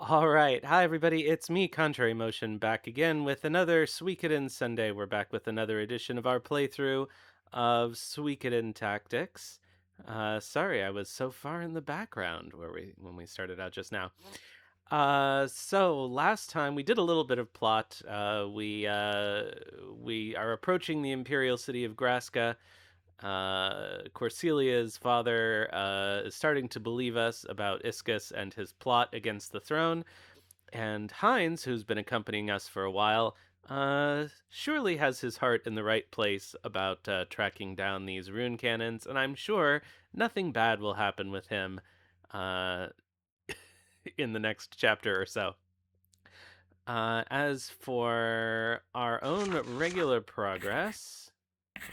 All right. Hi, everybody. It's me, Contrary Motion, back again with another Suikoden Sunday. We're back with another edition of our playthrough of Suikoden Tactics. Sorry, I was so far in the background when we started out just now. So last time we did a little bit of plot. We are approaching the Imperial city of Graska. Corselia's father is starting to believe us about Iscus and his plot against the throne. And Heinz, who's been accompanying us for a while, surely has his heart in the right place about tracking down these rune cannons, and I'm sure nothing bad will happen with him uh, in the next chapter or so. As for our own regular progress,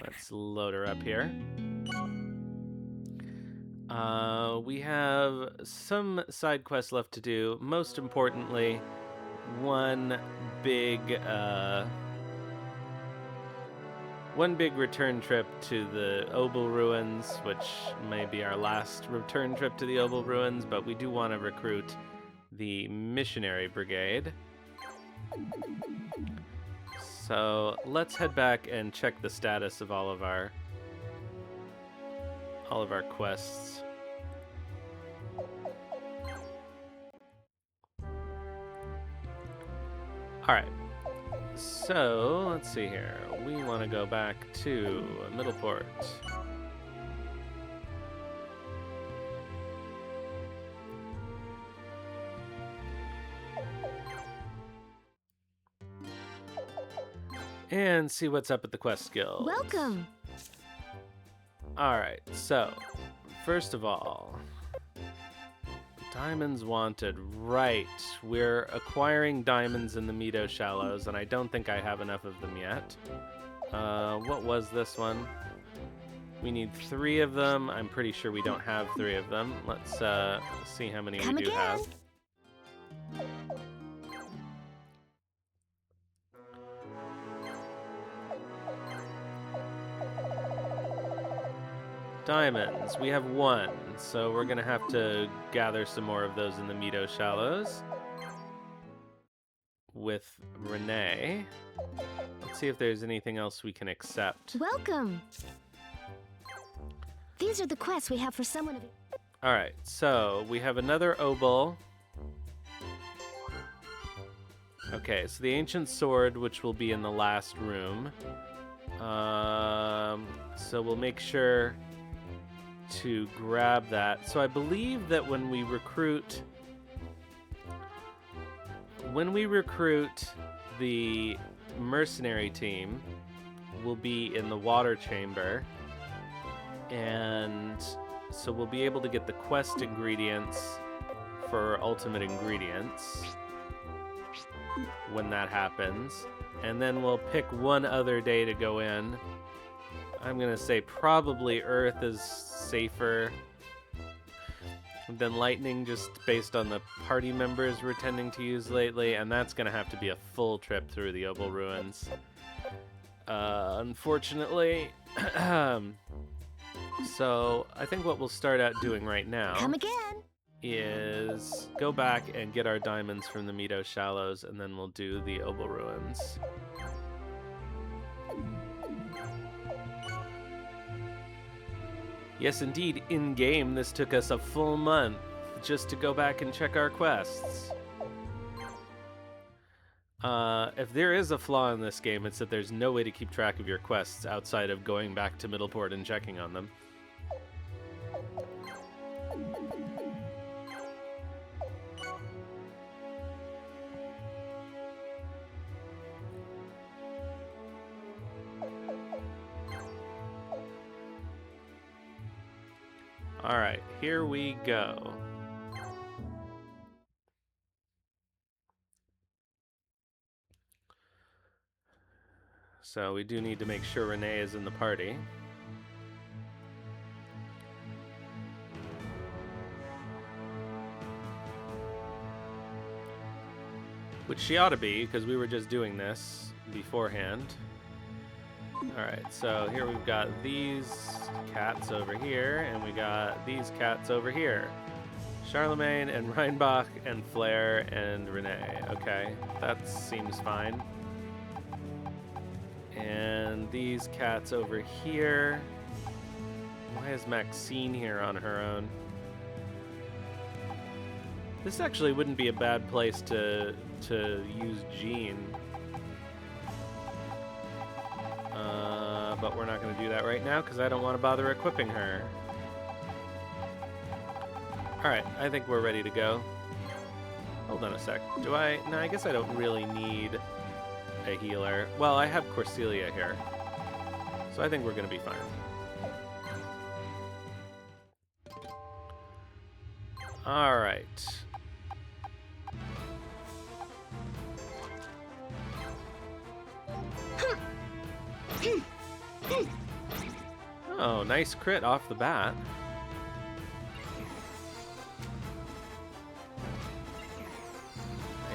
let's load her up here. We have some side quests left to do. Most importantly, one big uh one big return trip to the Obel Ruins, which may be our last return trip to the Obel Ruins, but we do want to recruit the Missionary Brigade. So let's head back and check the status of all of our quests. All right. So let's see here. We want to go back to Middleport. And see what's up at the quest guild. Welcome. All right. So, first of all, diamonds wanted. Right. We're acquiring diamonds in the Meadow Shallows, and I don't think I have enough of them yet. What was this one? We need 3 of them. I'm pretty sure we don't have 3 of them. Let's see how many we do have. Diamonds. We have 1, so we're gonna have to gather some more of those in the Meadow Shallows with Renee. Let's see if there's anything else we can accept. Welcome. These are the quests we have for someone of... All right, so we have another Obel. Okay, so the Ancient Sword, which will be in the last room. So we'll make sure to grab that. So I believe that when we recruit the mercenary team, we'll be in the water chamber, and so we'll be able to get the quest ingredients for ultimate ingredients when that happens, and then we'll pick one other day to go in. I'm gonna say probably Earth is safer than Lightning, just based on the party members we're tending to use lately, and that's gonna have to be a full trip through the Obel Ruins. Unfortunately. So I think what we'll start out doing right now is go back and get our diamonds from the Meadow Shallows, and then we'll do the Obel Ruins. Yes, indeed, in-game, this took us a full month just to go back and check our quests. If there is a flaw in this game, it's that there's no way to keep track of your quests outside of going back to Middleport and checking on them. All right, here we go. So we do need to make sure Renee is in the party. Which she ought to be, because we were just doing this beforehand. Alright, so here we've got these cats over here, and we got these cats over here. Charlemagne and Reinbach and Flair and Renee. Okay, that seems fine. And these cats over here. Why is Maxine here on her own? This actually wouldn't be a bad place to use Jean. But we're not going to do that right now because I don't want to bother equipping her. Alright, I think we're ready to go. Hold on a sec. Do I? No, I guess I don't really need a healer. Well, I have Corselia here. So I think we're going to be fine. Alright. Oh, nice crit off the bat.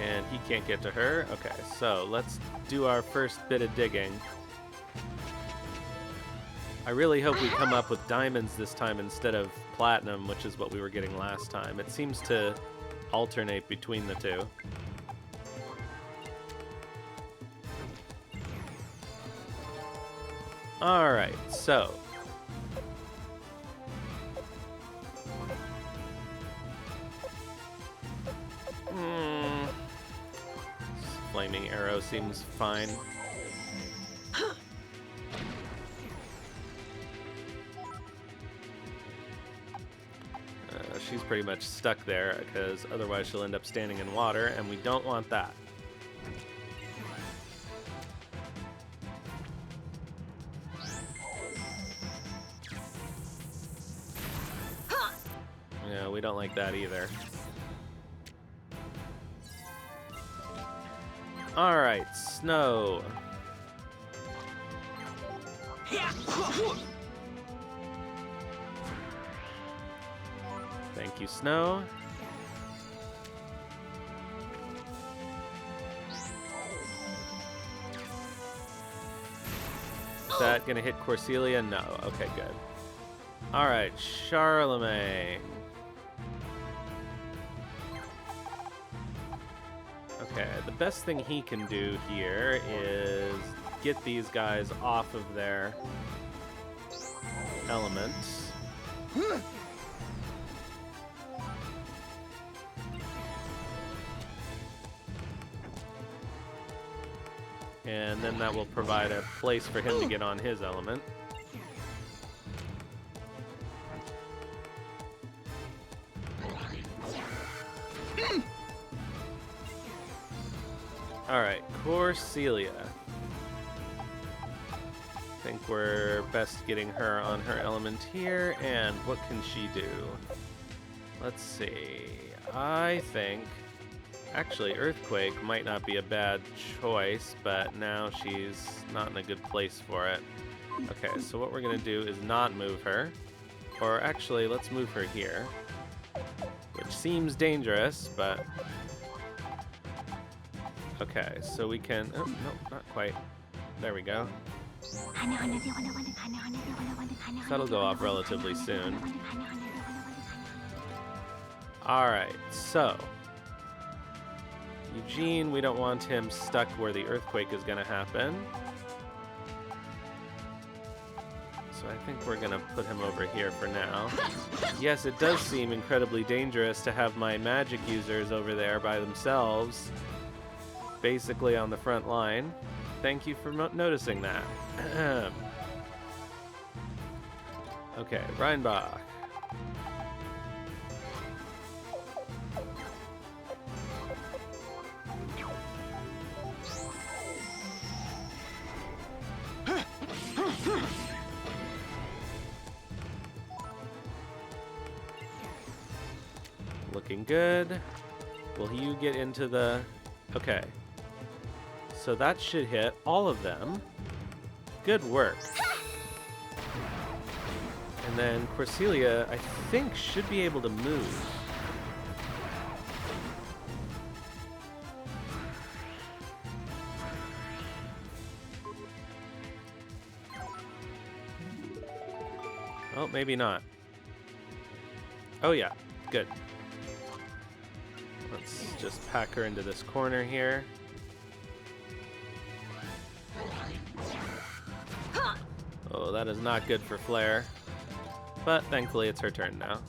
And he can't get to her. Okay, so let's do our first bit of digging. I really hope we come up with diamonds this time instead of platinum, which is what we were getting last time. It seems to alternate between the two. Alright, so flaming arrow seems fine. She's pretty much stuck there because otherwise she'll end up standing in water, and we don't want that. Yeah, we don't like that either. Alright, Snow. Thank you, Snow. Is that gonna hit Corselia? No. Okay, good. Alright, Charlemagne. Okay, the best thing he can do here is get these guys off of their elements. And then that will provide a place for him to get on his element. Alright, Corselia. I think we're best getting her on her element here, and what can she do? Let's see. I think actually Earthquake might not be a bad choice, but now she's not in a good place for it. Okay, so what we're gonna do is not move her. Or actually, let's move her here. Which seems dangerous, but okay, so we can... Oh, no, not quite. There we go. That'll go off relatively soon. Alright, so... Eugene, we don't want him stuck where the earthquake is going to happen. So I think we're going to put him over here for now. Yes, it does seem incredibly dangerous to have my magic users over there by themselves. Basically on the front line. Thank you for noticing that. Okay, Reinbach. Looking good. Will you get into the... Okay. So that should hit all of them. Good work. And then Corselia, I think, should be able to move. Oh, maybe not. Oh yeah, good. just pack her into this corner here. Oh, that is not good for Flare. But thankfully it's her turn now.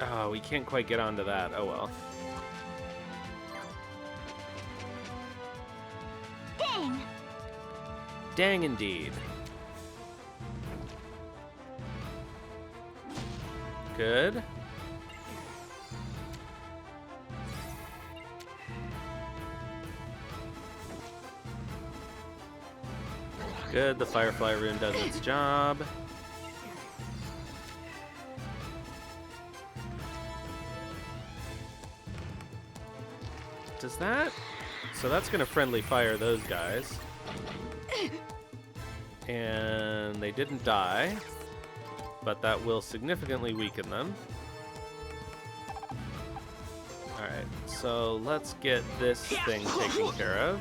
Oh, we can't quite get onto that. Oh well. Dang! Dang indeed. Good. Good, the Firefly Rune does its job. Does that? So that's going to friendly fire those guys. And they didn't die, but that will significantly weaken them. Alright, so let's get this thing taken care of.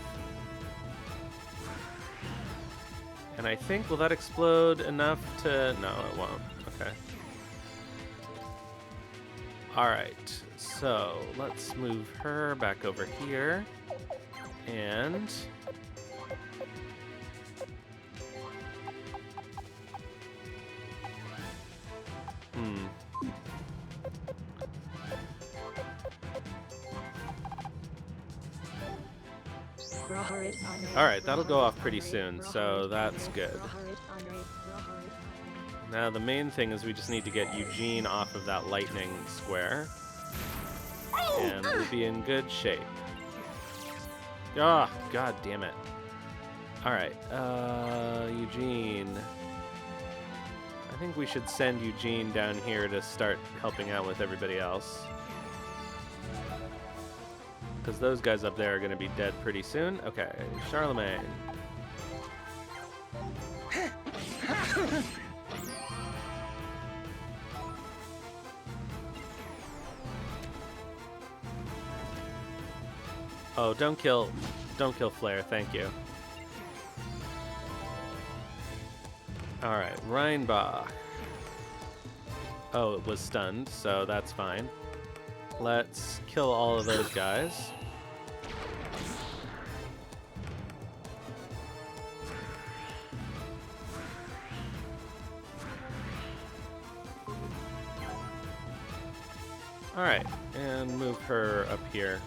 And I think, will that explode enough to... No, it won't. Okay. Alright, so let's move her back over here. And... Alright, that'll go off pretty soon, so that's good. Now the main thing is we just need to get Eugene off of that lightning square. And we'll be in good shape. Ah, oh, god damn it. Alright, Eugene. I think we should send Eugene down here to start helping out with everybody else. Because those guys up there are going to be dead pretty soon. Okay, Charlemagne. Oh, don't kill Flare, thank you. Alright, Reinbach. Oh, it was stunned, so that's fine. Let's kill all of those guys. Alright, and move her up here.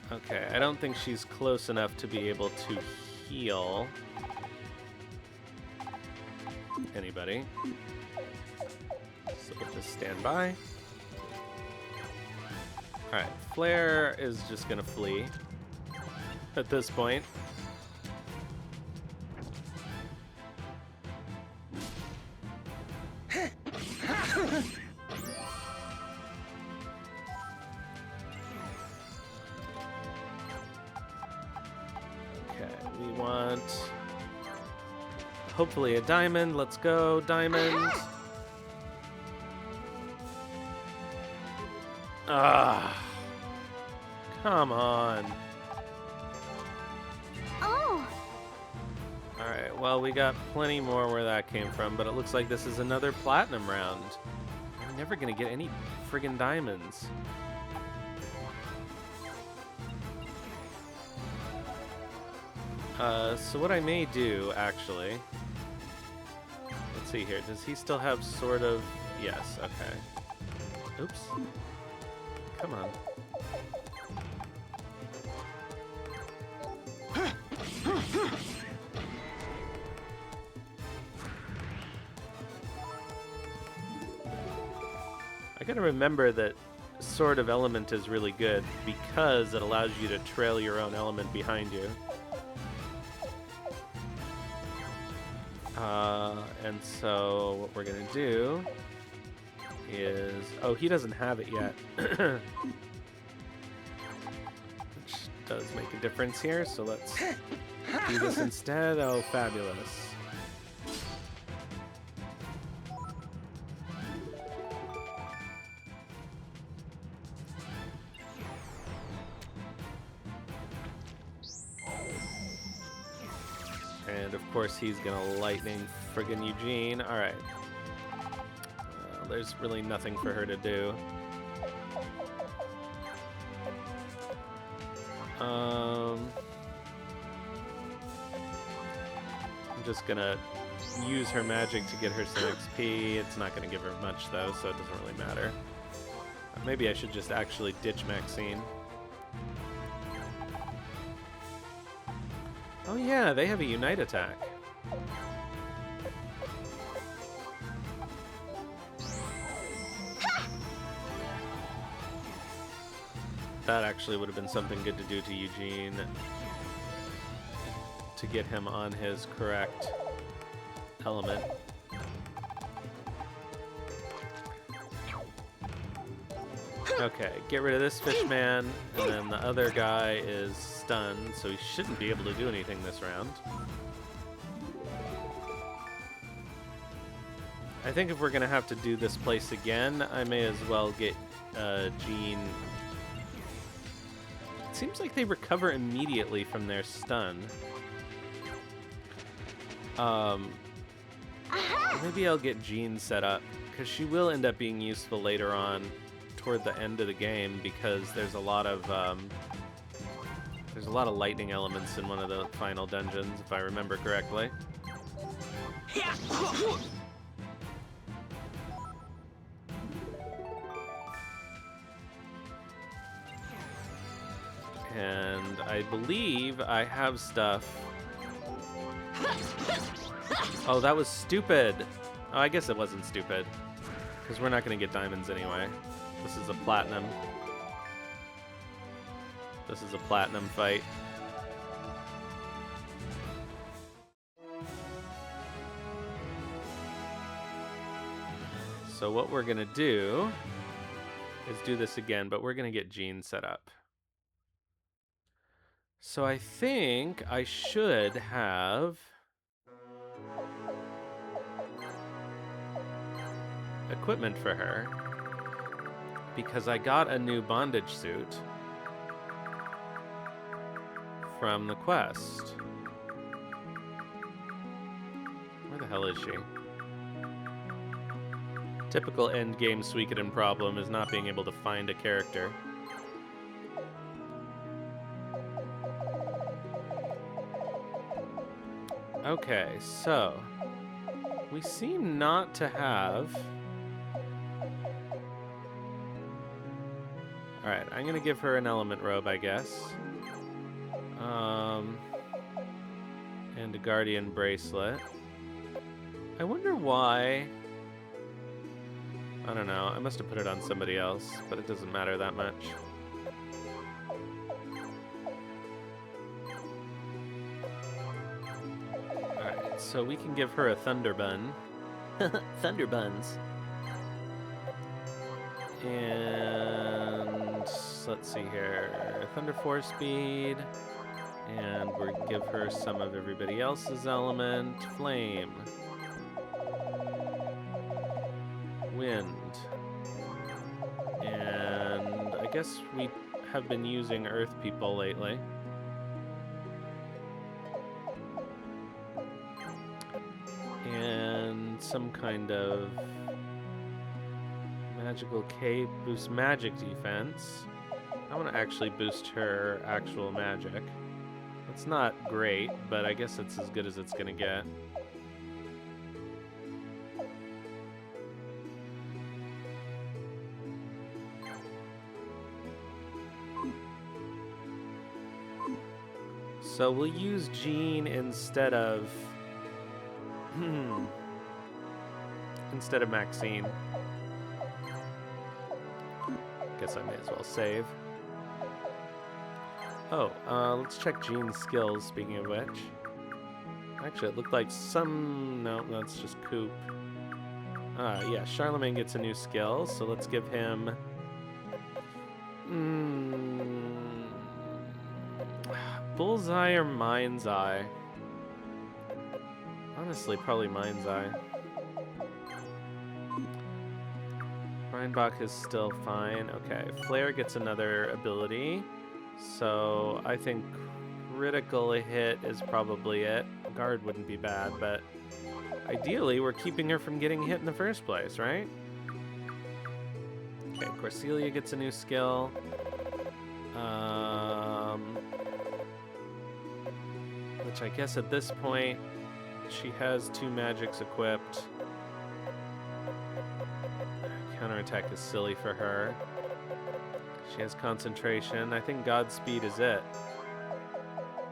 Okay, I don't think she's close enough to be able to heal anybody. So we'll just stand by. Alright, Flare is just gonna flee at this point. Hopefully a diamond. Let's go, diamond. Ah, come on. Oh. All right. Well, we got plenty more where that came from, but it looks like this is another platinum round. I'm never gonna get any friggin' diamonds. So what I may do, actually... Let's see here. Does he still have sort of... Yes, okay. Oops. Come on. I gotta remember that Sword of Element is really good because it allows you to trail your own element behind you. And so what we're gonna do is... Oh, he doesn't have it yet. Which does make a difference here, so let's do this instead. Oh, fabulous. And of course he's gonna lightning friggin' Eugene. Alright. There's really nothing for her to do. I'm just gonna use her magic to get her some XP. It's not gonna give her much though, so it doesn't really matter. Maybe I should just actually ditch Maxine. Oh yeah, they have a Unite attack. That actually would have been something good to do to Eugene to get him on his correct element. Okay, get rid of this fishman, and then the other guy is stunned, so he shouldn't be able to do anything this round. I think if we're gonna have to do this place again, I may as well get Jean. It seems like they recover immediately from their stun. Maybe I'll get Jean set up, because she will end up being useful later on toward the end of the game, because there's a lot of lightning elements in one of the final dungeons, if I remember correctly. And I believe I have stuff. Oh, that was stupid. Oh, I guess it wasn't stupid, because we're not going to get diamonds anyway. This is a platinum. This is a platinum fight. So what we're going to do is do this again, but we're going to get Jean set up. So I think I should have equipment for her, because I got a new bondage suit from the quest. Where the hell is she? Typical endgame Suikoden problem is not being able to find a character. Okay, so we seem not to have... Alright, I'm gonna give her an element robe, I guess. And a guardian bracelet. I wonder why... I don't know, I must have put it on somebody else, but it doesn't matter that much. Alright, so we can give her a thunder bun. Thunder buns. And let's see here. Thunder 4 speed. And we'll give her some of everybody else's element. Flame. Wind. And I guess we have been using Earth people lately. And some kind of magical cape, boost magic defense. I want to actually boost her actual magic. It's not great, but I guess it's as good as it's gonna get. So we'll use Jean instead of... instead of Maxine. Guess I may as well save. Oh, let's check Jean's skills, speaking of which. Actually, it looked like some... No, that's just Coop. Yeah, Charlemagne gets a new skill, so let's give him... Bullseye or Mind's Eye? Honestly, probably Mind's Eye. Reinbach is still fine. Okay, Flare gets another ability. So I think critical hit is probably it. Guard wouldn't be bad, but ideally we're keeping her from getting hit in the first place, right? Okay, Corselia gets a new skill. Which I guess at this point, she has 2 magics equipped. Counterattack is silly for her. She has concentration. I think Godspeed is it.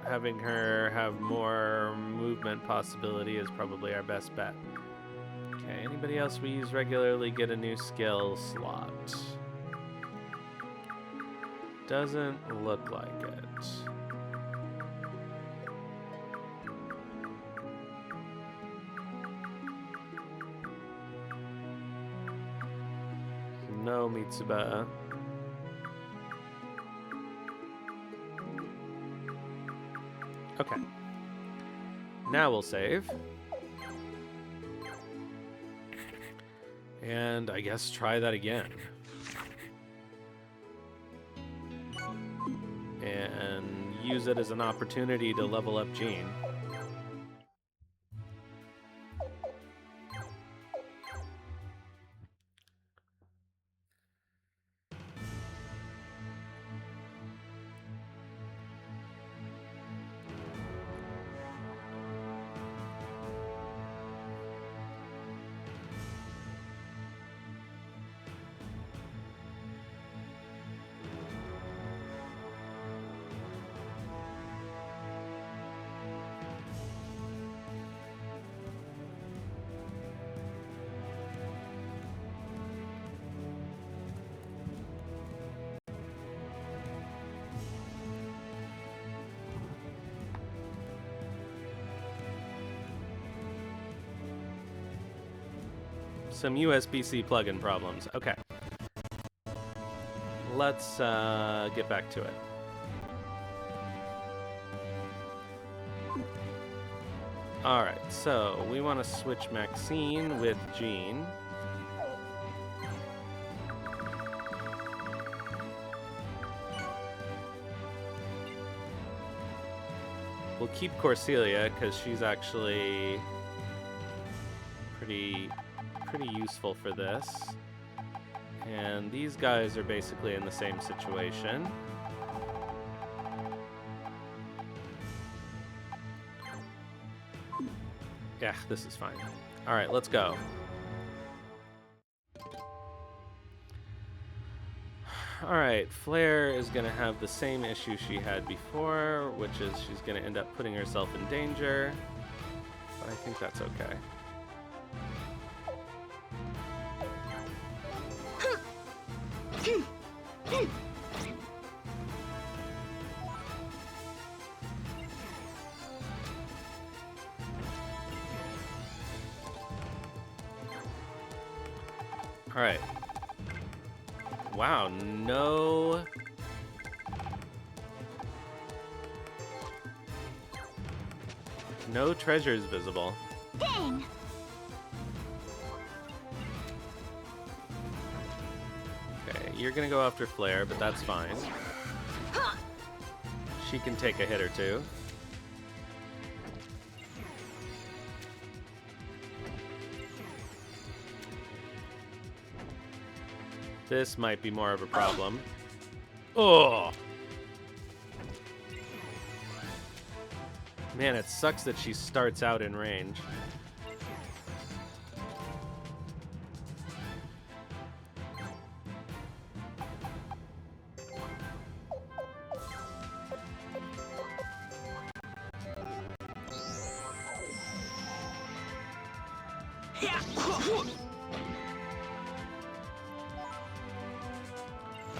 Having her have more movement possibility is probably our best bet. Okay, anybody else we use regularly get a new skill slot? Doesn't look like it. No, Mitsuba. Okay. Now we'll save. And I guess try that again. And use it as an opportunity to level up Jean. Some USB-C plugin problems. Okay. Let's get back to it. Alright, so we want to switch Maxine with Jean. We'll keep Corselia because she's actually pretty useful for this. And these guys are basically in the same situation. Yeah, this is fine. All right, let's go. All right, Flare is going to have the same issue she had before, which is she's going to end up putting herself in danger. But I think that's okay. All right. Wow, no treasures visible. Dang! Okay, you're gonna go after Flare, but that's fine. She can take a hit or two. This might be more of a problem. Oh! Man, it sucks that she starts out in range.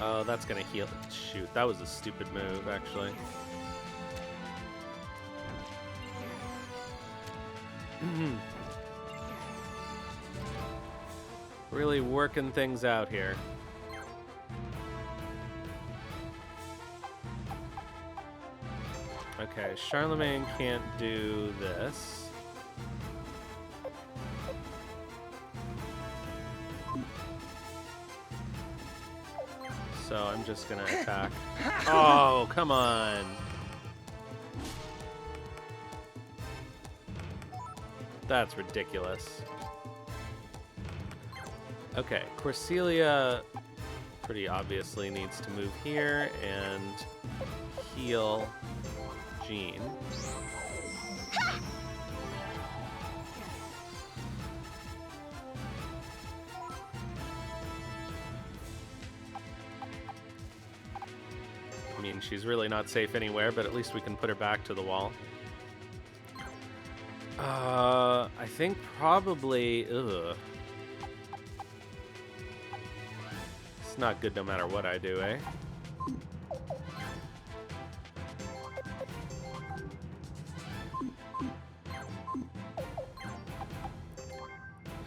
Oh, that's gonna heal. Shoot, that was a stupid move, actually. Really working things out here. Okay, Charlemagne can't do this. So I'm just gonna attack. Oh, come on. That's ridiculous. Okay, Corselia pretty obviously needs to move here and heal Jean. I mean, she's really not safe anywhere, but at least we can put her back to the wall. I think probably... Ugh. It's not good no matter what I do, eh?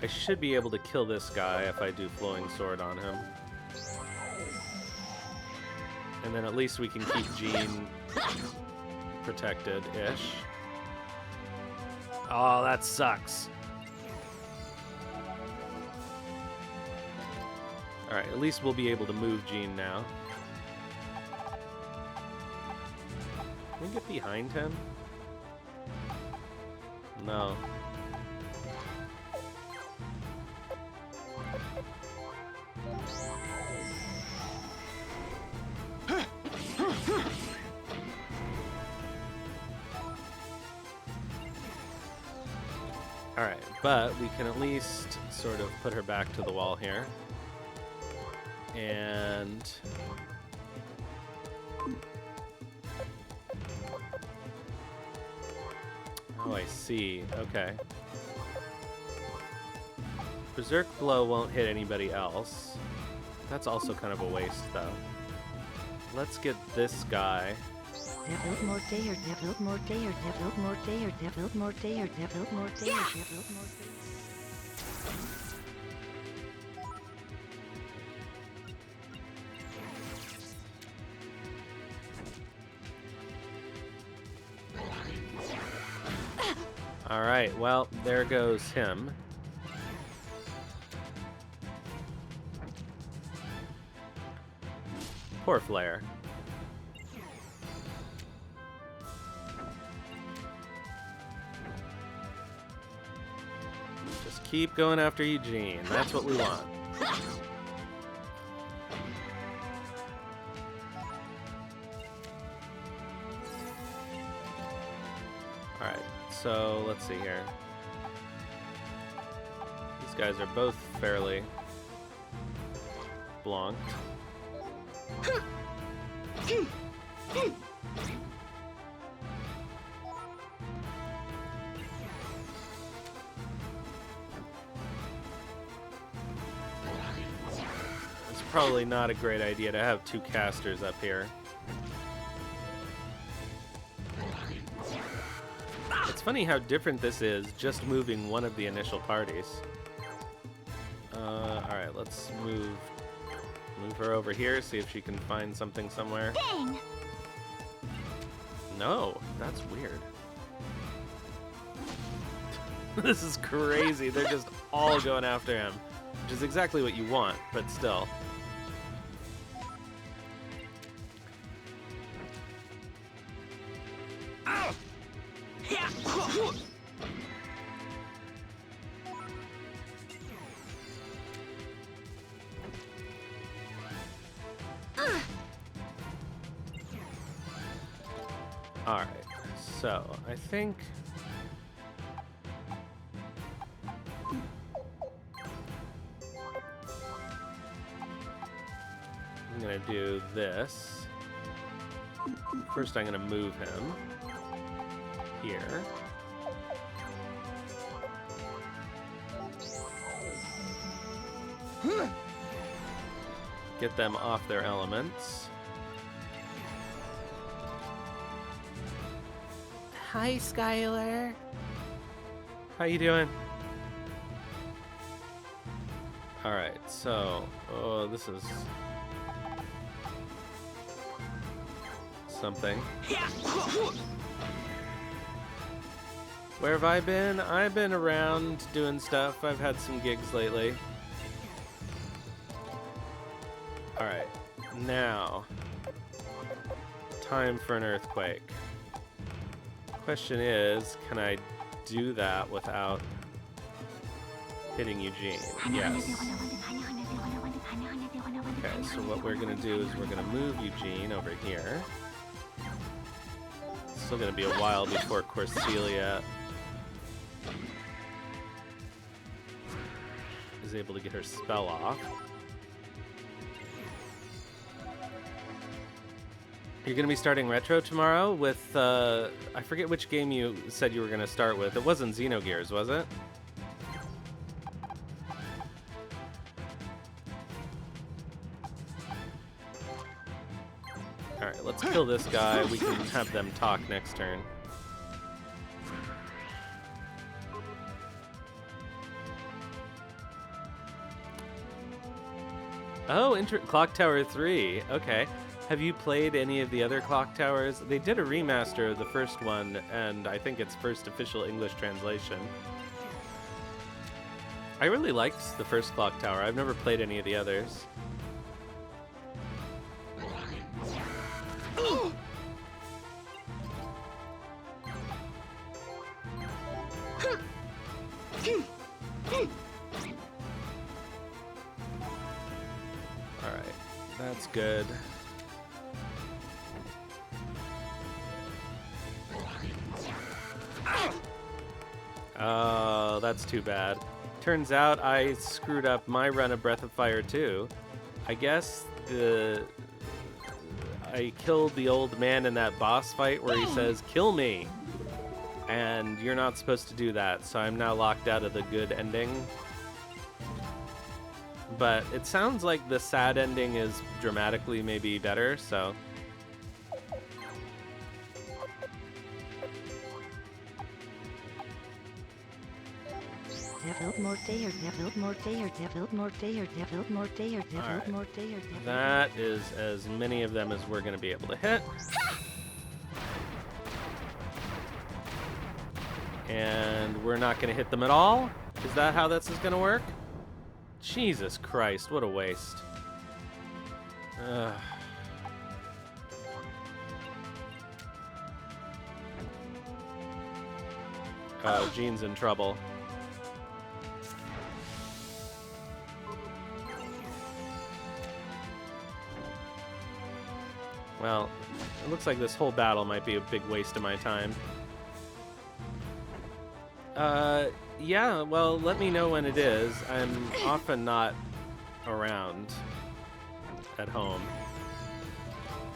I should be able to kill this guy if I do Flowing Sword on him. And then at least we can keep Jean protected-ish. Oh, that sucks. Alright, at least we'll be able to move Jean now. Can we get behind him? No. Alright, but we can at least sort of put her back to the wall here. And... oh, I see. Okay. Berserk Blow won't hit anybody else. That's also kind of a waste, though. Let's get this guy. Develop more dayer, develop more dayer, develop more dayer, develop more dayer, develop more dayer, develop more dayer. Alright, well, there goes him. Poor Flare. Just keep going after Eugene. That's what we want. Alright, so let's see here. These guys are both fairly blonked. It's probably not a great idea to have two casters up here. It's funny how different this is, just moving one of the initial parties. Alright, let's move her over here, see if she can find something somewhere. Dang! No, that's weird. This is crazy. They're just all going after him, which is exactly what you want, but still. Alright, so I think I'm gonna do this. First I'm gonna move him here. Get them off their elements. Hi, Skylar. How you doing? All right, so this is something. Where have I been? I've been around doing stuff. I've had some gigs lately. All right, now time for an earthquake. Question is, can I do that without hitting Eugene. Yes. Okay, so what we're gonna do is we're gonna move Eugene over here. Still gonna be a while before Corselia is able to get her spell off. You're gonna be starting Retro tomorrow with, I forget which game you said you were gonna start with. It wasn't Xenogears, was it? Alright, let's kill this guy. We can have them talk next turn. Oh, Clock Tower 3. Okay. Have you played any of the other Clock Towers? They did a remaster of the first one, and I think it's first official English translation. I really liked the first Clock Tower. I've never played any of the others. Alright, that's good. Oh, that's too bad. Turns out I screwed up my run of Breath of Fire too. I guess I killed the old man in that boss fight where he says, "Kill me!" And you're not supposed to do that, so I'm now locked out of the good ending. But it sounds like the sad ending is dramatically maybe better, so... That is as many of them as we're going to be able to hit. And we're not going to hit them at all? Is that how this is going to work? Jesus Christ, what a waste. Ugh. Oh, Jean's in trouble. Well, it looks like this whole battle might be a big waste of my time. Yeah, well, let me know when it is. I'm often not around at home.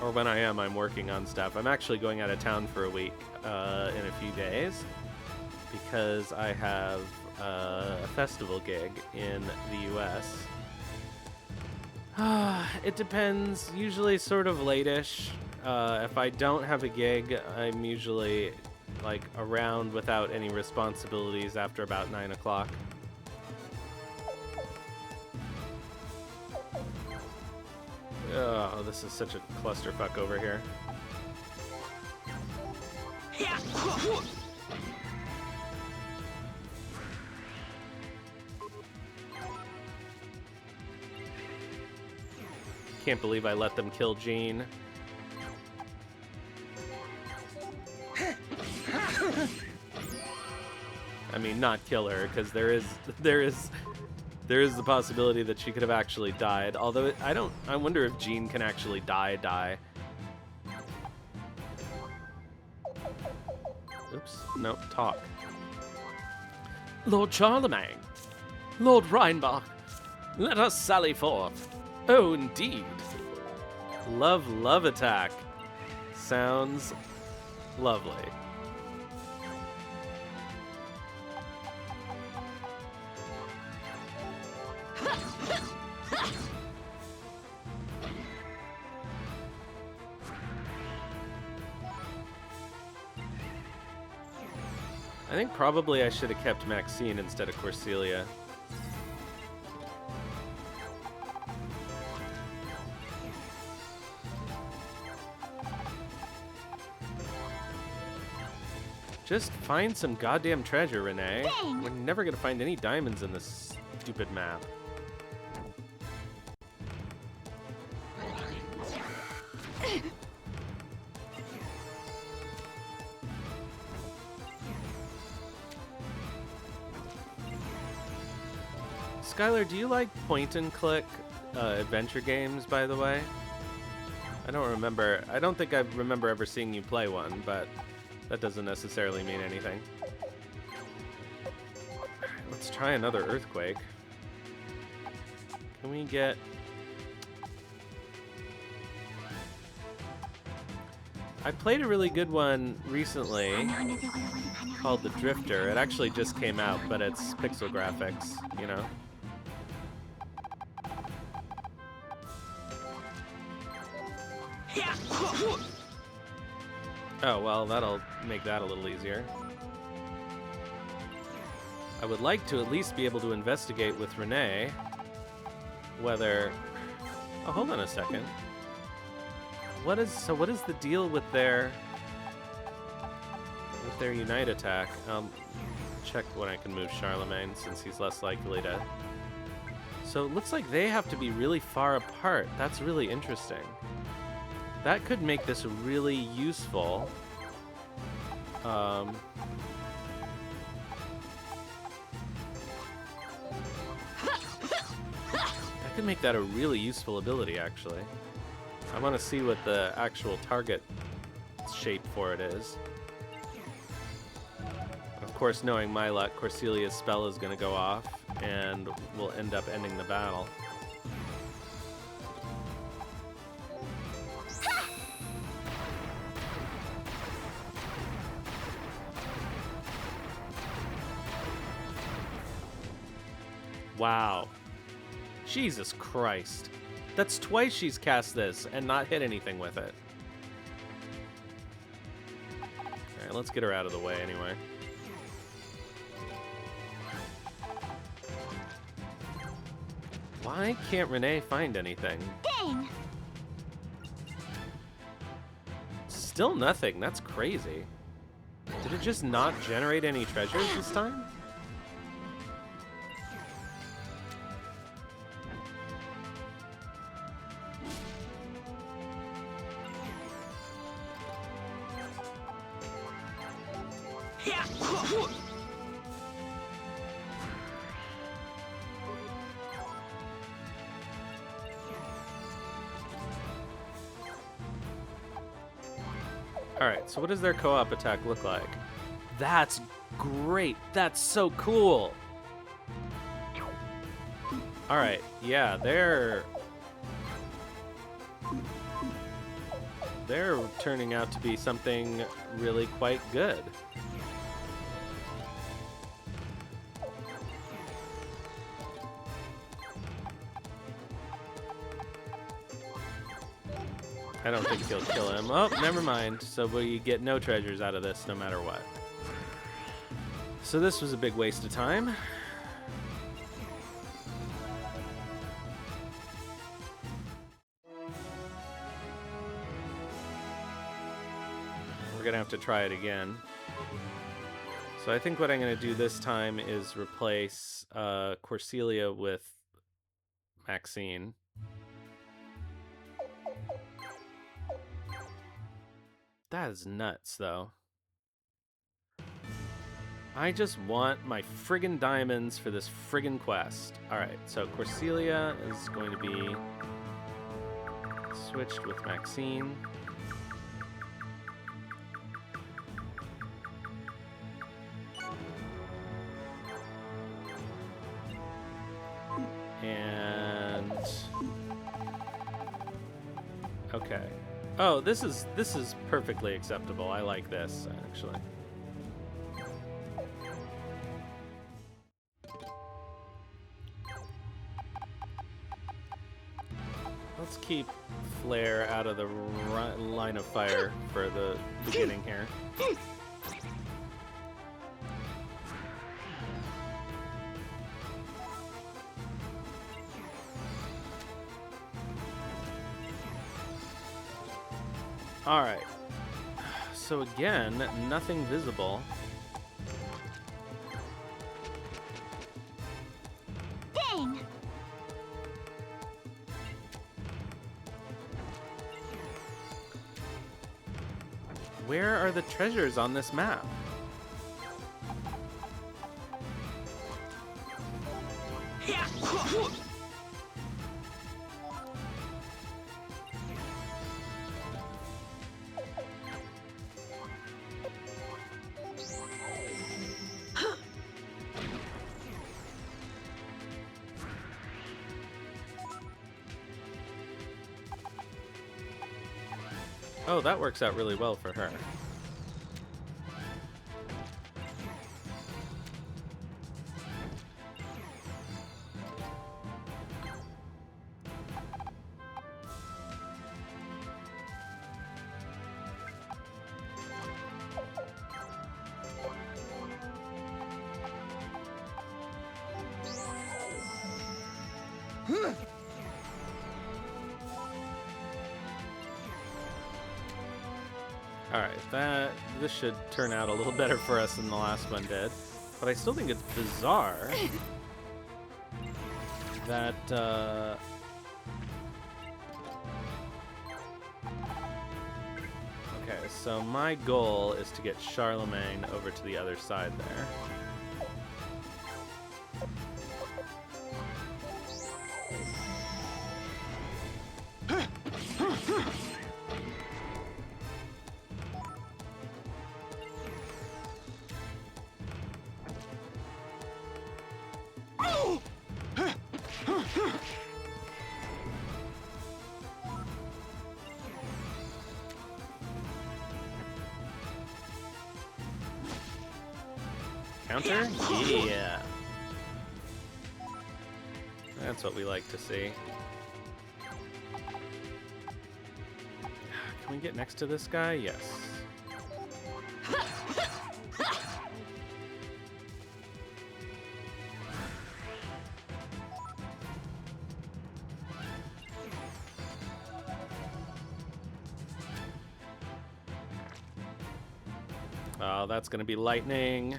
Or when I am, I'm working on stuff. I'm actually going out of town for a week in a few days because I have a festival gig in the US. It depends. Usually sort of late-ish. If I don't have a gig, I'm usually like around without any responsibilities after about 9 o'clock. Oh, this is such a clusterfuck over here. Can't believe I let them kill Jean. I mean, not kill her, because there is the possibility that she could have actually died. Although I wonder if Jean can actually die. Oops, no, talk. Lord Charlemagne, Lord Reinbach, let us sally forth. Oh, indeed. Love attack. Sounds lovely. I think probably I should have kept Maxine instead of Corselia. Just find some goddamn treasure, Renee. Dang. We're never gonna find any diamonds in this stupid map. Skylar, do you like point and click adventure games, by the way? I don't remember. I don't think I remember ever seeing you play one, but that doesn't necessarily mean anything. Alright, let's try another earthquake. Can we get... I played a really good one recently called The Drifter. It actually just came out, but it's pixel graphics, you know? Oh, well, that'll make that a little easier. I would like to at least be able to investigate with Renee whether... Oh, hold on a second. What is the deal with their Unite attack? Check when I can move Charlemagne since he's less likely to... So it looks like they have to be really far apart. That's really interesting. That could make this really useful. That could make that a really useful ability, actually. I want to see what the actual target shape for it is. Of course, knowing my luck, Corselia's spell is going to go off, and we'll end up ending the battle. Wow. Jesus Christ. That's twice she's cast this and not hit anything with it. Alright, let's get her out of the way anyway. Why can't Renee find anything? Dang! Still nothing. That's crazy. Did it just not generate any treasures this time? Alright, so what does their co-op attack look like? That's great! That's so cool! Alright, yeah, they're turning out to be something really quite good. I don't think he'll kill him. Oh, never mind. So we get no treasures out of this no matter what. So this was a big waste of time. We're gonna have to try it again. So I think what I'm gonna do this time is replace Corselia with Maxine. That is nuts, though. I just want my friggin' diamonds for this friggin' quest. Alright, so Corselia is going to be switched with Maxine. And... okay. Oh, this is perfectly acceptable. I like this, actually. Let's keep Flare out of the line of fire for the beginning here. Alright, so again, nothing visible. Dang! Where are the treasures on this map? Oh, that works out really well for her. Alright, this should turn out a little better for us than the last one did. But I still think it's bizarre that, okay, so my goal is to get Charlemagne over to the other side there. Counter? Yeah. That's what we like to see. Can we get next to this guy? Yes. Oh, that's gonna be lightning.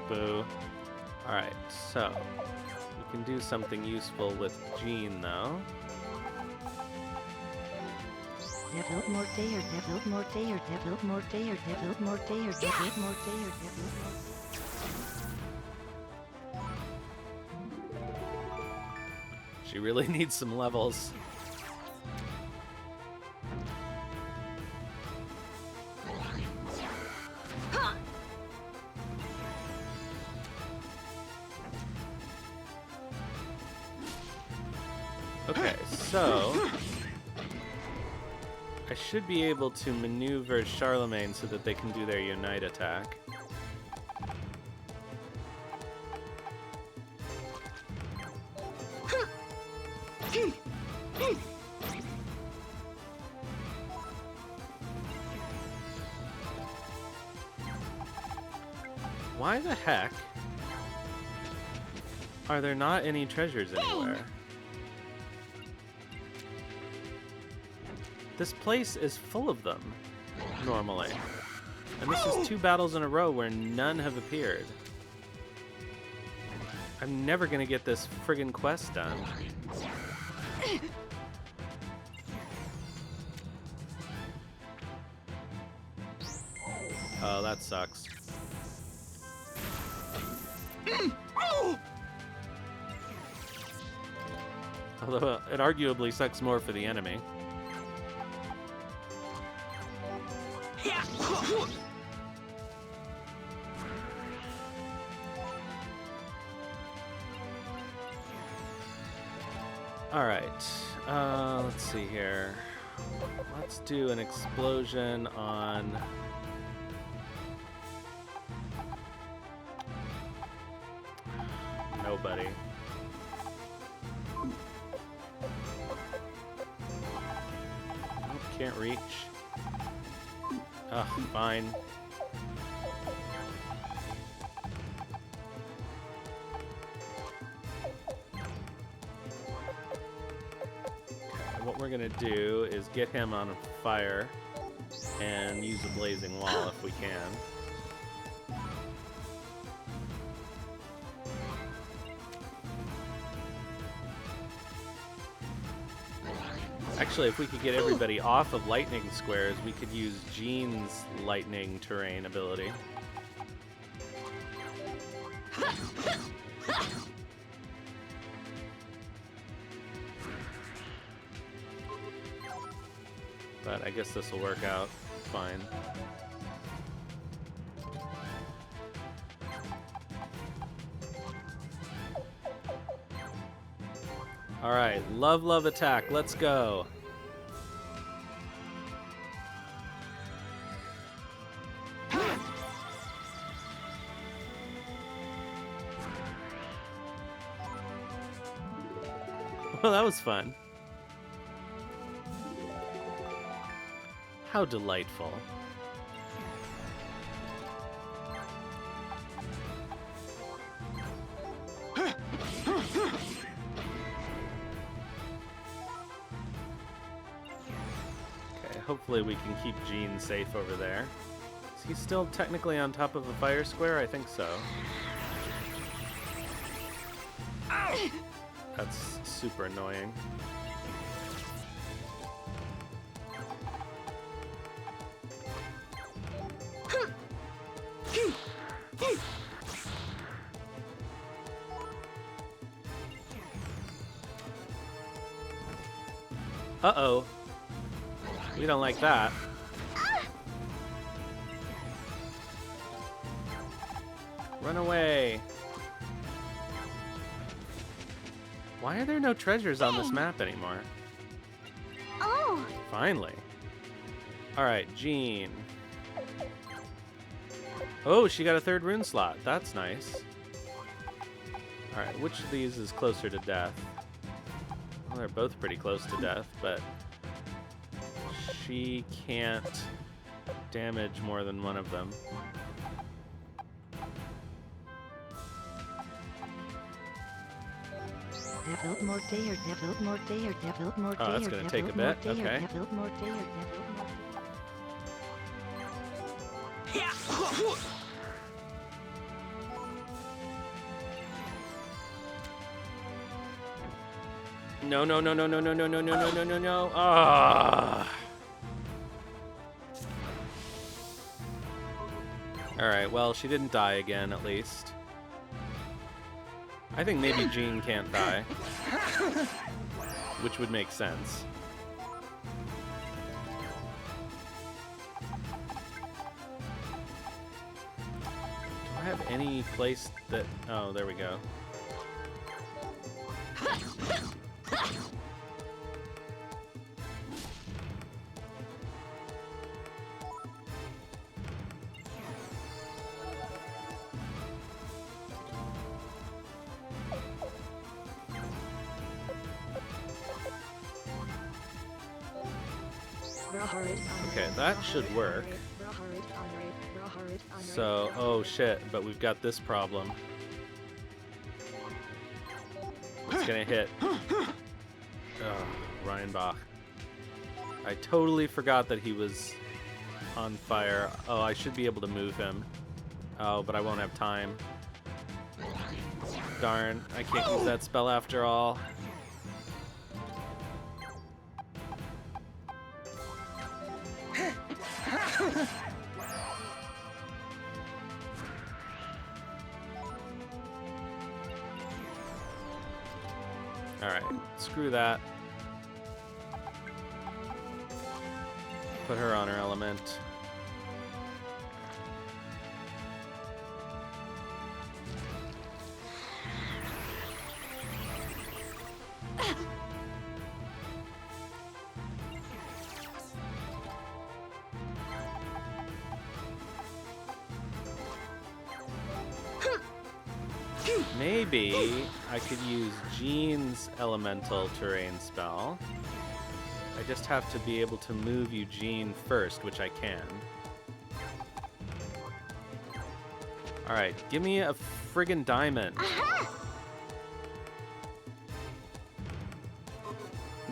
Boo. Alright, so we can do something useful with Jean, though. Develop more dayer, develop more dayer, develop more dayer, develop more dayer, develop more dayer, develop more. She really needs some levels. Okay, so I should be able to maneuver Charlemagne so that they can do their Unite attack. Why the heck are there not any treasures anywhere? This place is full of them, normally. And this is 2 battles in a row where none have appeared. I'm never gonna get this friggin' quest done. Oh, that sucks. Although it arguably sucks more for the enemy. Alright, let's see here. Let's do an explosion on... nobody. Oh, can't reach. Ugh, fine. What we're gonna do is get him on fire and use a blazing wall if we can. Actually, if we could get everybody off of lightning squares, we could use Jean's lightning terrain ability. But I guess this will work out fine. Alright, love attack, let's go. Well, that was fun. How delightful. Hopefully we can keep Jean safe over there. Is he still technically on top of a fire square? I think so. That's super annoying. Uh-oh. We don't like that. Run away. Why are there no treasures on this map anymore? Oh! Finally. Alright, Jean. Oh, she got a third rune slot. That's nice. Alright, which of these is closer to death? Well, they're both pretty close to death, but she can't damage more than one of them. Develop more dayer, develop more dayer, develop more dayer. Oh, that's gonna take a bit. Okay. Develop more dayer, develop more. No, no, no, no, no, no, no, no, no, no, no, no, no. Ah. Alright, well, she didn't die again, at least. I think maybe Jean can't die. Which would make sense. Do I have any place that... Oh, there we go. Okay, that should work. So, oh shit, but we've got this problem. It's gonna hit. Oh, Reinbach. I totally forgot that he was on fire. Oh, I should be able to move him. Oh, but I won't have time. Darn, I can't use that spell after all. Alright, screw that. Put her on her element. Maybe I could use Jean's elemental terrain spell. I just have to be able to move Eugene first, which I can. Alright, give me a friggin' diamond.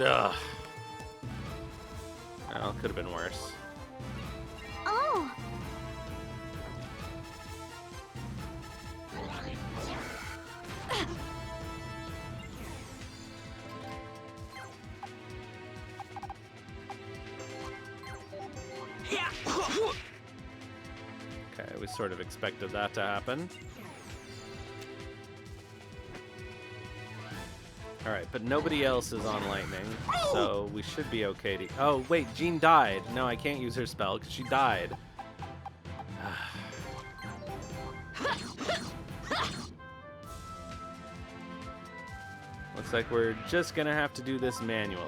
Ugh. Oh, could have been worse. Oh! Okay, we sort of expected that to happen. Alright, but nobody else is on lightning, so we should be okay to... Oh, wait, Jean died. No, I can't use her spell because she died. Looks like we're just gonna have to do this manually.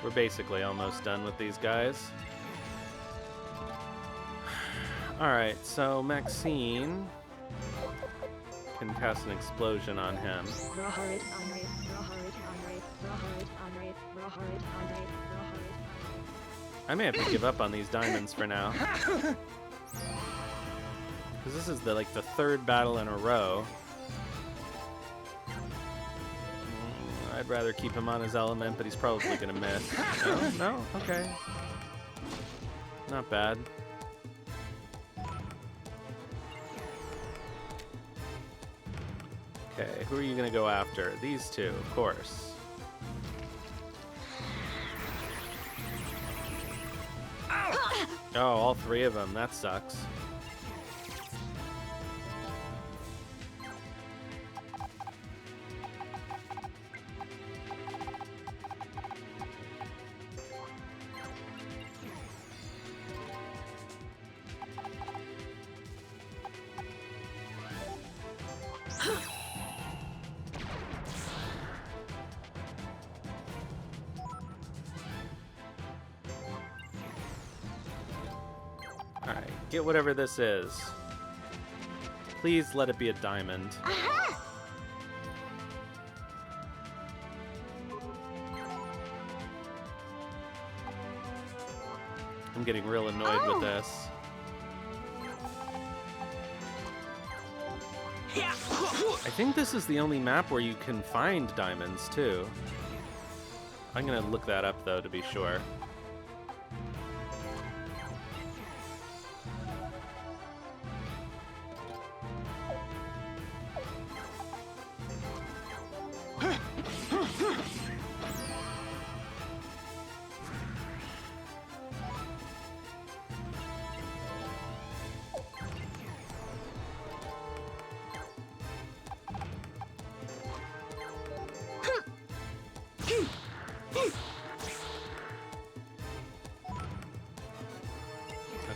We're basically almost done with these guys. Alright, so Maxine can cast an explosion on him. I may have to give up on these diamonds for now. Because this is the third battle in a row. I'd rather keep him on his element, but he's probably gonna miss. No? No? Okay. Not bad. Okay, who are you gonna go after? These two, of course. Oh, all three of them. That sucks. Alright, get whatever this is. Please let it be a diamond. Aha! I'm getting real annoyed with this. I think this is the only map where you can find diamonds, too. I'm gonna look that up, though, to be sure.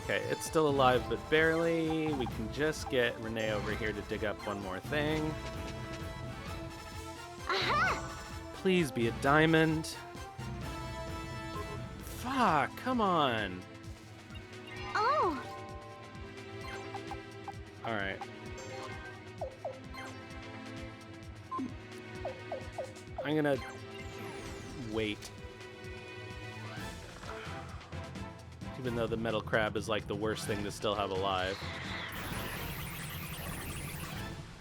Okay, it's still alive, but barely. We can just get Renee over here to dig up one more thing. Aha! Please be a diamond. Fuck, come on. Oh! Alright. I'm gonna wait. Even though the metal crab is like the worst thing to still have alive.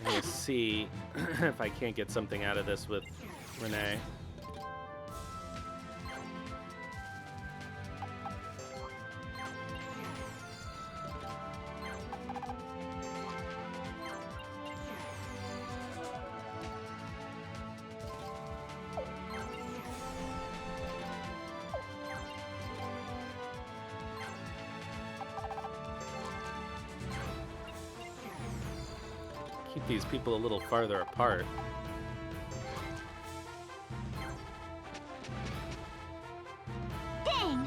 I'm gonna see if I can't get something out of this with Renee. Keep these people a little farther apart. Dang!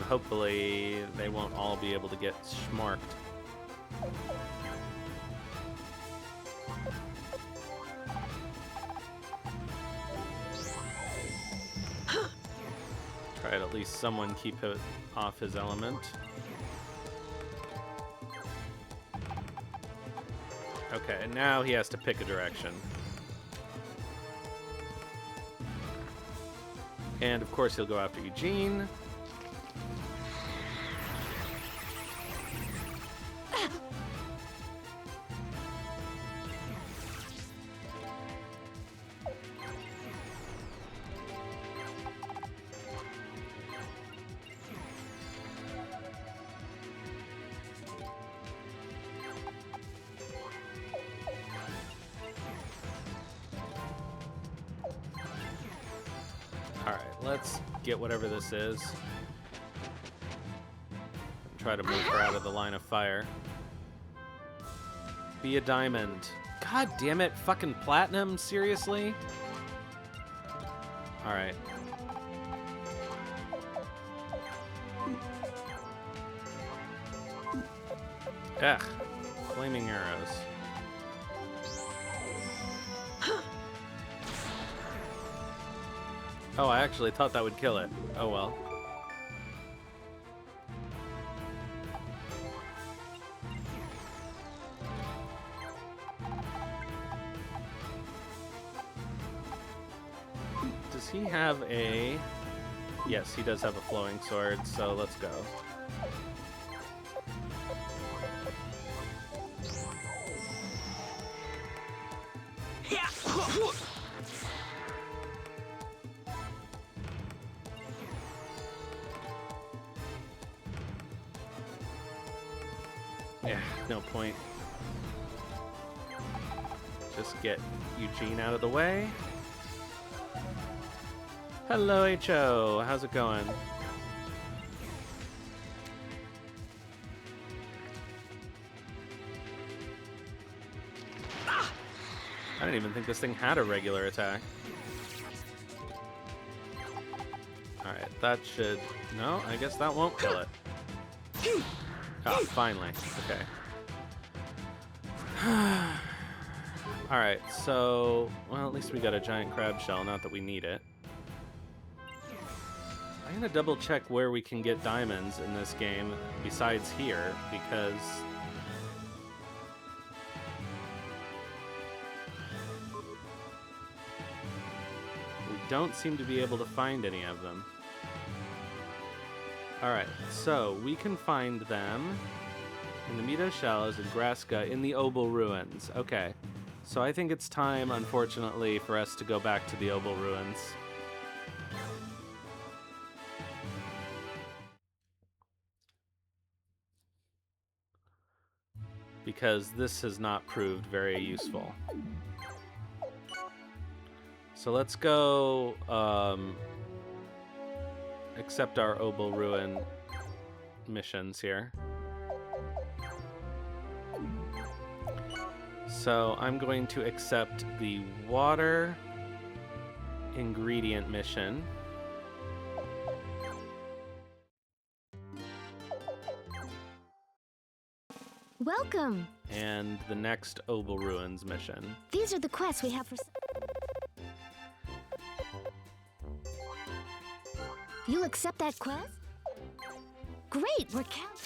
Hopefully they won't all be able to get schmarked. Try to at least someone keep it off his element. Okay, now he has to pick a direction. And of course he'll go after Eugene. let's get whatever this is. Try to move her out of the line of fire. Be a diamond. God damn it, fucking platinum, seriously? Alright. Ugh. Flaming arrows. Oh, I actually thought that would kill it. Oh well. Does he have a... Yes, he does have a flowing sword, so let's go. Yeah, no point. Just get Eugene out of the way. Hello, H.O. How's it going? I didn't even think this thing had a regular attack. Alright, that should... No, I guess that won't kill it. Ah, finally. Okay. Alright, so... Well, at least we got a giant crab shell, not that we need it. I'm gonna double check where we can get diamonds in this game besides here, because... we don't seem to be able to find any of them. Alright, so we can find them in the Mito Shallows and Graska in the Obel Ruins. Okay, so I think it's time, unfortunately, for us to go back to the Obel Ruins. Because this has not proved very useful. So let's go accept our Obel Ruin missions here. So I'm going to accept the water ingredient mission. Welcome. And the next Obel Ruins mission. These are the quests we have for... You'll accept that quest? Great, we're counting.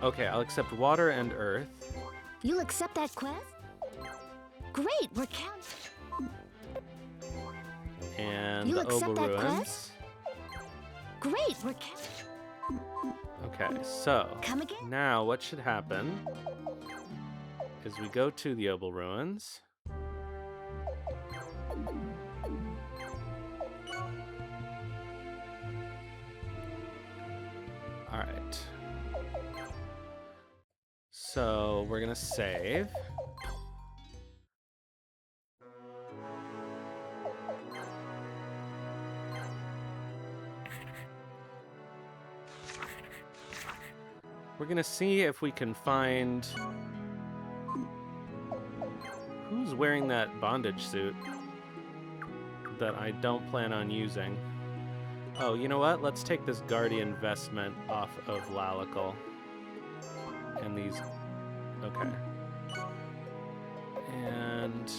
Okay, I'll accept water and earth. You'll accept that quest? Great, we're counting. And You'll the accept Obel that Ruins. quest? Great, we're counting. Okay, so Come again? now what should happen is we go to the Obel Ruins. All right. So we're gonna save. We're gonna see if we can find... Who's wearing that bondage suit that I don't plan on using? Oh, you know what? Let's take this Guardian vestment off of Lalical. And these... Okay. And...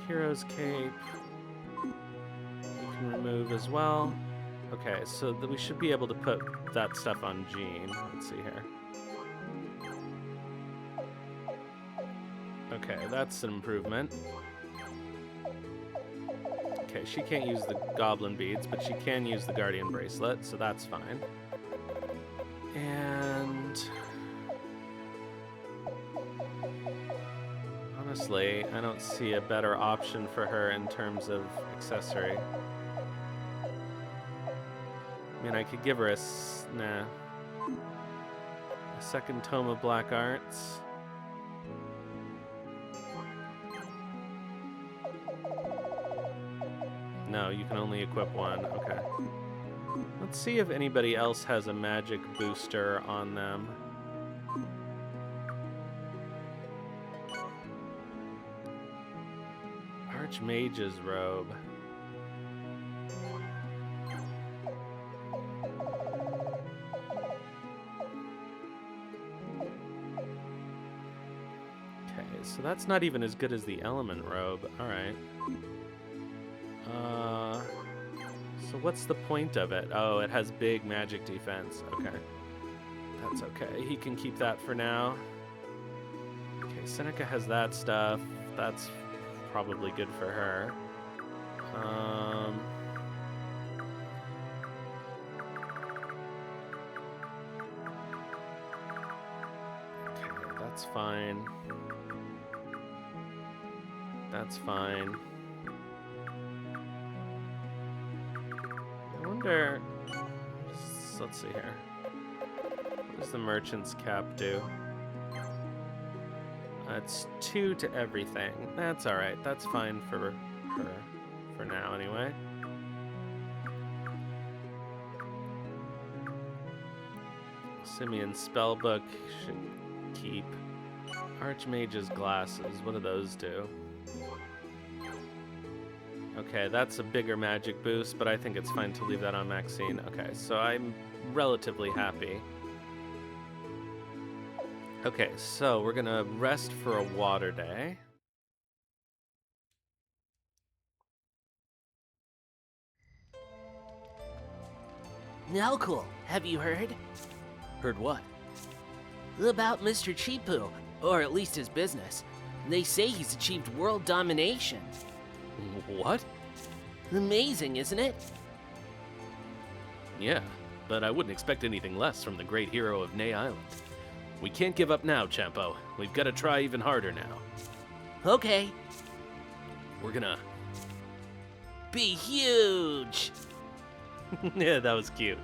Hero's Cape... We can remove as well. Okay, so we should be able to put that stuff on Jean. Let's see here. Okay, that's an improvement. Okay, she can't use the goblin beads, but she can use the guardian bracelet, so that's fine. And... honestly, I don't see a better option for her in terms of accessory. I mean, I could give her a second tome of Black Arts. No, you can only equip one. Okay. Let's see if anybody else has a magic booster on them. Archmage's robe. Okay, so that's not even as good as the element robe. All right. So what's the point of it? Oh, it has big magic defense. Okay. That's okay. He can keep that for now. Okay, Seneca has that stuff. That's probably good for her. Okay, that's fine. That's fine. I wonder... Let's see here. What does the merchant's cap do? It's 2 to everything. That's alright. That's fine for her. For now, anyway. Simeon's spellbook should keep. Archmage's glasses. What do those do? Okay, that's a bigger magic boost, but I think it's fine to leave that on Maxine. Okay, so I'm relatively happy. Okay, so we're gonna rest for a water day. Nalcool, have you heard? Heard what? About Mr. Chipu, or at least his business. They say he's achieved world domination. What? Amazing, isn't it? Yeah, but I wouldn't expect anything less from the great hero of Ney Island. We can't give up now, Champo. We've got to try even harder now. Okay. We're gonna... Be huge! Yeah, that was cute.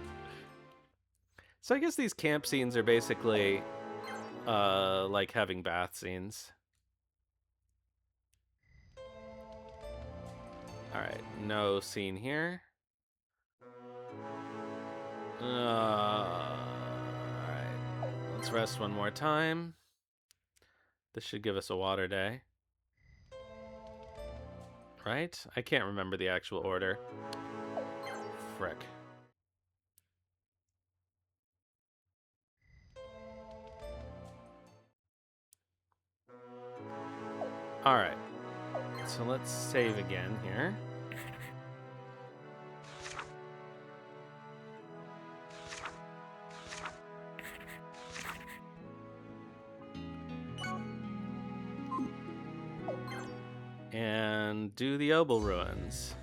So I guess these camp scenes are basically, like having bath scenes. Alright, no scene here. Alright, let's rest one more time. This should give us a water day. Right? I can't remember the actual order. Frick. Alright. So let's save again here. And do the Obel Ruins.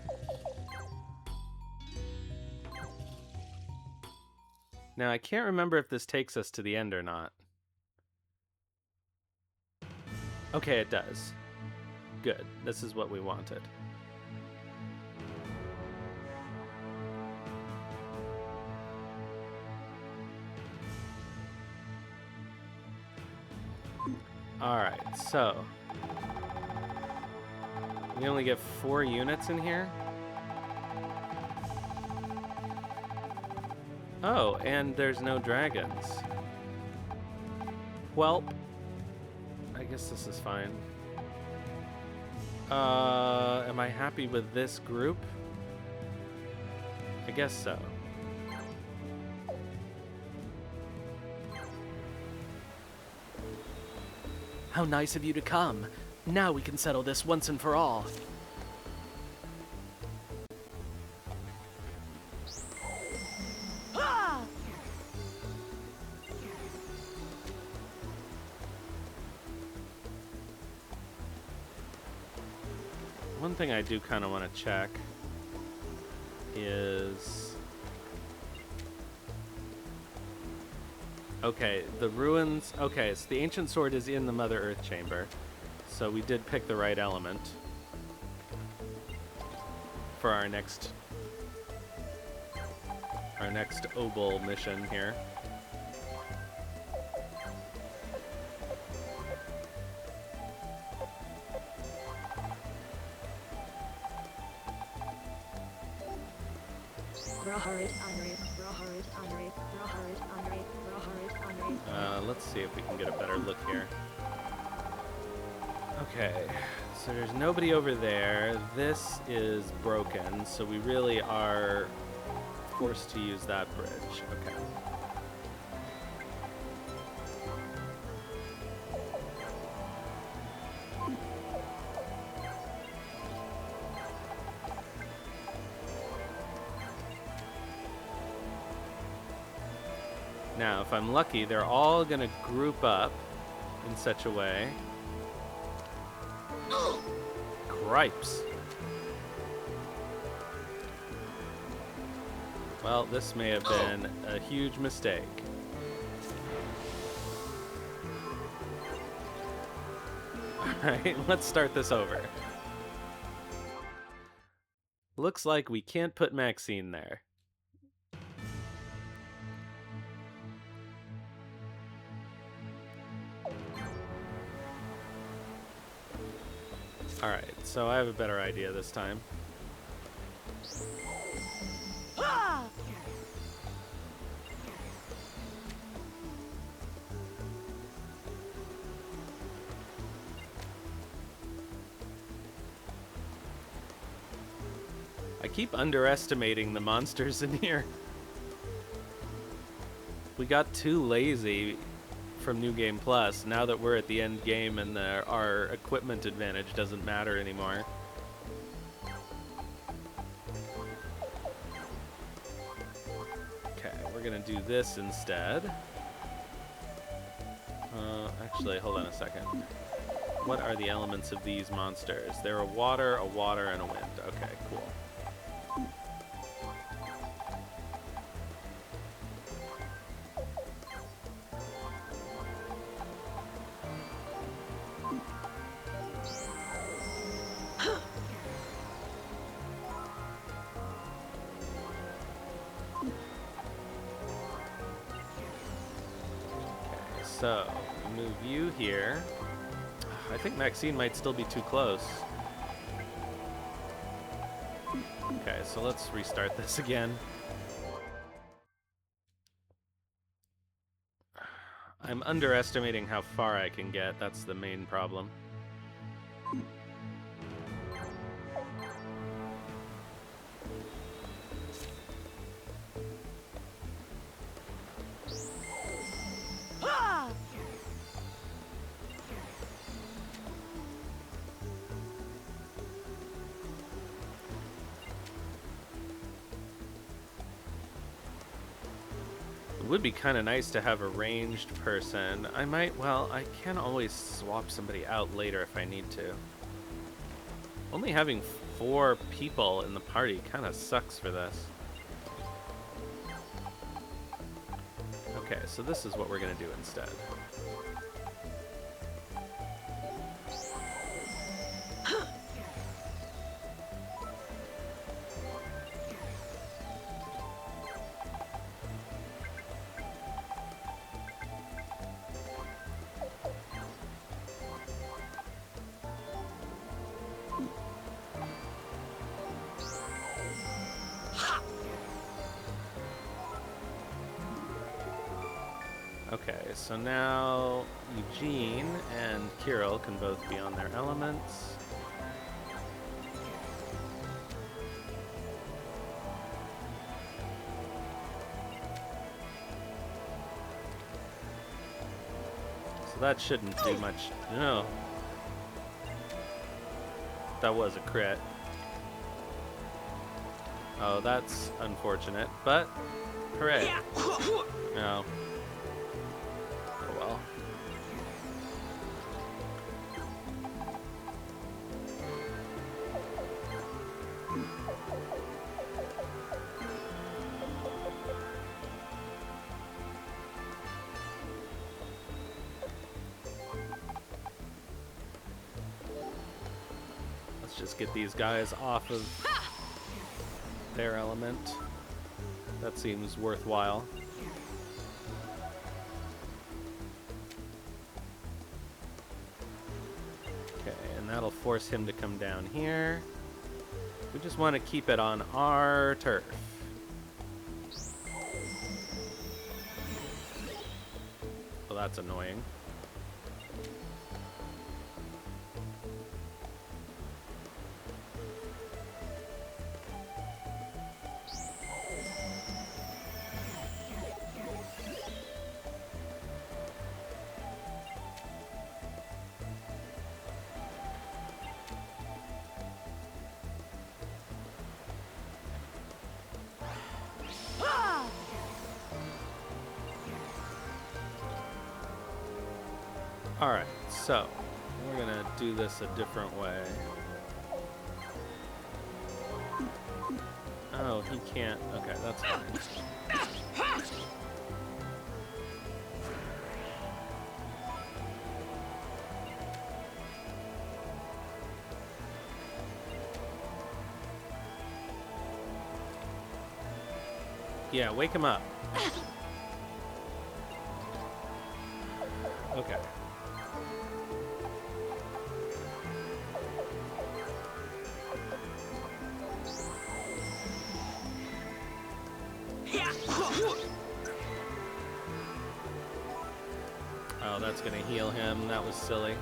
Now, I can't remember if this takes us to the end or not. Okay, it does. Good. This is what we wanted. Alright, so... we only get 4 units in here? Oh, and there's no dragons. Well, I guess this is fine. Am I happy with this group? I guess so. How nice of you to come. Now we can settle this once and for all. One thing I do kind of want to check is... okay, the ruins... okay, so the ancient sword is in the Mother Earth chamber. So we did pick the right element for our next Obel mission here. Let's see if we can get a better look here. Okay, so there's nobody over there. This is broken, so we really are forced to use that bridge. Okay. Now, if I'm lucky, they're all gonna group up in such a way. Cripes. Well, this may have been a huge mistake. Alright, let's start this over. Looks like we can't put Maxine there. Alright, so I have a better idea this time. I keep underestimating the monsters in here. We got too lazy from New Game Plus, now that we're at the end game and our equipment advantage doesn't matter anymore. Okay, we're gonna do this instead. Actually, hold on a second. What are the elements of these monsters? They're a water, and a wind. Okay, cool. So, move you here. I think Maxine might still be too close. Okay, so let's restart this again. I'm underestimating how far I can get. That's the main problem. It would be kind of nice to have a ranged person. Well, I can always swap somebody out later if I need to. Only having 4 people in the party kind of sucks for this. Okay, so this is what we're going to do instead. Okay, so now Eugene and Kirill can both be on their elements. So that shouldn't do much. No. That was a crit. Oh, that's unfortunate, but hooray. No. Well. Let's just get these guys off of their element. That seems worthwhile. That'll force him to come down here. We just want to keep it on our turf. that's annoying. Alright, so we're gonna do this a different way. Oh, he can't. Okay, that's fine. Yeah, wake him up. Okay. Oh, that's gonna heal him. That was silly.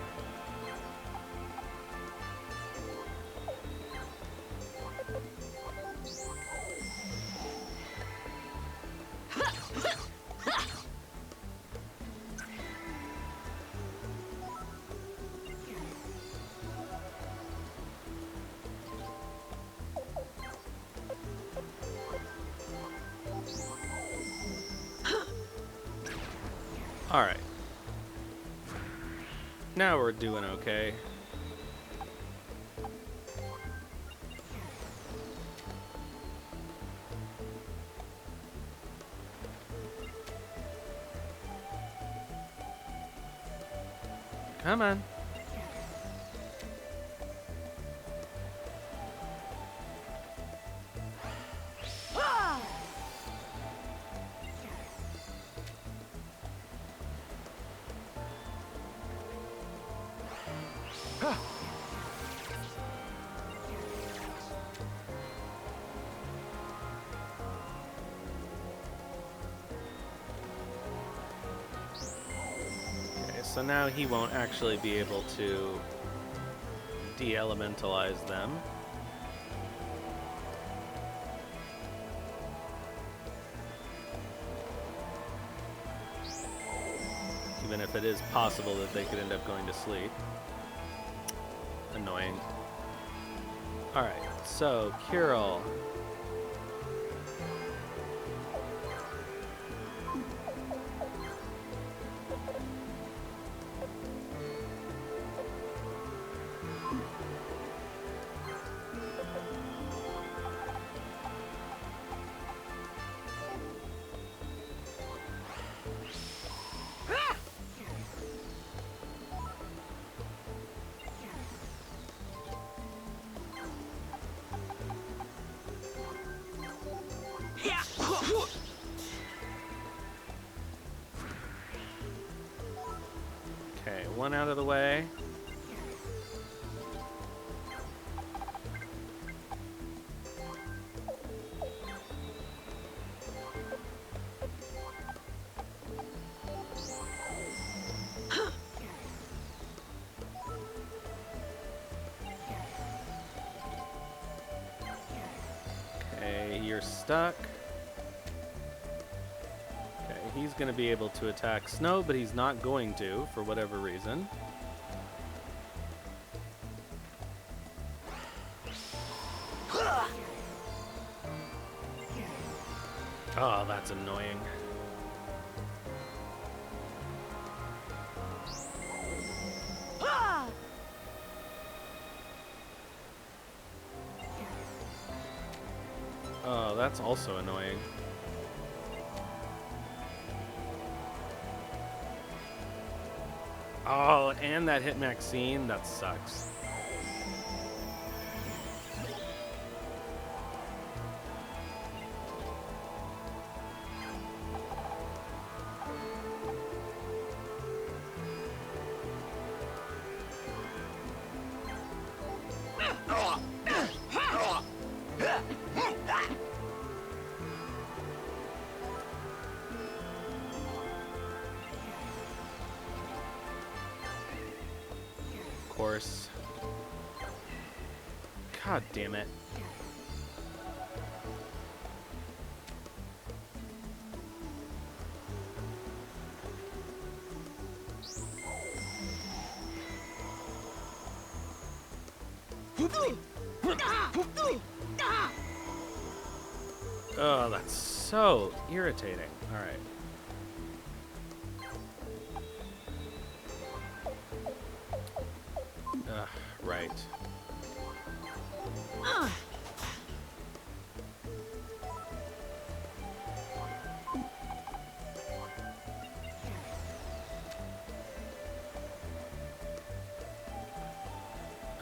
All right. Now we're doing okay. Come on. So now he won't actually be able to de-elementalize them. Even if it is possible that they could end up going to sleep. Annoying. Alright, so Kirill. Okay, one out of the way. Okay, you're stuck. Okay, he's going to be able to attack Snow, but he's not going to, for whatever reason. Oh, that's annoying. Oh, that's also annoying. Oh, and that hit Maxine, that sucks. course. God damn it. Oh, that's so irritating. All right. Right.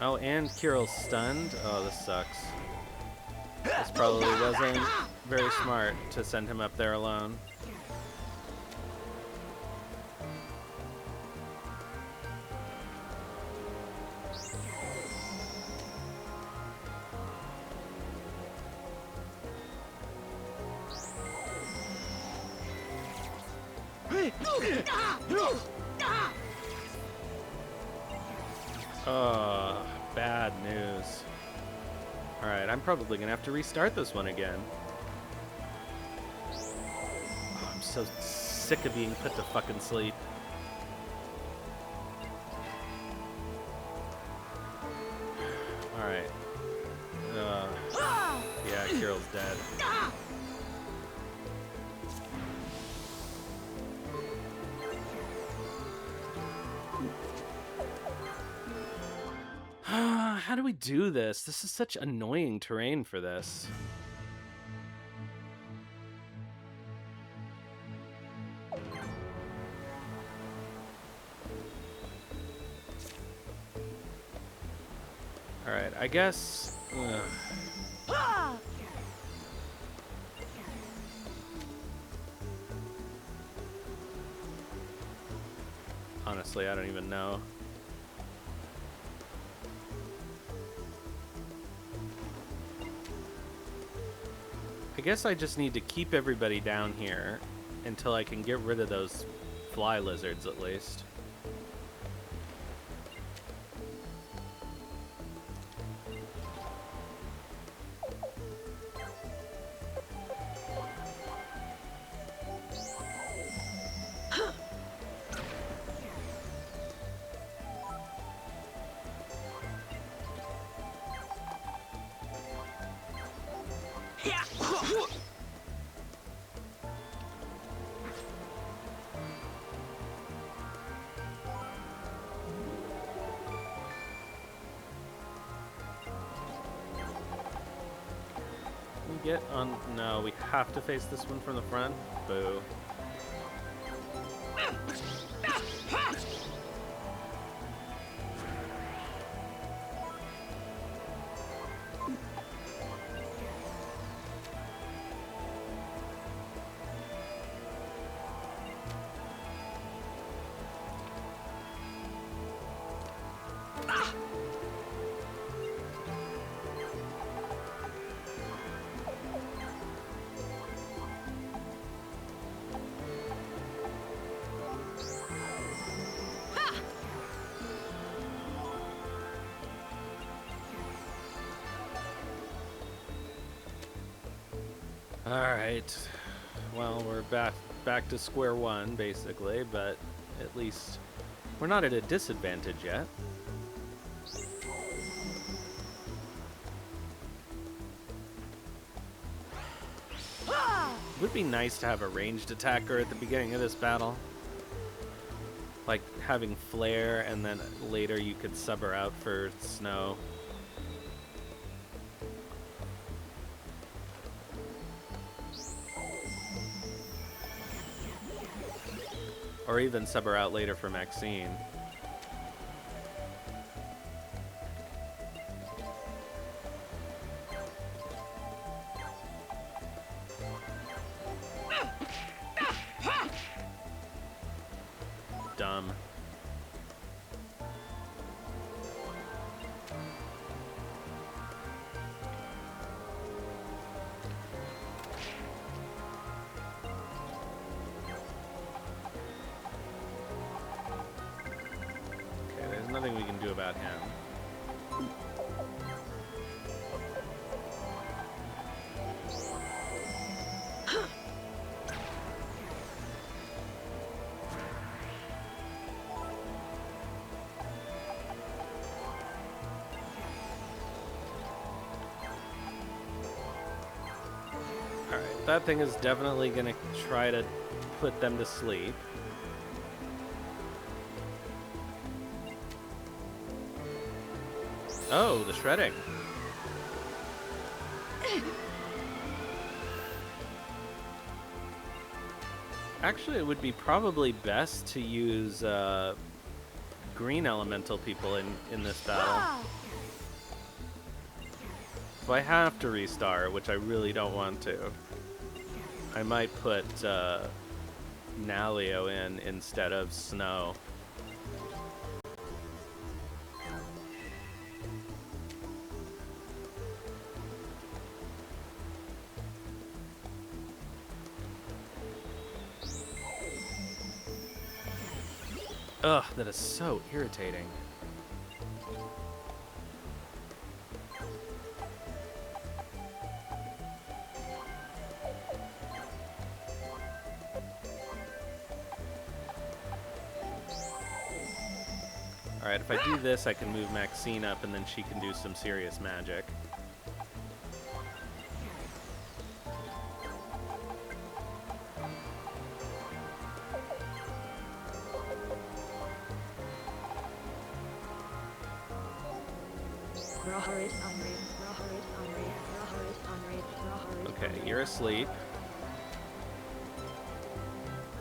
Oh, and Kirill's stunned? Oh, this sucks. This probably wasn't very smart to send him up there alone. Oh, bad news. Alright, I'm probably gonna have to restart this one again. Oh, I'm so sick of being put to fucking sleep. Alright. Yeah, Kirill's dead. How do we do this? This is such annoying terrain for this. Alright, I guess... Honestly, I don't even know. I guess I just need to keep everybody down here until I can get rid of those fly lizards at least. Get on... No, we have to face this one from the front? Boo. Alright. Well, we're back to square one, basically, but at least we're not at a disadvantage yet. It would be nice to have a ranged attacker at the beginning of this battle. Like having flare, and then later you could sub her out for snow. Or even sub her out later for Maxine. Dumb. nothing we can do about him. Alright, that thing is definitely gonna try to put them to sleep. Oh, the shredding. Actually, it would be probably best to use green elemental people in this battle. If I have to restart, which I really don't want to, I might put Nalio in instead of Snow. Ugh, that is so irritating. Alright, if I do this, I can move Maxine up, and then she can do some serious magic. Okay, you're asleep.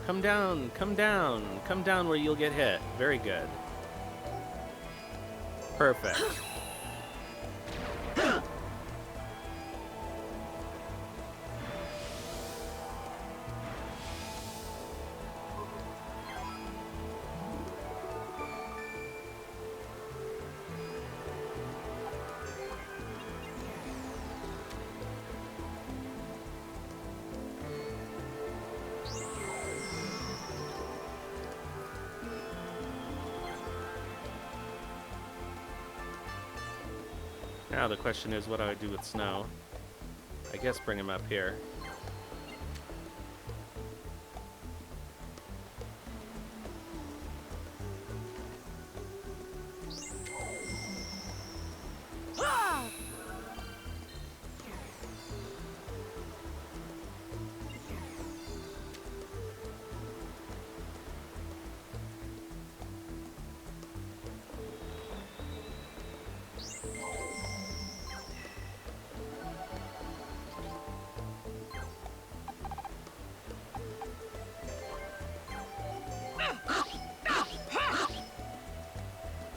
Come down, come down, come down where you'll get hit. Very good. Perfect. Now the question is, what do I do with Snow? I guess bring him up here.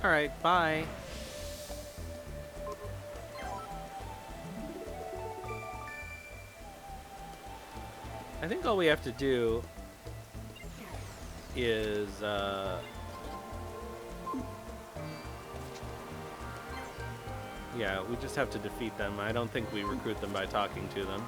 Alright, bye. I think all we have to do is, yeah, we just have to defeat them. I don't think we recruit them by talking to them.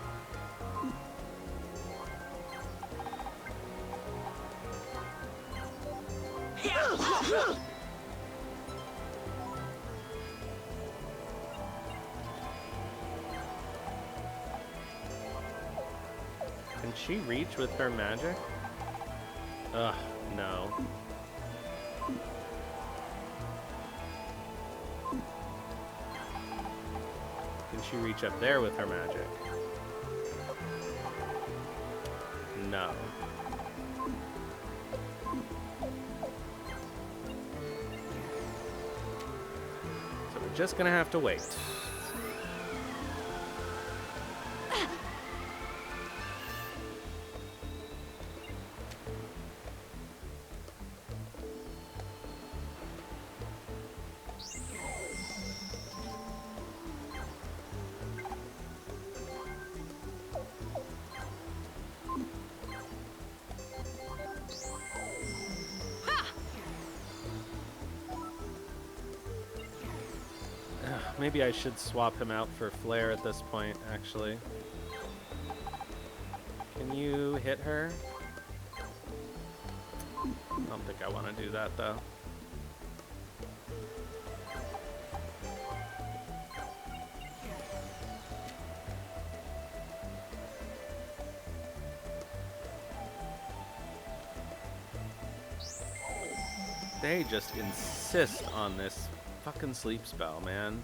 Can she reach with her magic? Ugh, no. Can she reach up there with her magic? No. So we're just gonna have to wait. Maybe I should swap him out for Flare at this point, actually. Can you hit her? I don't think I want to do that, though. They just insist on this fucking sleep spell, man.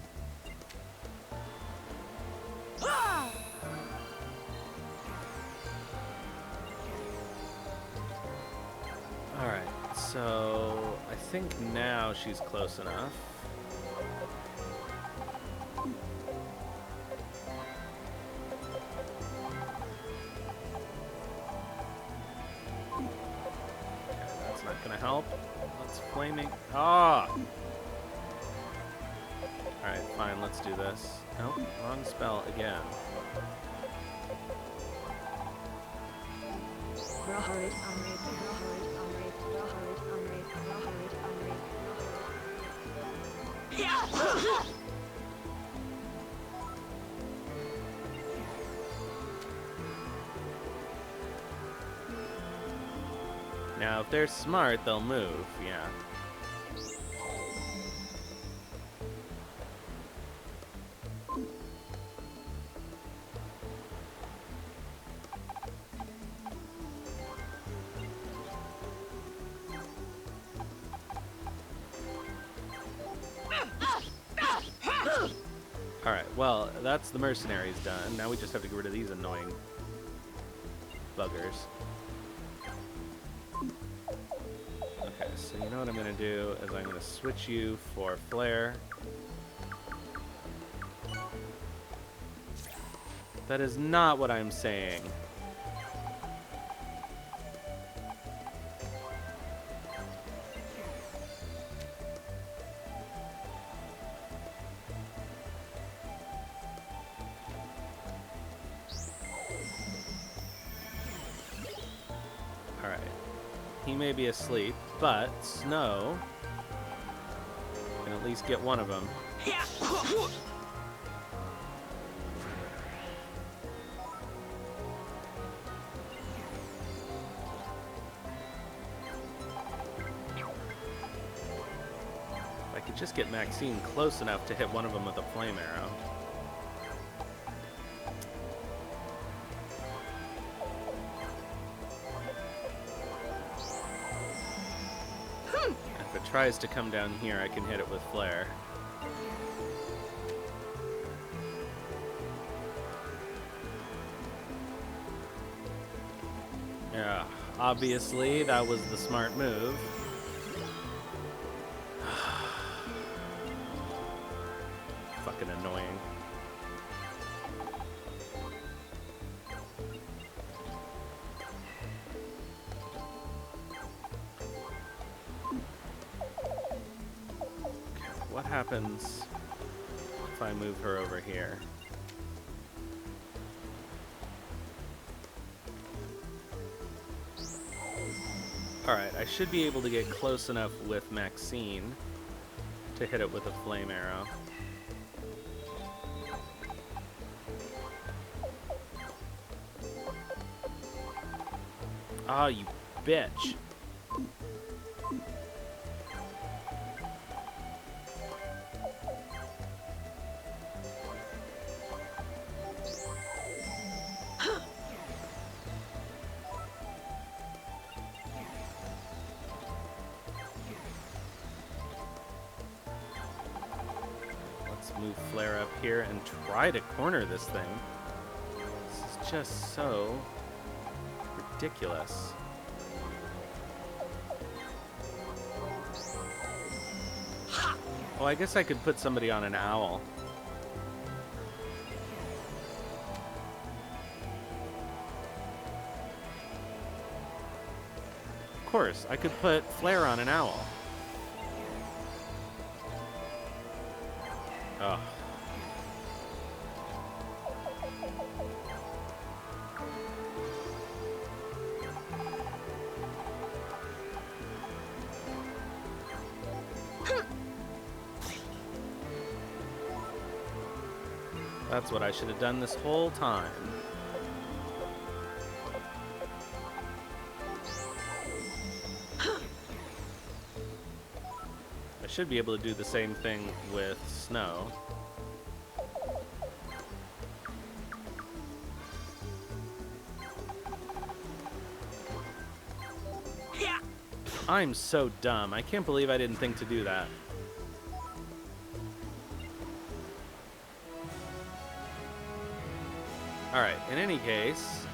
Alright, so I think now she's close enough. Okay, that's not gonna help. Let's flaming. Ah! Alright, fine, let's do this. Nope, wrong spell again. Now, if they're smart, they'll move, yeah. Alright, well, that's the mercenaries done. Now we just have to get rid of these annoying buggers. Okay, so you know what I'm going to do is I'm going to switch you for flare. That is not what I'm saying. Alright. He may be asleep, but Snow can at least get one of them. If I could just get Maxine close enough to hit one of them with a flame arrow. If it tries to come down here, I can hit it with flare. Yeah, obviously that was the smart move. Fucking annoying. What happens if I move her over here? Alright, I should be able to get close enough with Maxine to hit it with a flame arrow. Ah, you bitch. Move flare up here and try to corner this thing. This is just so ridiculous. Oh, I guess I could put somebody on an owl. Of course, I could put flare on an owl. Oh. That's what I should have done this whole time. I should be able to do the same thing with Snow. I'm so dumb. I can't believe I didn't think to do that. Alright, in any case...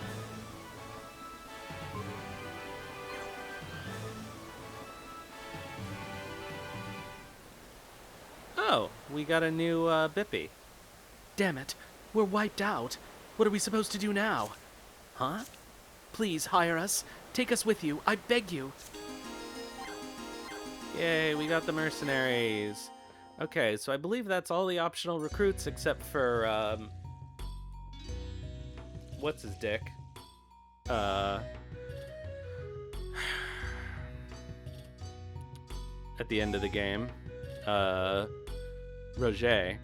Oh, we got a new Bippy. Damn it. We're wiped out. What are we supposed to do now? Huh? Please hire us. Take us with you. I beg you. Yay, we got the mercenaries. Okay, so I believe that's all the optional recruits except for, what's his dick? At the end of the game. Roger.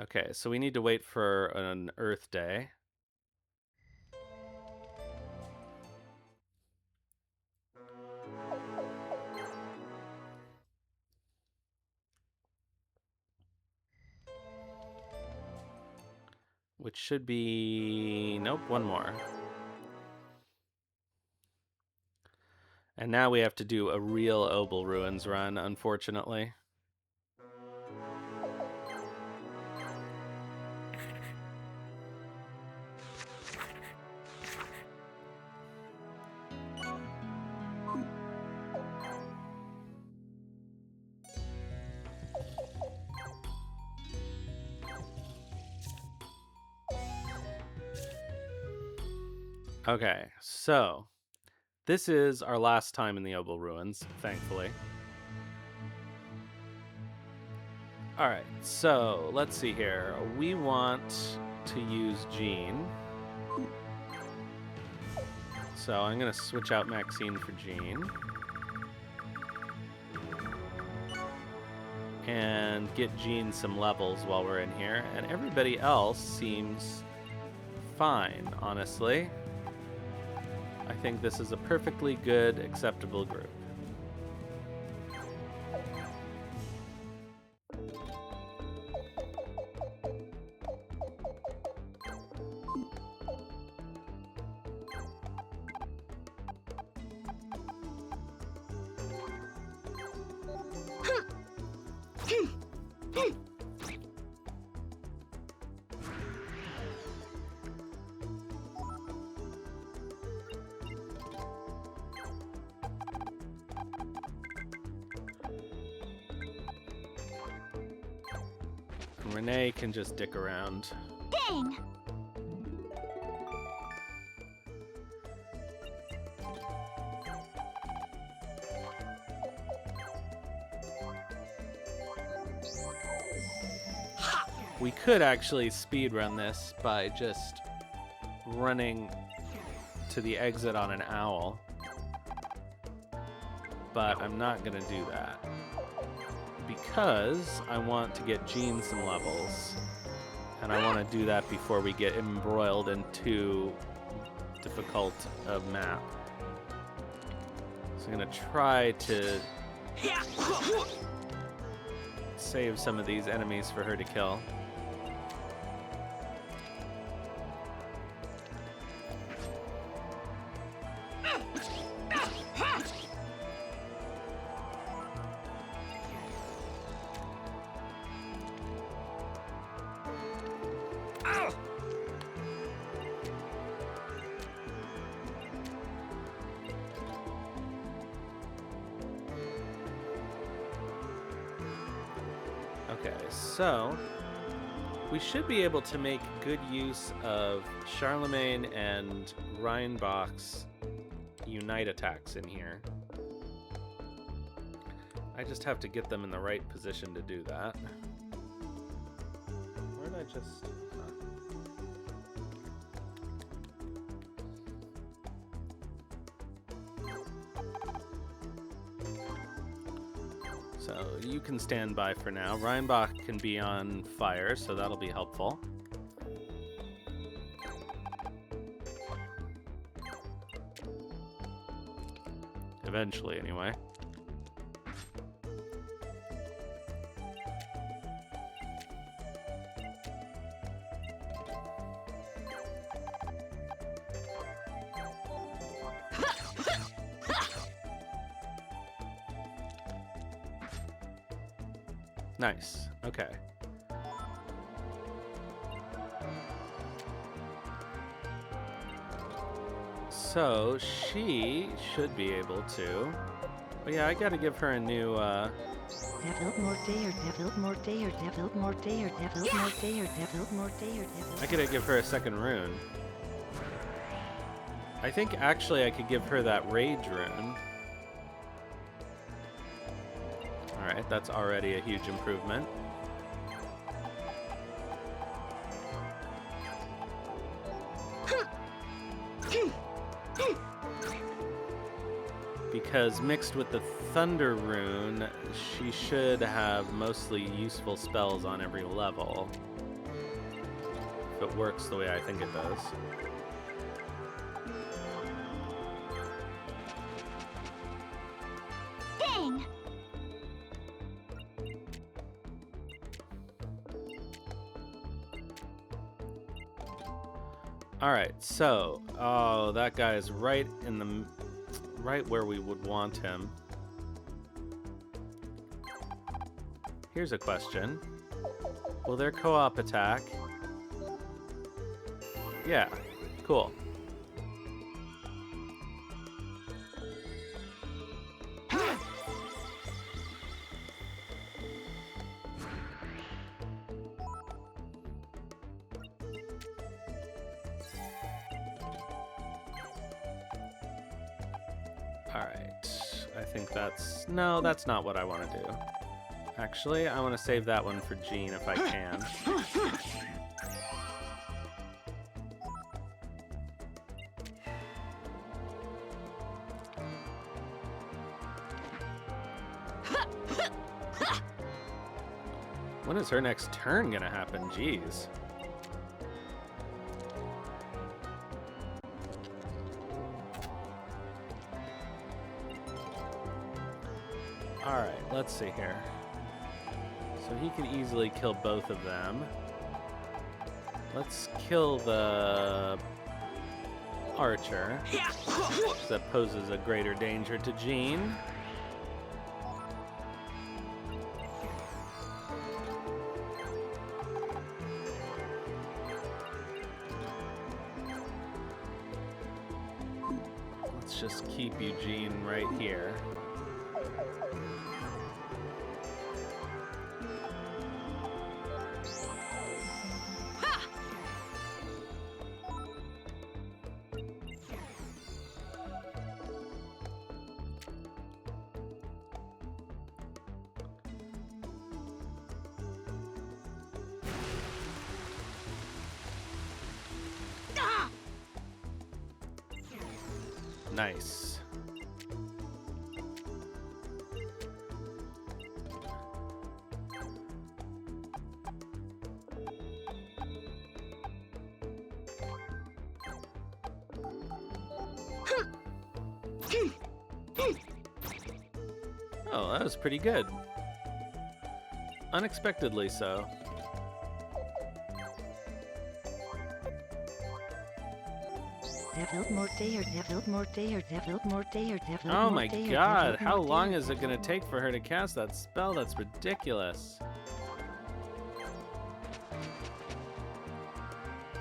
Okay, so we need to wait for an Earth Day. Which should be... Nope, one more. And now we have to do a real Obel Ruins run, unfortunately. Okay, so this is our last time in the Obel Ruins, thankfully. Alright, so let's see here. We want to use Jean. So I'm going to switch out Maxine for Jean. And get Jean some levels while we're in here. And everybody else seems fine, honestly. I think this is a perfectly good, acceptable group. Renee can just dick around. Dang! We could actually speedrun this by just running to the exit on an owl. But I'm not gonna do that. Because I want to get Jean some levels. And I want to do that before we get embroiled in too difficult a map. So I'm going to try to save some of these enemies for her to kill. Okay, so we should be able to make good use of Charlemagne and Rheinbach's unite attacks in here. I just have to get them in the right position to do that. Where did I just... So you can stand by for now. Rheinbach can be on fire, so that'll be helpful. Eventually, anyway. Nice. Okay. So she should be able to. But yeah, I gotta give her a new. Develop more dayer, develop more dayer, develop more dayer, develop more dayer, develop more dayer, develop. I gotta give her a second rune. I think actually I could give her that rage rune. Alright, that's already a huge improvement. Because mixed with the Thunder Rune, she should have mostly useful spells on every level. If it works the way I think it does. Dang! Alright, so... Oh, that guy is right in the... right where we would want him. Here's a question. Will their co-op attack? Yeah, cool. Alright, I think that's... No, that's not what I want to do. Actually, I want to save that one for Jean if I can. When is her next turn gonna happen? Jeez. Alright, let's see here. So he could easily kill both of them. Let's kill the archer. That poses a greater danger to Jean. Let's just keep Eugene right here. Nice. Oh, that was pretty good. Unexpectedly so. Develop more dayer, develop more dayer, develop more dayer, develop Oh more my dayer, god, develop how more long dayer, is it gonna take for her to cast that spell? That's ridiculous.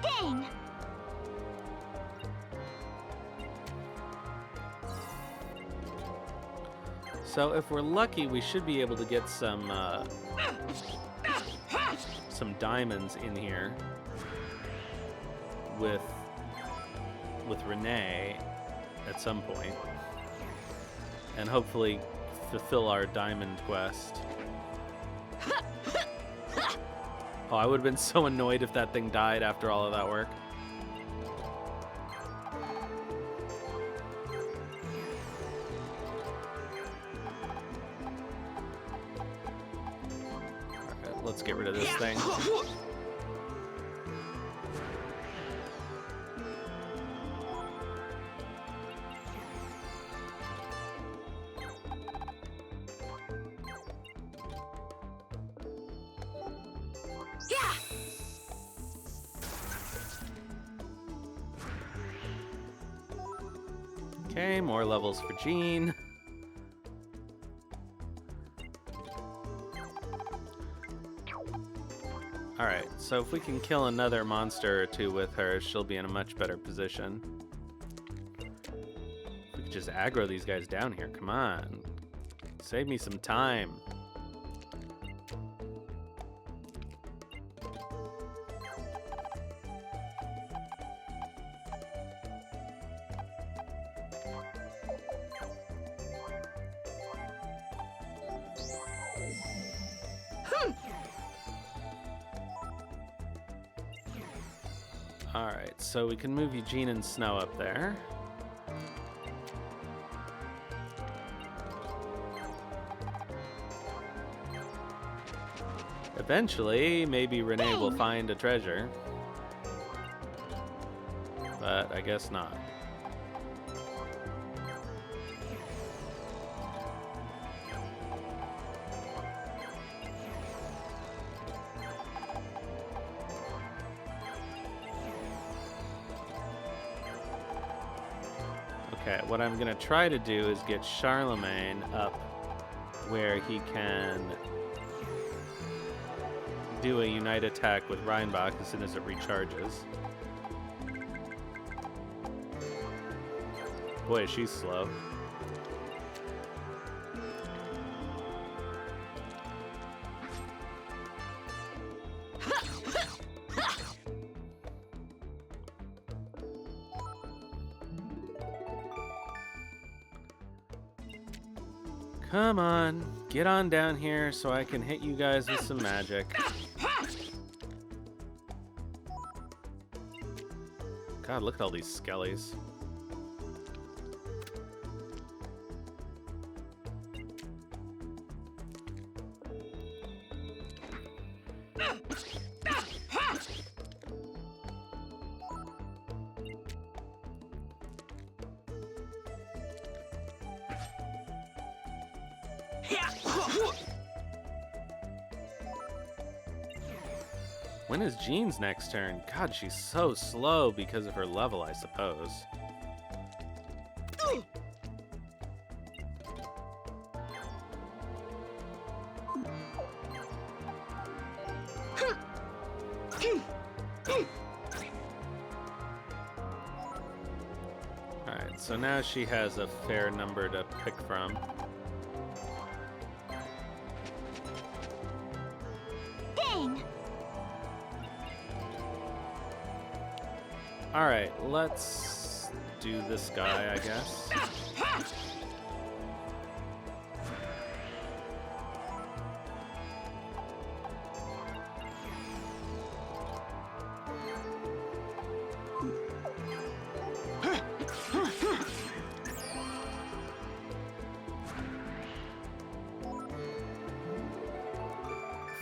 Dang! So if we're lucky, we should be able to get some diamonds in here with Renee at some point, and hopefully fulfill our diamond quest. Oh, I would have been so annoyed if that thing died after all of that work. Alright, let's get rid of this thing. Okay, more levels for Jean. Alright, so if we can kill another monster or two with her, she'll be in a much better position. If we could just aggro these guys down here, come on. Save me some time. Alright, so we can move Eugene and Snow up there. Eventually, maybe Renee will find a treasure. But I guess not. Okay, what I'm gonna try to do is get Charlemagne up where he can do a unite attack with Reinbach as soon as it recharges. Boy, she's slow. Come on, get on down here so I can hit you guys with some magic. God, look at all these skellies. When is Jean's next turn? God, she's so slow because of her level, I suppose. Alright, so now she has a fair number to pick from. Alright, let's do this guy, I guess.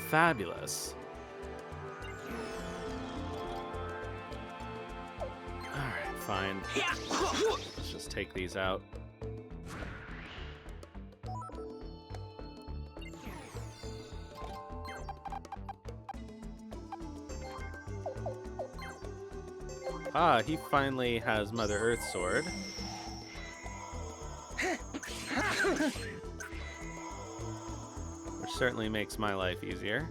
Fabulous. Fine. Let's just take these out. Ah, he finally has Mother Earth Sword. Which certainly makes my life easier.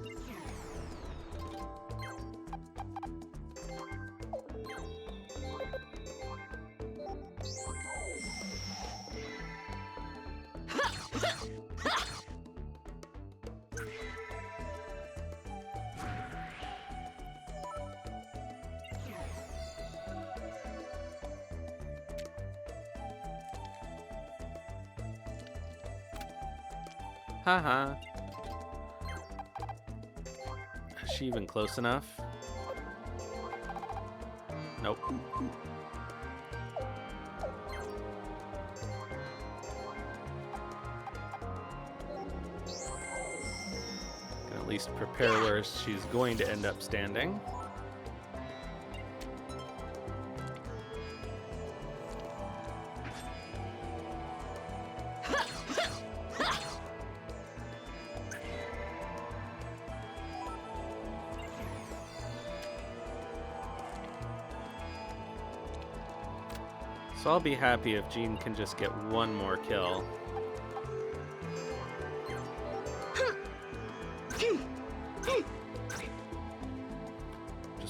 Haha. Is she even close enough? Nope. Can at least prepare where she's going to end up standing. So I'll be happy if Jean can just get one more kill.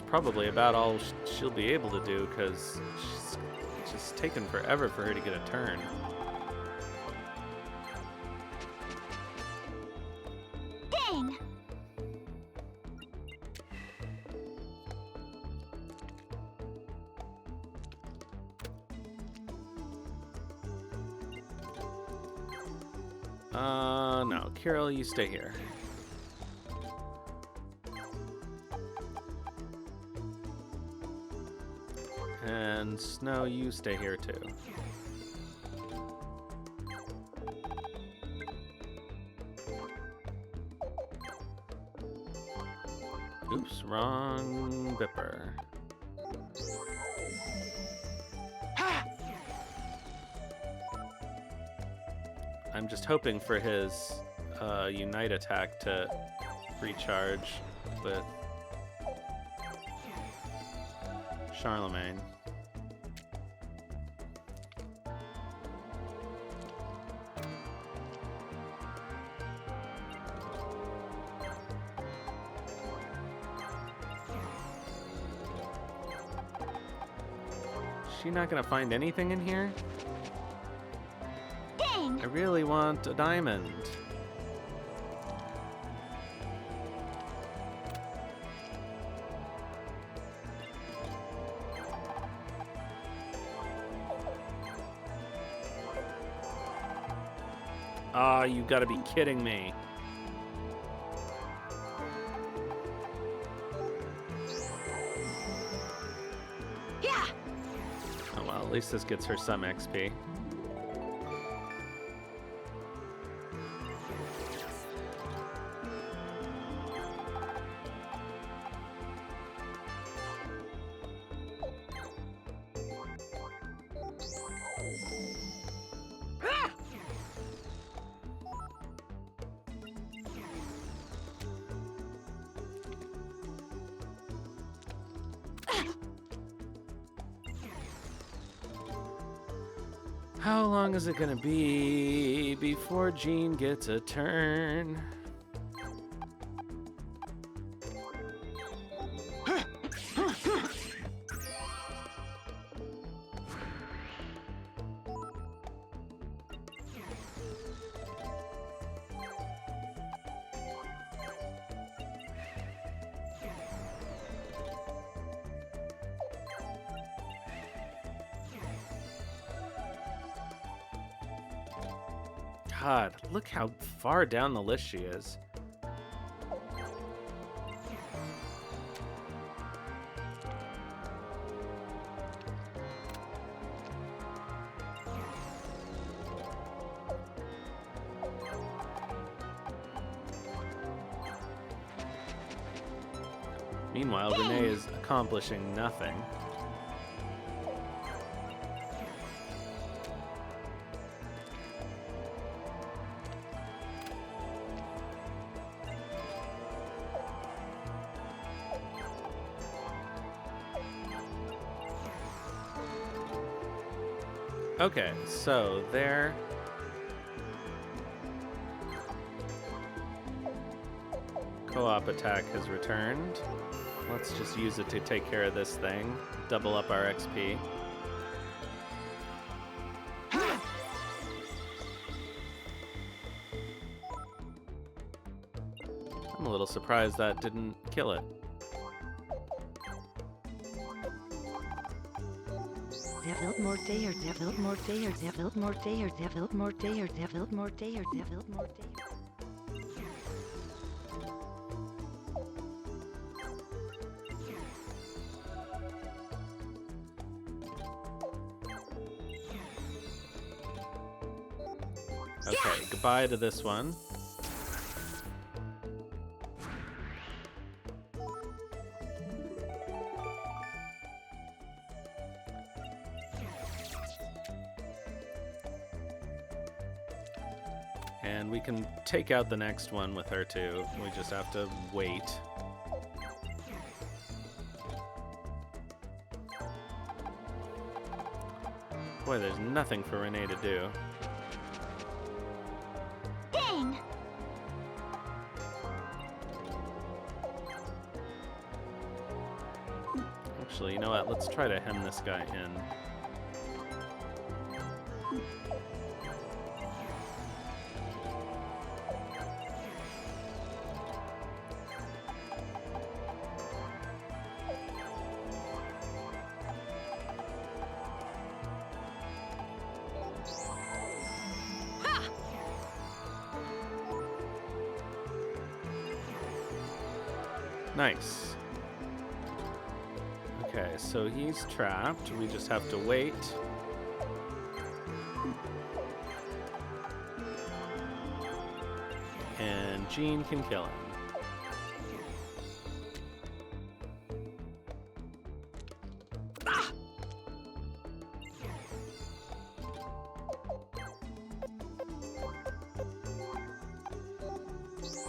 probably about all she'll be able to do, because it's just taken forever for her to get a turn. Dang! No. Kirill, you stay here. And Snow, you stay here too. Oops, wrong Bipper. I'm just hoping for his Unite attack to recharge with Charlemagne. Is she not gonna find anything in here? Dang! I really want a diamond. Ah, you gotta be kidding me. Yeah! Oh well, at least this gets her some XP. How long is it gonna be before Jean gets a turn? God, look how far down the list she is. Meanwhile, Renee is accomplishing nothing. Okay, so there. Co-op attack has returned. Let's just use it to take care of this thing. Double up our XP. I'm a little surprised that didn't kill it. Develop more dayer, develop more dayer, develop more dayer, develop more dayer, develop more dayer, develop more dayer. Okay, goodbye to this one. And we can take out the next one with her too. We just have to wait. Boy, there's nothing for Renee to do. Dang! Actually, you know what? Let's try to hem this guy in. Nice. Okay, so he's trapped. We just have to wait. And Jean can kill him.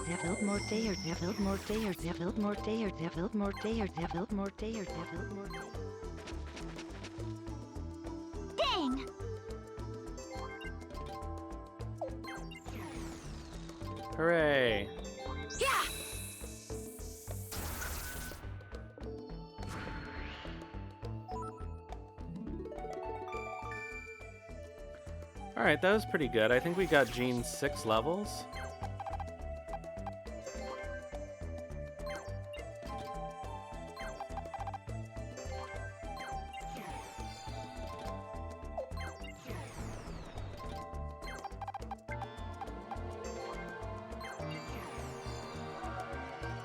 Devil more dayer, devil more dayer, devil more dayer, devil more dayer, devil more dayer, devil more dayer. Dang! Hooray! Yeah! Alright, that was pretty good. I think we got Jean's 6 levels.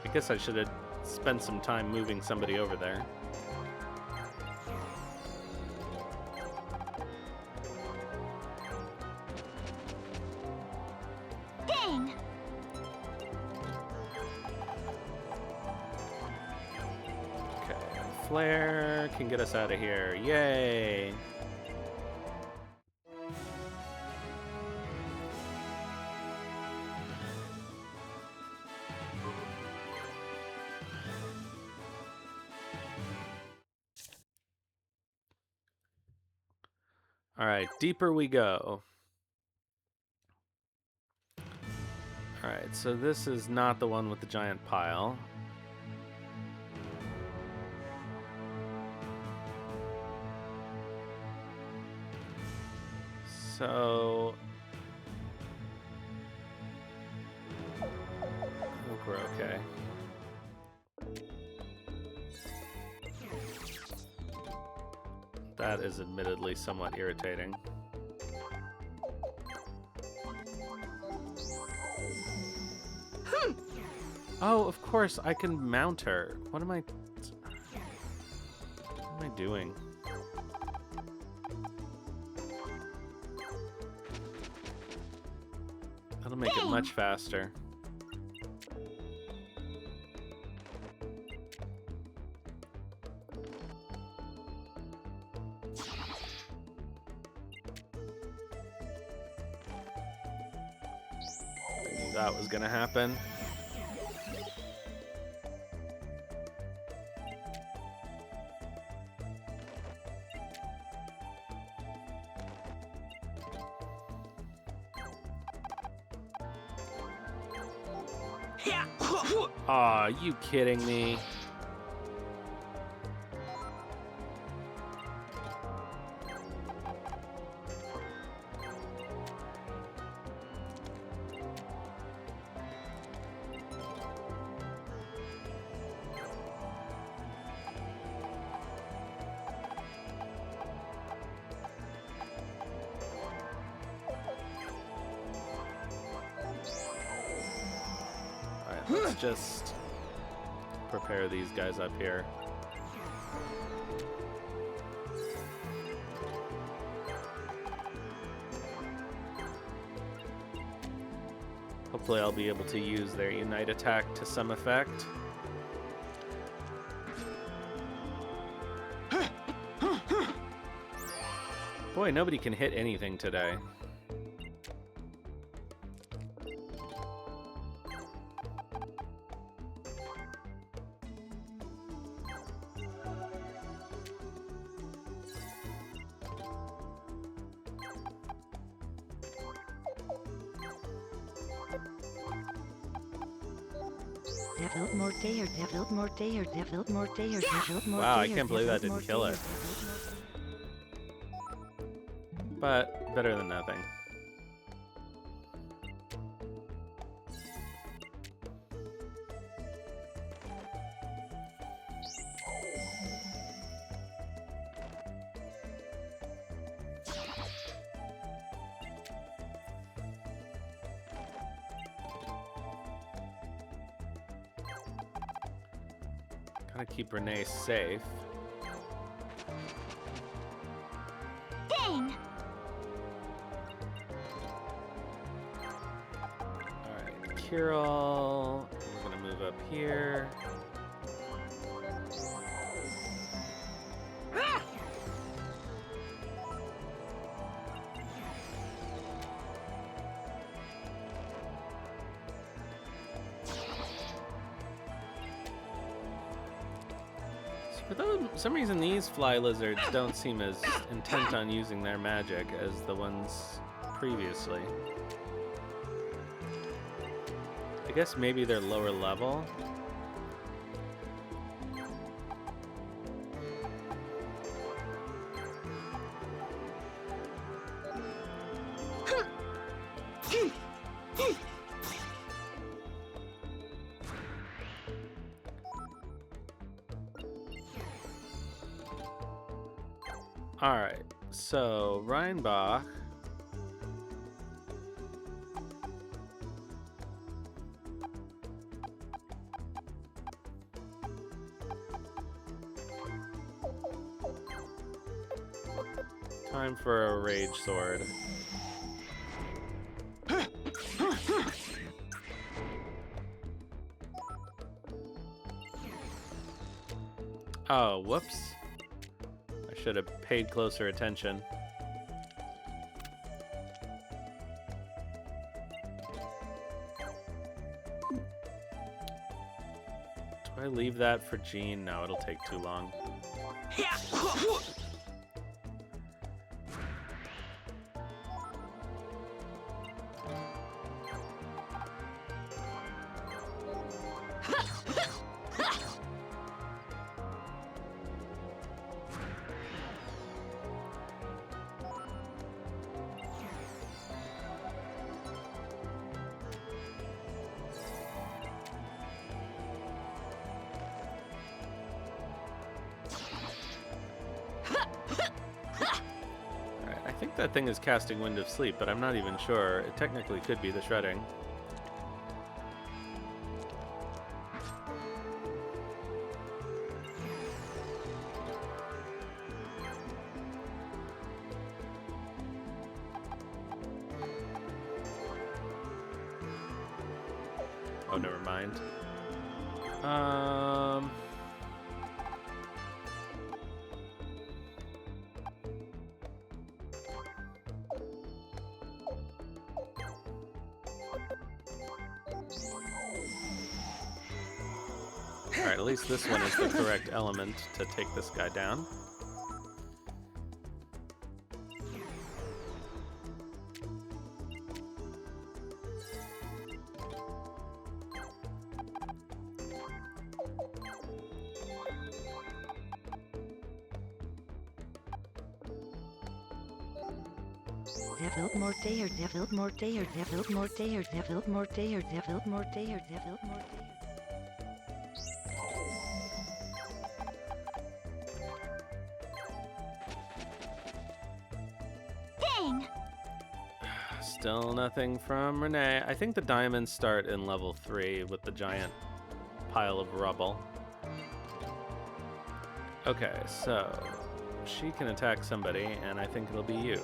I guess I should have spent some time moving somebody over there. Dang! Okay, flare can get us out of here. Yay! Alright, deeper we go. Alright, so this is not the one with the giant pile. So I think we're okay. That is admittedly somewhat irritating. Oh, of course, I can mount her. What am I doing? That'll make it much faster. That was gonna happen. Aw, you kidding me? Let's just prepare these guys up here. Hopefully I'll be able to use their Unite attack to some effect. Boy, nobody can hit anything today. Develop more dayer, develop more dayer, develop more dayer, develop more Wow, I dayer, can't believe that develop didn't kill more it. dayer, But better than nothing. Gotta keep Renee safe. Dang! Alright, Kirill. We're gonna move up here. For some reason, these fly lizards don't seem as intent on using their magic as the ones previously. I guess maybe they're lower level. Alright, so Reinbach. Time for a rage sword. Oh, whoops. I should have paid closer attention. Do I leave that for Jean? No, it'll take too long. I think that thing is casting Wind of Sleep, but I'm not even sure. It technically could be the shredding. Oh, never mind. Alright, at least this one is the correct element to take this guy down. develop more dayer, develop more dayer, develop more dayer, develop more dayer, develop more dayer, develop more dayer. Dang! Still nothing from Renee. I think the diamonds start in level 3 with the giant pile of rubble. Okay, so she can attack somebody, and I think it'll be you.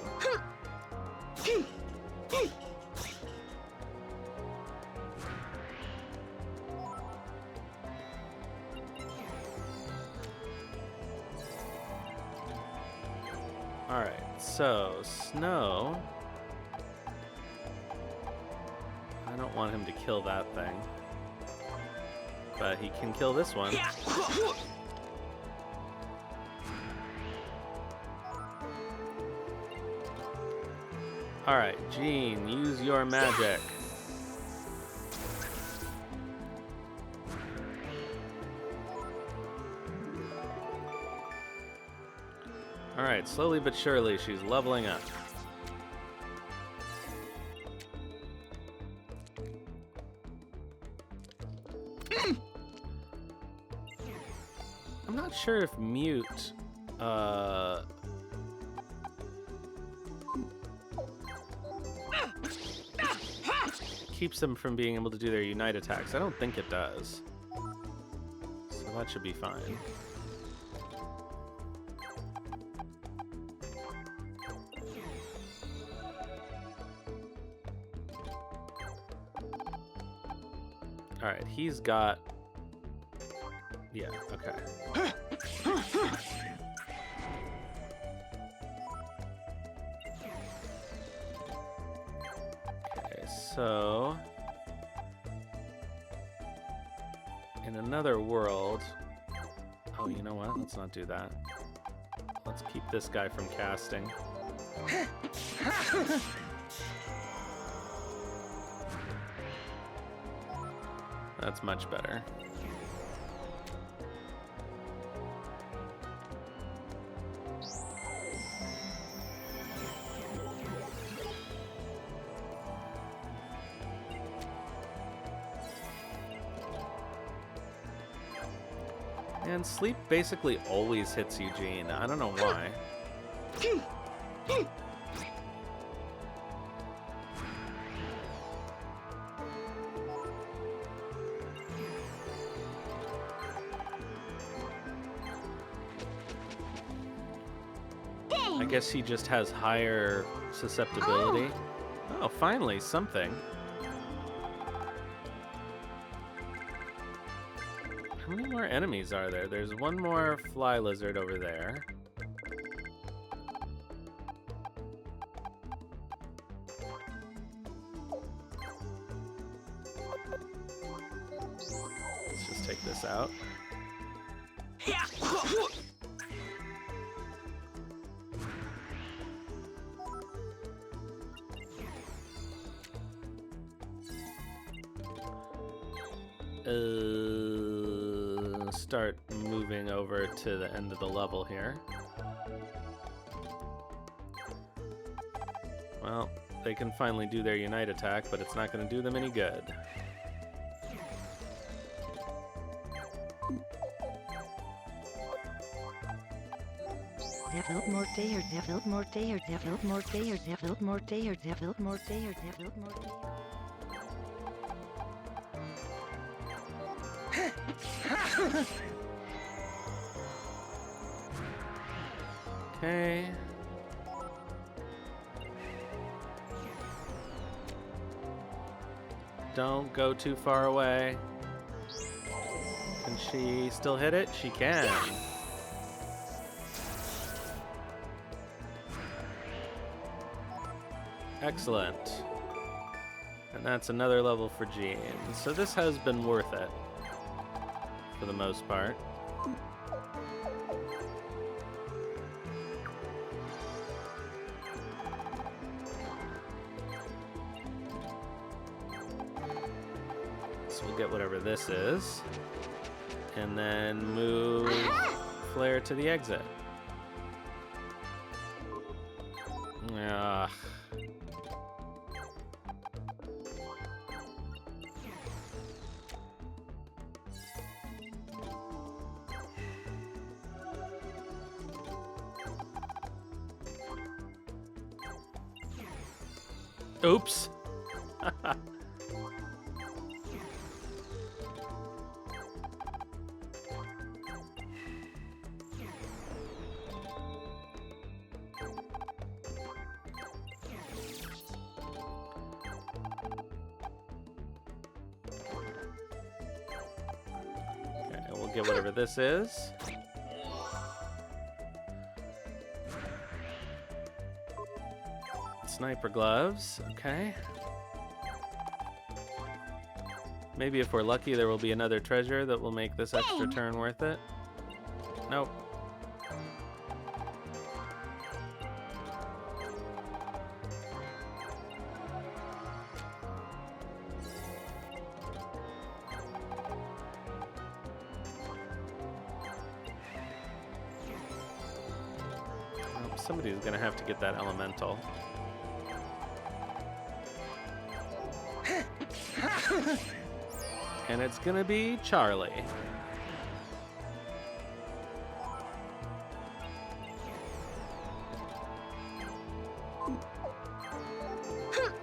Alright, so Snow. I don't want him to kill that thing, but he can kill this one. Alright, Jean, use your magic. All right, slowly but surely, she's leveling up. I'm not sure if mute keeps them from being able to do their unite attacks. I don't think it does. So that should be fine. All right, he's got... Yeah, okay. Okay, so... in another world... Oh, you know what? Let's not do that. Let's keep this guy from casting. That's much better. And sleep basically always hits Eugene. I don't know why. I guess he just has higher susceptibility. Oh, finally, something. How many more enemies are there? There's one more fly lizard over there. Let's just take this out. Start moving over to the end of the level here. Well, they can finally do their unite attack, but it's not going to do them any good. Develop more dayer, develop more dayer, develop more dayer, develop more dayer, develop more dayer, develop more dayer. Okay. Don't go too far away. Can she still hit it? She can. Excellent. And that's another level for Jean. So this has been worth it. For the most part. So we'll get whatever this is. And then move Flare to the exit. Ugh. Oops. Okay, we'll get whatever this is. Sniper gloves, okay. Maybe if we're lucky, there will be another treasure that will make this extra turn worth it. Nope. somebody's gonna have to get that elemental. And it's gonna be Charlie.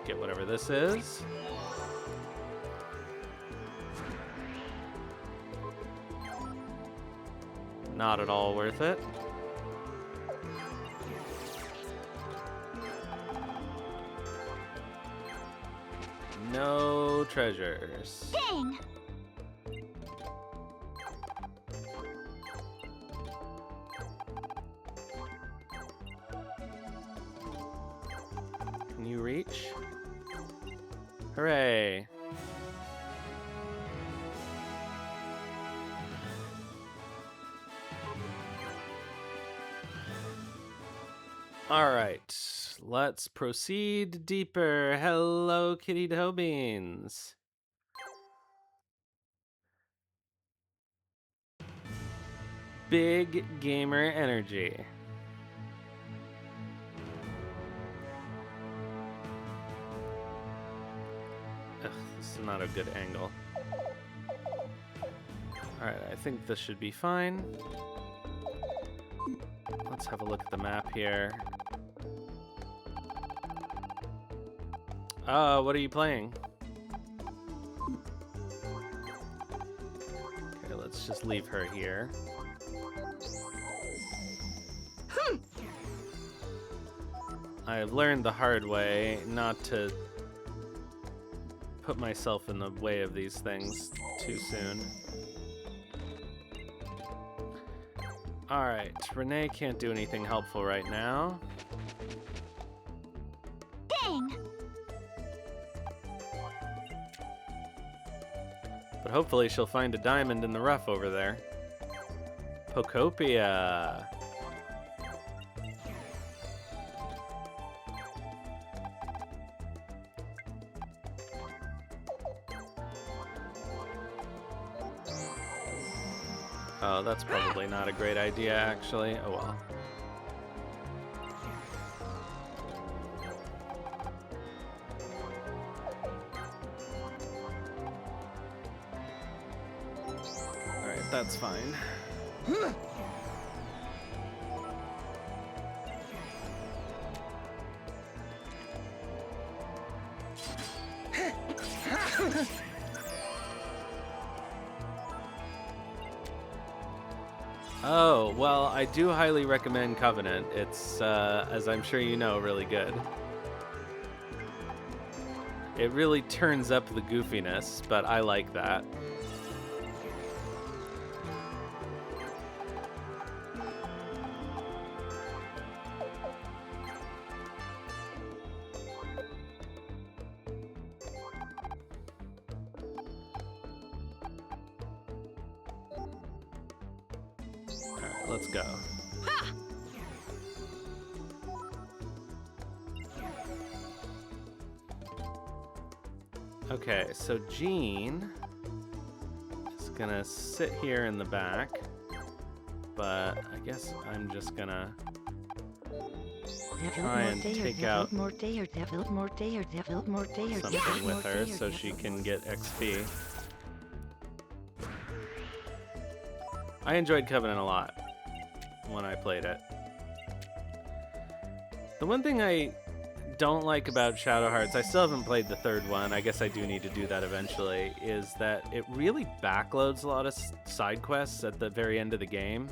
Get whatever this is. Not at all worth it. No treasures. Dang! Can you reach? Hooray! Alright, let's proceed deeper. Hello, Kitty Toe Beans. Big gamer energy. Ugh, this is not a good angle. Alright, I think this should be fine. Let's have a look at the map here. What are you playing? Okay, let's just leave her here. I have learned the hard way not to put myself in the way of these things too soon. Alright, Renee can't do anything helpful right now. Dang! But hopefully she'll find a diamond in the rough over there. Pocopia! Oh, that's probably not a great idea, actually. Oh well. Alright, that's fine. Oh, well, I do highly recommend Covenant. It's, as I'm sure you know, really good. It really turns up the goofiness, but I like that. Alright, let's go. Okay, so Jean is gonna sit here in the back, but I guess I'm just gonna try and take out something with her so she can get XP. I enjoyed Covenant a lot when I played it. The one thing I don't like about Shadow Hearts, I still haven't played the third one, I guess I do need to do that eventually, is that it really backloads a lot of side quests at the very end of the game.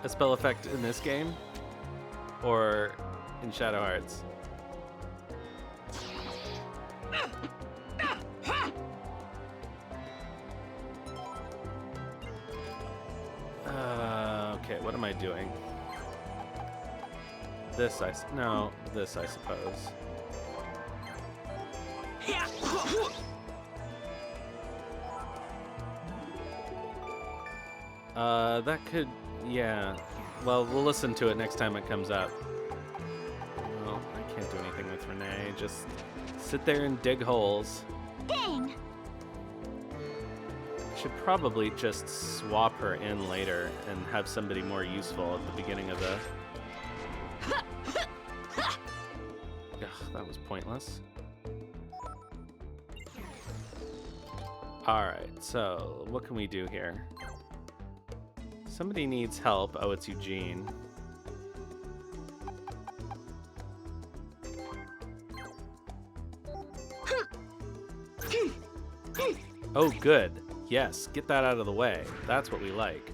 A spell effect in this game? Or in Shadow Hearts? Okay, what am I doing? This, no, this, I suppose. That could, yeah. Well, we'll listen to it next time it comes up. Well, I can't do anything with Renee. Just sit there and dig holes. Dang! should probably just swap her in later and have somebody more useful at the beginning of the... Ugh, that was pointless. Alright, so what can we do here? Somebody needs help. Oh, it's Eugene. Oh, good. Yes, get that out of the way. That's what we like.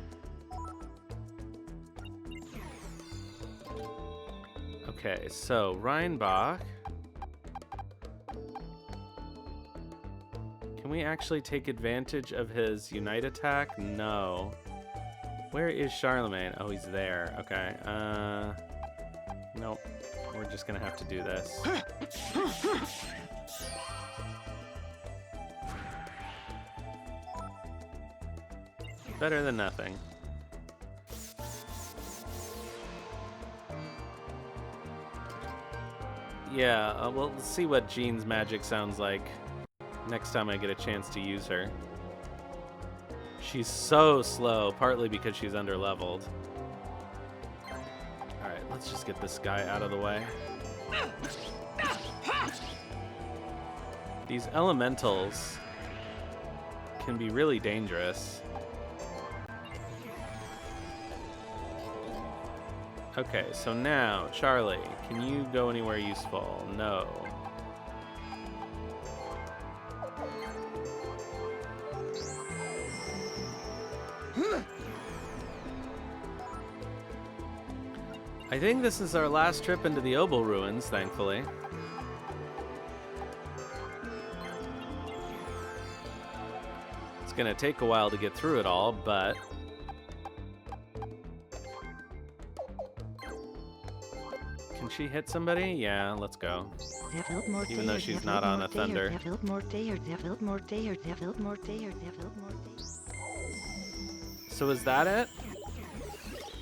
Okay, so Reinbach. Can we actually take advantage of his Unite attack? No. Where is Charlemagne? Oh, he's there. Okay. Nope. We're just gonna have to do this. Better than nothing. Yeah, well, let's see what Jean's magic sounds like next time I get a chance to use her. She's so slow, partly because she's underleveled. Alright, let's just get this guy out of the way. These elementals can be really dangerous. Okay, so now, Charlie, can you go anywhere useful? No. I think this is our last trip into the Obel Ruins, thankfully. It's gonna take a while to get through it all, but... Can she hit somebody? Yeah, let's go. Even though she's not on a thunder. So is that it?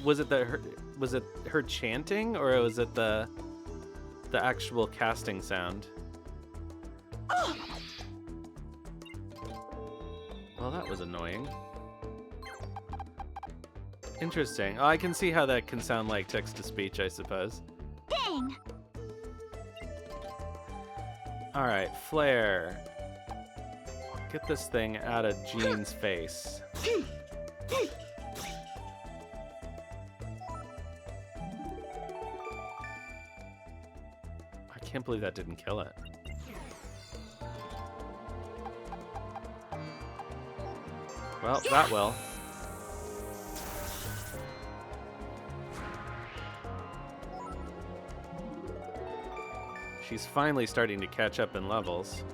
Was it her chanting, or was it the actual casting sound? Well, that was annoying. Interesting. Oh, I can see how that can sound like text-to-speech, I suppose. Dang! Alright, Flare. Get this thing out of Jean's face. I can't believe that didn't kill it. Well, that will. She's finally starting to catch up in levels.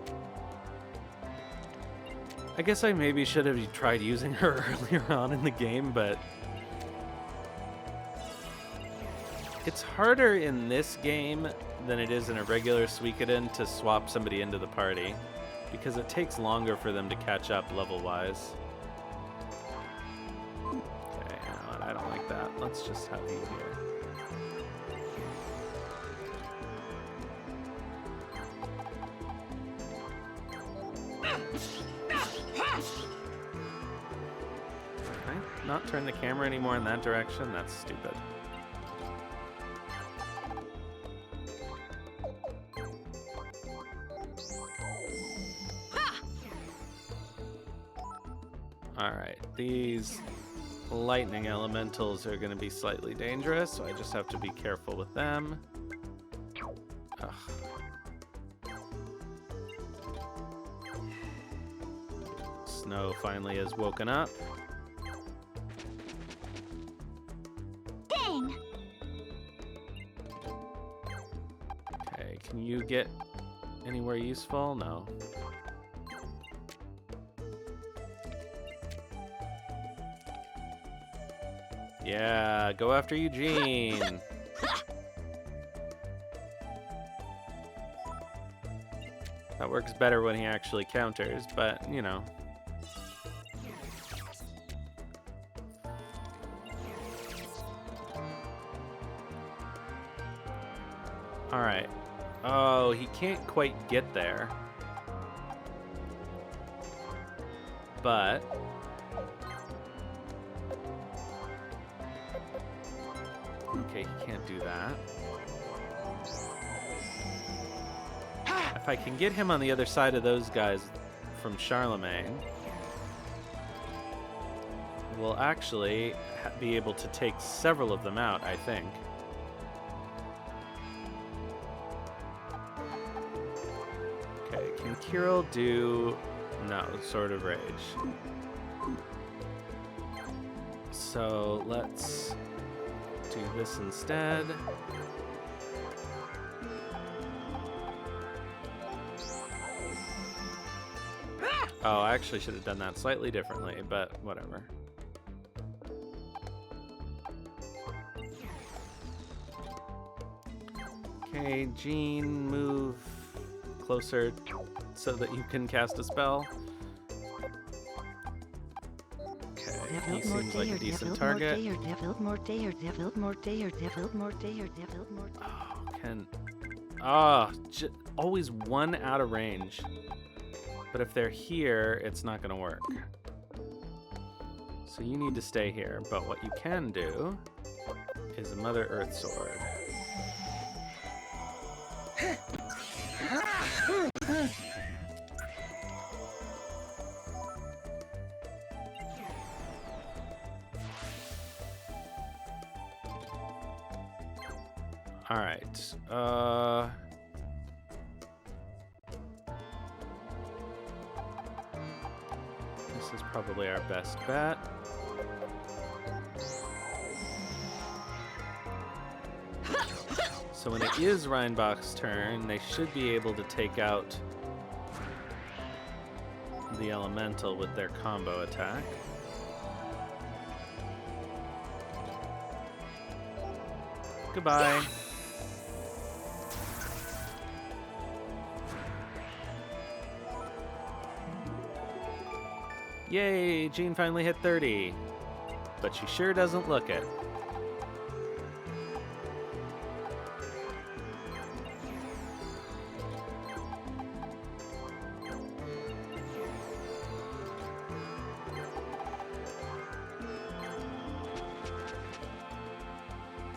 I guess I maybe should have tried using her earlier on in the game, but... It's harder in this game than it is in a regular Suikoden to swap somebody into the party, because it takes longer for them to catch up level-wise. Okay, you know what? I don't like that. Let's just have you here. Can I not turn the camera anymore in that direction? That's stupid. Alright, these lightning elementals are going to be slightly dangerous, so I just have to be careful with them. Ugh. Snow finally has woken up. Dang! Okay, can you get anywhere useful? No. Yeah, go after Eugene. That works better when he actually counters, but, you know. Alright. Oh, he can't quite get there. But Okay, he can't do that. If I can get him on the other side of those guys from Charlemagne, we'll actually be able to take several of them out, I think. Okay, can Kirill do... No, Sword of Rage. So let's do this instead. Oh, I actually should have done that slightly differently, but whatever. Okay, Jean, move closer so that you can cast a spell. Okay, he seems like a decent target. Oh, can... Ah, always one out of range. But if they're here, it's not going to work. So you need to stay here. But what you can do is a Mother Earth Sword. All right. This is probably our best bet. So when it is Reinbach's turn, they should be able to take out the elemental with their combo attack. Goodbye. Yay, Jean finally hit 30. But she sure doesn't look it.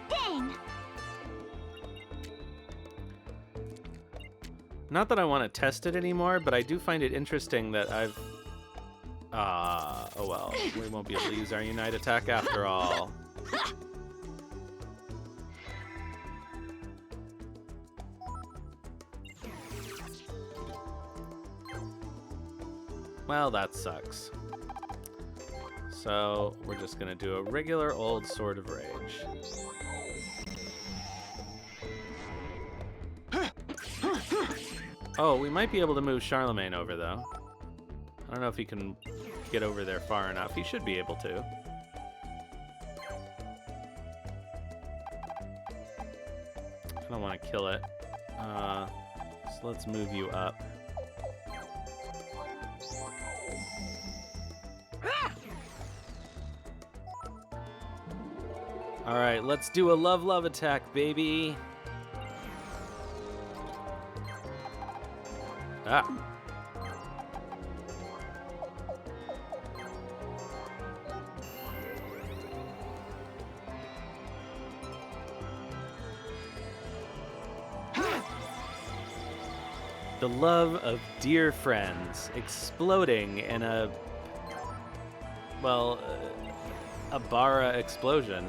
Dang! Not that I want to test it anymore, but I do find it interesting that I've... oh well, we won't be able to use our Unite attack after all. Well, that sucks. So, we're just gonna do a regular old Sword of Rage. Oh, we might be able to move Charlemagne over, though. I don't know if he can get over there far enough. He should be able to. I don't want to kill it. So let's move you up. Alright, let's do a love attack, baby. Ah. The love of dear friends exploding in a, well, a Bara explosion.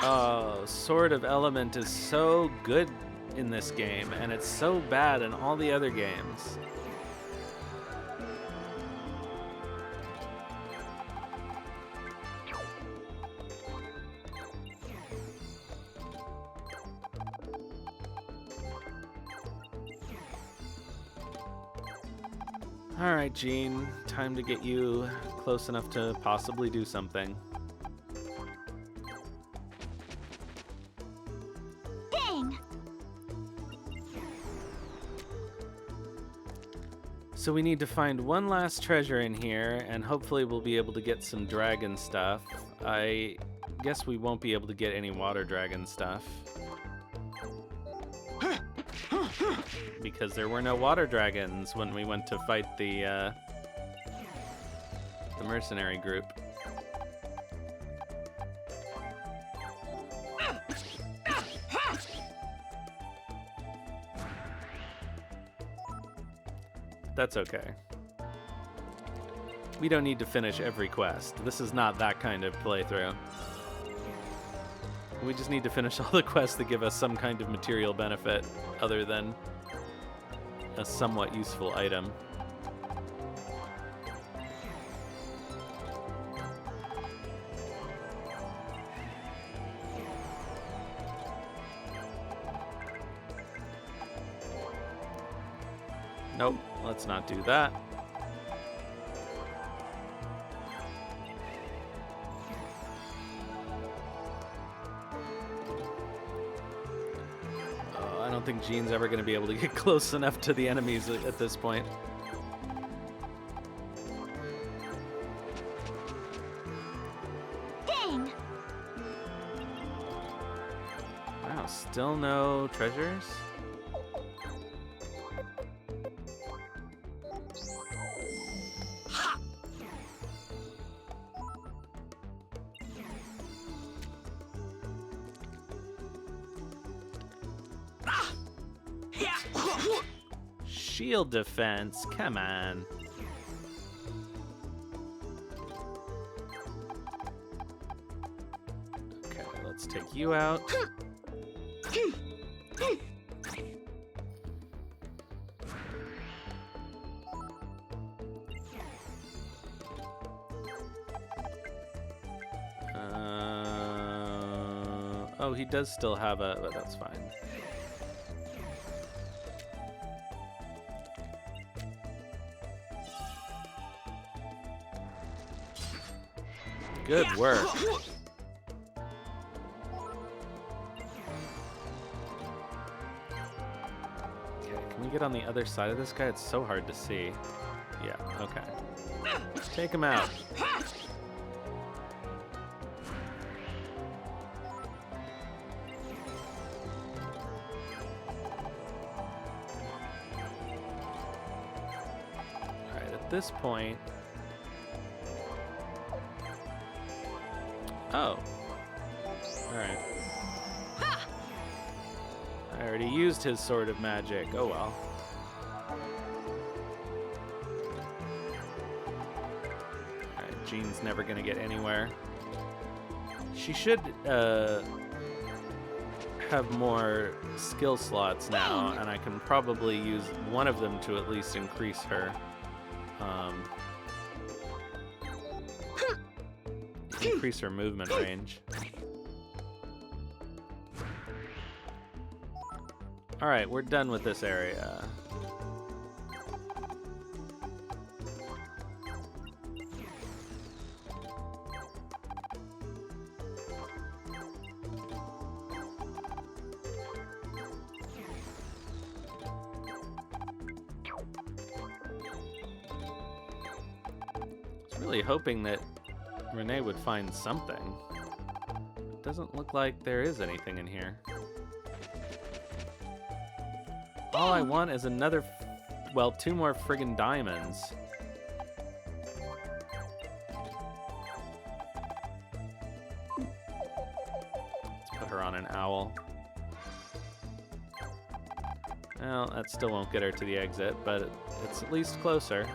Oh, Sword of Element is so good in this game, and it's so bad in all the other games. All right, Jean, time to get you close enough to possibly do something. Dang! So we need to find one last treasure in here, and hopefully we'll be able to get some dragon stuff. I guess we won't be able to get any water dragon stuff. because there were no water dragons when we went to fight the mercenary group. That's okay. We don't need to finish every quest. This is not that kind of playthrough. We just need to finish all the quests that give us some kind of material benefit other than a somewhat useful item. Nope, let's not do that. Oh, I don't think Jean's ever going to be able to get close enough to the enemies at this point. Dang! Wow, still no treasures? Shield defense, come on. Okay, let's take you out. Oh, he does still have a, but that's fine. Good work. Okay, can we get on the other side of this guy? It's so hard to see. Yeah, okay. Take him out. Alright, at this point... Oh. Alright. I already used his sword of magic. Oh well. Alright, Jean's never gonna get anywhere. She should have more skill slots now, and I can probably use one of them to at least increase her increase her movement range. Alright, we're done with this area. I was really hoping that Renee would find something. It doesn't look like there is anything in here. All I want is another, well, 2 more friggin' diamonds. Let's put her on an owl. Well, that still won't get her to the exit, but it's at least closer.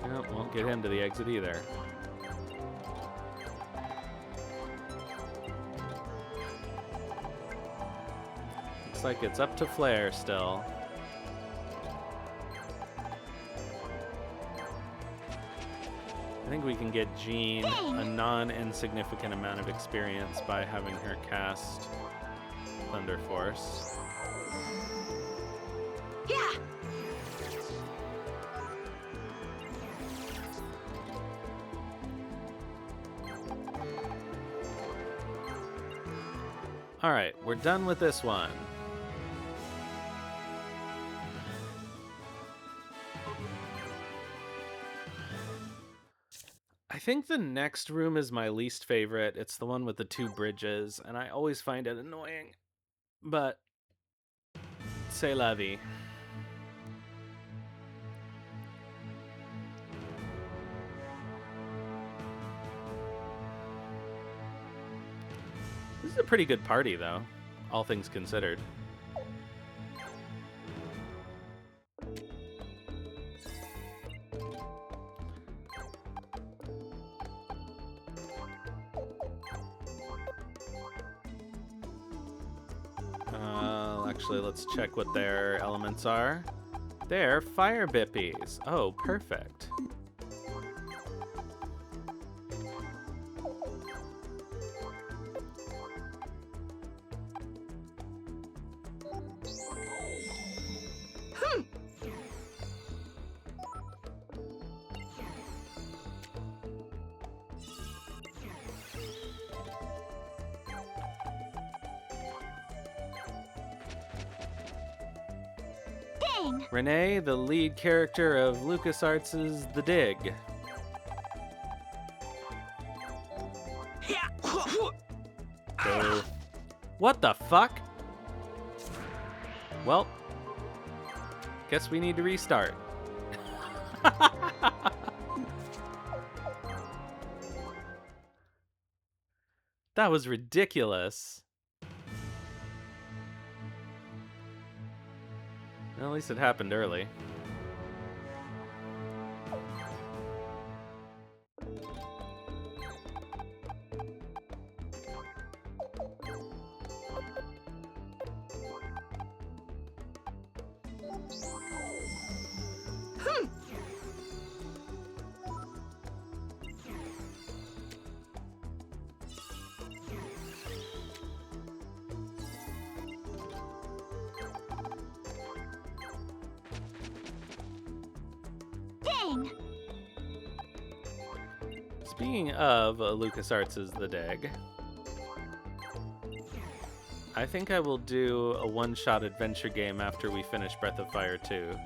Nope, won't get him to the exit either. Looks like it's up to Flare still. I think we can get Jean a non-insignificant amount of experience by having her cast Thunder Force. Yeah! Alright, we're done with this one. I think the next room is my least favorite. It's the one with the two bridges, and I always find it annoying. But c'est la vie. This is a pretty good party, though, all things considered. Actually, let's check what their elements are. They're fire bippies. Oh, perfect. Renee, the lead character of LucasArts' The Dig. So, what the fuck? Well, guess we need to restart. That was ridiculous. Well, at least it happened early. Speaking of LucasArts' The Dig, I think I will do a one-shot adventure game after we finish Breath of Fire 2.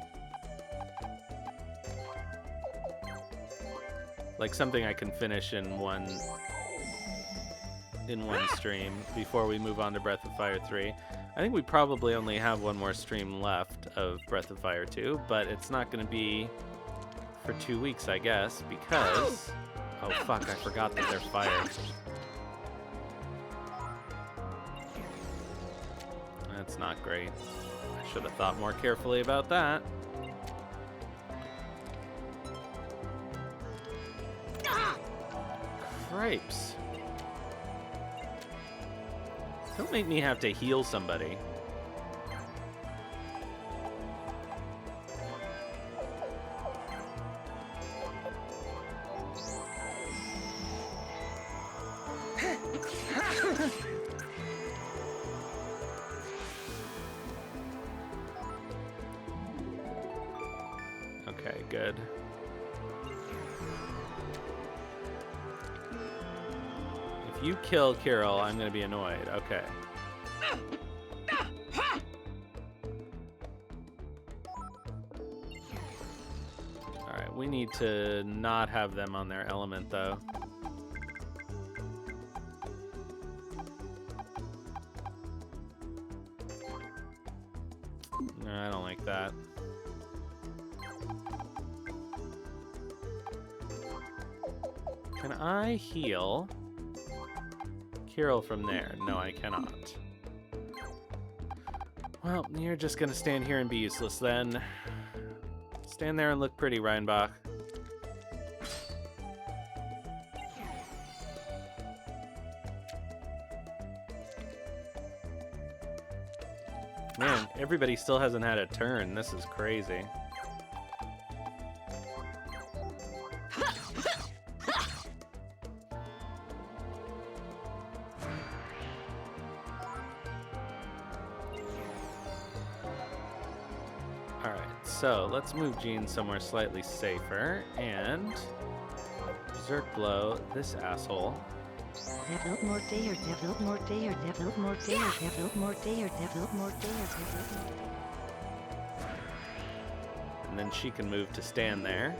Like something I can finish in one stream before we move on to Breath of Fire 3. I think we probably only have one more stream left of Breath of Fire 2, but it's not going to be for 2 weeks, I guess, because... Oh fuck, I forgot that they're fire. That's not great. I should have thought more carefully about that. Cripes. Don't make me have to heal somebody. Okay, good. If you kill Kirill, I'm gonna be annoyed. Okay. Alright, we need to not have them on their element, though. No, I don't like that. Can I heal Kirill from there? No, I cannot. Well, you're just gonna stand here and be useless then. Stand there and look pretty, Reinbach. Man, everybody still hasn't had a turn. This is crazy. So, let's move Jean somewhere slightly safer, and Berserk Blow this asshole. Develop more dayer, develop more dayer, develop more dayer, develop more dayer, develop more dayer, develop more dayer. And then she can move to stand there.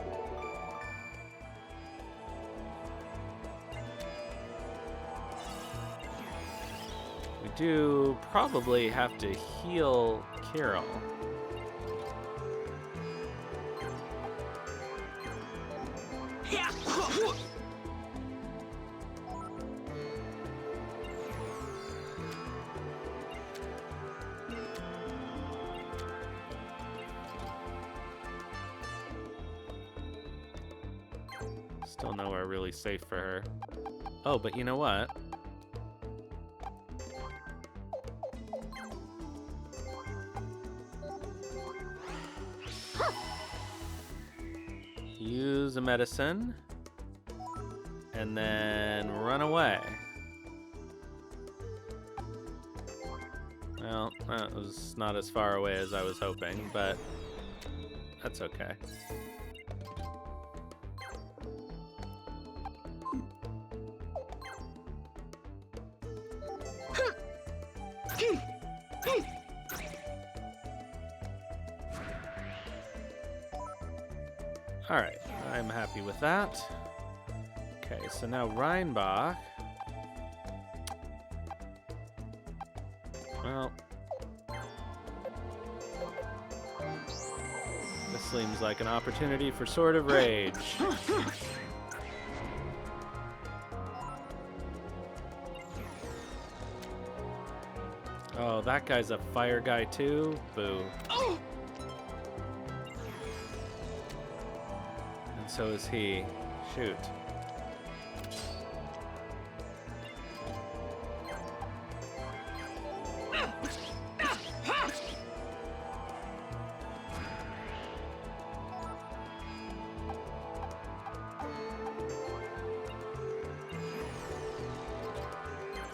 do probably have to heal Carol. Still nowhere really safe for her. Oh, but you know what? Use a medicine and then run away. Well, that was not as far away as I was hoping, but that's okay. All right, I'm happy with that. Okay, so now Reinbach. Well, this seems like an opportunity for Sword of Rage. Oh, that guy's a fire guy too? Boo. And so is he. Shoot.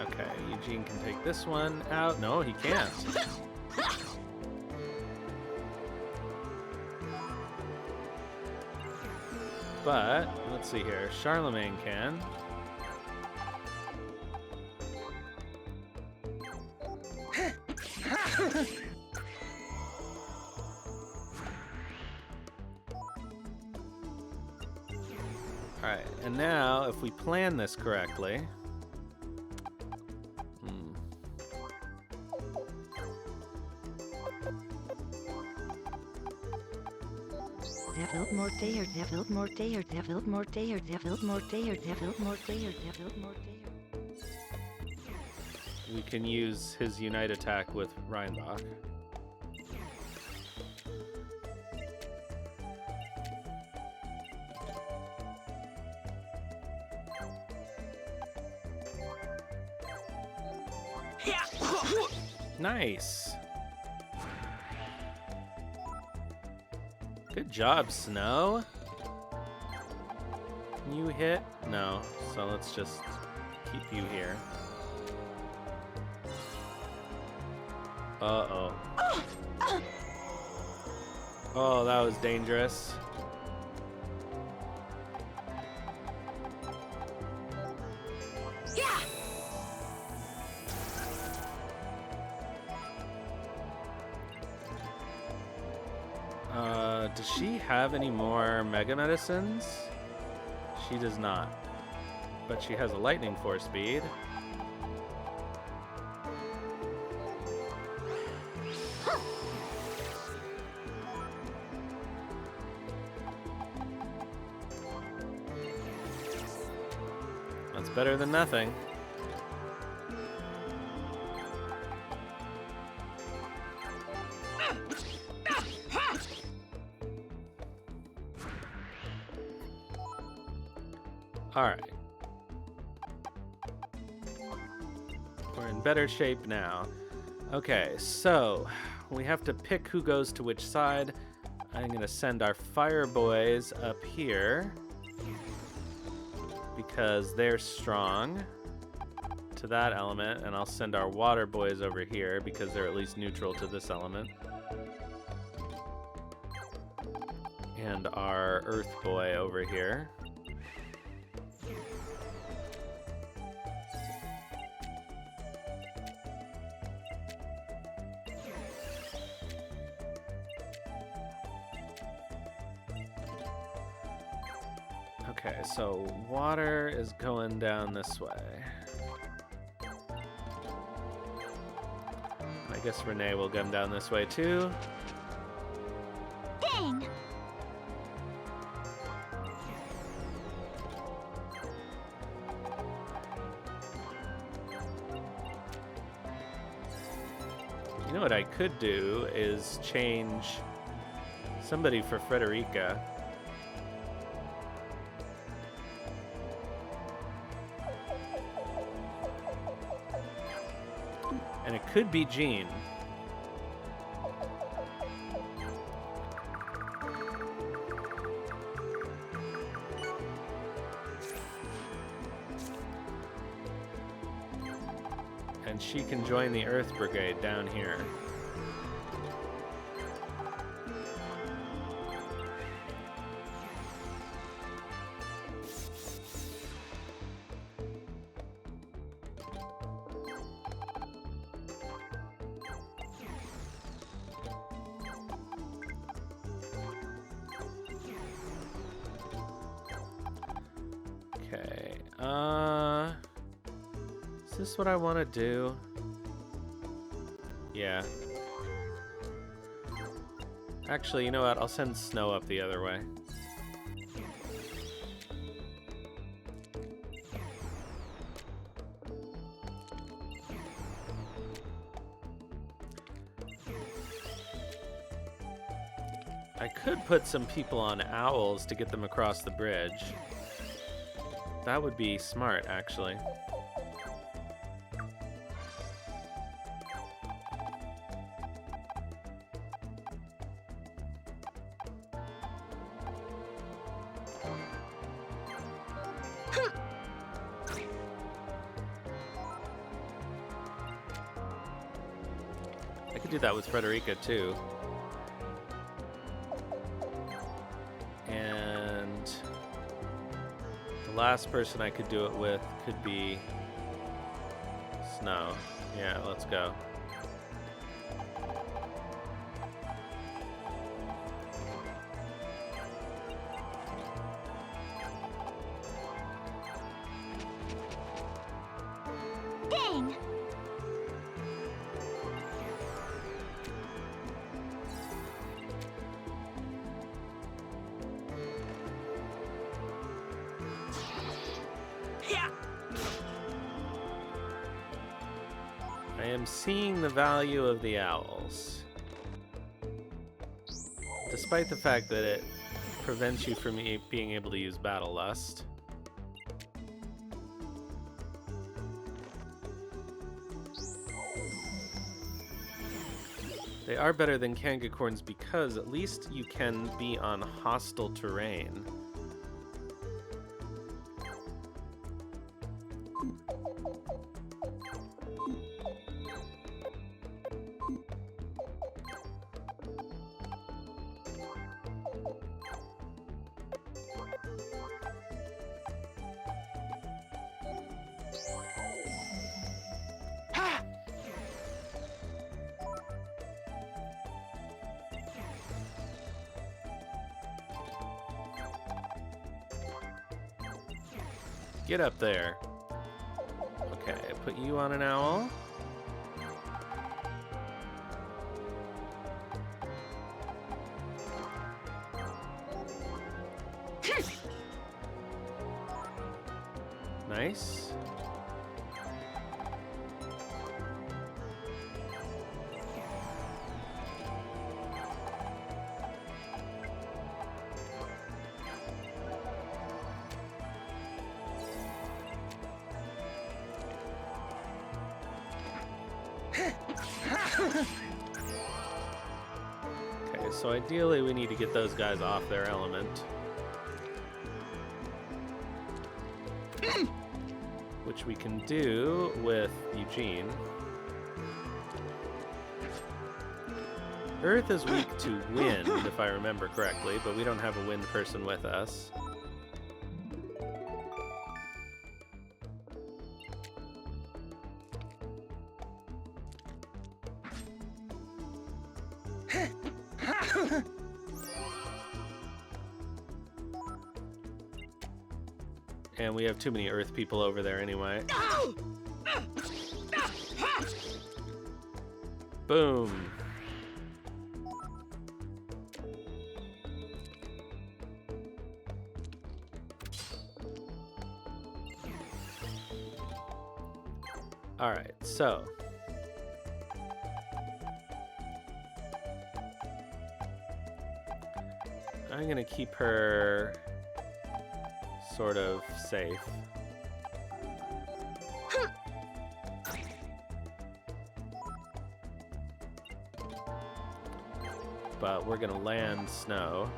Okay, Eugene can take this one out. No, he can't. But, let's see here. Charlemagne can. Alright, and now, if we plan this correctly... Devil mortar, devil mortar, devil mortar, devil mortar, devil mortar, devil mortar. We can use his Unite attack with Reinbach. Nice. Good job, Snow. Can you hit? No, so let's just keep you here. Uh-oh. Oh, that was dangerous. Does she have any more Mega Medicines? She does not. But she has a Lightning Force speed. That's better than nothing. Alright. We're in better shape now. Okay, so we have to pick who goes to which side. I'm going to send our fire boys up here because they're strong to that element, and I'll send our water boys over here because they're at least neutral to this element. And our earth boy over here. Okay, so water is going down this way. guess Renee will come down this way too. Dang! You know what I could do is change somebody for Frederica. And it could be Jean. And she can join the Earth Brigade down here. Okay, is this what I want to do? Yeah. Actually, you know what? I'll send Snow up the other way. I could put some people on owls to get them across the bridge. That would be smart, actually. I could do that with Frederica, too. And the last person I could do it with could be Snow. Yeah, let's go. Dang! I am seeing the value of the owls. Despite the fact that it prevents you from being able to use Battle Lust. They are better than Kangacorns because at least you can be on hostile terrain. Get up there. Okay, put you on an owl. Nice. Okay, so ideally we need to get those guys off their element. Which we can do with Eugene. Earth is weak to wind, if I remember correctly, but we don't have a wind person with us. And we have too many Earth people over there anyway. Boom. All right, so I'm gonna keep her sort of safe. But we're gonna land snow.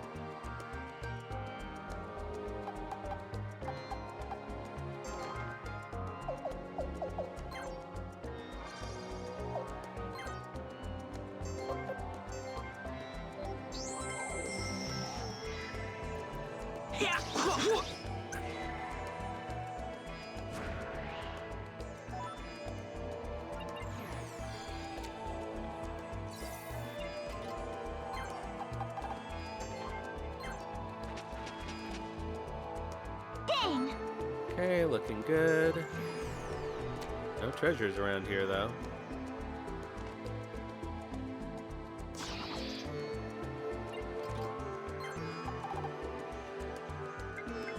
Dang! Okay, looking good. No treasures around here, though.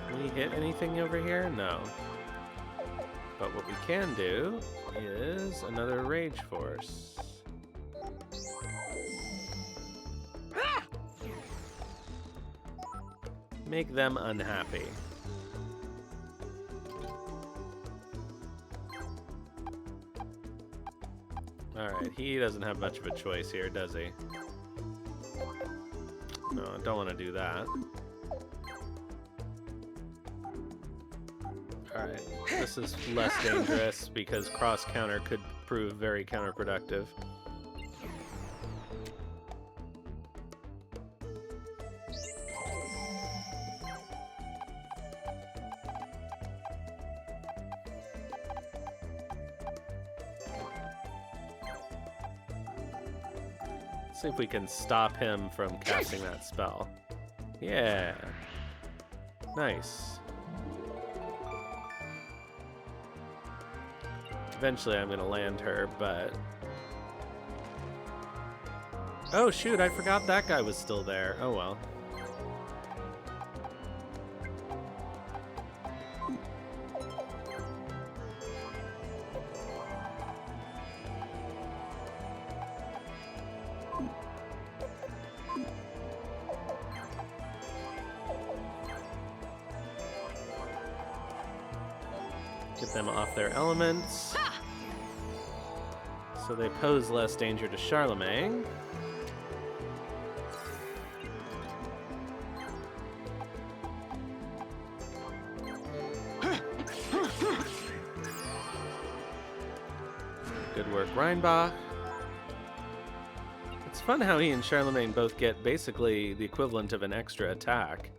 Can we hit anything over here? No. But what we can do is another Rage Force. Make them unhappy. Alright, he doesn't have much of a choice here, does he? No, I don't want to do that. Alright, this is less dangerous because cross-counter could prove very counterproductive. See if we can stop him from casting that spell. Yeah. Nice. Eventually I'm gonna land her, but... Oh shoot, I forgot that guy was still there. Oh well. Get them off their elements. So they pose less danger to Charlemagne. Good work, Reinbach. It's fun how he and Charlemagne both get basically the equivalent of an extra attack.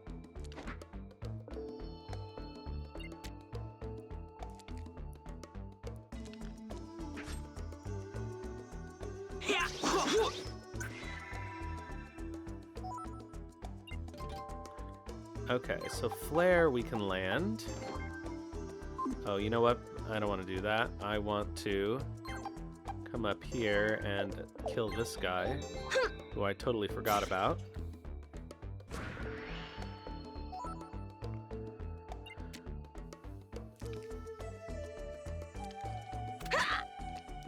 Okay, so flare we can land. Oh, you know what? I don't want to do that. I want to come up here and kill this guy, who I totally forgot about.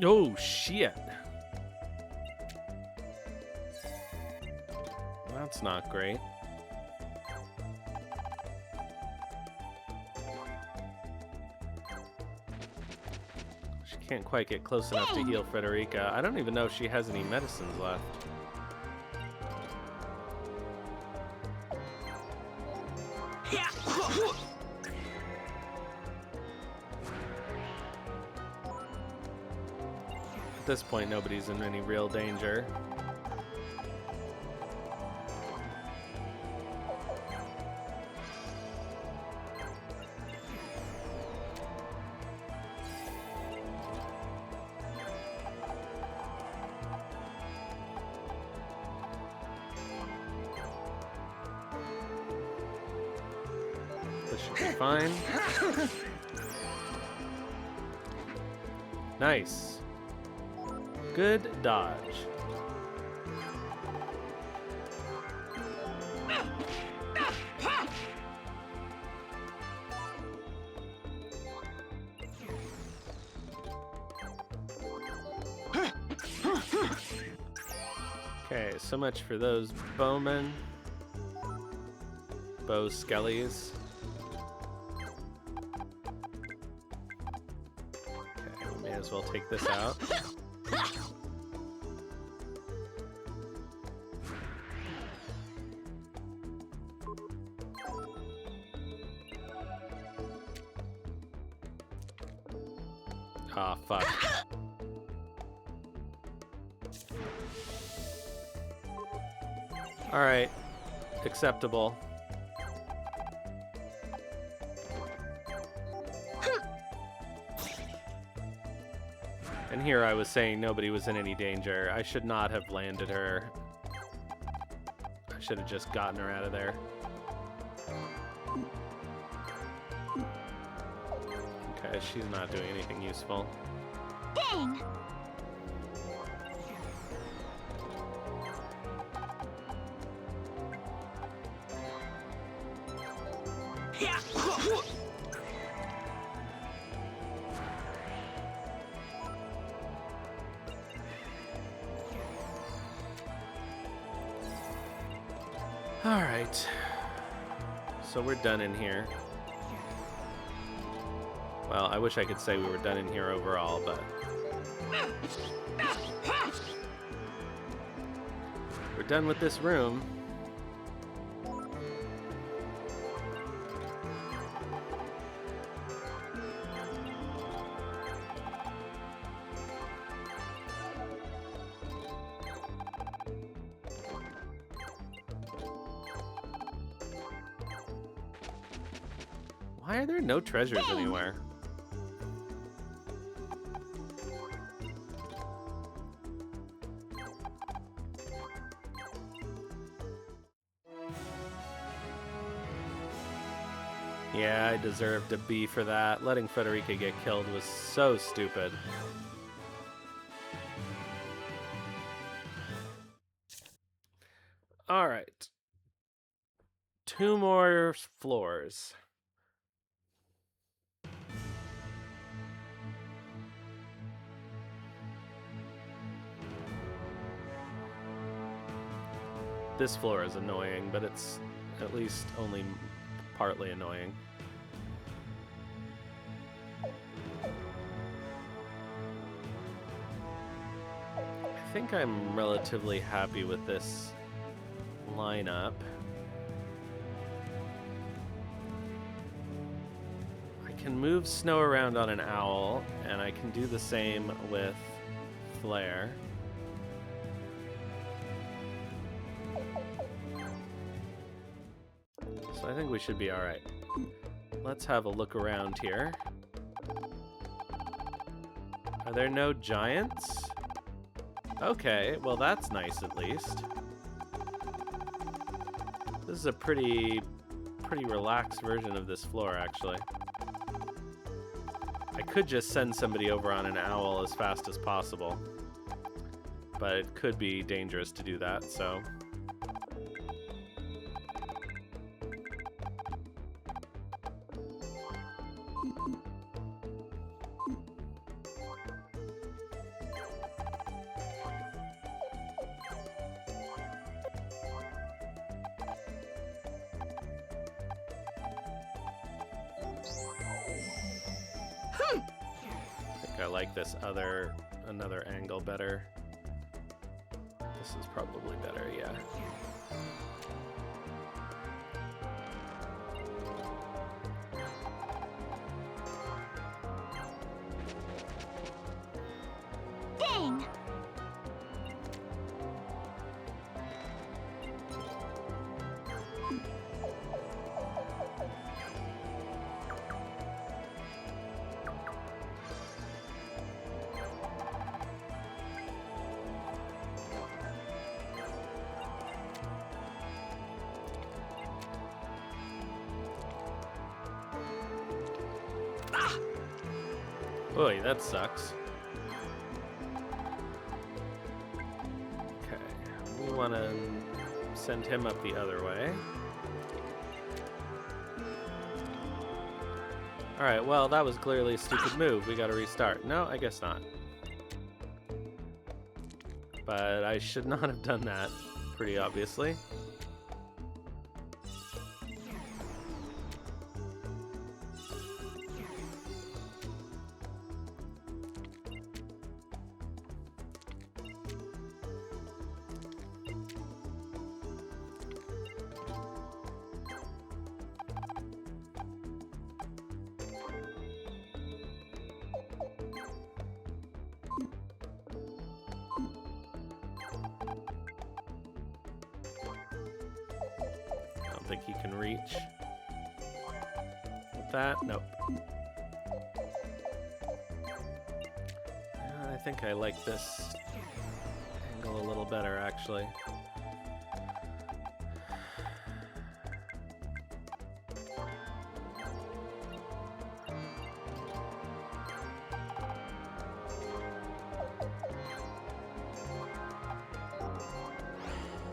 Oh, shit. That's not great. Can't quite get close enough to heal Frederica. I don't even know if she has any medicines left. At this point, nobody's in any real danger. This should be fine. Nice. Good dodge. Okay, so much for those bowmen. Bow skellies. Okay, we may as well take this out. Ah, fuck. Alright. Acceptable. And here I was saying nobody was in any danger. I should not have landed her. I should have just gotten her out of there. Okay, she's not doing anything useful. Dang! Alright. So we're done in here. Well, I wish I could say we were done in here overall, but... we're done with this room. Why are there no treasures anywhere? Yeah, I deserved a B for that. Letting Frederica get killed was so stupid. Alright. 2 more floors. This floor is annoying, but it's at least only partly annoying. I think I'm relatively happy with this lineup. I can move Snow around on an owl, and I can do the same with Flare. So I think we should be alright. Let's have a look around here. Are there no giants? Okay, well that's nice at least. This is a pretty relaxed version of this floor, actually. I could just send somebody over on an owl as fast as possible, but it could be dangerous to do that, so... I like this another angle better. This is probably better, yeah. Dang! Boy, that sucks. want to send him up the other way. Alright, well, that was clearly a stupid move. We gotta restart. No, I guess not. But I should not have done that, pretty obviously. Think he can reach with that. Nope. I think I like this angle a little better, actually.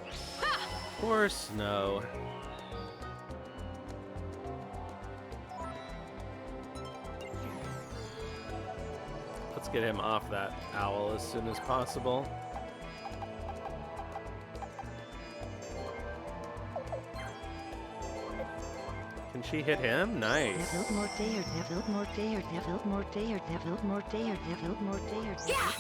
Of course, no. Let's get him off that owl as soon as possible. Can she hit him? Nice. Devil more dare, devil more dare, devil more dare, devil more dare, devil more dare. Yeah.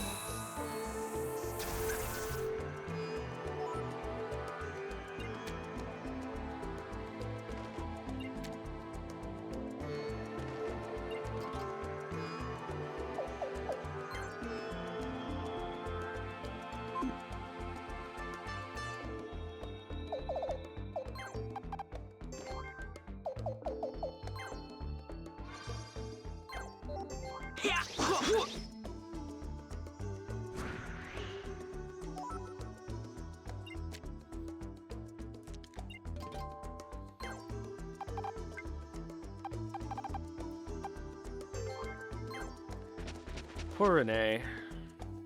Poor Renee.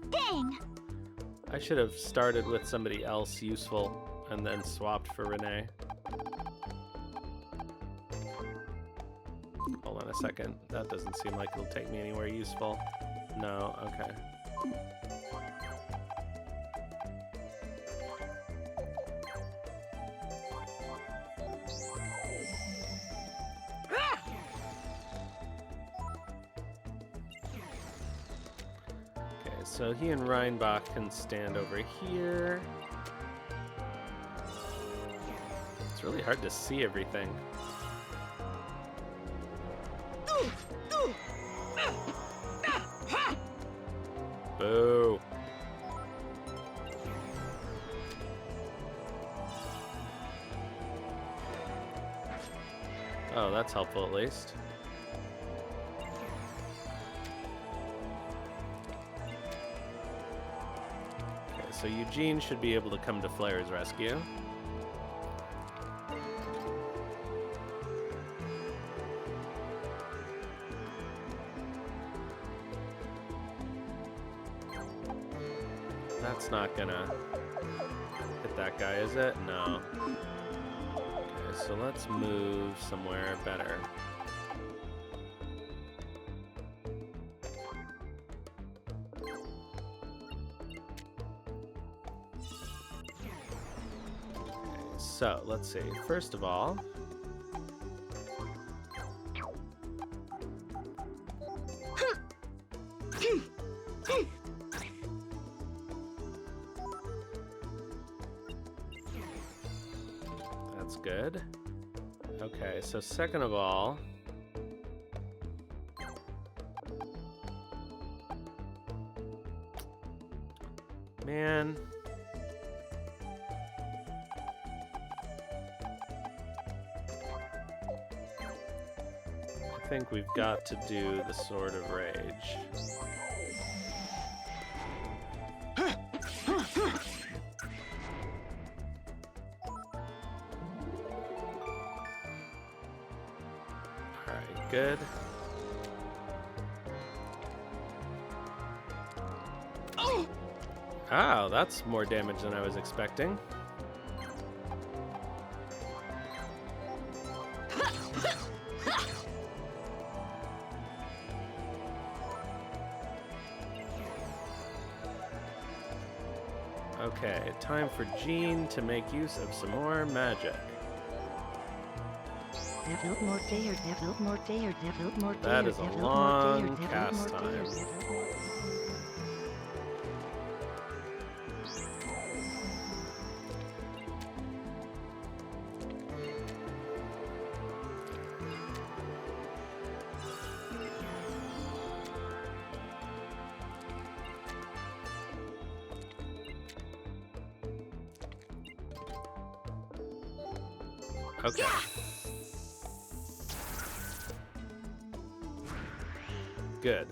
Dang! I should have started with somebody else useful and then swapped for Renee. Hold on a second. That doesn't seem like it'll take me anywhere useful. No, okay. So he and Reinbach can stand over here. It's really hard to see everything. Boo. Oh, that's helpful at least. So Eugene should be able to come to Flair's rescue. That's not gonna hit that guy, is it? No. Okay, so let's move somewhere better. So, let's see. First of all, that's good. Okay, so second of all, man, I think we've got to do the Sword of Rage. Alright, good. Oh, that's more damage than I was expecting. Okay, time for Jean to make use of some more magic. Develop more dayer, develop more dayer, develop more dayer, That is a develop long more dayer, cast develop more dayer, time. develop more. Okay. Good.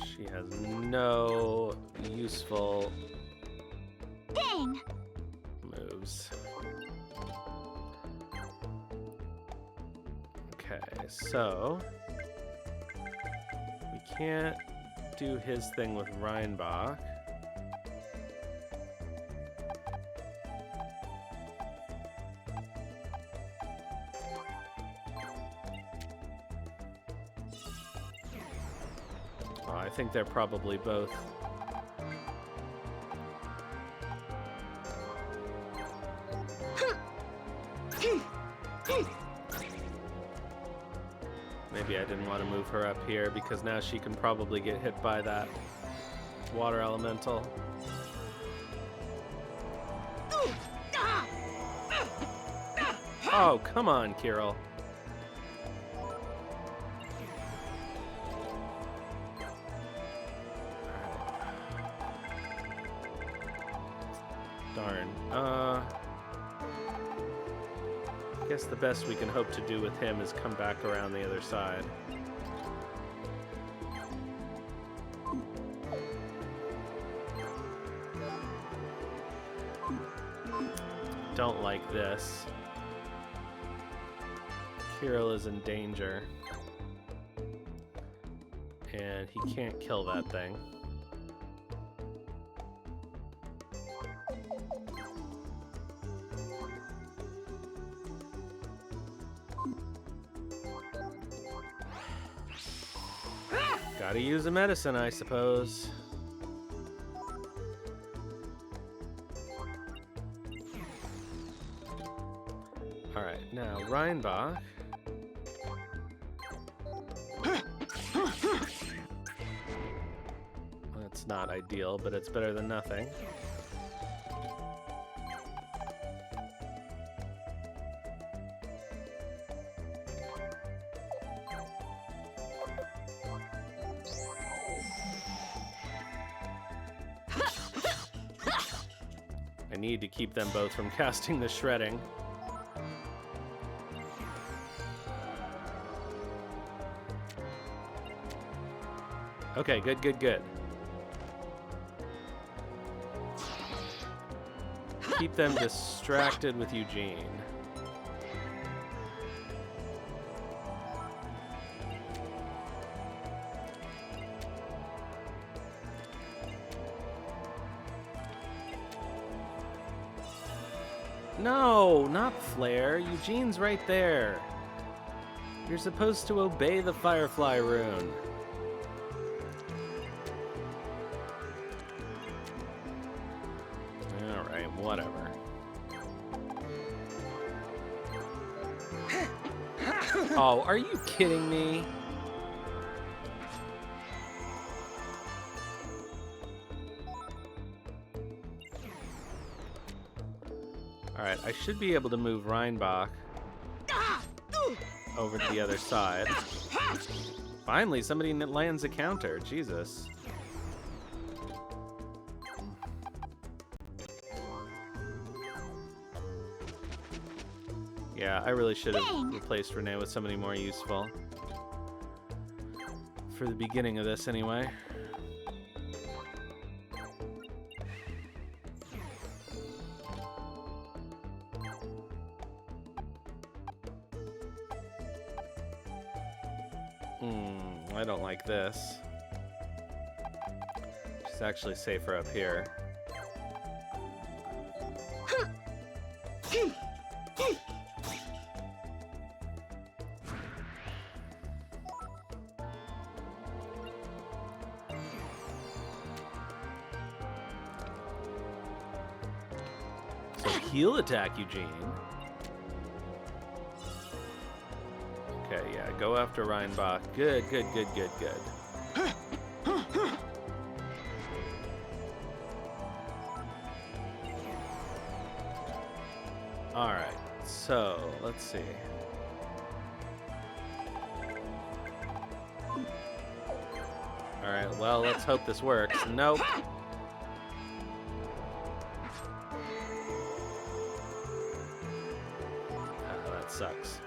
She has no useful Dang! moves. Okay, so we can't do his thing with Reinbach. Oh, I think they're probably both. Maybe I didn't want to move her up here because now she can probably get hit by that water elemental. Oh, come on, Kirill. Darn. Guess the best we can hope to do with him is come back around the other side. Don't like this. Kirill is in danger. And he can't kill that thing. Gotta use a medicine, I suppose. Alright, now Reinbach. That's not ideal, but it's better than nothing. I need to keep them both from casting the shredding. Okay, good, good, good. Keep them distracted with Eugene. No, not Flare. Eugene's right there. You're supposed to obey the Firefly rune. Alright, whatever. Oh, are you kidding me? Alright, I should be able to move Reinbach over to the other side. Finally, somebody lands a counter. Jesus. Yeah, I really should have replaced Renee with somebody more useful. For the beginning of this, anyway. I don't like this. She's actually safer up here. So heal attack, Eugene. Okay, yeah, go after Reinbach. Good, good, good, good, good. Alright, so let's see. Alright, well, let's hope this works. Nope. Oh, that sucks.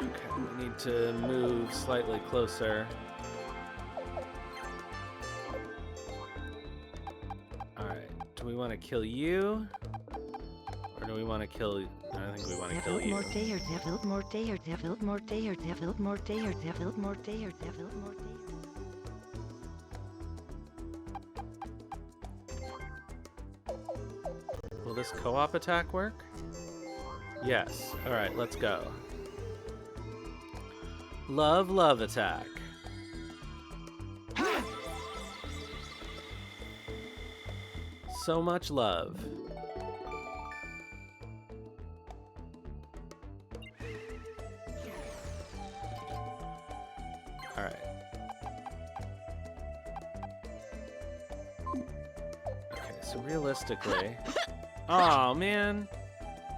Okay, we need to move slightly closer. Alright, do we want to kill you? Or do we want to kill... I think we want to kill you. Devil more day or devil more day or devil more day or devil more day or devil more day. Will this co-op attack work? Yes. Alright, let's go. Love, love attack. So much love. Alright. Okay, so realistically... Oh man!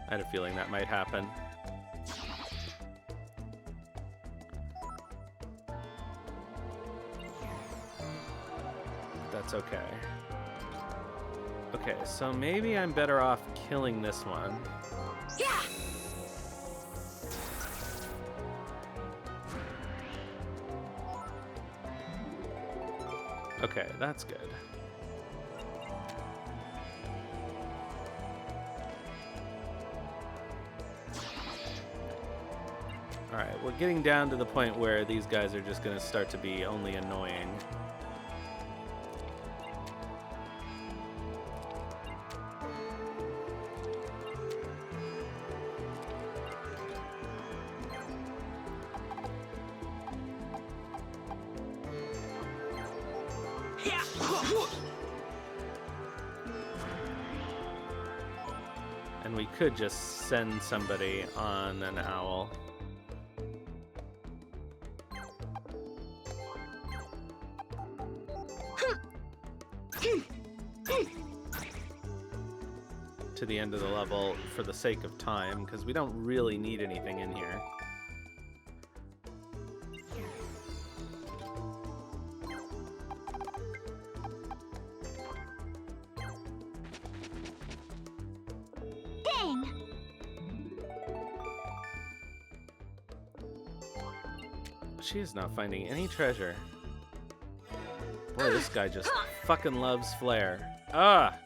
I had a feeling that might happen. That's okay. Okay, so maybe I'm better off killing this one. Yeah! Okay, that's good. Alright, we're getting down to the point where these guys are just going to start to be only annoying. And we could just send somebody on an owl. To the end of the level for the sake of time, because we don't really need anything in here. Dang! She is not finding any treasure. Boy, this guy just fucking loves Flare. Ah!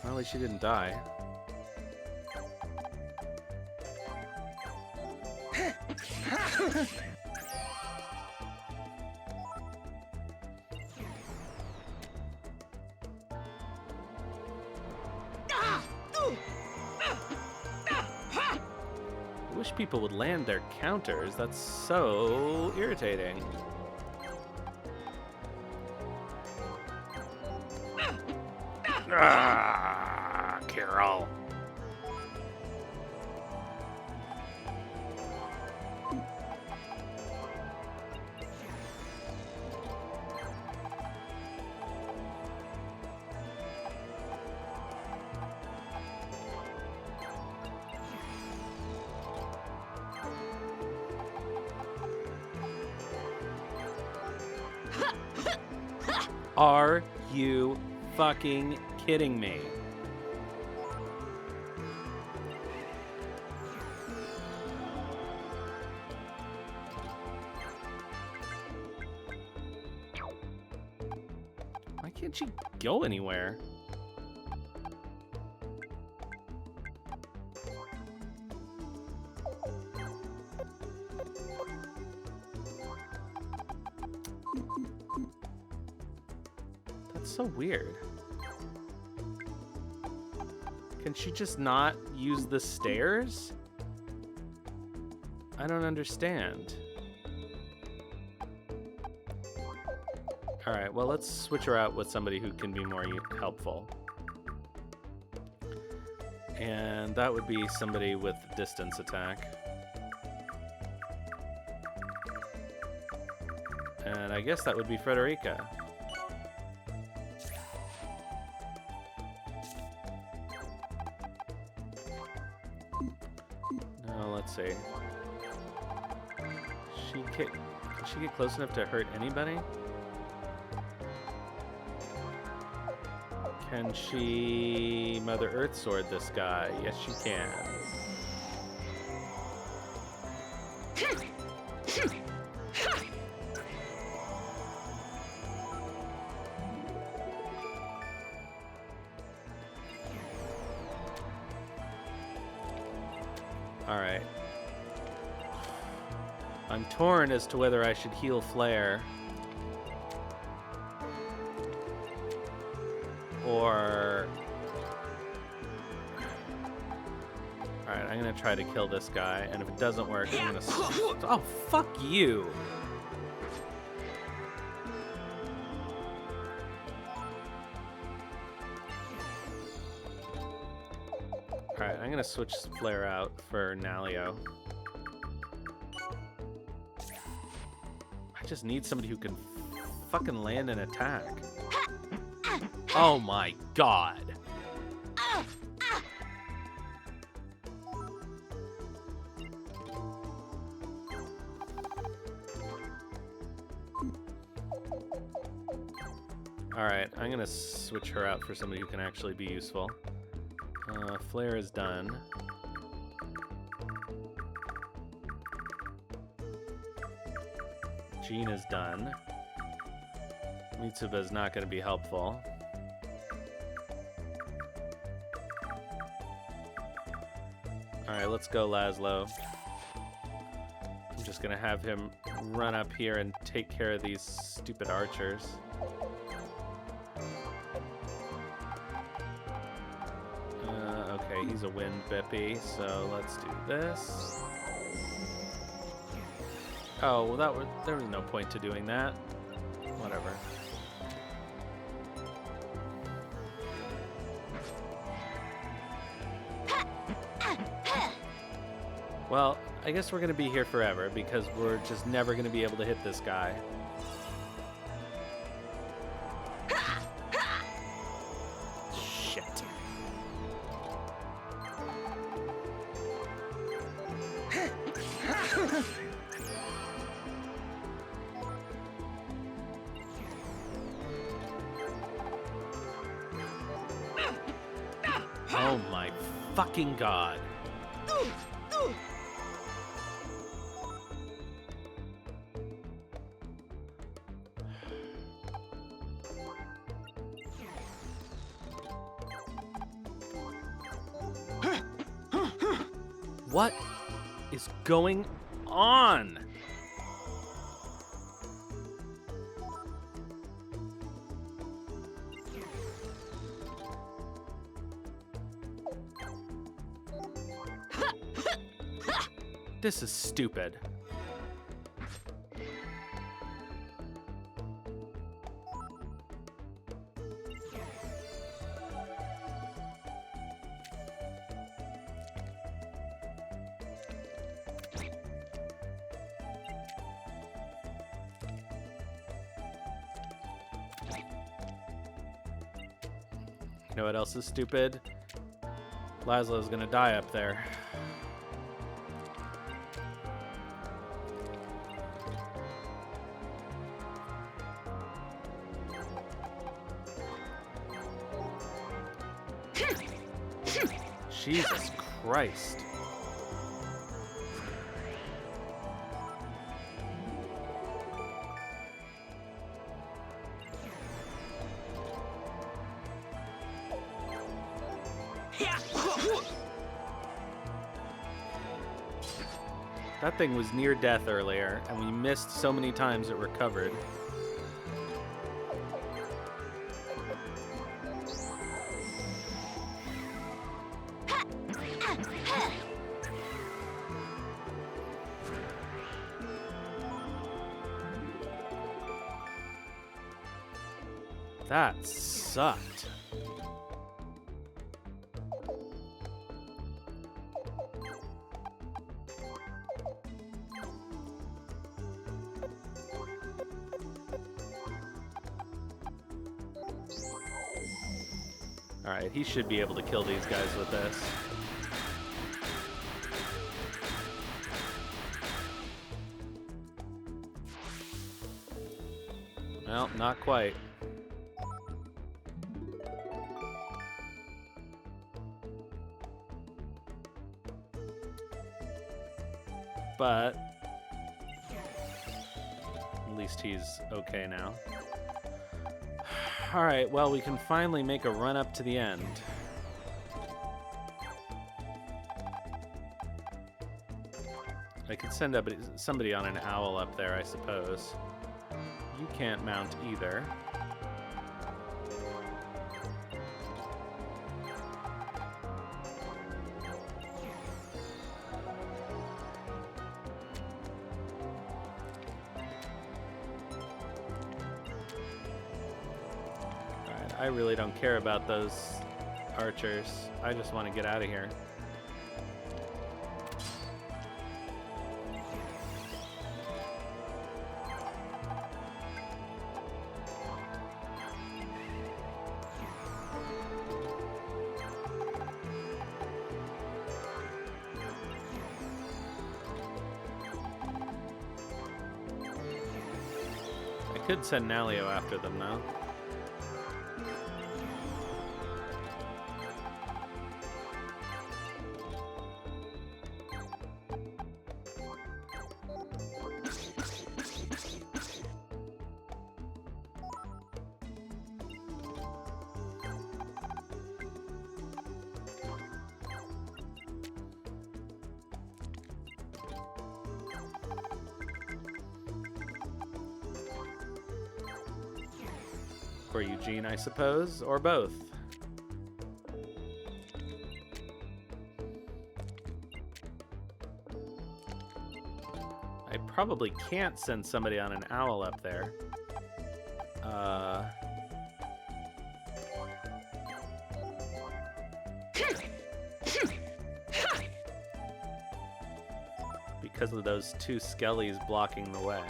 Well, at least she didn't die. I wish people would land their counters. That's so irritating. Ah, Carol. Are you fucking kidding me? Why can't she go anywhere? That's so weird. Can she just not use the stairs? I don't understand. Alright, well, let's switch her out with somebody who can be more helpful. And that would be somebody with distance attack. And I guess that would be Frederica. Now, let's see. Can she get close enough to hurt anybody? Can she Mother Earth Sword this guy? Yes, she can. Alright. I'm torn as to whether I should heal Flare. Or... Alright, I'm gonna try to kill this guy, and if it doesn't work, I'm gonna... Oh, fuck you! Alright, I'm gonna switch Flare out for Nalio. I just need somebody who can fucking land an attack. Oh my god. Alright, I'm gonna switch her out for somebody who can actually be useful. Flare is done. Jean is done. Mitsuba's not going to be helpful. Alright, let's go, Laszlo. I'm just going to have him run up here and take care of these stupid archers. Okay, he's a wind bippy, so let's do this. Oh, well, there was no point to doing that. Whatever. Well, I guess we're going to be here forever because we're just never going to be able to hit this guy. Shit. Oh my fucking god. What is going on? This is stupid. You know what else is stupid? Laszlo's gonna die up there. Jesus Christ. That thing was near death earlier, and we missed so many times it recovered. That sucked. Alright, he should be able to kill these guys with this. Well, not quite. But at least he's okay now. Alright, well, we can finally make a run up to the end. I could send up somebody on an owl up there, I suppose. You can't mount either. I really don't care about those archers. I just want to get out of here. I could send Nalio after them though. Or Eugene, I suppose, or both. I probably can't send somebody on an owl up there. Because of those two skellies blocking the way.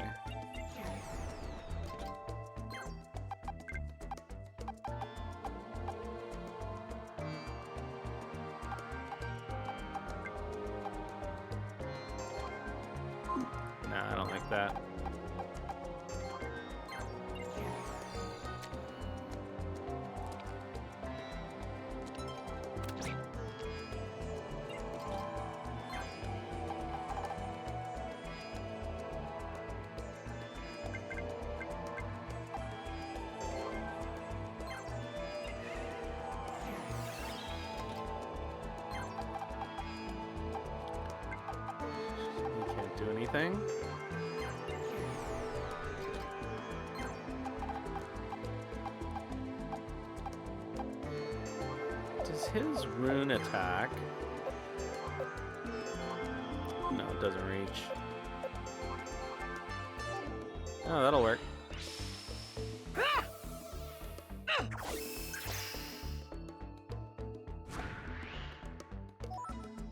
Nah, I don't like that. Do anything. Does his rune attack? No, it doesn't reach. Oh, that'll work.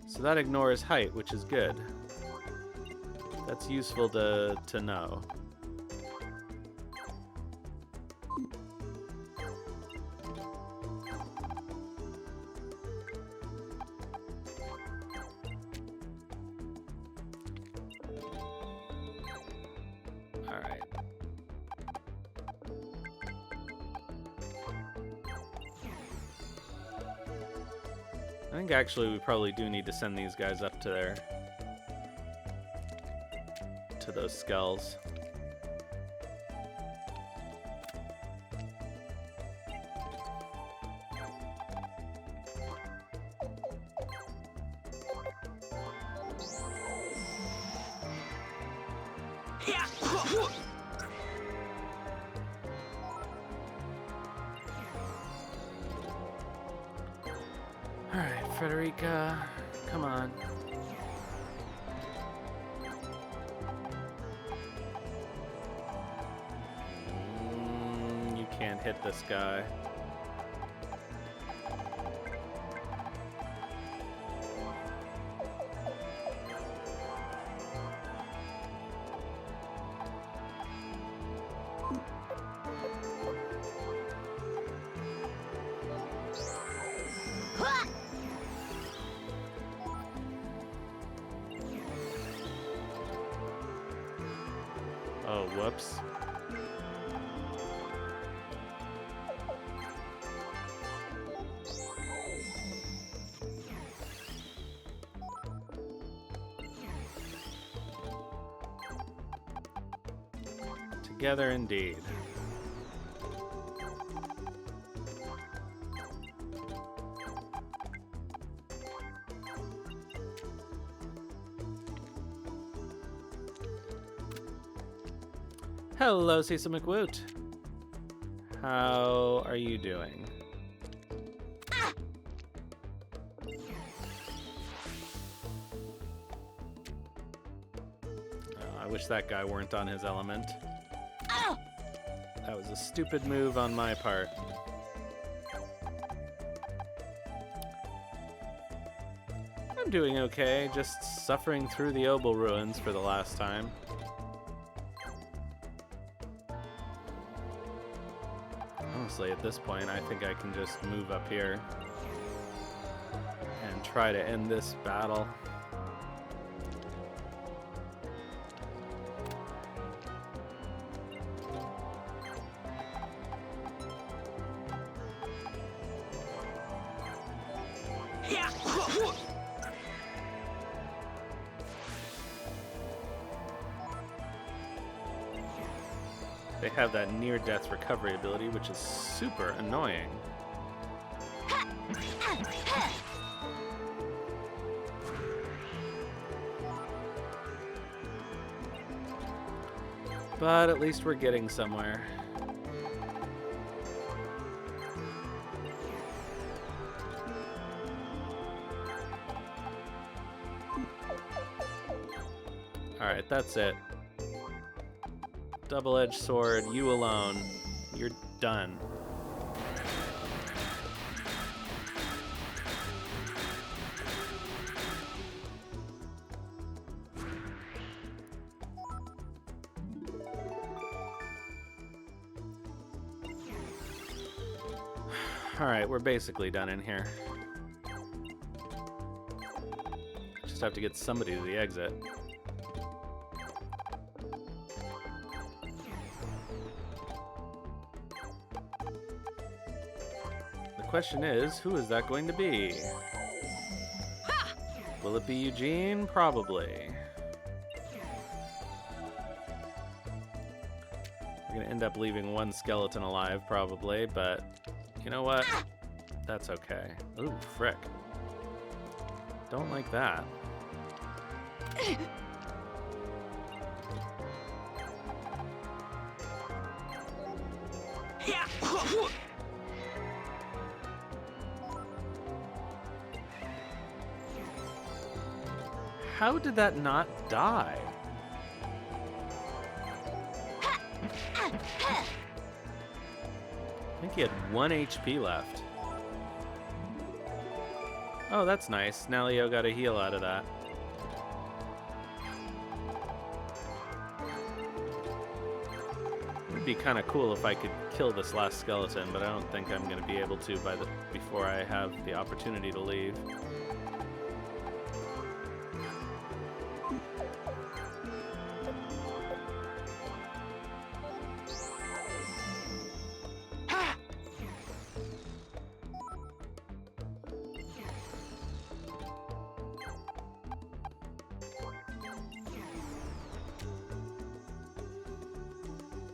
So that ignores height, which is good. That's useful to know. All right. I think actually we probably do need to send these guys up to there. To those skulls. All right, Frederica, come on. You can't hit this guy. Oh, whoops. Together indeed. Hello, Cecil McWoot. How are you doing? Oh, I wish that guy weren't on his element. That was a stupid move on my part. I'm doing okay, just suffering through the Obel Ruins for the last time. Honestly, at this point, I think I can just move up here and try to end this battle. They have that near-death recovery ability, which is super annoying. But at least we're getting somewhere. Alright, that's it. Double-edged sword, you alone. You're done. Alright, we're basically done in here. Just have to get somebody to the exit. The question is, who is that going to be? Will it be Eugene? Probably. We're gonna end up leaving one skeleton alive, probably, but you know what? That's okay. Ooh, frick. Don't like that. How did that not die? I think he had 1 HP left. Oh, that's nice. Now Leo got a heal out of that. It'd be kind of cool if I could kill this last skeleton, but I don't think I'm going to be able to before I have the opportunity to leave.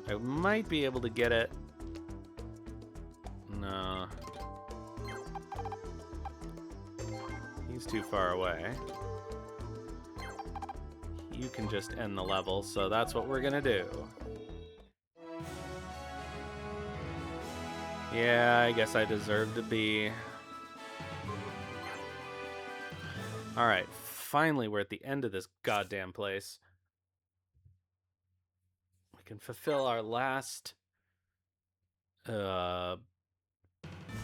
I might be able to get it. No. He's too far away. You can just end the level, so that's what we're gonna do. Yeah, I guess I deserve to be. Alright, finally we're at the end of this goddamn place. We can fulfill our last uh,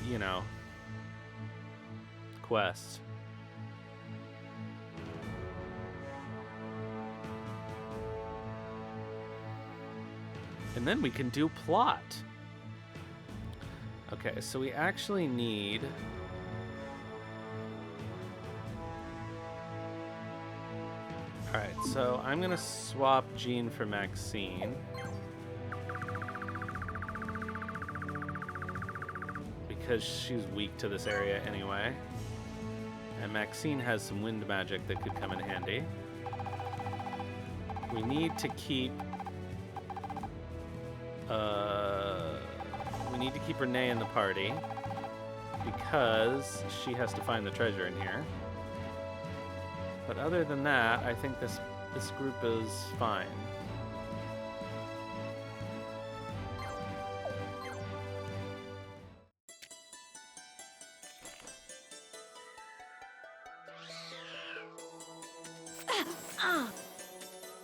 you know, quest. And then we can do plot. Okay, so we actually need... Alright, so I'm gonna swap Jean for Maxine. Because she's weak to this area anyway. And Maxine has some wind magic that could come in handy. We need to keep... we need to keep Renee in the party. Because she has to find the treasure in here. But other than that, I think this group is fine.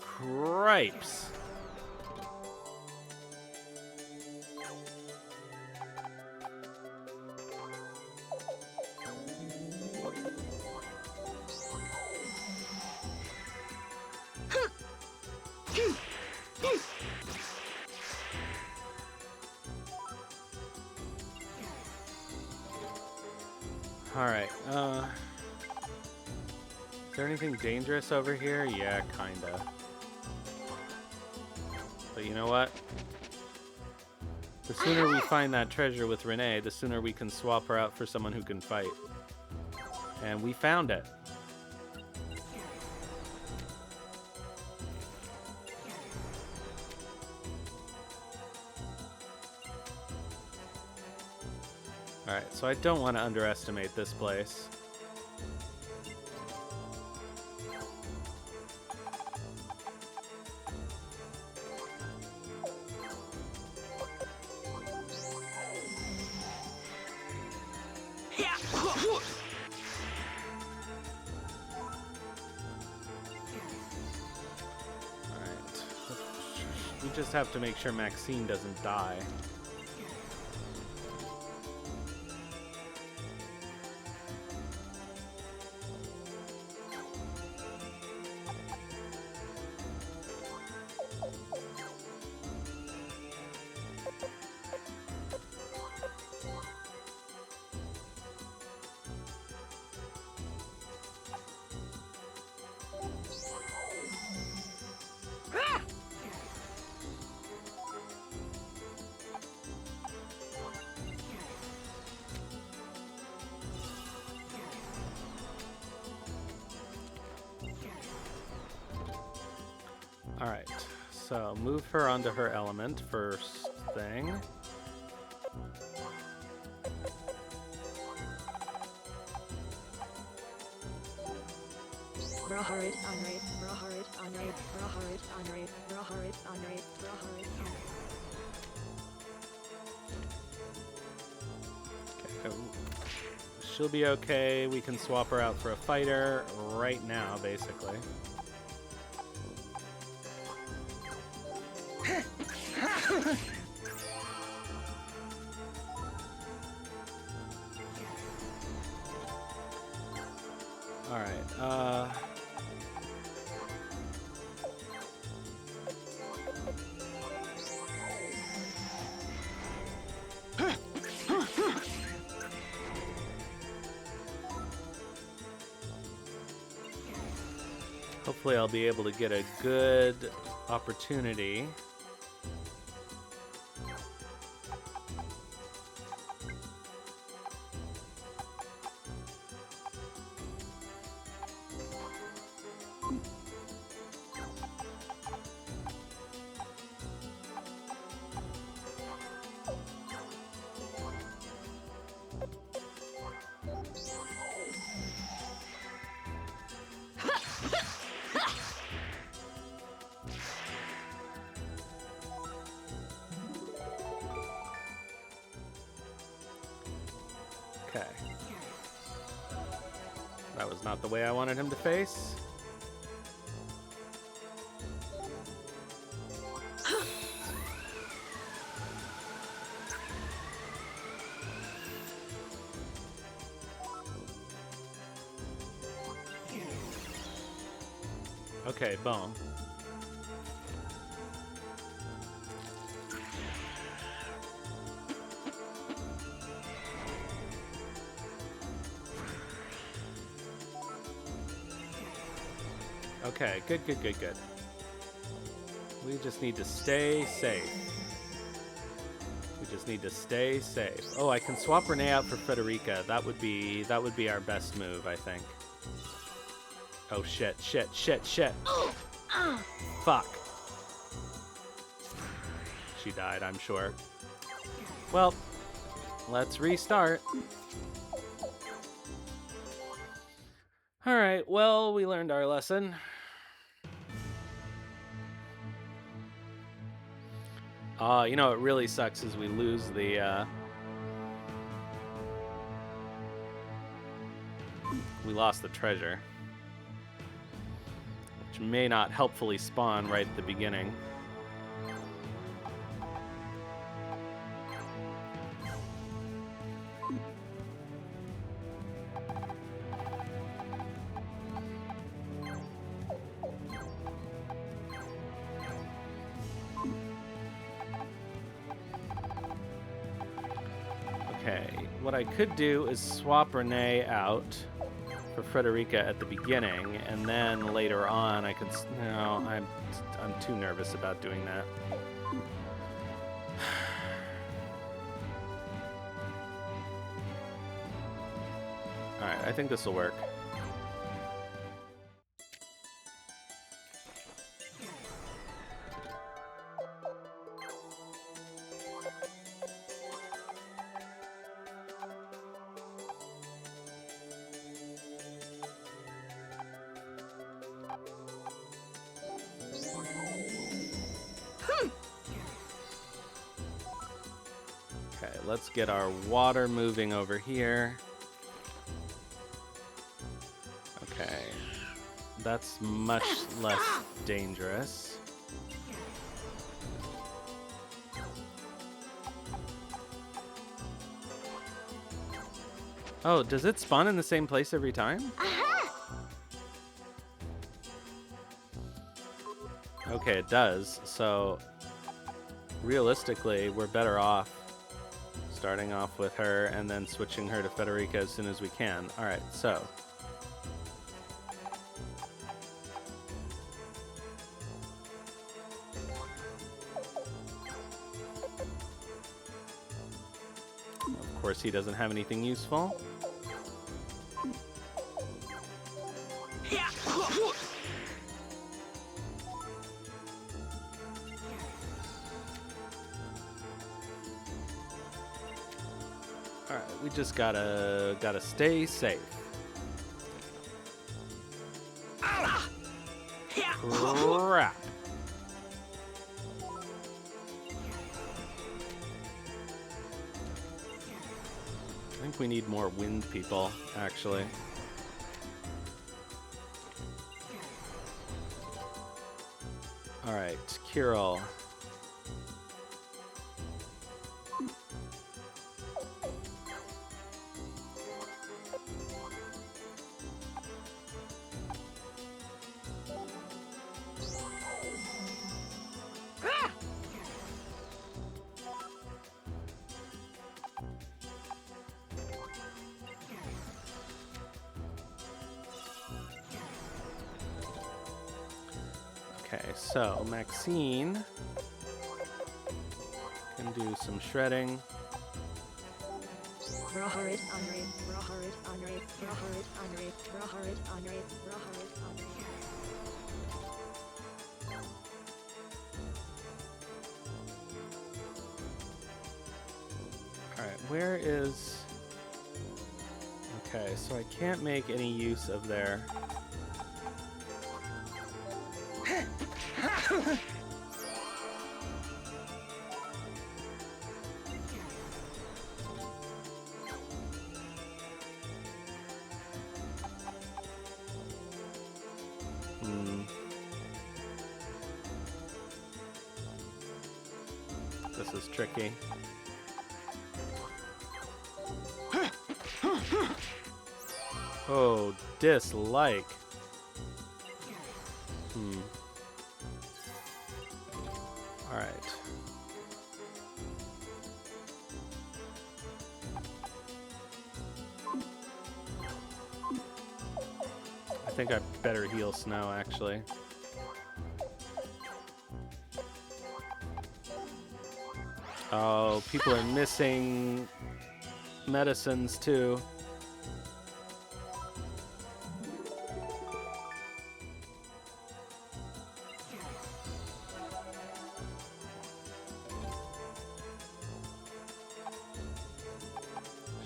Cripes. Alright, is there anything dangerous over here? Yeah, kinda. But you know what? The sooner we find that treasure with Renee, the sooner we can swap her out for someone who can fight. And we found it. Alright, so I don't want to underestimate this place. Alright. We just have to make sure Maxine doesn't die. Alright, so move her onto her element first thing. Braharit Anraid, Braharit Anraid, Braharit Anraid, Braharit Anraid, Braharit Anraid. Okay, she'll be okay. We can swap her out for a fighter right now, basically. Alright, hopefully I'll be able to get a good opportunity. Okay. That was not the way I wanted him to face. Okay, boom. Okay, good. We just need to stay safe. We just need to stay safe. Oh, I can swap Renee out for Frederica. That would be our best move, I think. Oh shit. Fuck. She died, I'm sure. Well, let's restart. All right, well, we learned our lesson. You know, what really sucks is we lose the, we lost the treasure, which may not helpfully spawn right at the beginning. Okay, what I could do is swap Renee out for Frederica at the beginning, and then later on I could... No, I'm too nervous about doing that. Alright, I think this will work. Okay, let's get our water moving over here. Okay, that's much less dangerous. Oh, does it spawn in the same place every time? Okay, it does. So, realistically, we're better off starting off with her and then switching her to Federica as soon as we can. All right, so. Of course, he doesn't have anything useful. Alright, we just gotta stay safe. Crap. I think we need more wind people, actually. Alright, Kirill. Okay, so Maxine can do some shredding. Alright, where is... Okay, so I can't make any use of their... This is tricky. Oh, dislike. think I better heal Snow, actually. Oh, people are missing medicines, too.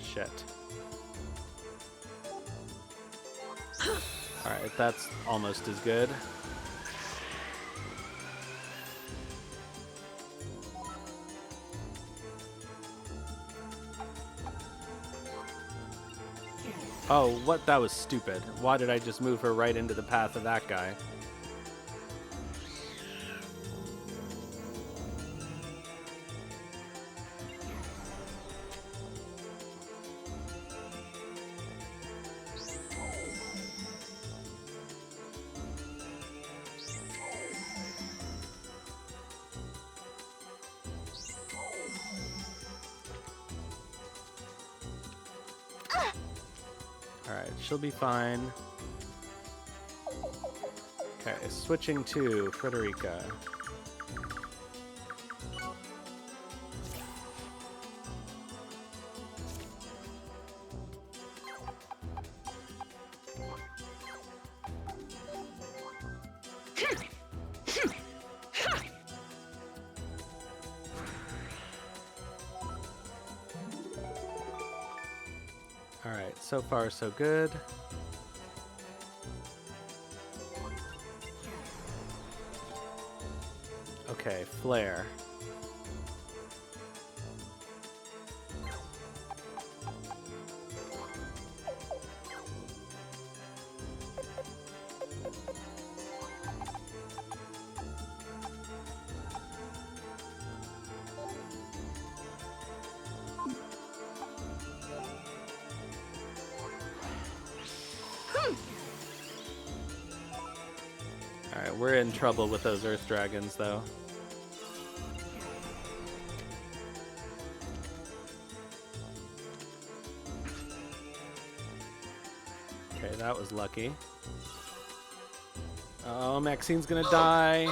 Shit. Alright, that's almost as good. Oh, what? That was stupid. Why did I just move her right into the path of that guy? Alright, she'll be fine. Okay, switching to Frederica. Alright, so far so good. Okay, Flare. Alright, we're in trouble with those Earth Dragons, though. Okay, that was lucky. Oh, Maxine's gonna die.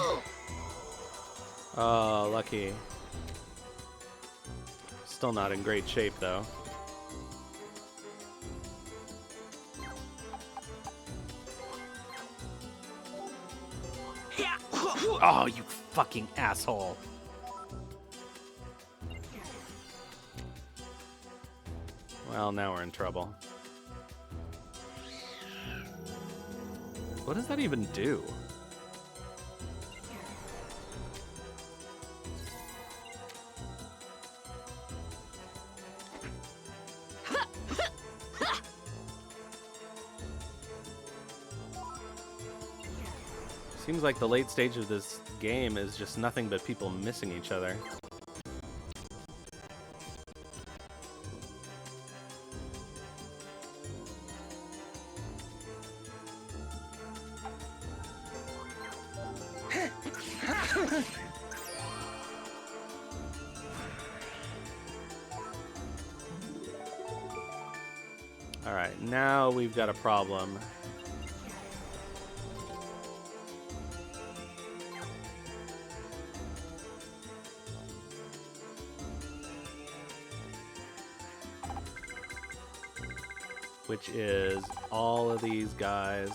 Oh, lucky. Still not in great shape, though. Oh, you fucking asshole. Well, now we're in trouble. What does that even do? Seems like the late stage of this game is just nothing but people missing each other. Alright, now we've got a problem. Which is all of these guys.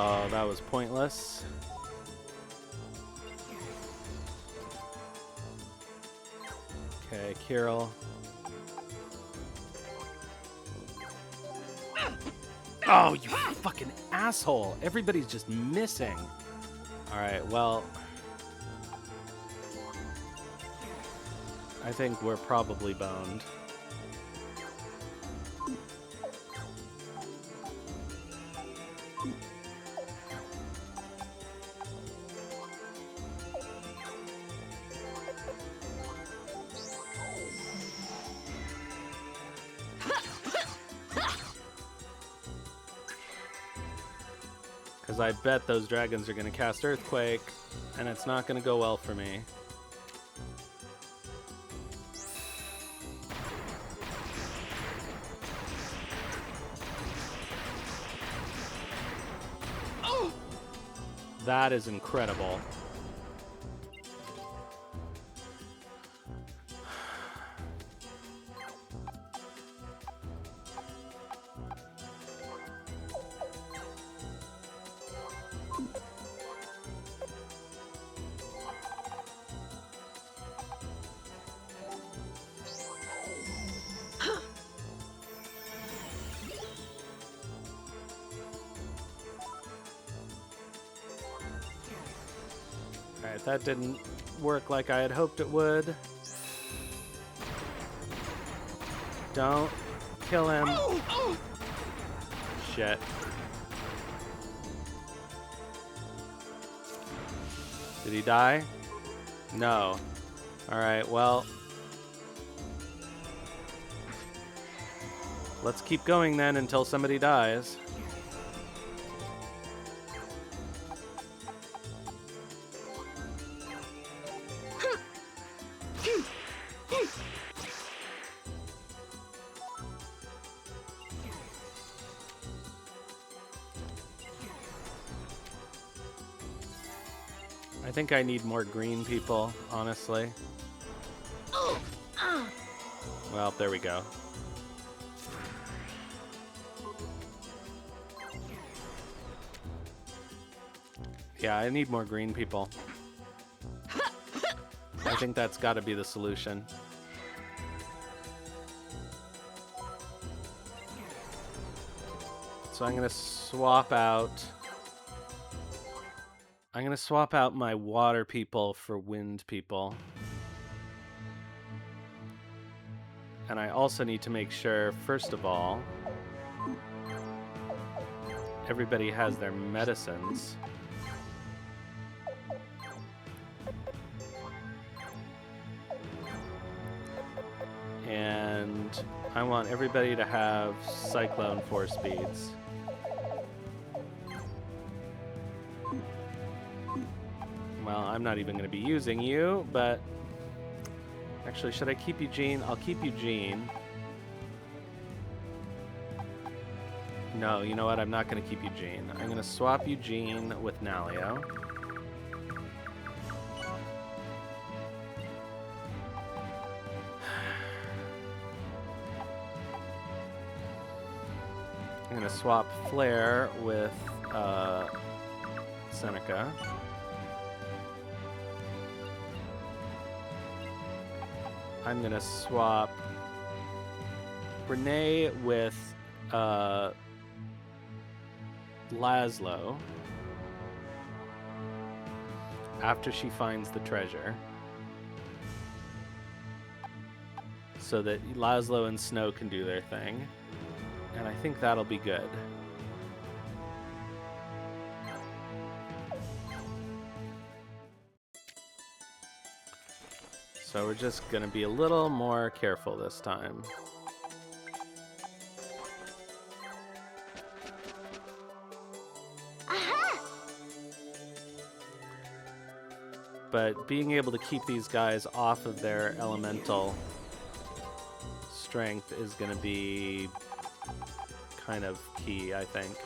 Oh, that was pointless. Okay, Kirill. Oh, you fucking asshole. Everybody's just missing. Alright, well. I think we're probably boned. Because I bet those dragons are going to cast Earthquake, and it's not going to go well for me. That is incredible. Alright, that didn't work like I had hoped it would. Don't kill him. Shit. Did he die? No. Alright, well. Let's keep going then until somebody dies. I think I need more green people, honestly. Well, there we go. Yeah, I need more green people. I think that's got to be the solution. So I'm going to swap out... I'm going to swap out my water people for wind people. And I also need to make sure, first of all, everybody has their medicines. And I want everybody to have Cyclone 4 speeds. Well, I'm not even going to be using you, but... Actually, should I keep Eugene? I'll keep Eugene. No, you know what? I'm not going to keep Eugene. I'm going to swap Eugene with Nalio. I'm going to swap Flare with Seneca. I'm going to swap Renee with Laszlo after she finds the treasure, so that Laszlo and Snow can do their thing, and I think that'll be good. So we're just going to be a little more careful this time. But being able to keep these guys off of their elemental strength is going to be kind of key, I think.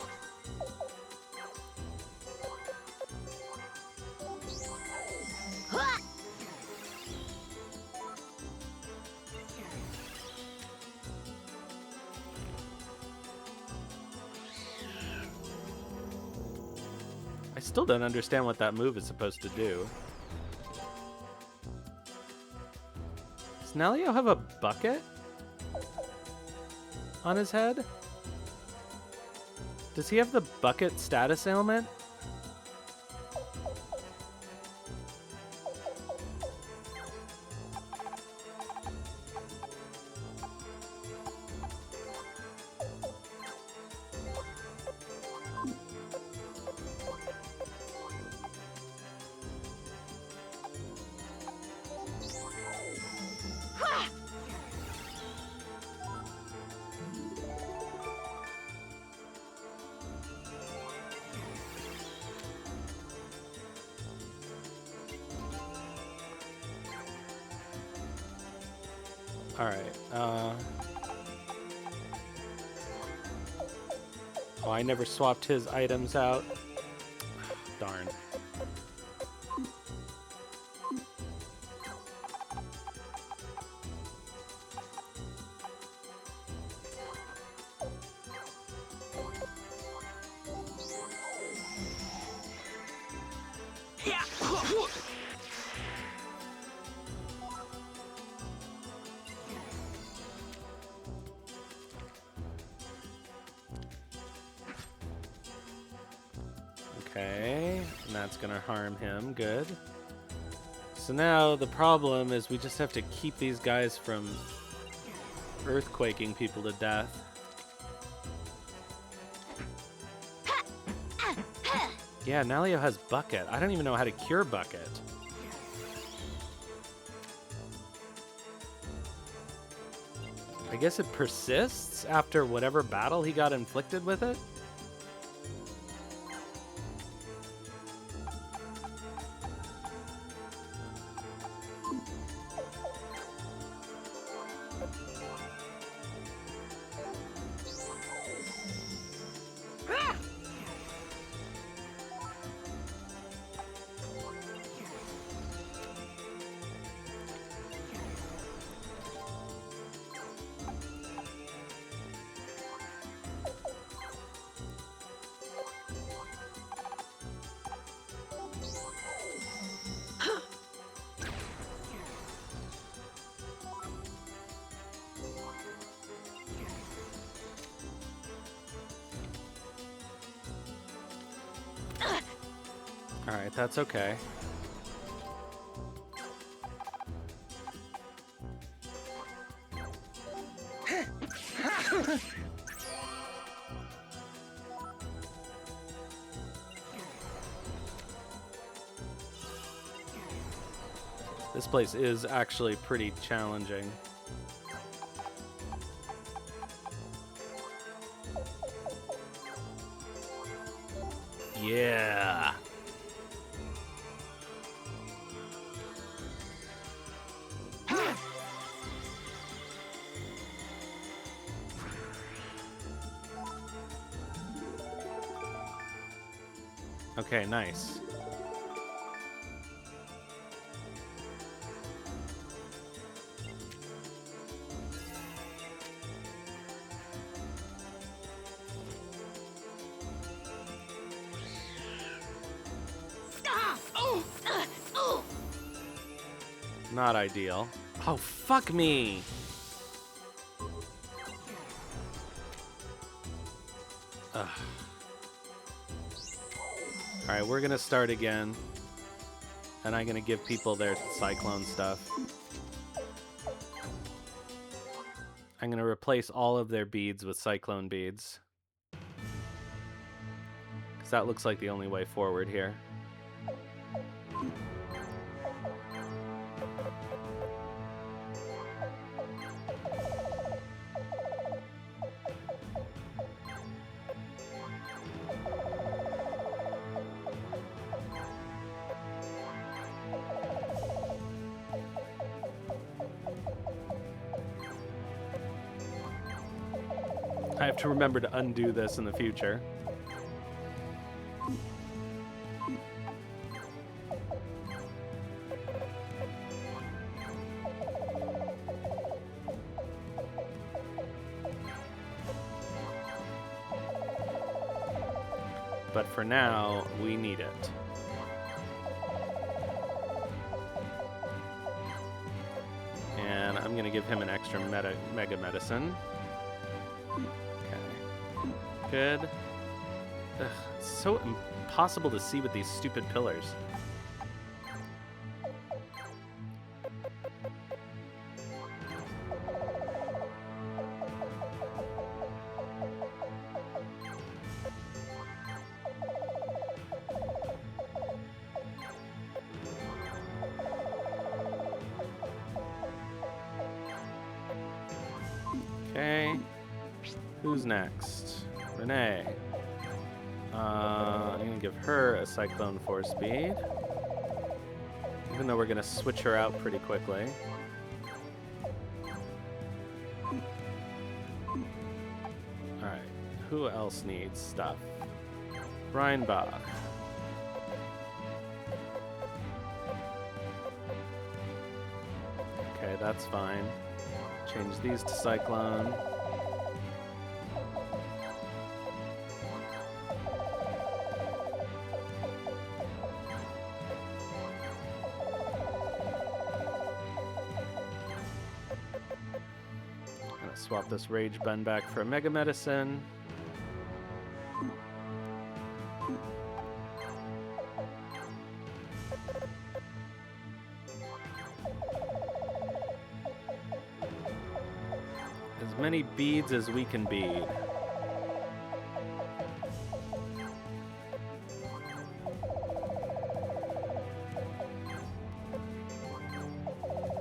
I still don't understand what that move is supposed to do. Does Nalio have a bucket on his head? Does he have the bucket status ailment? Alright, oh, I never swapped his items out. Darn. Okay, and that's gonna harm him. Good. So now the problem is we just have to keep these guys from earthquaking people to death. Yeah, Nalio has Bucket. I don't even know how to cure Bucket. I guess it persists after whatever battle he got inflicted with it? Alright, that's okay. This place is actually pretty challenging. Yeah. Okay, nice. Not ideal. Oh, fuck me! Ugh. Alright, we're gonna start again. And I'm gonna give people their cyclone stuff. I'm gonna replace all of their beads with cyclone beads. Because that looks like the only way forward here. I have to remember to undo this in the future. But for now, we need it. And I'm going to give him an extra mega medicine. Good. Ugh, it's so impossible to see with these stupid pillars. Okay. Who's next? Renee. I'm gonna give her a Cyclone Force Speed. Even though we're gonna switch her out pretty quickly. Who else needs stuff? Reinbach. Okay, that's fine. Change these to Cyclone. Gonna swap this Rage Bun back for a Mega Medicine. As many beads as we can bead.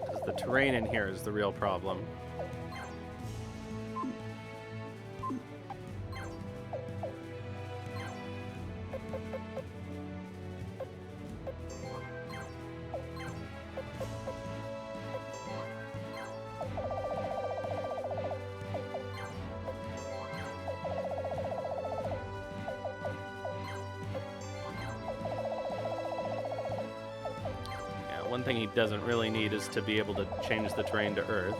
Because the terrain in here is the real problem. One thing he doesn't really need is to be able to change the terrain to Earth.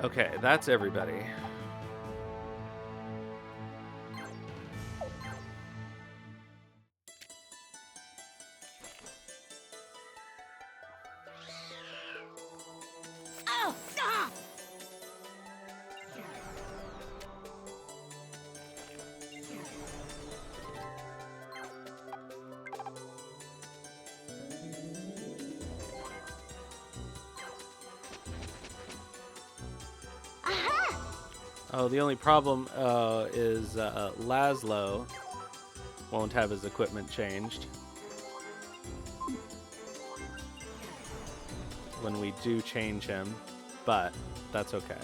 Okay, that's everybody. Oh! Ah! Oh, the only problem is Laszlo won't have his equipment changed when we do change him, but that's okay.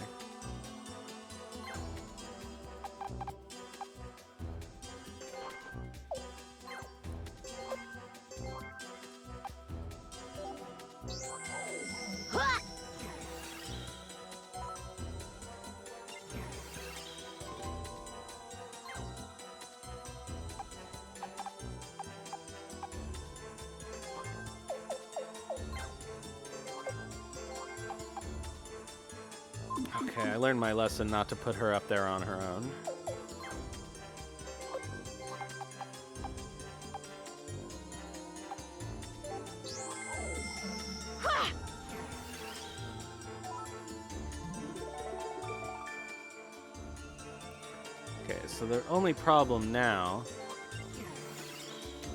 Okay, I learned my lesson not to put her up there on her own. Okay, so the only problem now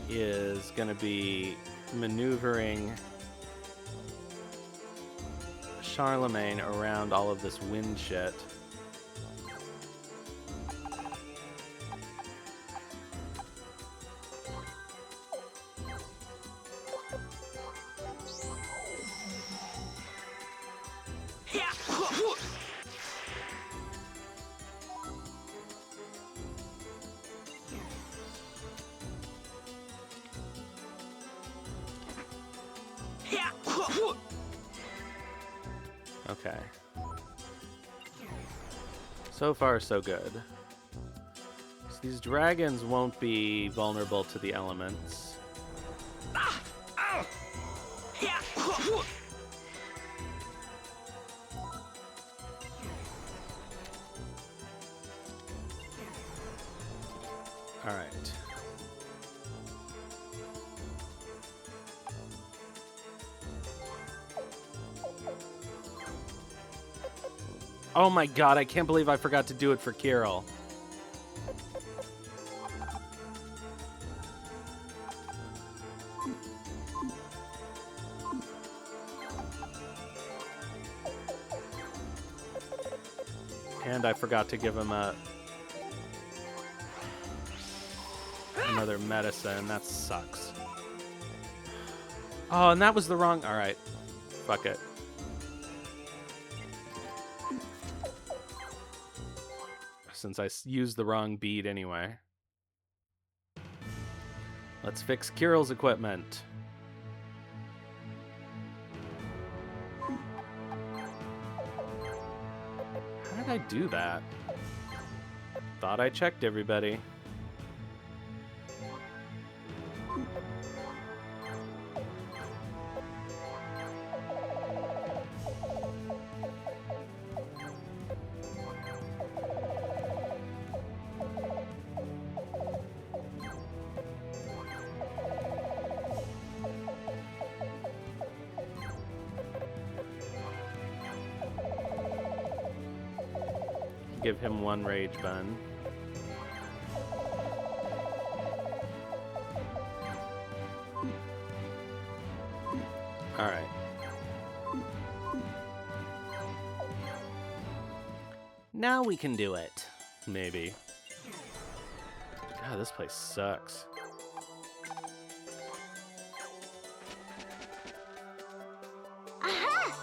is going to be maneuvering Charlemagne around all of this wind shit. Okay. So far, so good. So these dragons won't be vulnerable to the elements. All right. Oh my god, I can't believe I forgot to do it for Kirill. And I forgot to give him another medicine. That sucks. Oh, and that was the wrong... Alright. Fuck it. Since I used the wrong bead anyway. Let's fix Kirill's equipment. Why did I do that? Thought I checked everybody. Give him one rage bun. All right. Now we can do it. Maybe. God, this place sucks. Aha!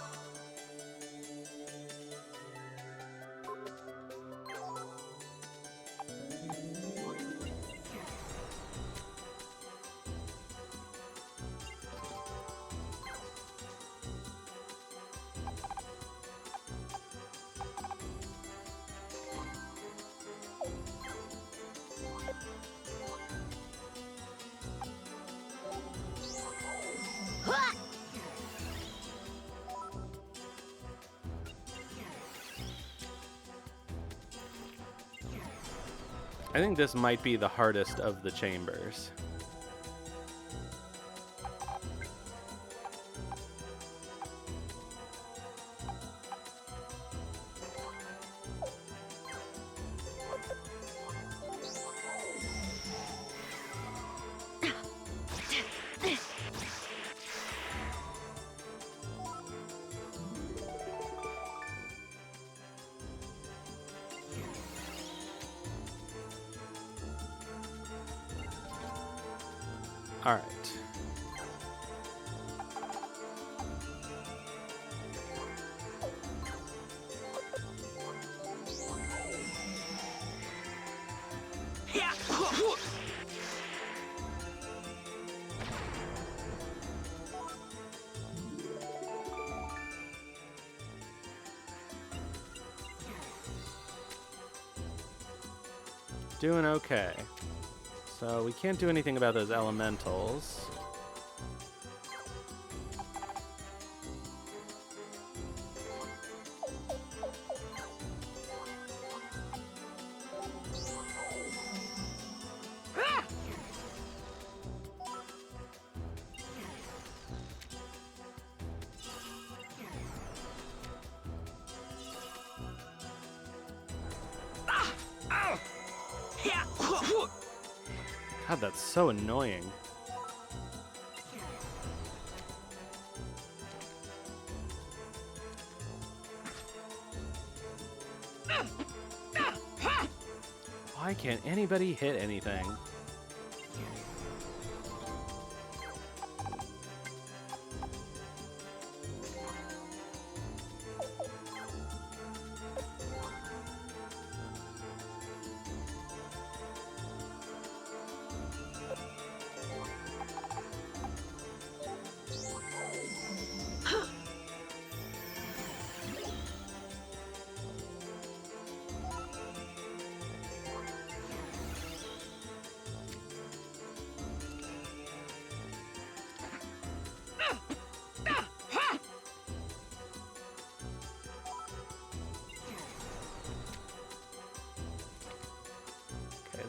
Huh! I think this might be the hardest of the chambers. All right. Doing okay. So we can't do anything about those elementals. God, that's so annoying. Why can't anybody hit anything?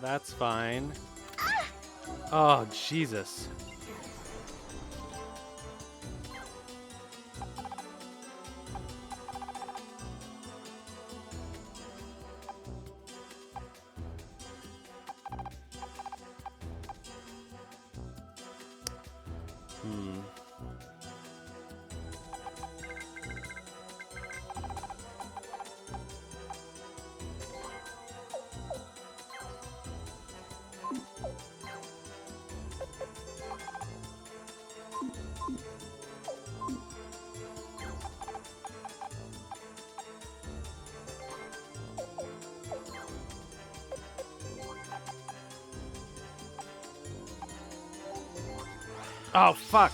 That's fine. Oh, Jesus. Oh, fuck.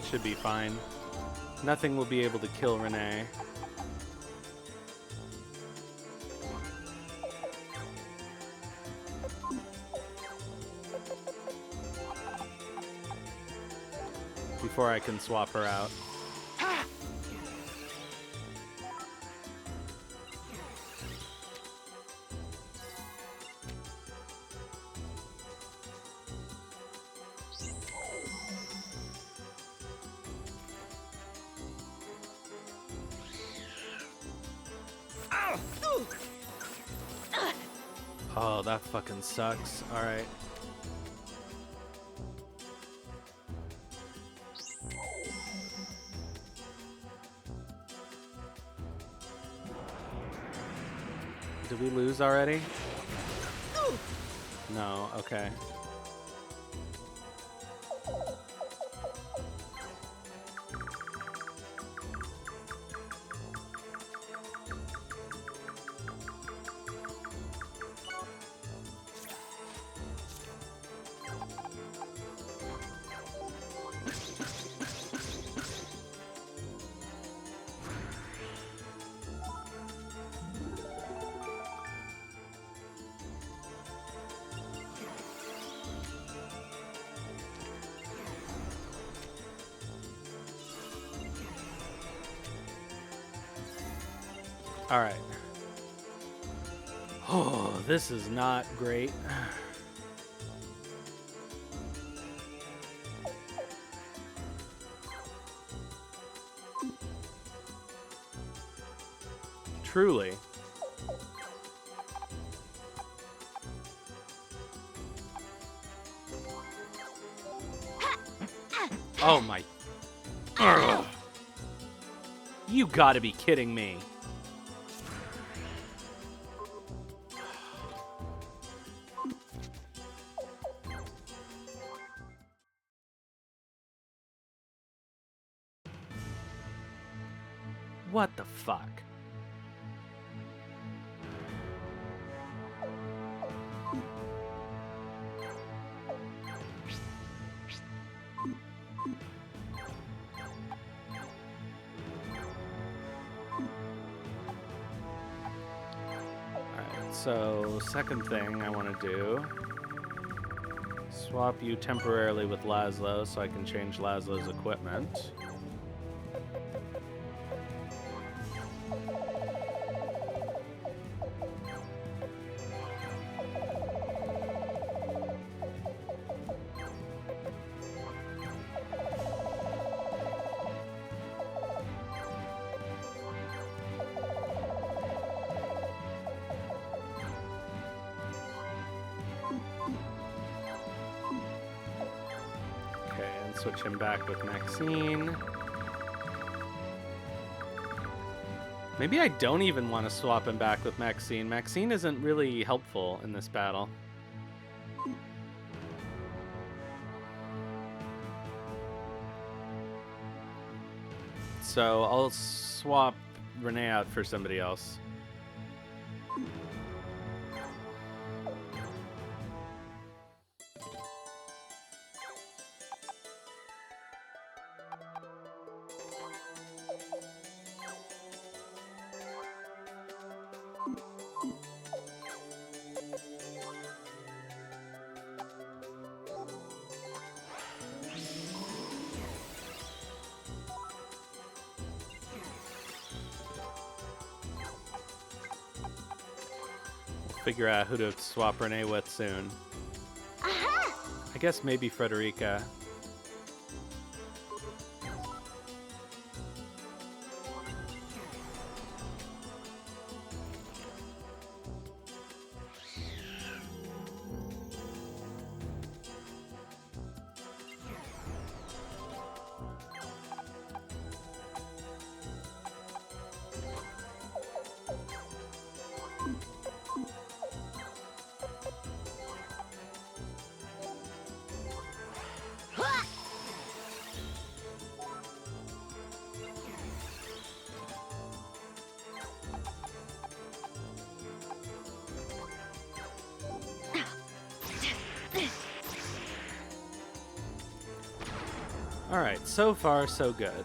Should be fine. Nothing will be able to kill Renee. Before I can swap her out. Oh, that fucking sucks. All right. Did we lose already? No, okay. All right. Oh, this is not great. Truly. Oh my. Ugh. You gotta be kidding me. What the fuck? Alright, so second thing I want to do, swap you temporarily with Laszlo so I can change Laszlo's equipment. Switch him back with Maxine. Maybe I don't even want to swap him back with Maxine. Maxine isn't really helpful in this battle. So I'll swap Renee out for somebody else. Figure out who to swap Renee with soon. Aha! I guess maybe Frederica. Alright, so far so good.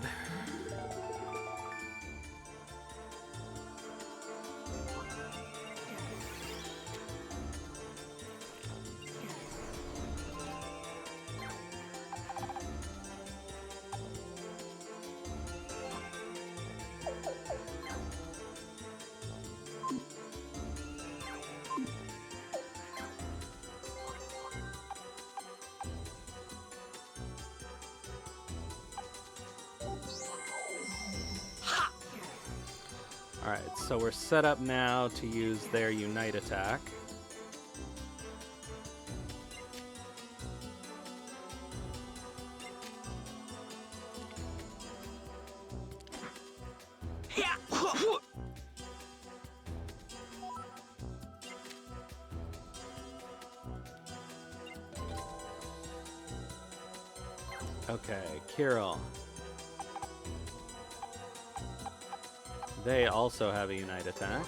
Alright, so we're set up now to use their Unite attack. Okay, Kirill. They also have a Unite attack.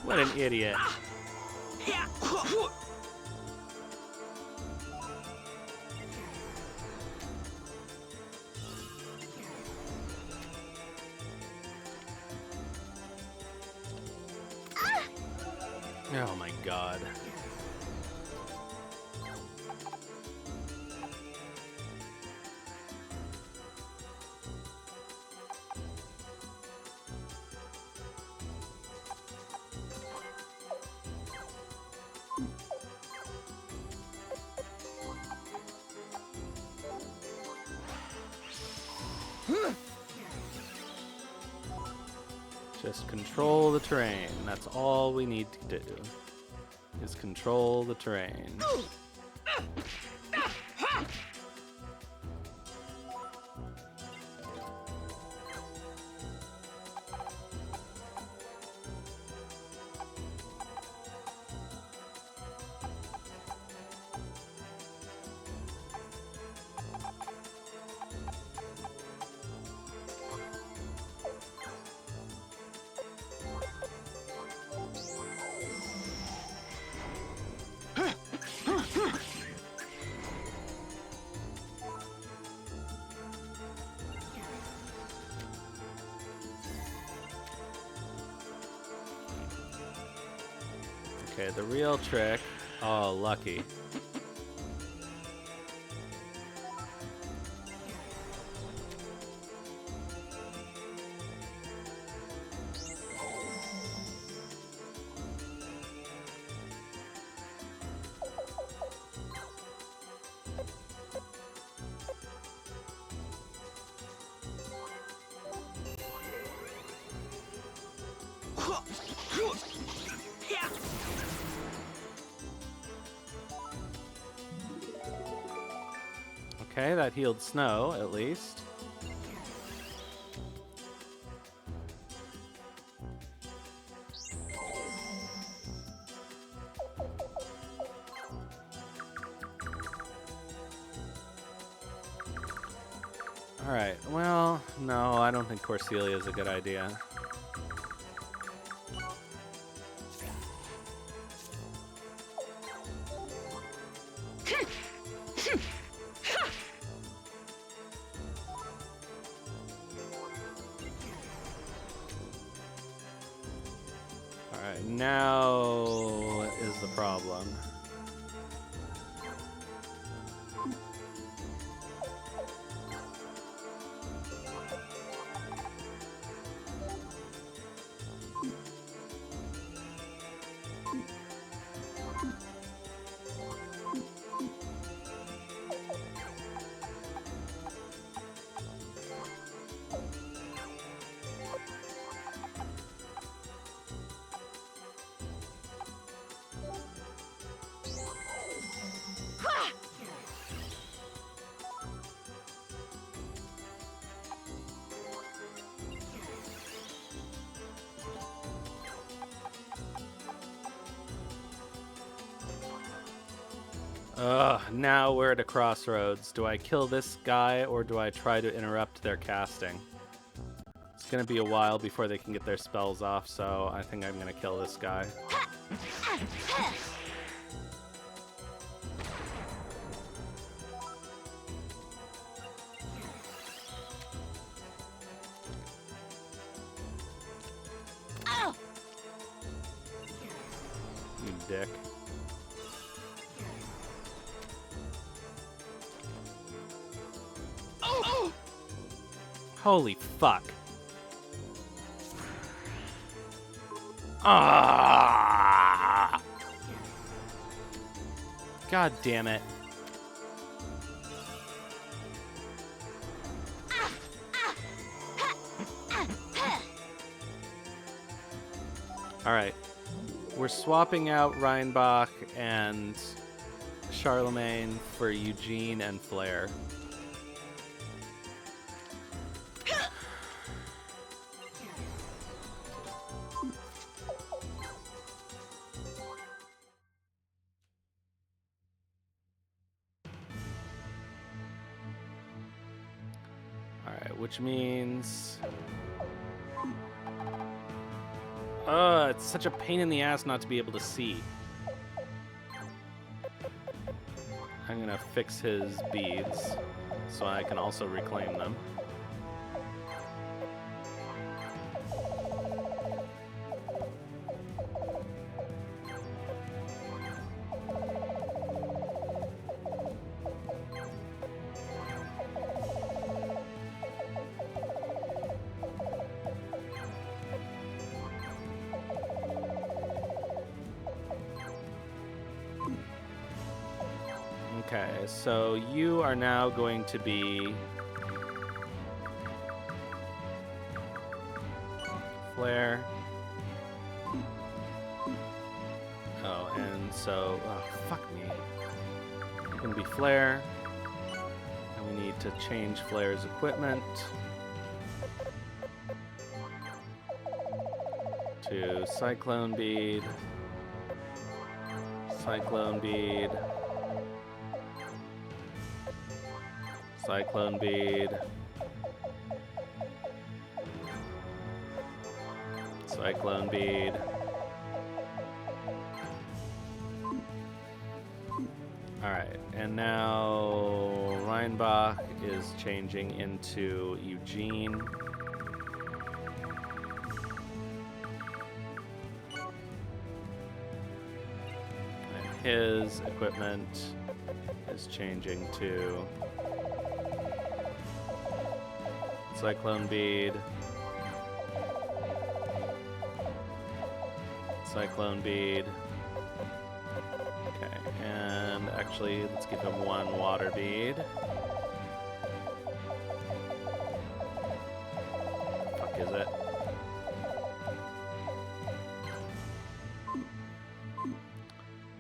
What an idiot. Oh my god. Just control the terrain. That's all we need to do. Is control the terrain. Okay, the real trick. Oh, lucky. Okay, that healed Snow, at least. Alright, well, no, I don't think Corselia is a good idea. Alright, now is the problem. Ugh, now we're at a crossroads. Do I kill this guy or do I try to interrupt their casting? It's gonna be a while before they can get their spells off, so I think I'm gonna kill this guy. You dick. Holy fuck. Ah! God damn it. Alright. We're swapping out Reinbach and Charlemagne for Eugene and Flair. Alright, which means... it's such a pain in the ass not to be able to see. I'm gonna fix his beads so I can also reclaim them. Okay, so you are now going to be Flair. Oh, and so, oh, fuck me. You're gonna be Flair. And we need to change Flair's equipment to Cyclone Bead. Cyclone Bead. Cyclone Bead. Cyclone Bead. Alright, and now Reinbach is changing into Eugene. And his equipment is changing to Cyclone Bead. Cyclone Bead. Okay, and actually, let's give him one water bead. Fuck is it?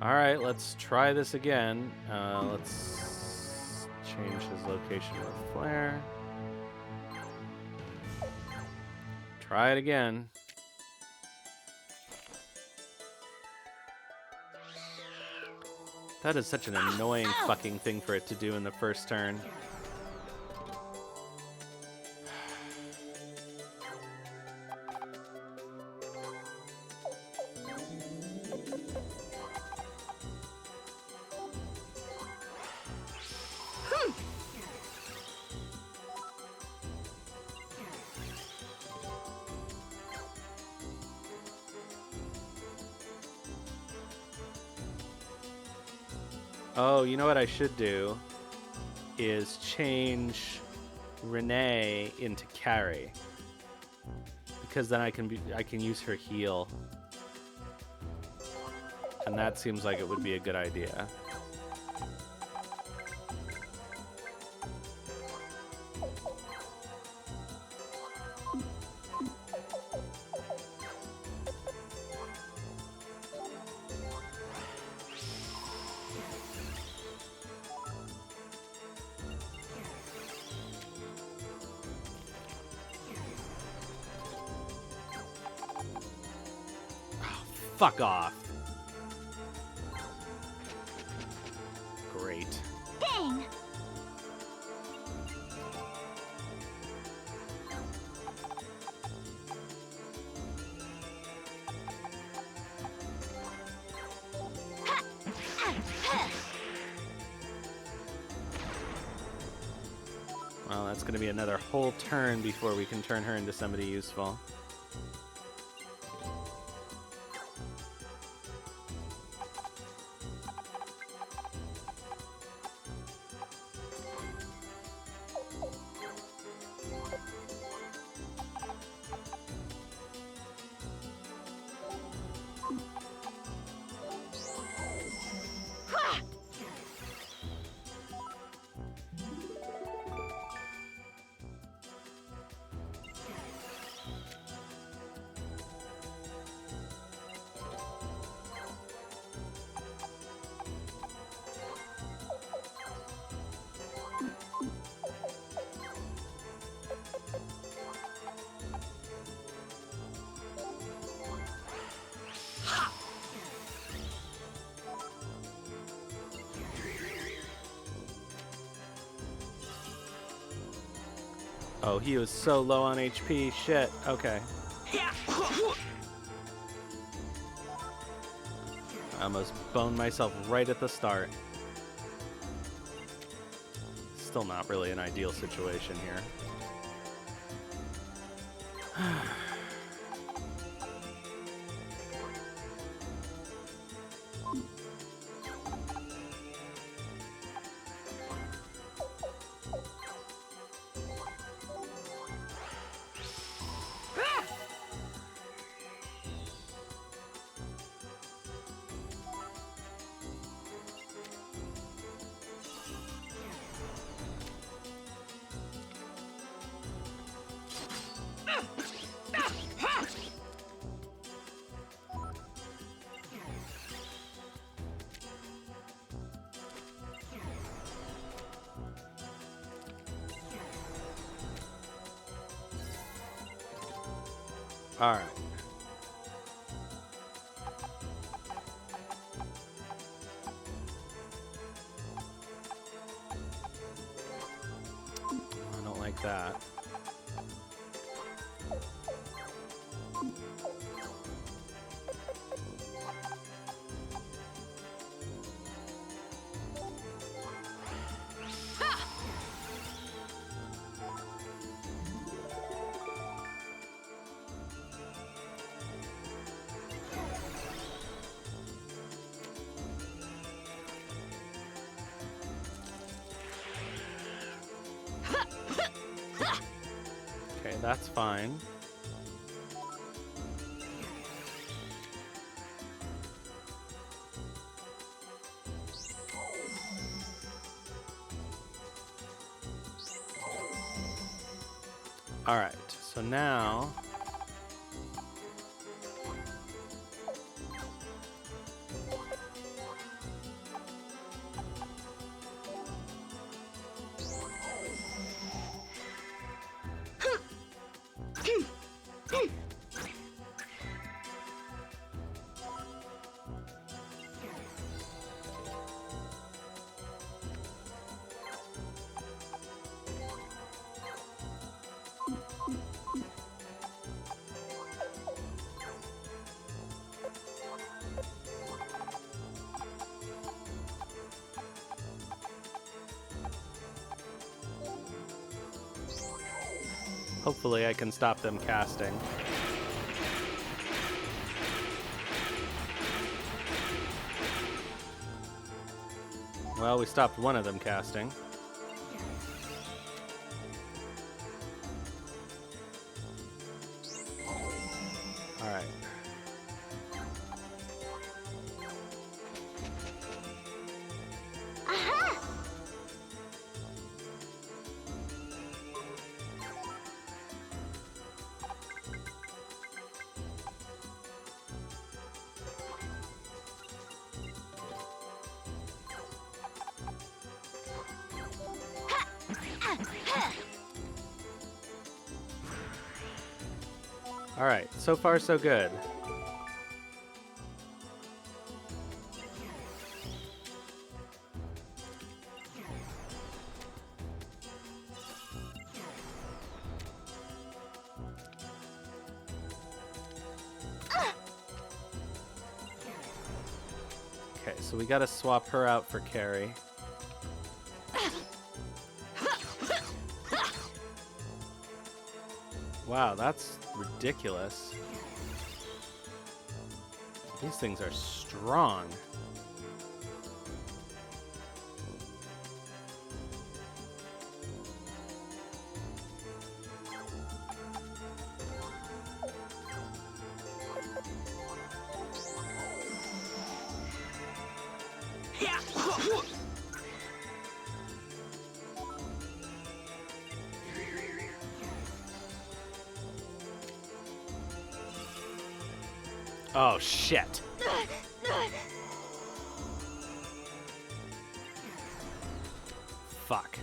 Alright, let's try this again. Let's change his location with Flare. Try it again. That is such an annoying fucking thing for it to do in the first turn. Oh, you know what I should do is change Renee into Carrie, because then I can use her heal, and that seems like it would be a good idea. Fuck off. Great. Dang! Well, that's going to be another whole turn before we can turn her into somebody useful. Oh, he was so low on HP. Shit. Okay. I almost boned myself right at the start. Still not really an ideal situation here. All right. I don't like that. Okay, that's fine. All right, so now hopefully I can stop them casting. Well, we stopped one of them casting. All right. All right, so far so good. Okay, so we gotta swap her out for Carrie. Wow, that's ridiculous. These things are strong. Oh, shit. Fuck.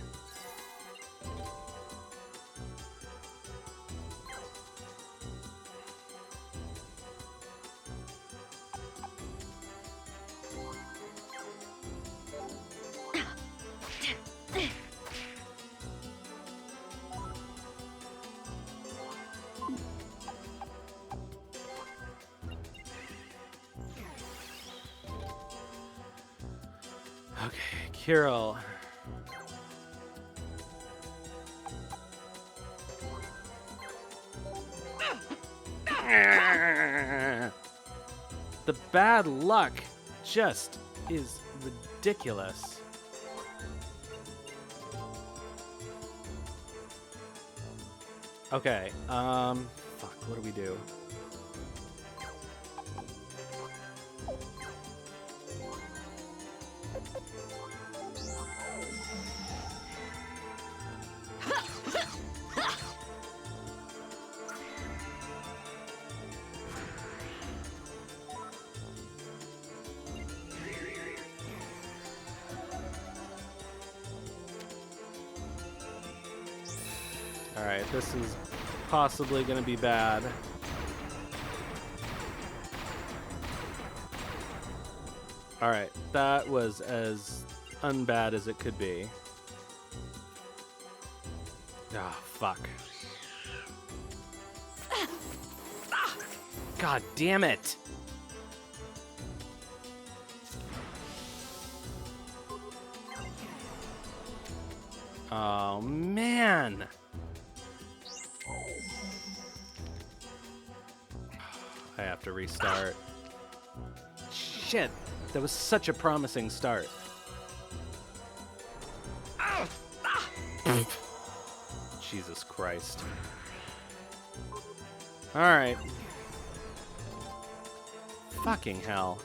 Okay, Kirill. The bad luck just is ridiculous. Okay, fuck, what do we do? Alright, this is possibly going to be bad. Alright, that was as unbad as it could be. Ah, fuck. God damn it! Oh, man! I have to restart. Shit, that was such a promising start. Jesus Christ. Alright. Fucking hell.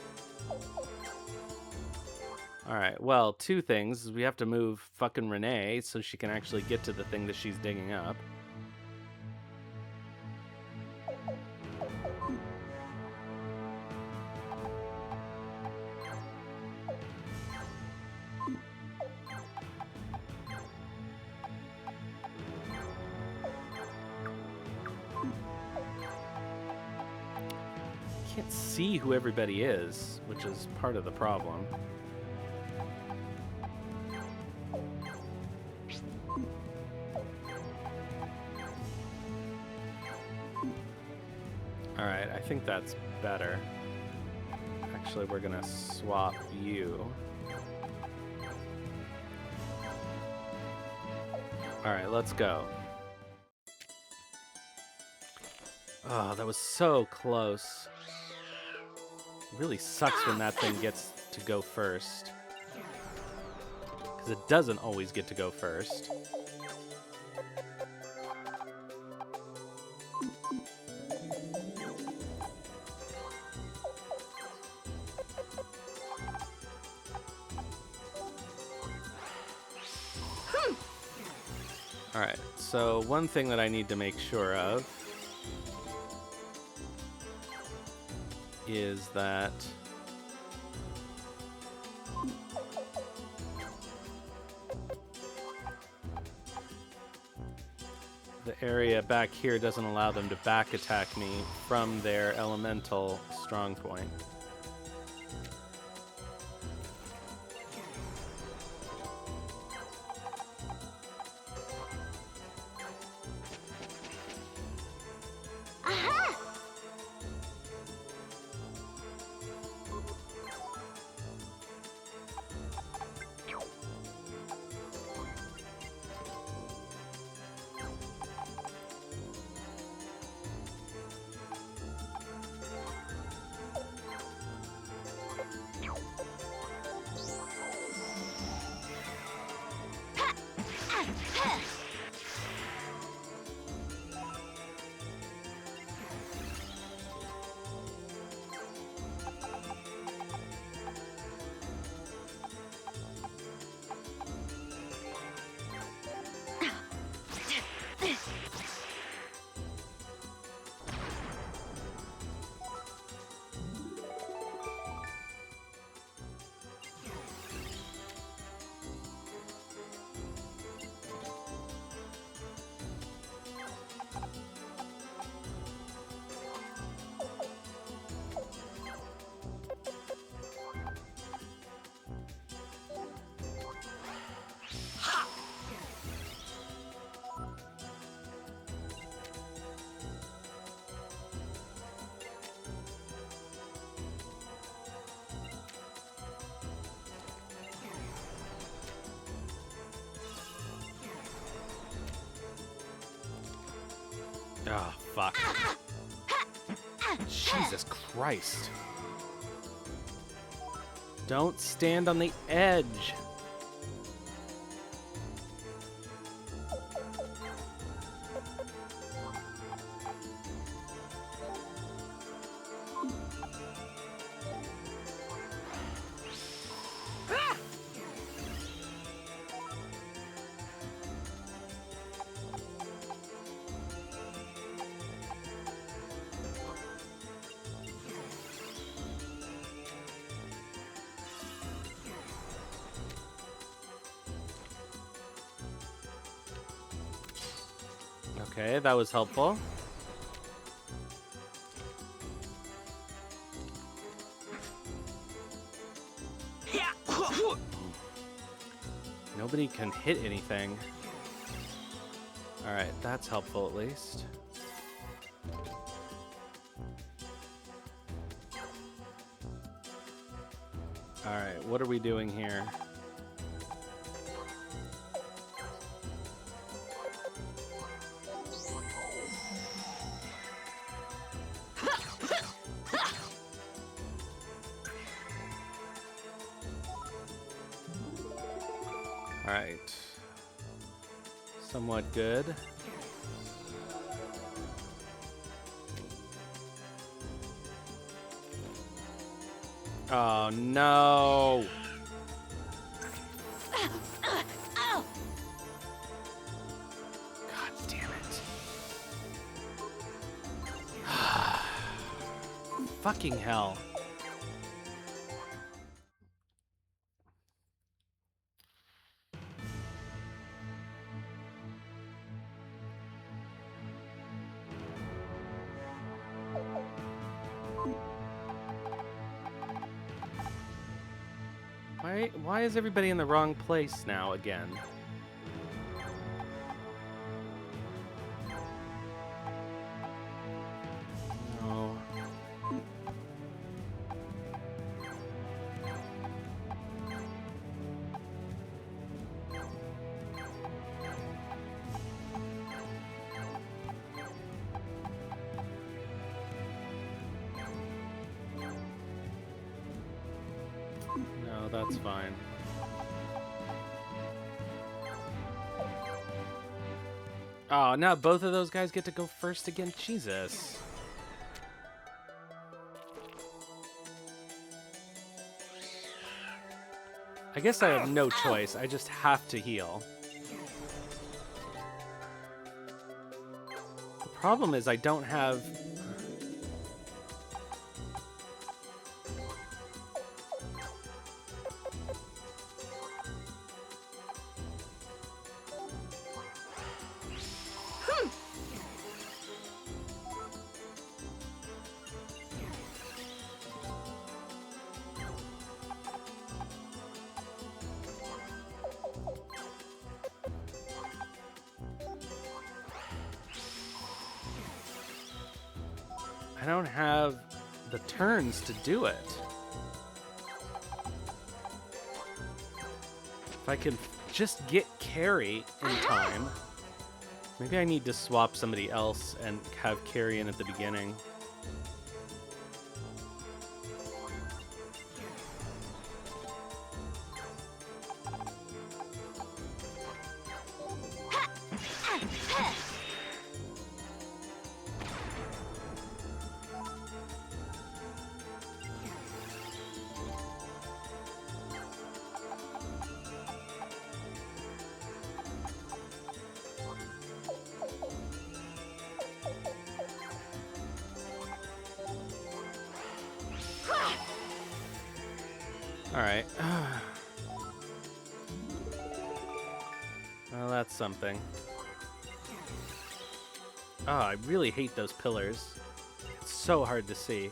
Alright, well, two things. We have to move fucking Renee so she can actually get to the thing that she's digging up. Can't see who everybody is, which is part of the problem. Alright, I think that's better. Actually, we're gonna swap you. Alright, let's go. Oh, that was so close. It really sucks when that thing gets to go first. Because it doesn't always get to go first. Alright, so one thing that I need to make sure of is that the area back here doesn't allow them to back attack me from their elemental strong point. Oh, fuck. Jesus Christ. Don't stand on the edge. Okay, that was helpful. Nobody can hit anything. Alright, that's helpful at least. Alright, what are we doing here? Alright. Somewhat good. Oh no! God damn it. Fucking hell. Why is everybody in the wrong place now again? No. No, that's fine. Oh, now both of those guys get to go first again? Jesus. I guess I have no choice. I just have to heal. The problem is I don't have... I don't have the turns to do it. If I can just get carry in time. Maybe I need to swap somebody else and have carry in at the beginning. Alright. Well, that's something. Oh, I really hate those pillars. It's so hard to see.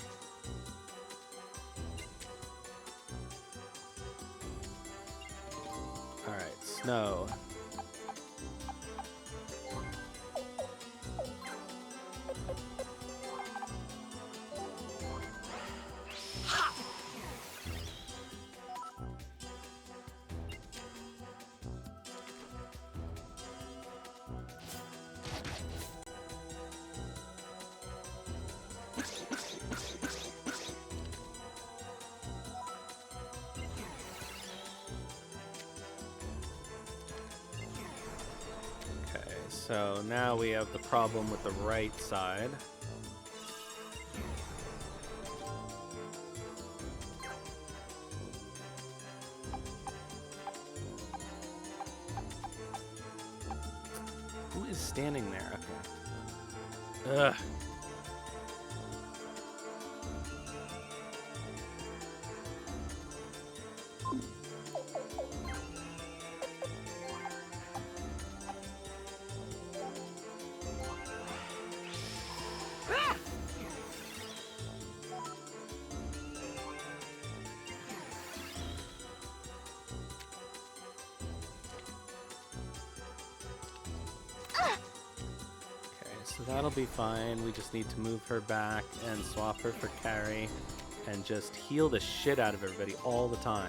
Alright, snow. So now we have the problem with the right side. Who is standing there? Okay. Ugh. So that'll be fine. We just need to move her back and swap her for carry and just heal the shit out of everybody all the time.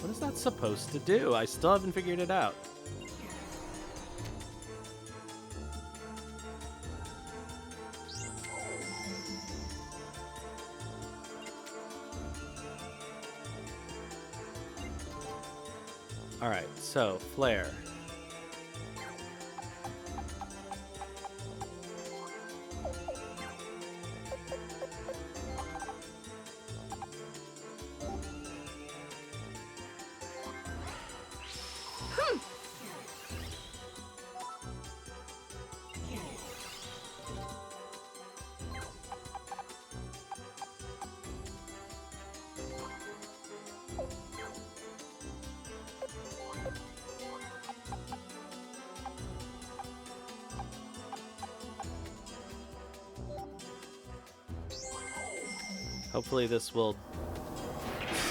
What is that supposed to do? I still haven't figured it out. Alright, so, flare. Hopefully this will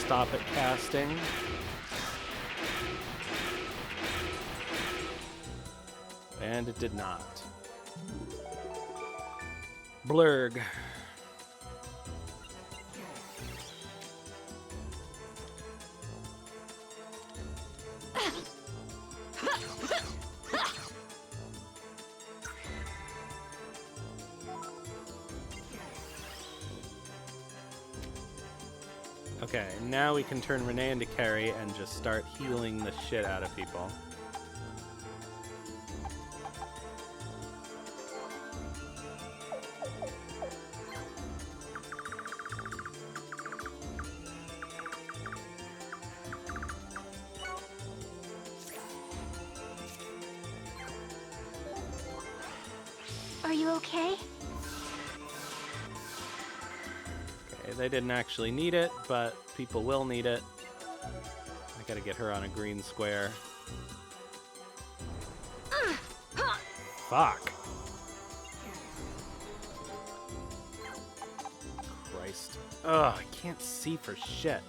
stop it casting. And it did not. Blurg. Okay, now we can turn Renee into carry and just start healing the shit out of people. Are you okay? They didn't actually need it, but people will need it. I gotta get her on a green square. Fuck. Christ. Ugh, I can't see for shit.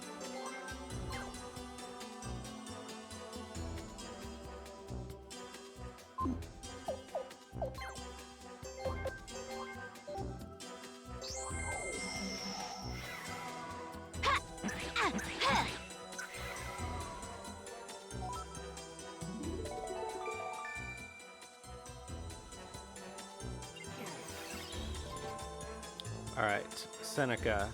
Alright, Seneca.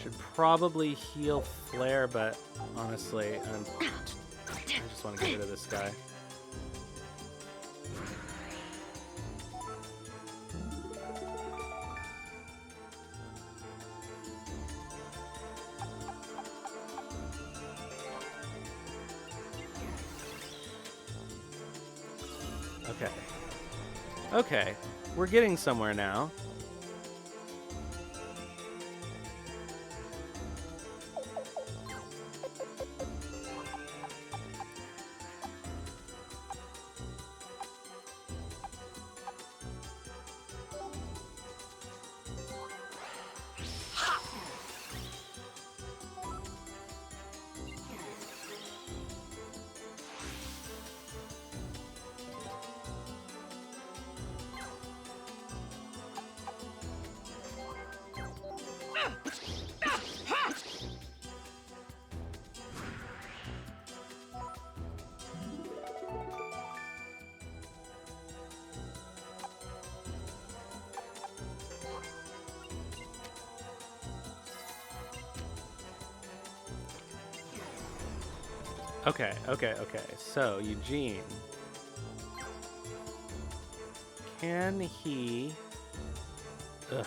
Should probably heal Flare, but honestly, I just want to get rid of this guy. Okay. Okay, we're getting somewhere now. Okay. So, Eugene. Can he... Ugh.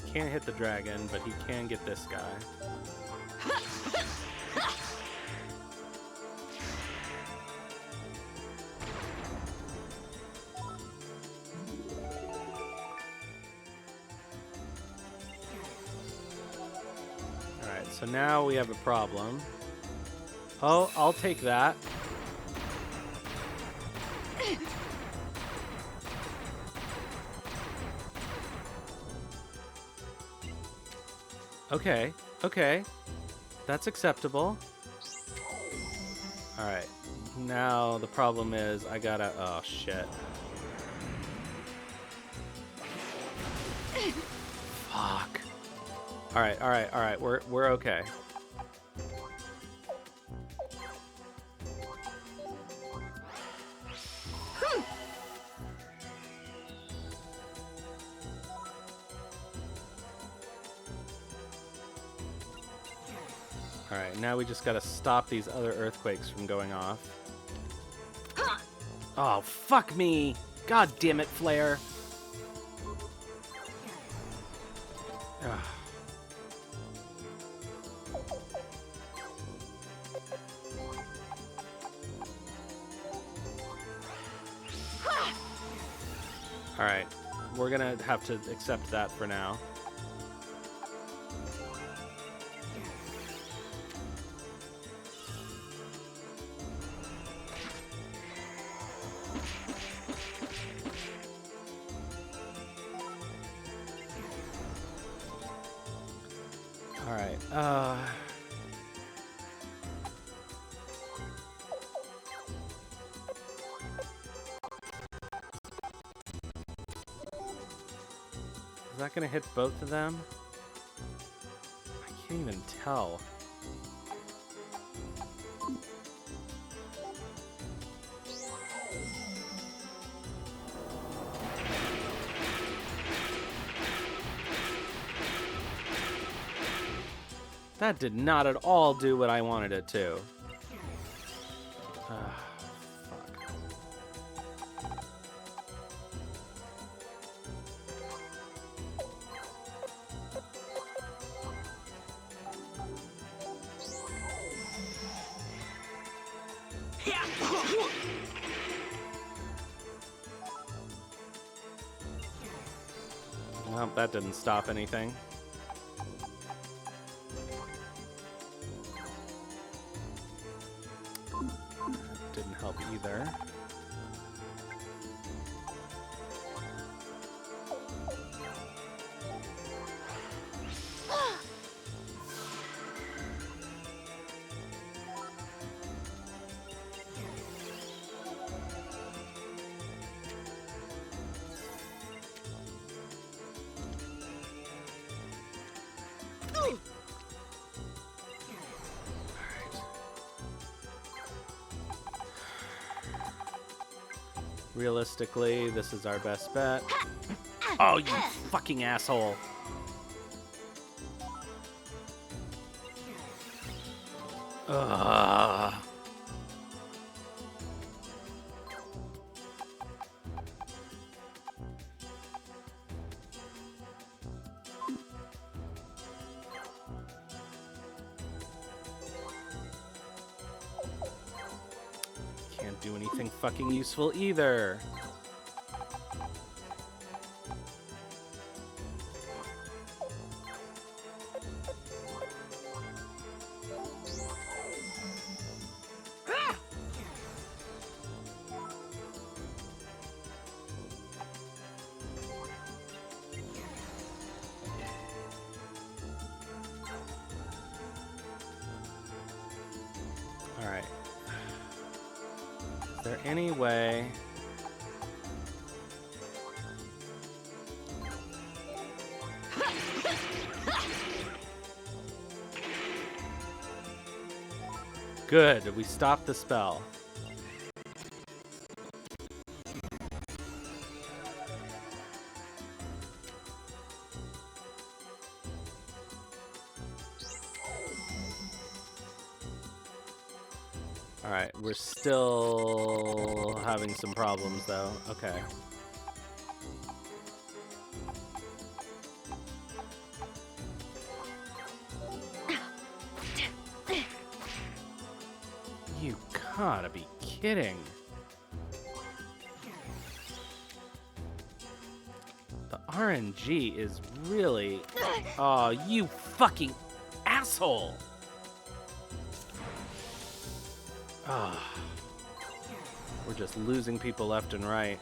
He can't hit the dragon, but he can get this guy. Alright, so now we have a problem. Oh, I'll take that. Okay. That's acceptable. Alright. Now the problem is I gotta... Oh, shit. Fuck. Alright. We're okay. Alright, now we just gotta stop these other earthquakes from going off. Oh, fuck me! God damn it, Flare! Ugh. Alright, we're gonna have to accept that for now. Alright, is that gonna hit both of them? I can't even tell. That did not at all do what I wanted it to. Fuck. Well, that didn't stop anything. Didn't help either. Realistically, this is our best bet. Oh, you fucking asshole. Ugh. Can't do anything fucking useful either. Alright. Is there any way... Good, we stopped the spell. Alright, we're still having some problems, though. Okay. You gotta be kidding. The RNG is really... Oh, you fucking asshole! Ah, we're just losing people left and right.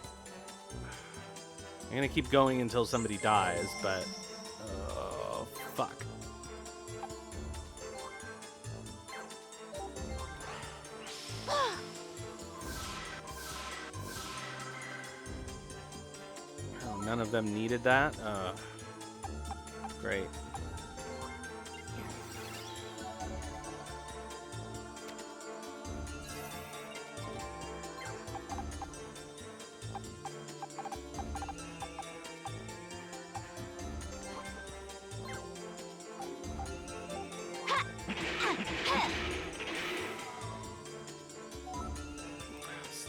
I'm gonna keep going until somebody dies, but... Oh, fuck. Oh, none of them needed that? Great.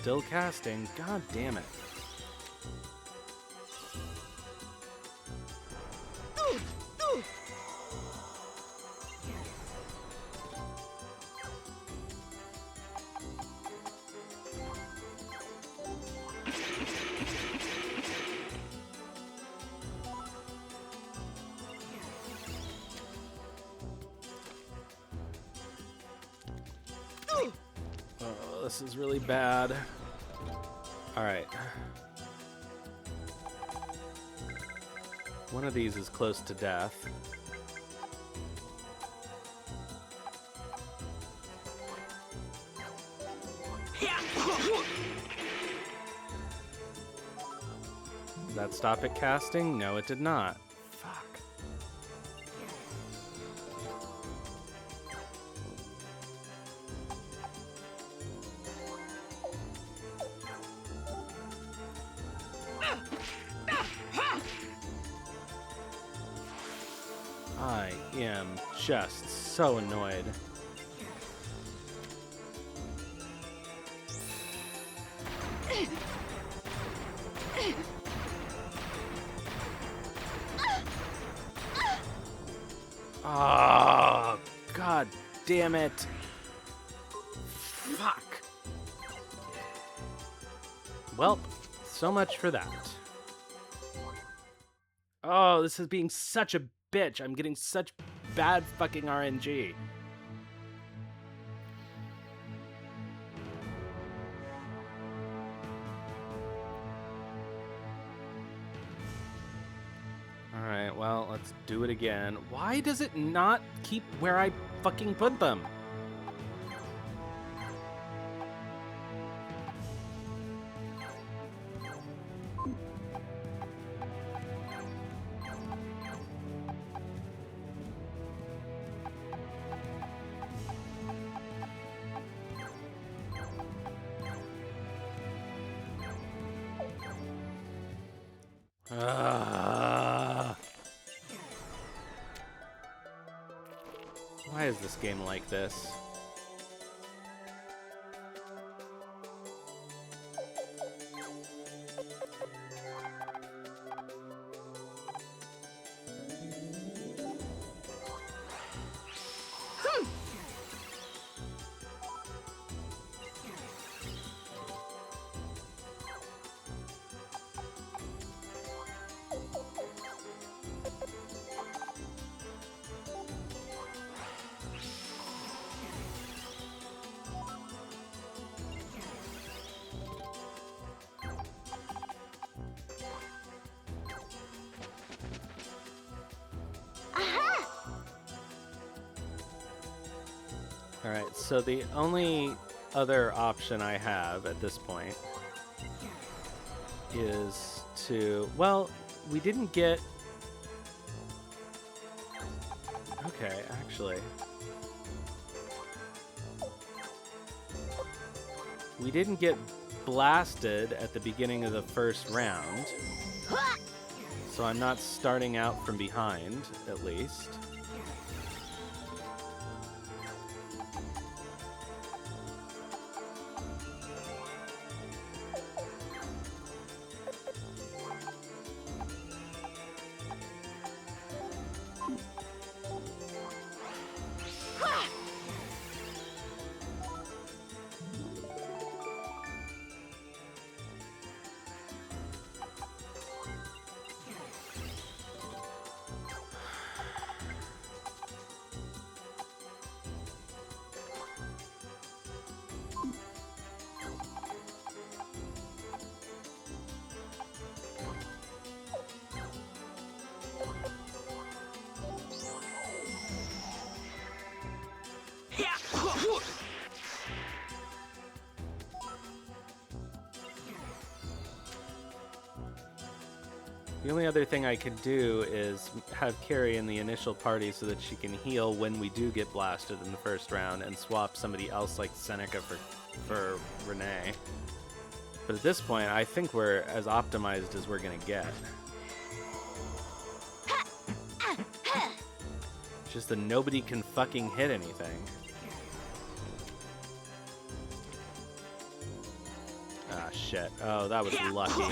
Still casting. God damn it. Oh, this is really bad. All right. One of these is close to death. Did that stop it casting? No, it did not. Fuck. I am just so annoyed. Oh, god damn it. Fuck. Well, so much for that. Oh, this is being such a bitch. I'm getting such bad fucking RNG. Alright, well, let's do it again. Why does it not keep where I fucking put them? Why is this game like this? Alright, so the only other option I have at this point is to... Well, we didn't get... Okay, actually... We didn't get blasted at the beginning of the first round. So I'm not starting out from behind, at least. The only other thing I could do is have Carrie in the initial party so that she can heal when we do get blasted in the first round and swap somebody else like Seneca for Renee. But at this point, I think we're as optimized as we're going to get. It's just that nobody can fucking hit anything. Ah, shit. Oh, that was lucky.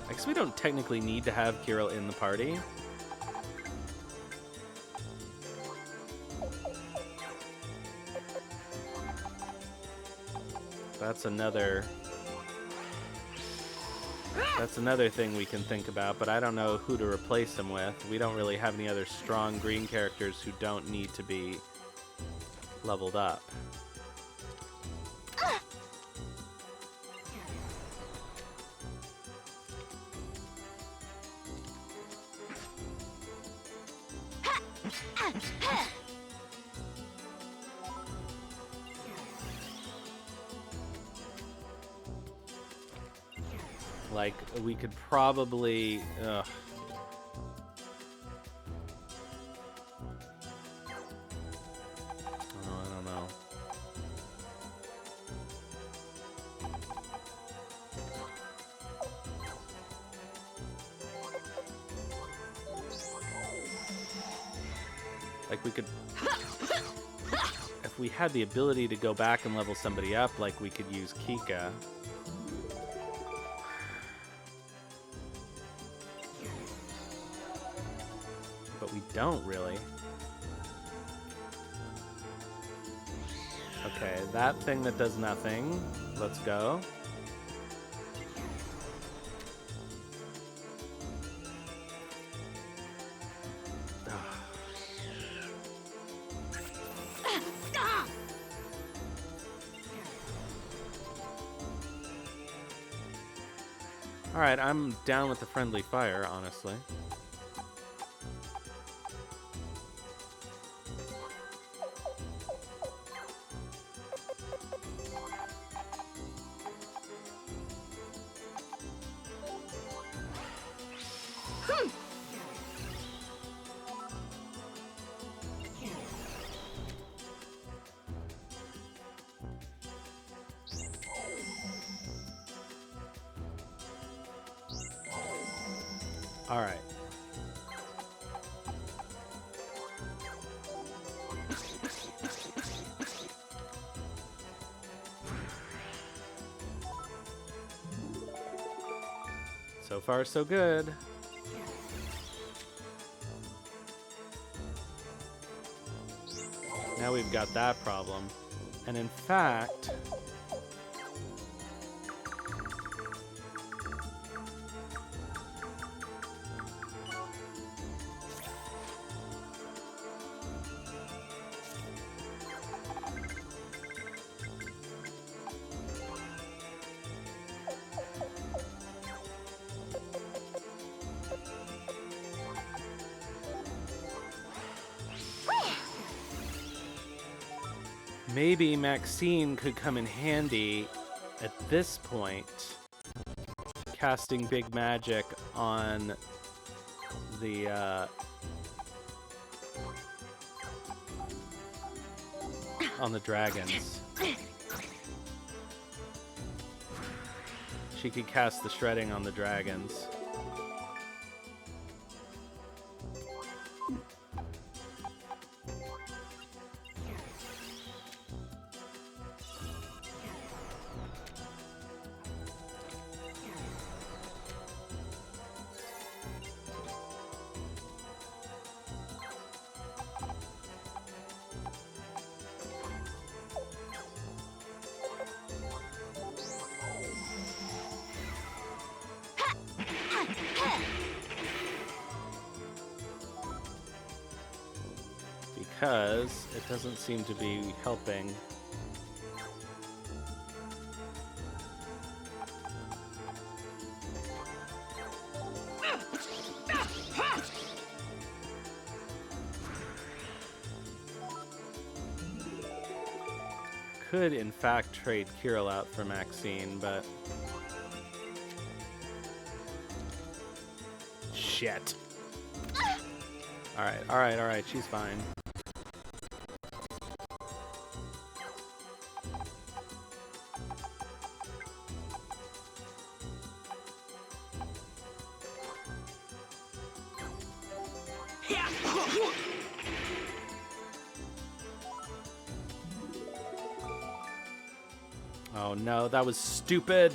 I guess we don't technically need to have Kirill in the party. That's another thing we can think about, but I don't know who to replace him with. We don't really have any other strong green characters who don't need to be leveled up. Like, we could probably... Ugh. Oh, I don't know. Like, we could... If we had the ability to go back and level somebody up, like, we could use Kika. But we don't really. Okay, that thing that does nothing. Let's go. Alright, I'm down with the friendly fire, honestly. All right. So far, so good. Now we've got that problem. And in fact... maybe Maxine could come in handy at this point, casting big magic on the dragons. She could cast the shredding on the dragons. Because it doesn't seem to be helping. could, in fact, trade Kirill out for Maxine, but... Shit. Alright, she's fine. Oh no, that was stupid.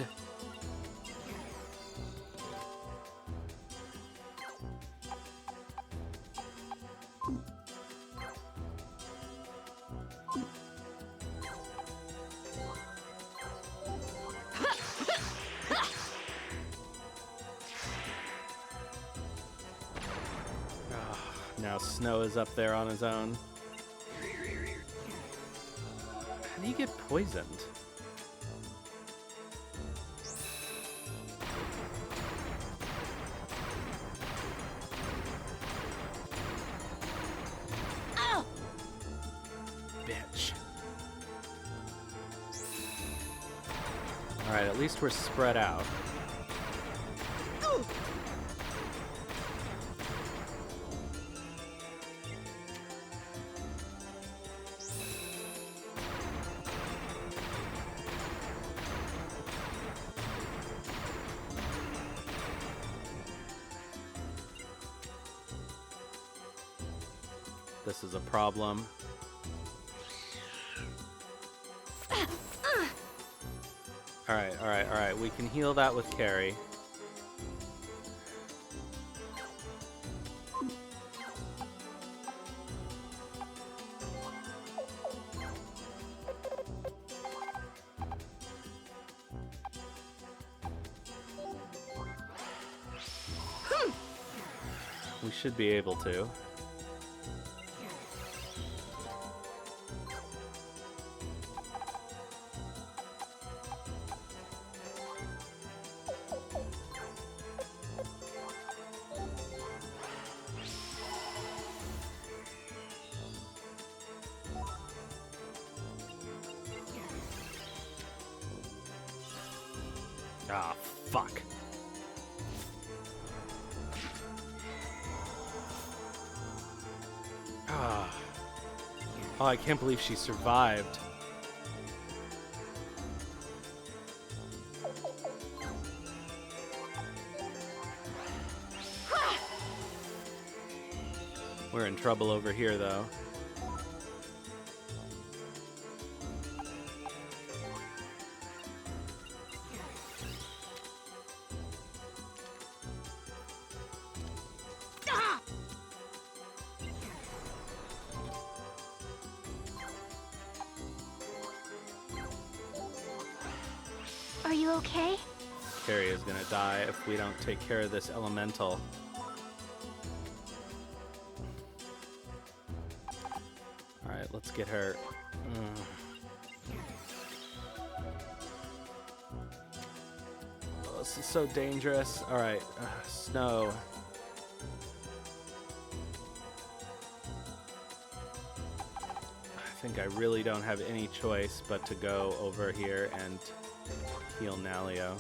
Now Snow is up there on his own. How do you get poisoned? Ow! Bitch. Alright, at least we're spread out. This is a problem. Alright. We can heal that with Carrie. We should be able to. Ah, fuck. Ah. Oh, I can't believe she survived. We're in trouble over here, though. Are you okay? Carrie is gonna die if we don't take care of this elemental. Alright, let's get her. Oh, this is so dangerous. Alright, Snow. I think I really don't have any choice but to go over here and heal Nalio.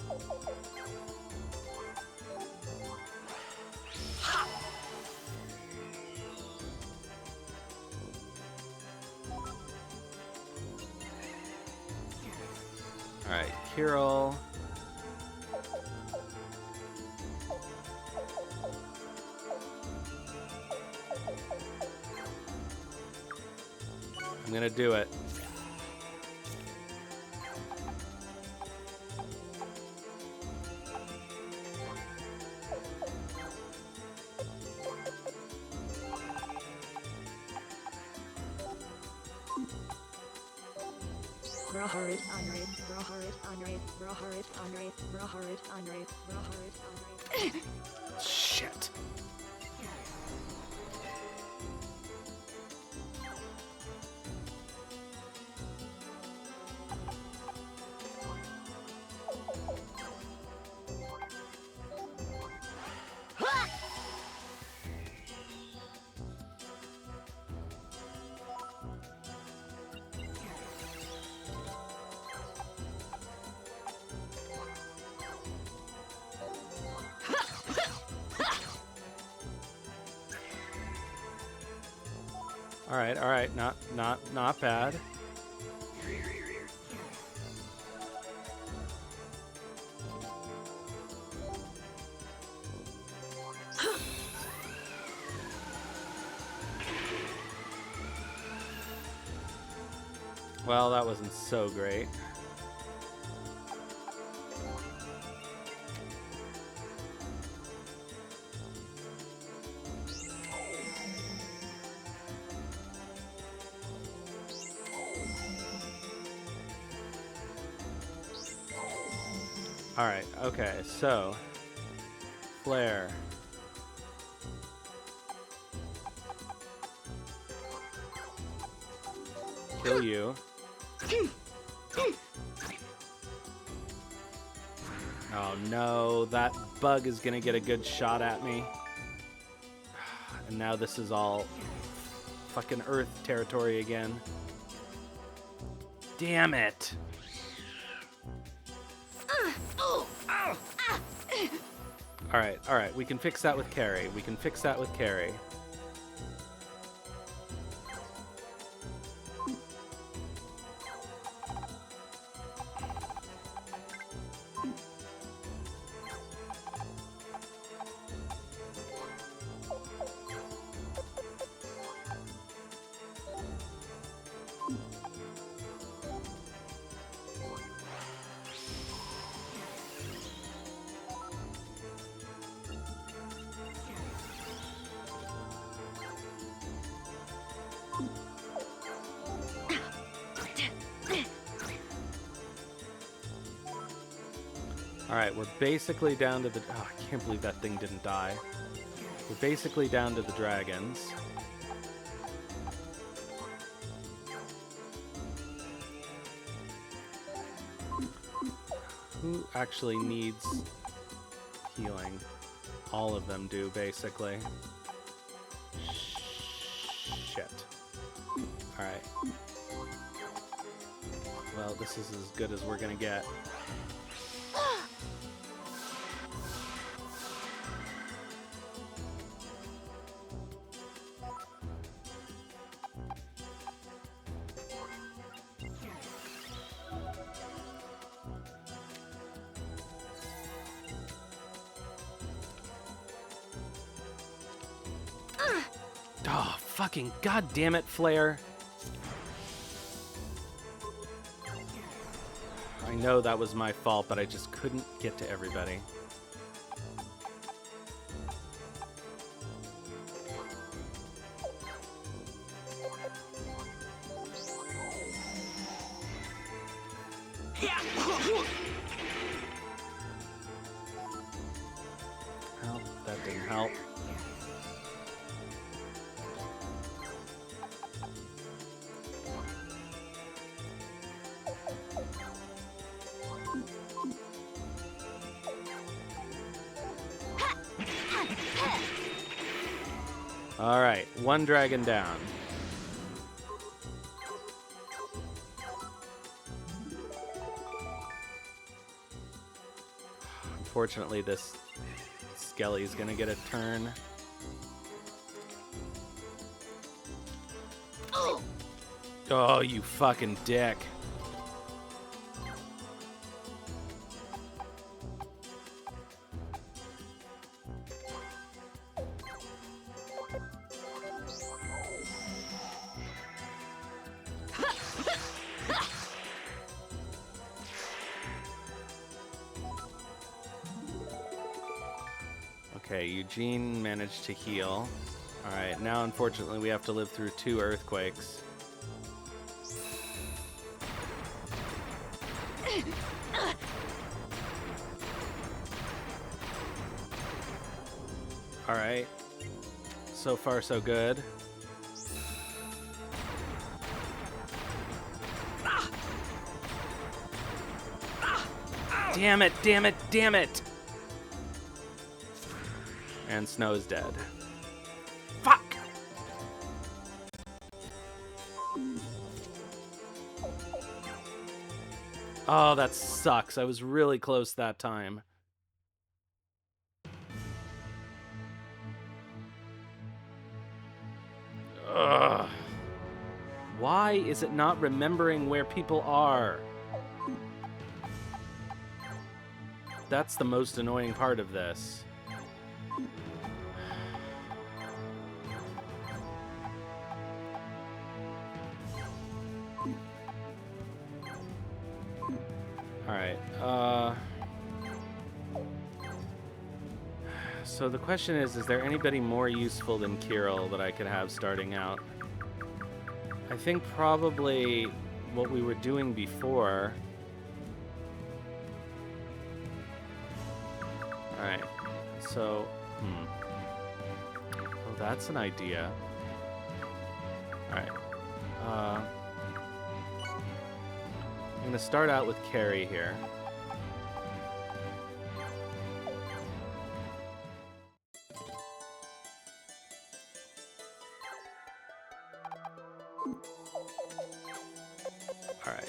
Alright, Kirill. I'm gonna do it. Shit. All right. Not bad. Well, that wasn't so great. Alright, okay, so flare. Kill you. Oh no, that bug is gonna get a good shot at me. And now this is all fucking Earth territory again. Damn it! Alright, we can fix that with carry. Alright, we're basically down to the... Oh, I can't believe that thing didn't die. We're basically down to the dragons. Who actually needs healing? All of them do, basically. Shit. Alright. Well, this is as good as we're gonna get. Oh, fucking goddamn it, Flare. I know that was my fault, but I just couldn't get to everybody. Well, that didn't help. Alright, one dragon down. Unfortunately, this Skelly's gonna get a turn. Oh, you fucking dick. Okay, Eugene managed to heal. Alright, now unfortunately we have to live through 2 earthquakes. Alright. So far, so good. Damn it, damn it, damn it! And Snow's dead. Fuck! Oh, that sucks. I was really close that time. Ugh. Why is it not remembering where people are? That's the most annoying part of this. Alright, so the question is there anybody more useful than Kirill that I could have starting out? I think probably what we were doing before. Alright, so, oh, that's an idea. Alright, I'm gonna start out with Carrie here. Alright.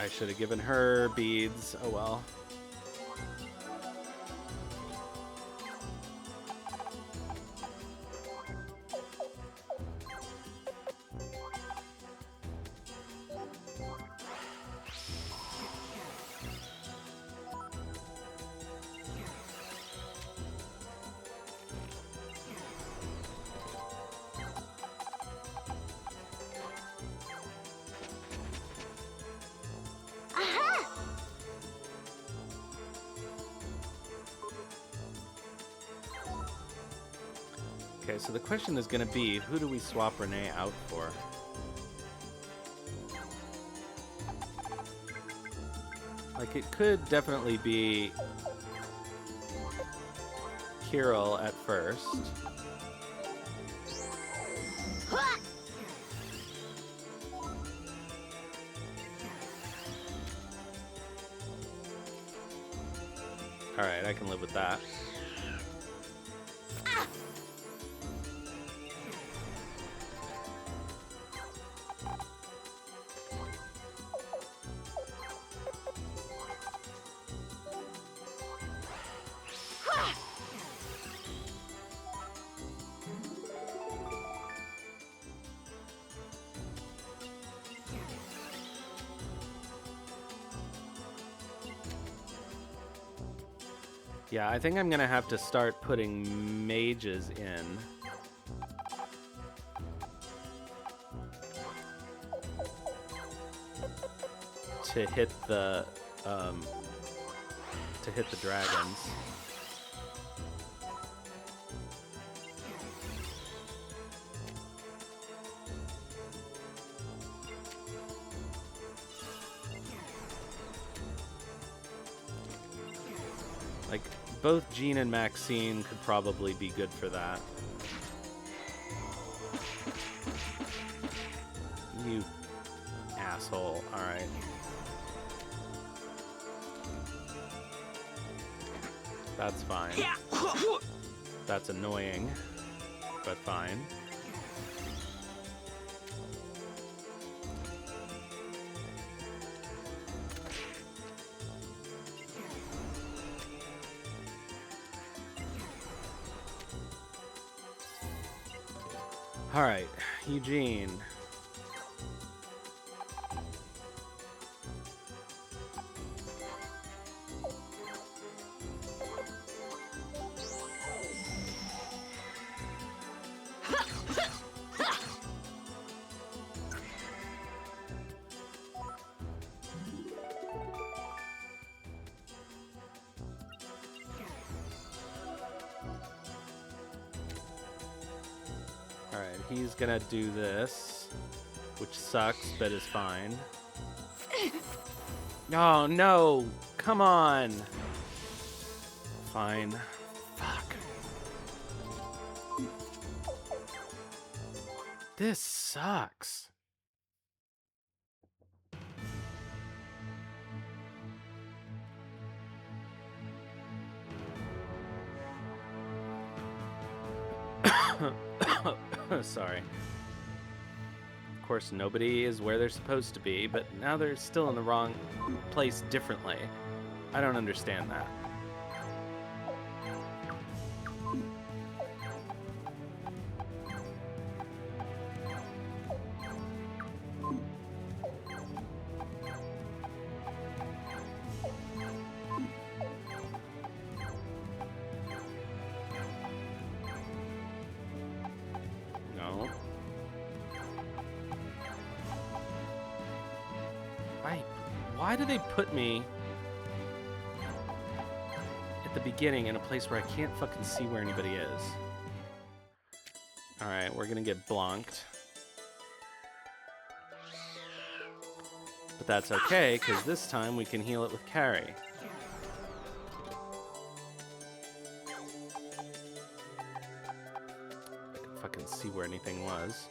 I should have given her beads. Oh well. Okay, so the question is going to be, who do we swap Renee out for? Like, it could definitely be Kirill at first. Alright, I can live with that. Yeah, I think I'm gonna have to start putting mages in. To hit the dragons. Like, both Jean and Maxine could probably be good for that. You asshole. Alright. That's fine. That's annoying, but fine. All right, Eugene. He's gonna do this, which sucks, but is fine. Oh, no! Come on! Fine. Fuck. This sucks. Sorry. Of course, nobody is where they're supposed to be, but now they're still in the wrong place differently. I don't understand that. No. Why do they put me at the beginning in a place where I can't fucking see where anybody is? Alright, we're gonna get blonked. But that's okay, because this time we can heal it with carry. I can fucking see where anything was.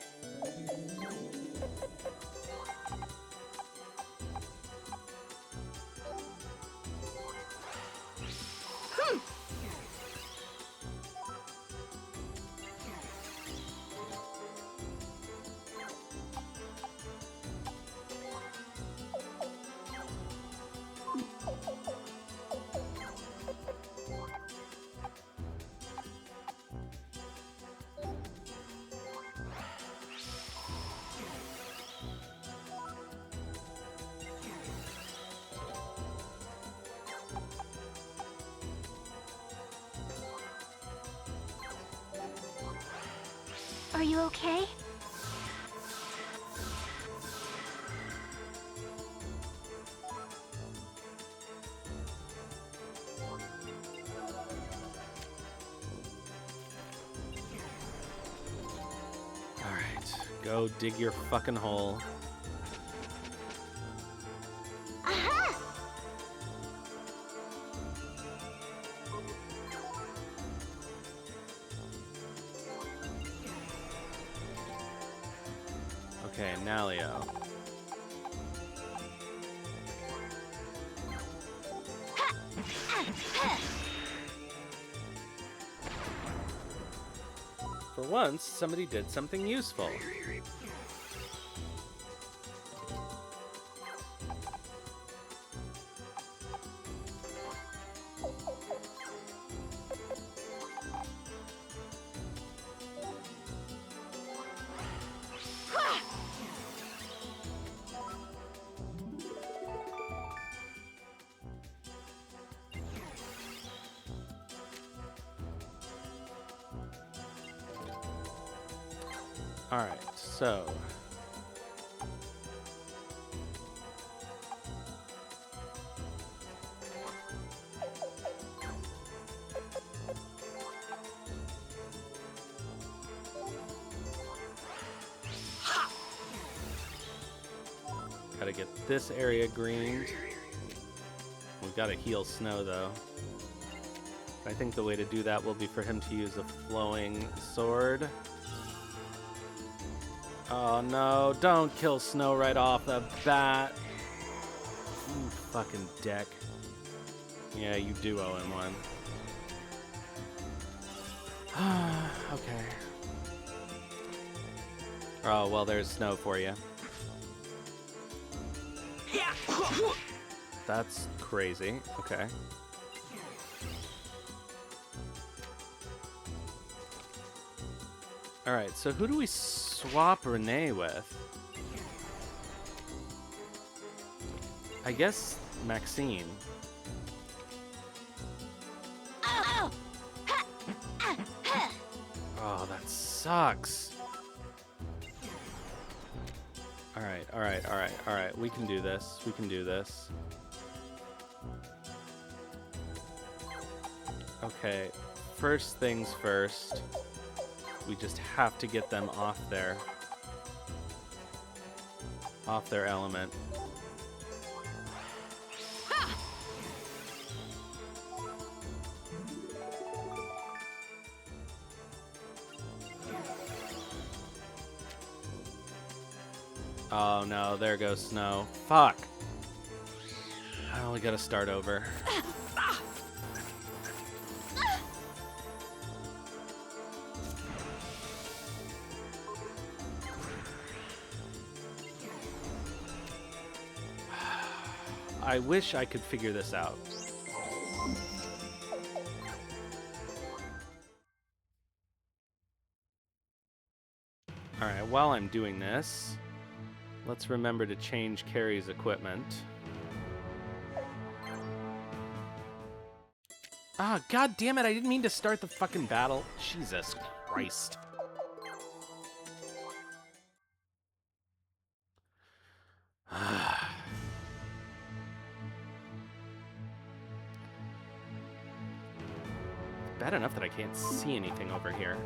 Are you okay? Alright, go dig your fucking hole. Aha! Okay, now Leo. For once, somebody did something useful. Alright, so... Gotta get this area greened. We've gotta heal Snow, though. I think the way to do that will be for him to use a flowing sword. Oh no, don't kill Snow right off the bat. You fucking dick. Yeah, you do owe him one. Okay. Oh, well, there's Snow for you. That's crazy. Okay. Alright, so who do we swap Renee with? I guess Maxine. Oh! Oh, that sucks. Alright. We can do this. We can do this. Okay, first things first. We just have to get them off their element. Oh no, there goes Snow. Fuck. Oh, we gotta start over. I wish I could figure this out. Alright, while I'm doing this, let's remember to change Carrie's equipment. Ah, god damn it, I didn't mean to start the fucking battle. Jesus Christ. Bad enough that I can't see anything over here.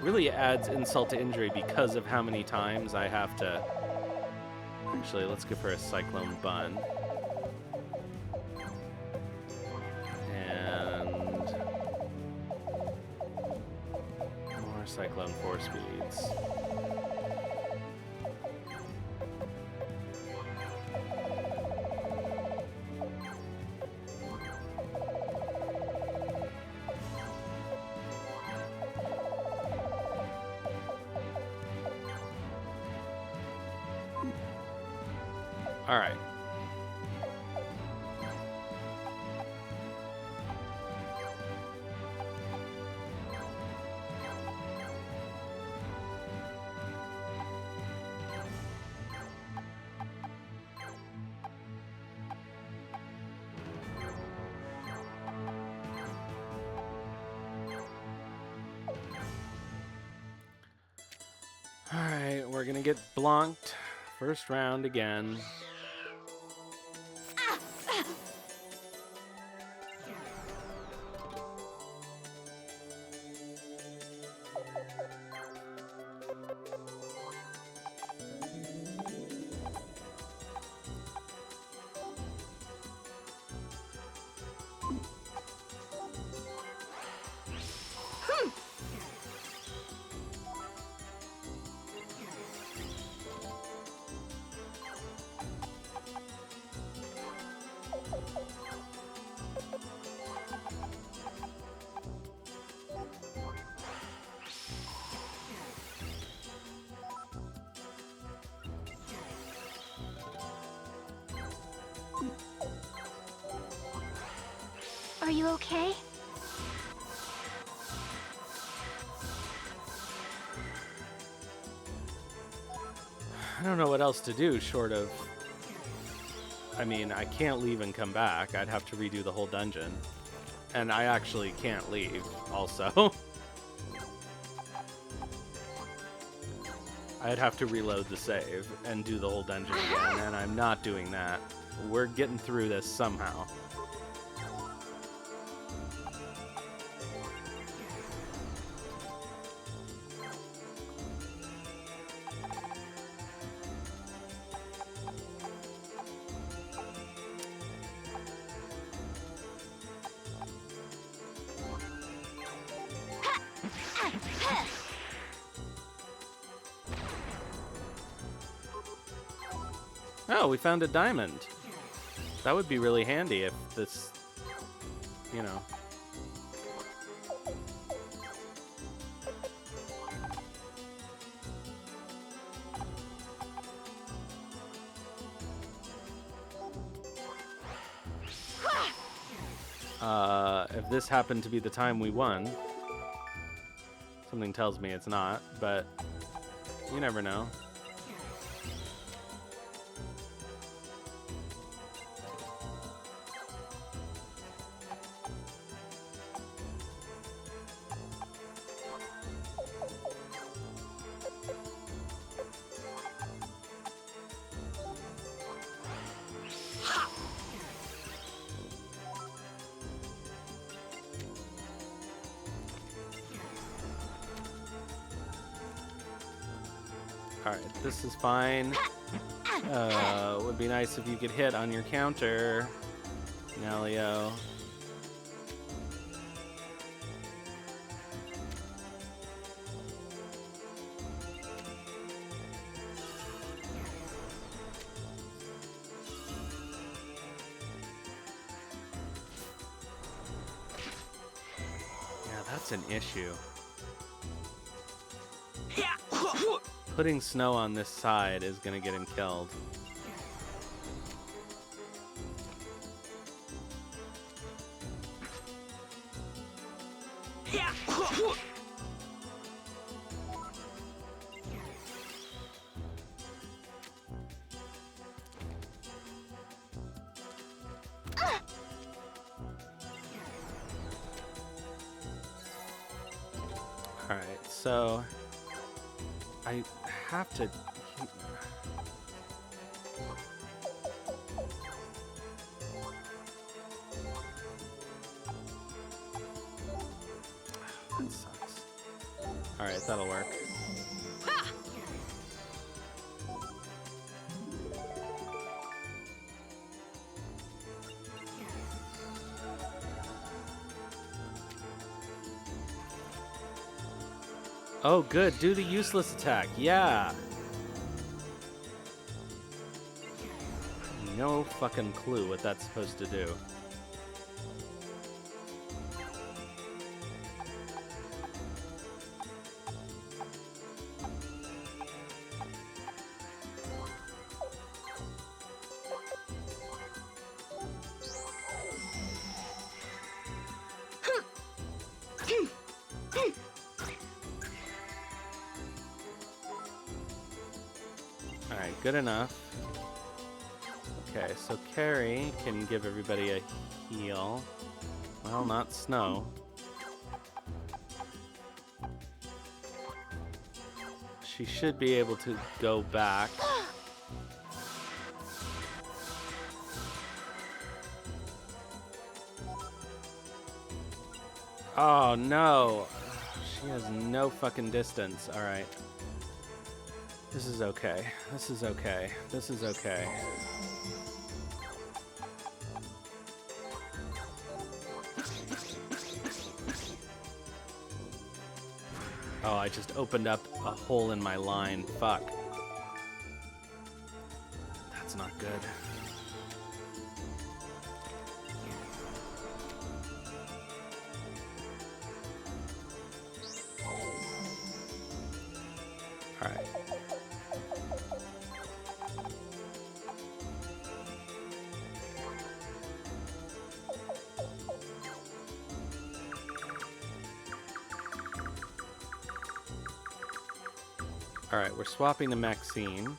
Really adds insult to injury because of how many times I have to... Actually, let's give her a Cyclone Bun. And... more Cyclone Force Speeds. All right. All right, we're gonna get blonked. First round again. Are you okay? I don't know what else to do short of... I mean, I can't leave and come back. I'd have to redo the whole dungeon. And I actually can't leave, also. I'd have to reload the save and do the whole dungeon again, and I'm not doing that. We're getting through this somehow. Oh, we found a diamond. That would be really handy if this, you know. If this happened to be the time we won, something tells me it's not, but you never know. Alright, this is fine. Would be nice if you could hit on your counter, Nalio. Yeah, that's an issue. putting Snow on this side is gonna get him killed. Alright, so I have to... That sucks. Alright, that'll work. Oh, good. Do the useless attack. Yeah. No fucking clue what that's supposed to do. Alright, good enough. Okay, so Carrie can give everybody a heal. Well, not Snow. She should be able to go back. Oh, no. She has no fucking distance. Alright. This is okay. This is okay. This is okay. Oh, I just opened up a hole in my line. Fuck. That's not good. Alright. Alright, we're swapping to Maxine.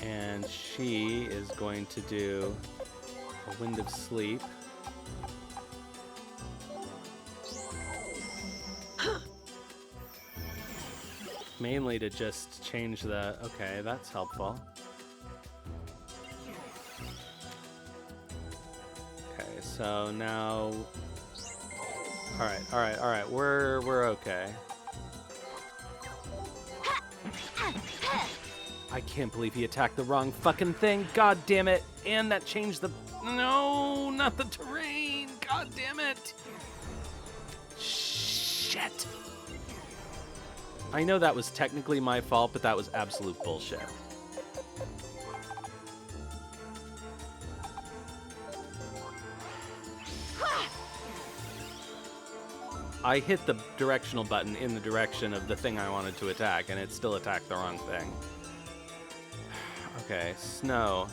And she is going to do a Wind of Sleep. Mainly to just change the... Okay, that's helpful. Okay, so now... Alright, we're okay. I can't believe he attacked the wrong fucking thing. God damn it. And that changed the... No, not the terrain. God damn it. Shit. I know that was technically my fault, but that was absolute bullshit. I hit the directional button in the direction of the thing I wanted to attack, and it still attacked the wrong thing. Okay, Snow.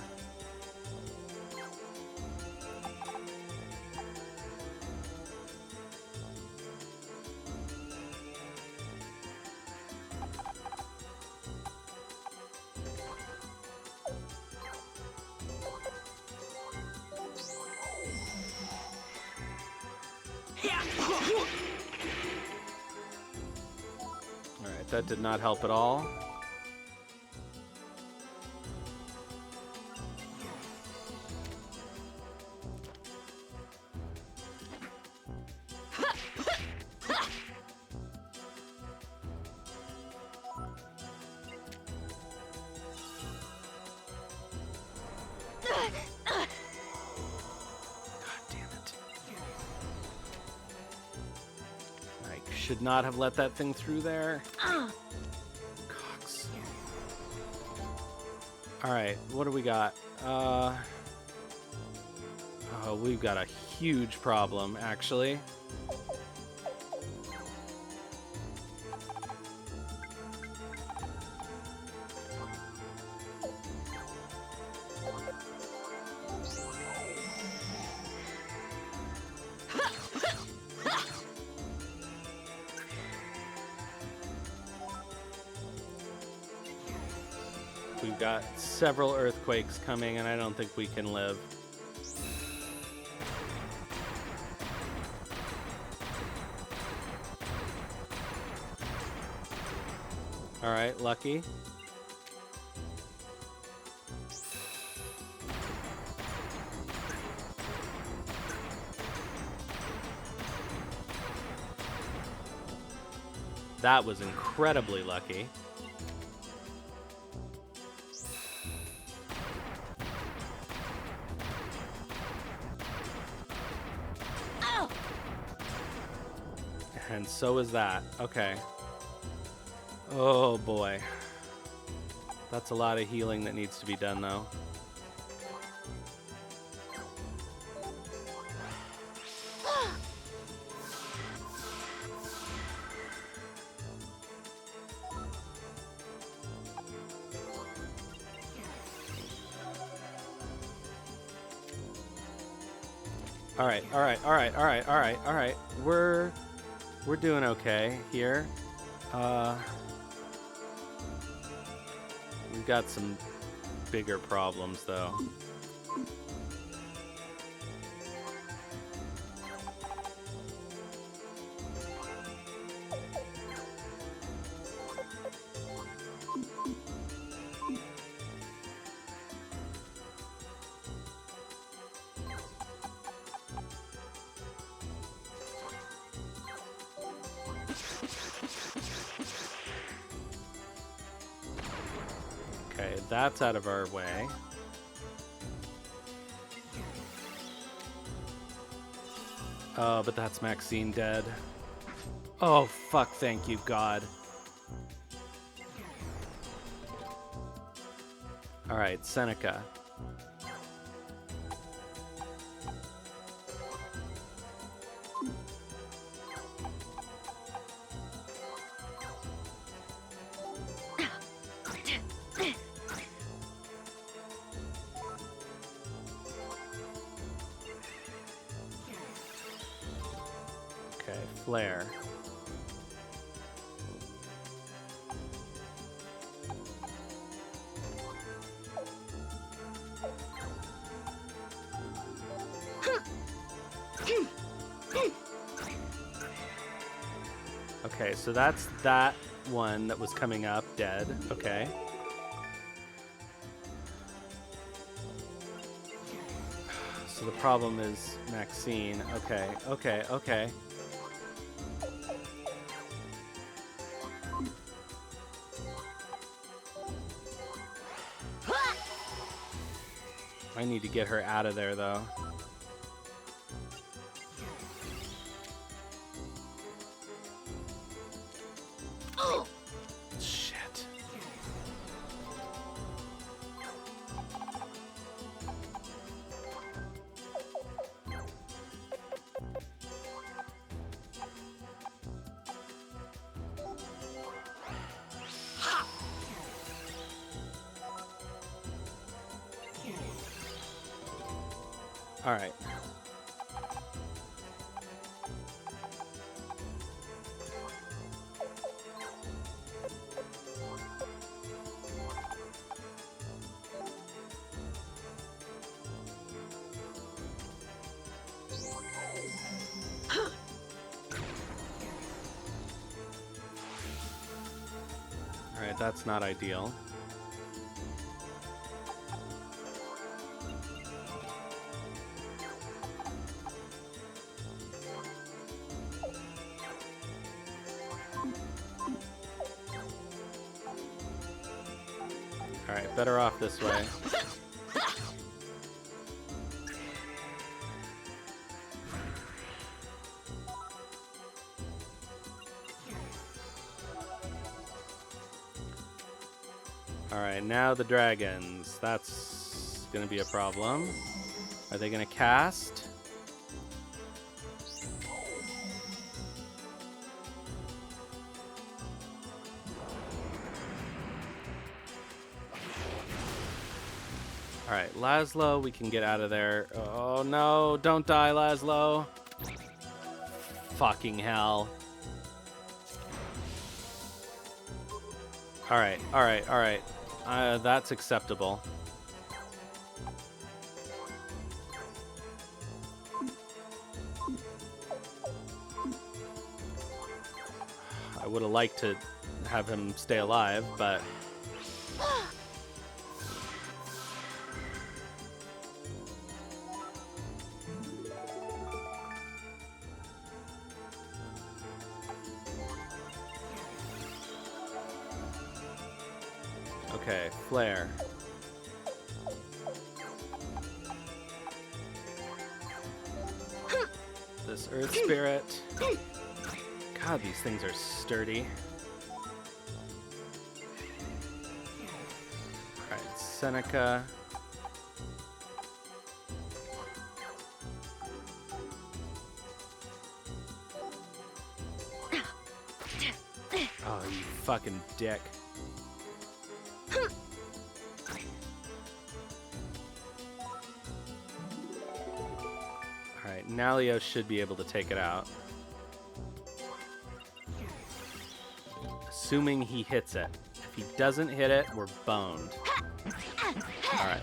Alright, that did not help at all. Should not have let that thing through there. Cox. Alright, what do we got? Oh, we've got a huge problem, actually. We've got several earthquakes coming, and I don't think we can live. All right, lucky. That was incredibly lucky. And so is that. Okay. Oh boy. That's a lot of healing that needs to be done, though. All right, all right, all right, all right, all right, all right. We're doing okay here. We've got some bigger problems, though. Okay, that's out of our way. Oh, but that's Maxine dead. Oh, fuck, thank you, God. Alright, Seneca. Okay, Flare. Okay, so that's that one that was coming up dead. Okay. So the problem is Maxine. Okay, okay, okay. I need to get her out of there, though. Shit. All right. All right, that's not ideal. All right, better off this way. All right, now the dragons. That's gonna be a problem. Are they gonna cast? Alright, Laszlo, we can get out of there. Oh no, don't die, Laszlo. Fucking hell. Alright, alright, alright. That's acceptable. I would have liked to have him stay alive, but... Okay, flare. This earth spirit. God, these things are sturdy. Alright, Seneca. Oh, you fucking dick. Alright, Nalio should be able to take it out. Assuming he hits it. If he doesn't hit it, we're boned. Alright.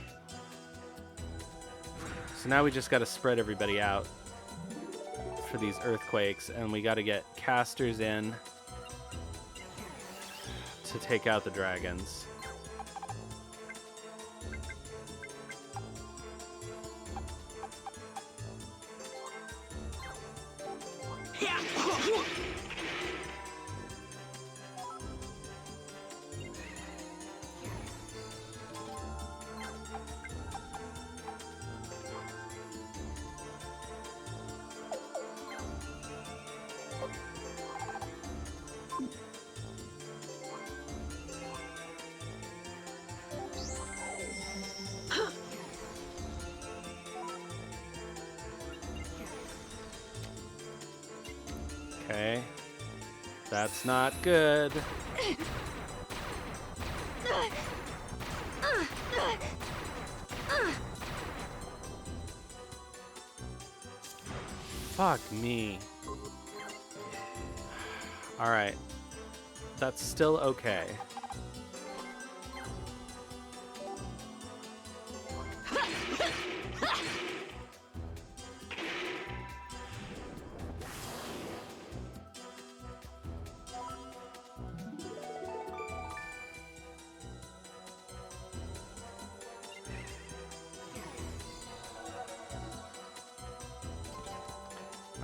So now we just gotta spread everybody out for these earthquakes, and we gotta get casters in to take out the dragons. Okay. That's not good. Fuck me. Alright. That's still okay.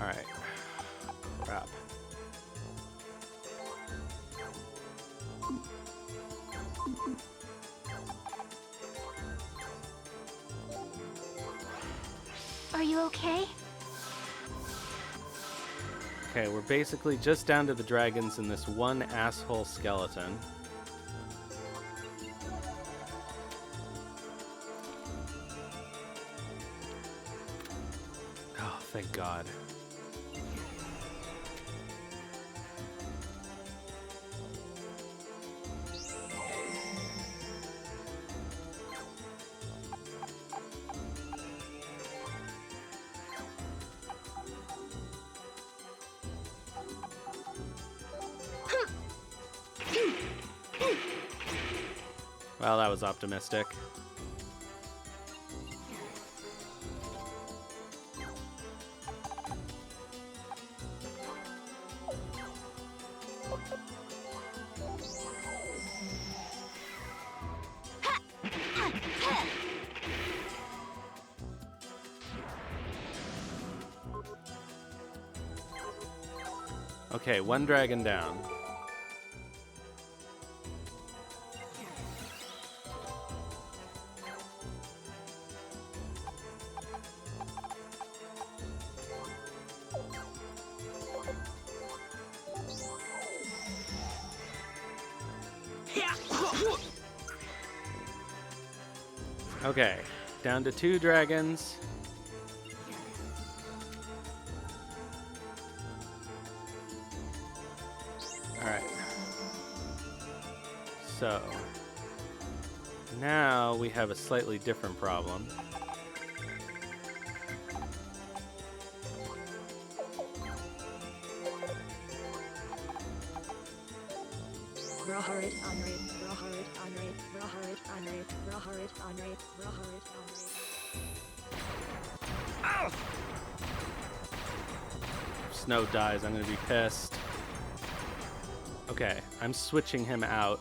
Alright. Crap. Are you okay? Okay, we're basically just down to the dragons and this one asshole skeleton. Oh, thank God. Well, that was optimistic. Okay, one dragon down. Okay, down to 2 dragons. Alright. So, Now we have a slightly different problem. If Snow dies, I'm gonna be pissed. Okay, I'm switching him out.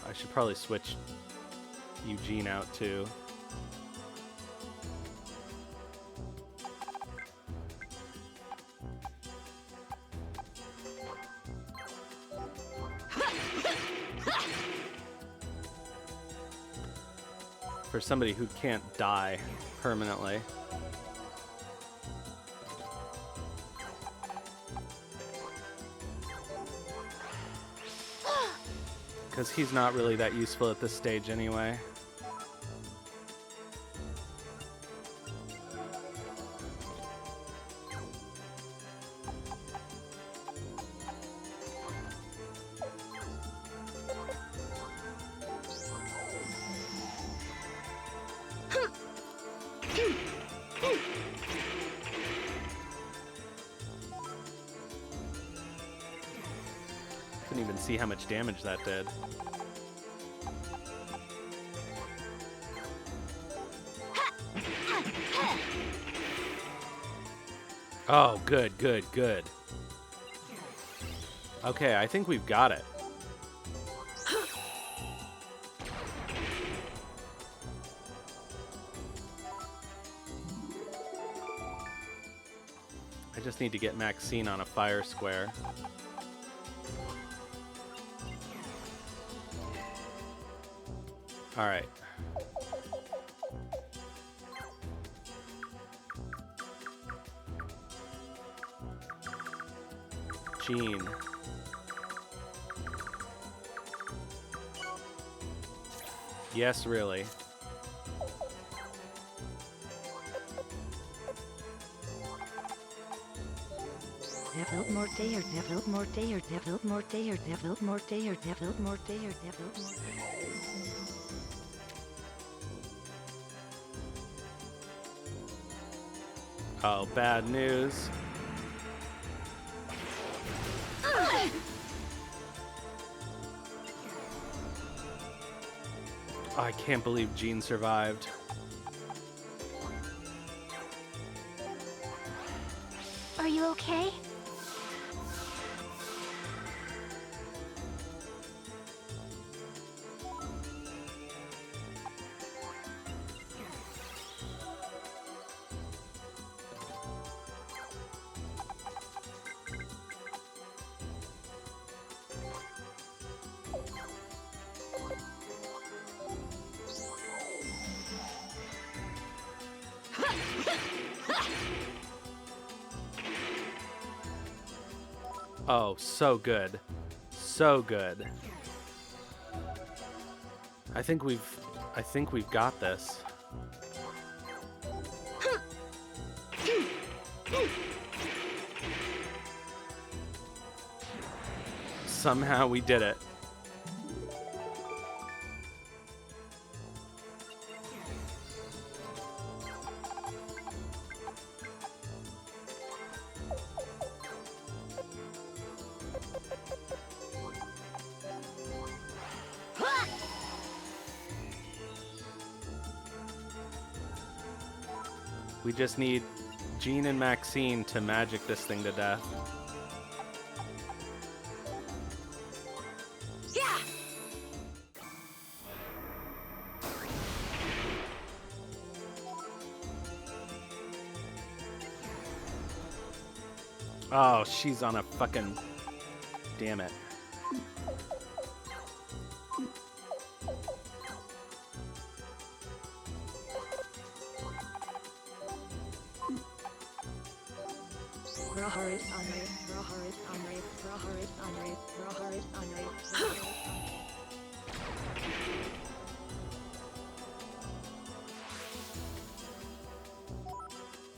I should probably switch Eugene out too. For somebody who can't die permanently. Because he's not really that useful at this stage anyway. Couldn't even see how much damage that did. Oh, good, good, good. Okay, I think we've got it. I just need to get Maxine on a fire square. All right. Gene. Yes, really. Develop more dayer, develop more dayer, develop more dayer, develop more dayer, develop more dayer, develop more dayer. Oh, bad news. Oh, I can't believe Gene survived. Are you okay? Oh, so good. So good. I think we've got this. Somehow we did it. We just need Gene and Maxine to magic this thing to death. Yeah! Oh, she's on a fucking... Damn it.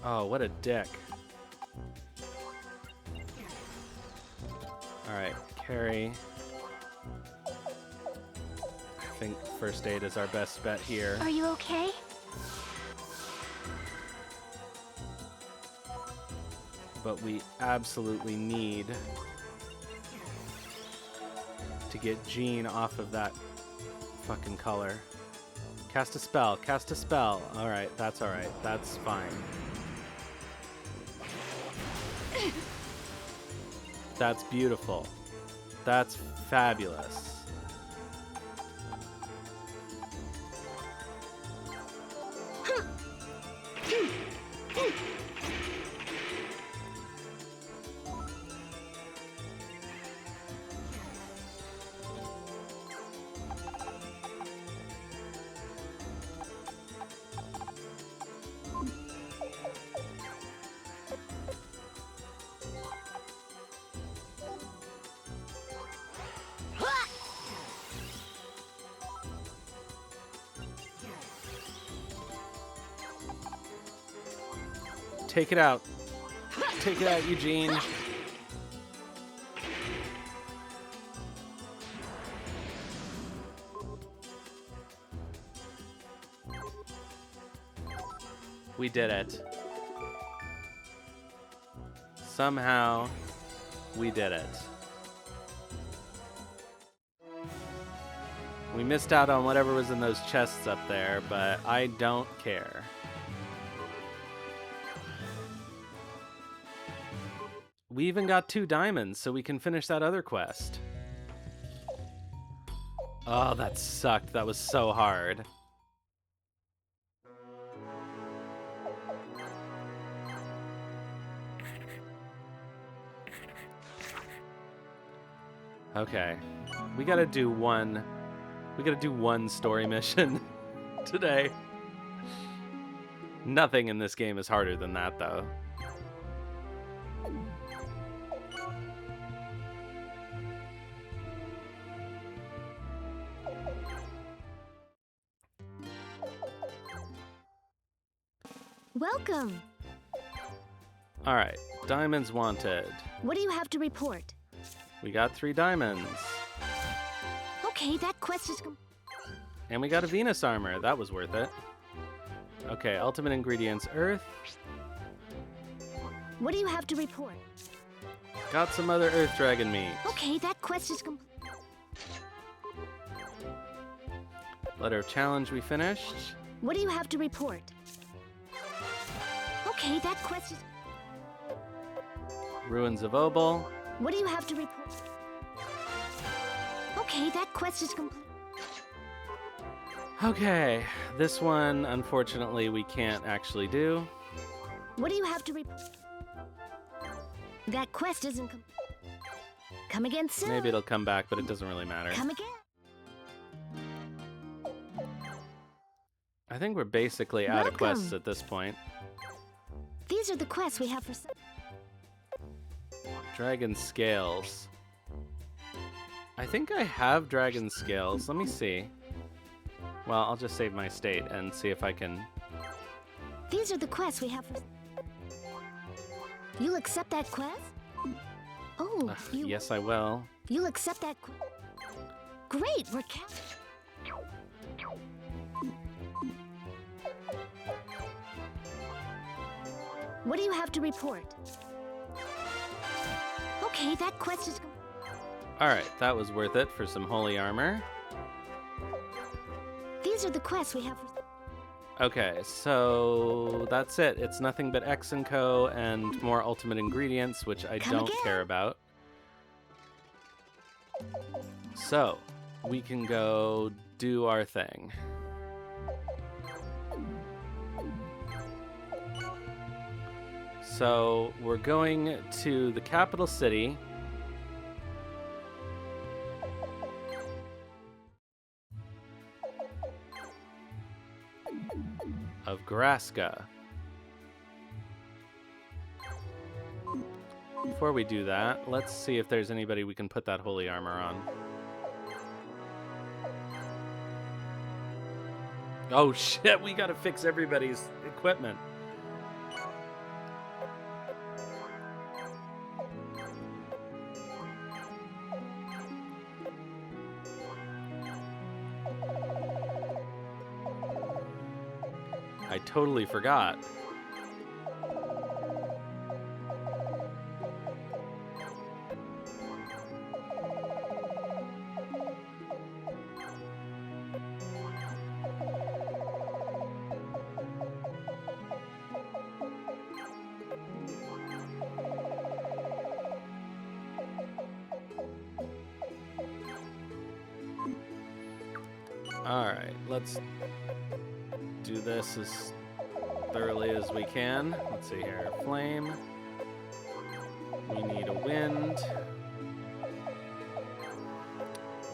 Oh, what a dick. Alright, carry. think first aid is our best bet here. Are you okay? But we absolutely need to get Jean off of that fucking color. Cast a spell, cast a spell. Alright, that's alright. That's fine. That's beautiful. That's fabulous. Take it out. Take it out, Eugene. We did it. Somehow, we did it. We missed out on whatever was in those chests up there, but I don't care. We even got 2 diamonds, so we can finish that other quest. Oh, that sucked. That was so hard. Okay. We gotta do one story mission today. Nothing in this game is harder than that, though. Welcome. All right, diamonds wanted. What do you have to report? We got 3 diamonds. Okay, that quest is And we got a Venus armor. That was worth it. Okay, ultimate ingredients, earth. What do you have to report? Got some other earth dragon meat. Okay, that quest is complete. Letter of challenge we finished. What do you have to report? Okay, that quest is... Ruins of Obel. What do you have to report? Okay, that quest is complete. Okay, this one, unfortunately, we can't actually do. What do you have to report? That quest isn't complete. Come again soon. Maybe it'll come back, but it doesn't really matter. Come again. I think we're basically out of quests Welcome. at this point. These are the quests we have for... Dragon scales. I think I have dragon scales. Let me see. Well, I'll just save my state and see if I can... These are the quests we have for... You'll accept that quest? Oh, Yes, I will. You'll accept that quest? Great, we're counting. What do you have to report? Okay, that quest is... Alright, that was worth it for some holy armor. These are the quests we have for... Okay, so that's it. It's nothing but X & Co. and more ultimate ingredients, which I Come don't again. care about. So, we can go do our thing. So, we're going to the capital city. Of Graska. Before we do that, let's see if there's anybody we can put that holy armor on. Oh shit, we gotta fix everybody's equipment. totally forgot. Alright, let's do this as thoroughly as we can. Let's see here. Flame. We need a wind.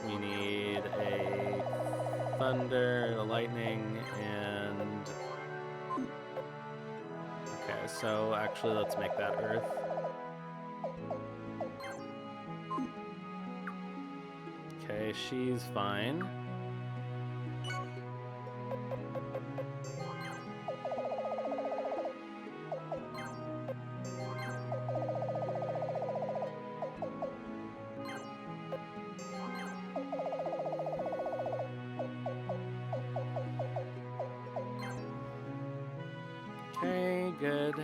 We need a thunder, a lightning, and... Okay, so actually let's make that earth. Okay, she's fine. Okay, good.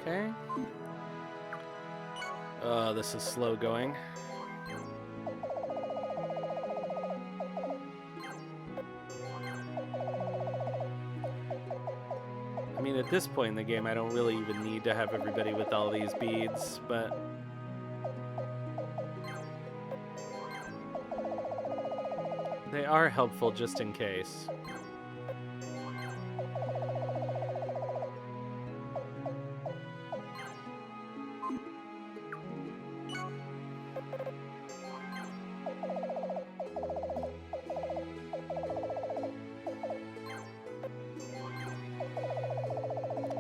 Okay. Oh, this is slow going. I mean, at this point in the game, I don't really even need to have everybody with all these beads, but... they are helpful just in case.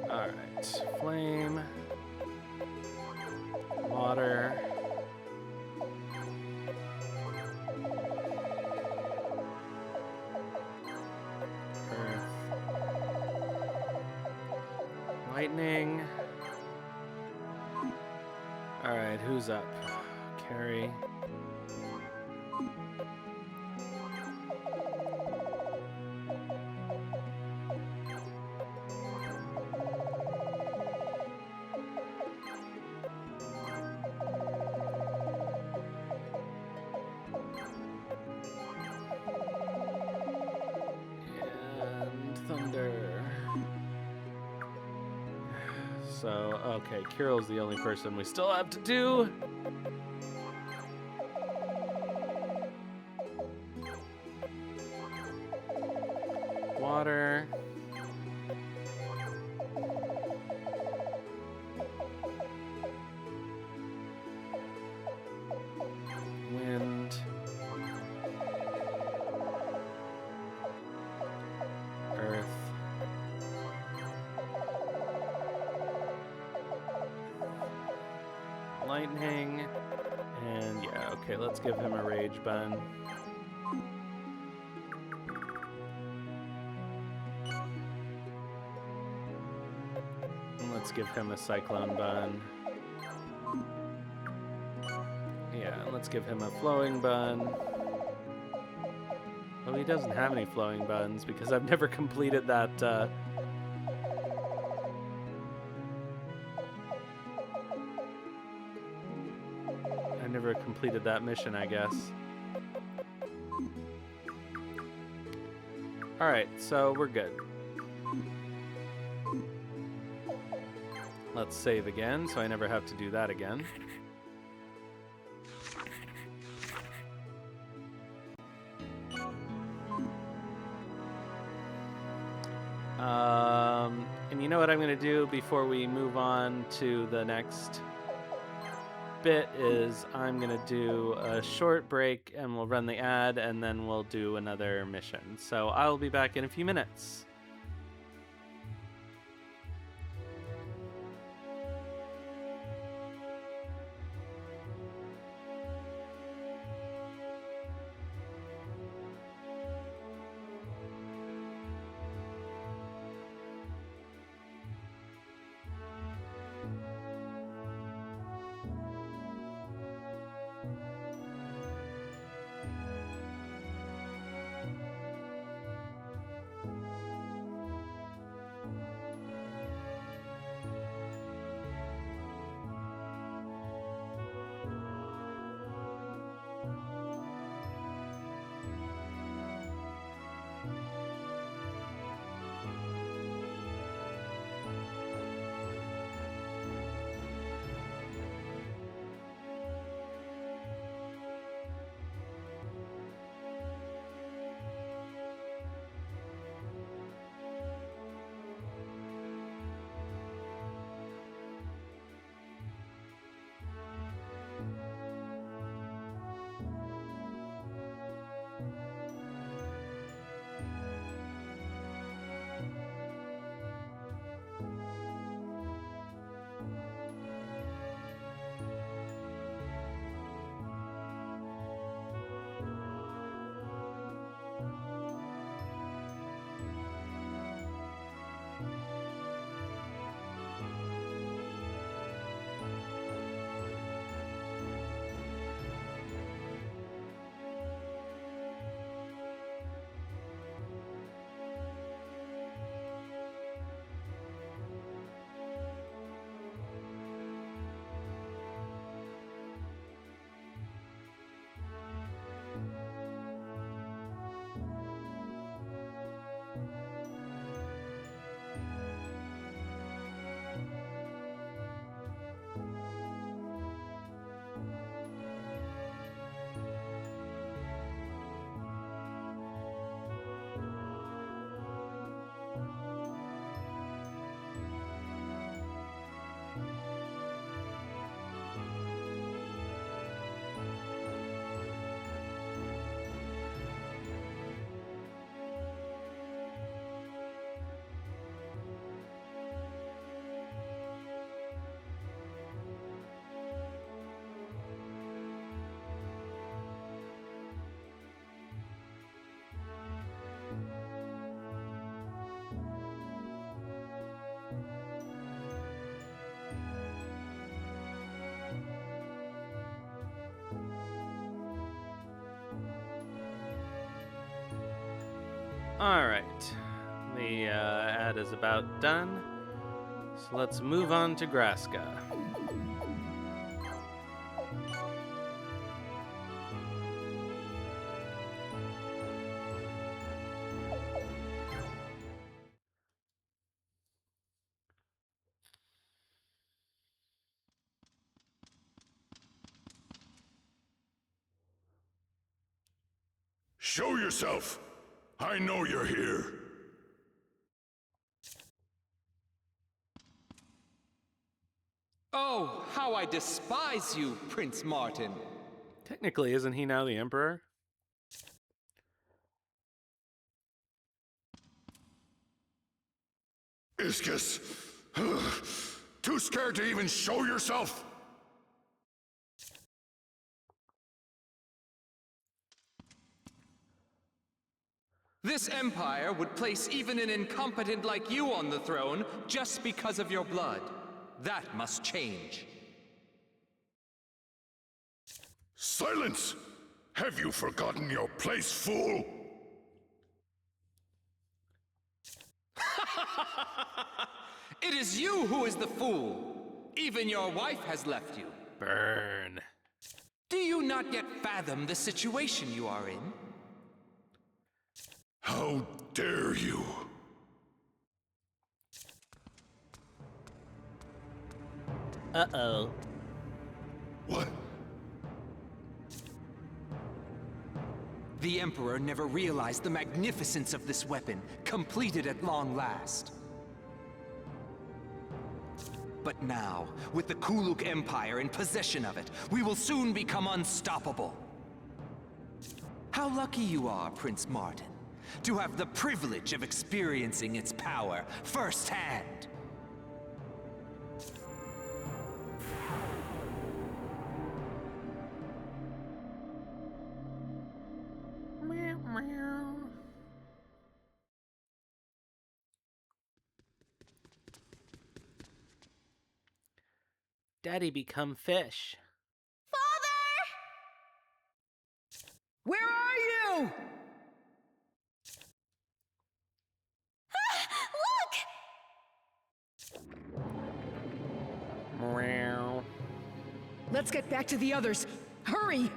Alright, flame, water, earth, lightning. Alright, who's up? Carrie. And thunder. So, okay, Kirill's the only person we still have to do. Water. Wind. Earth. Lightning. And yeah, okay, let's give him a rage bun. And let's give him a cyclone bun. Yeah, let's give him a flowing bun. Well, he doesn't have any flowing buns because I've never completed that, I've never completed that mission, I guess. Alright, so we're good. Let's save again, so I never have to do that again. And you know what I'm going to do before we move on to the next bit is I'm going to do a short break and we'll run the ad and then we'll do another mission. So I'll be back in a few minutes. All right. The ad is about done. So let's move on to Graska. Show yourself! I know you're here. Oh, how I despise you, Prince Martin. Technically, isn't he now the Emperor? Iscus! Too scared to even show yourself? This empire would place even an incompetent like you on the throne just because of your blood. That must change. Silence! Have you forgotten your place, fool? It is you who is the fool. Even your wife has left you. Burn. Do you not yet fathom the situation you are in? How dare you? Uh-oh. What? The Emperor never realized the magnificence of this weapon, completed at long last. But now, with the Kuluk Empire in possession of it, we will soon become unstoppable. How lucky you are, Prince Martin, to have the privilege of experiencing its power firsthand. Daddy become fish. Where are you? Meow. Let's get back to the others. Hurry!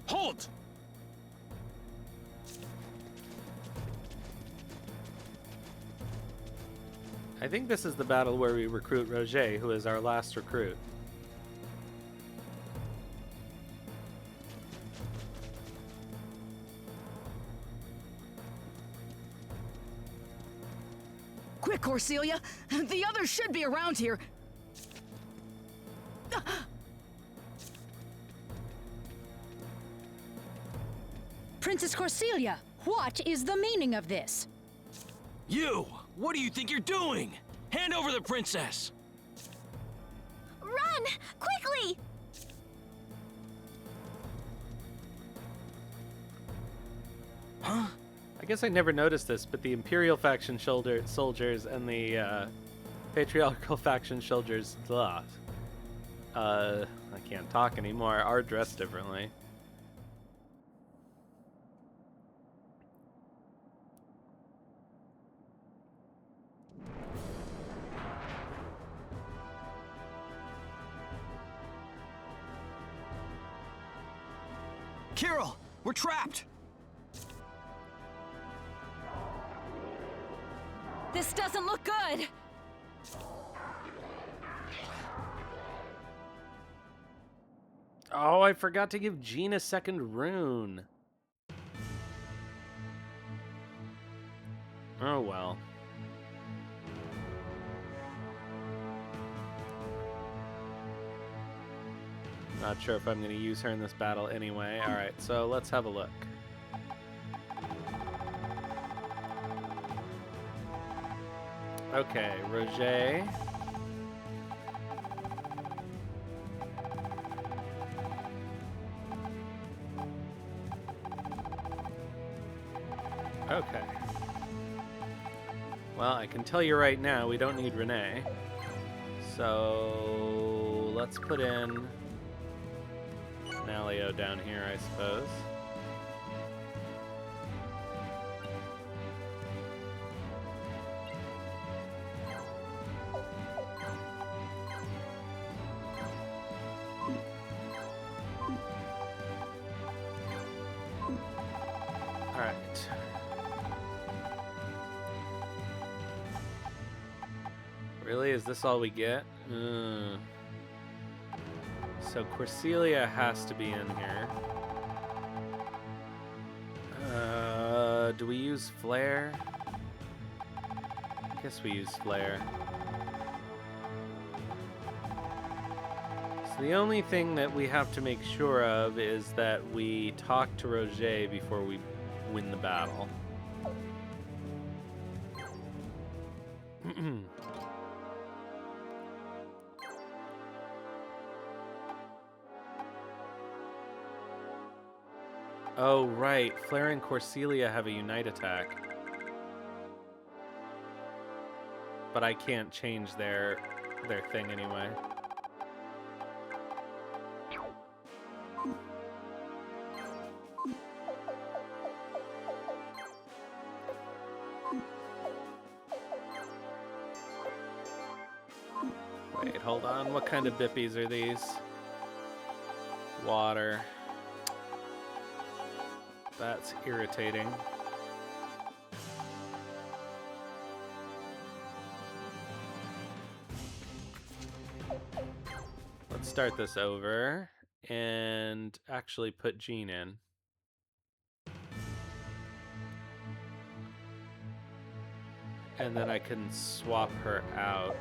Halt! I think this is the battle where we recruit Roger, who is our last recruit. Quick, Corselia! The others should be around here. Princess Corselia, what is the meaning of this? You! What do you think you're doing? Hand over the princess! Run! Quickly! Huh? I guess I never noticed this, but the Imperial faction soldiers and the Patriarchal faction soldiers, I can't talk anymore, are dressed differently. Kirill! We're trapped! This doesn't look good! Oh, I forgot to give Jean a second rune. Oh well. Not sure if I'm going to use her in this battle anyway. Alright, so let's have a look. Okay, Roger. Okay. Well, I can tell you right now, we don't need Renee. So let's put in Nalio down here, I suppose. All right. Really? Is this all we get? So Corselia has to be in here. Do we use Flare? I guess we use Flare. So the only thing that we have to make sure of is that we talk to Roger before we win the battle. Oh, right. Flare and Corselia have a unite attack. But I can't change their thing anyway. Wait, hold on. What kind of bippies are these? Water. That's irritating. Let's start this over and actually put Jean in. And then I can swap her out.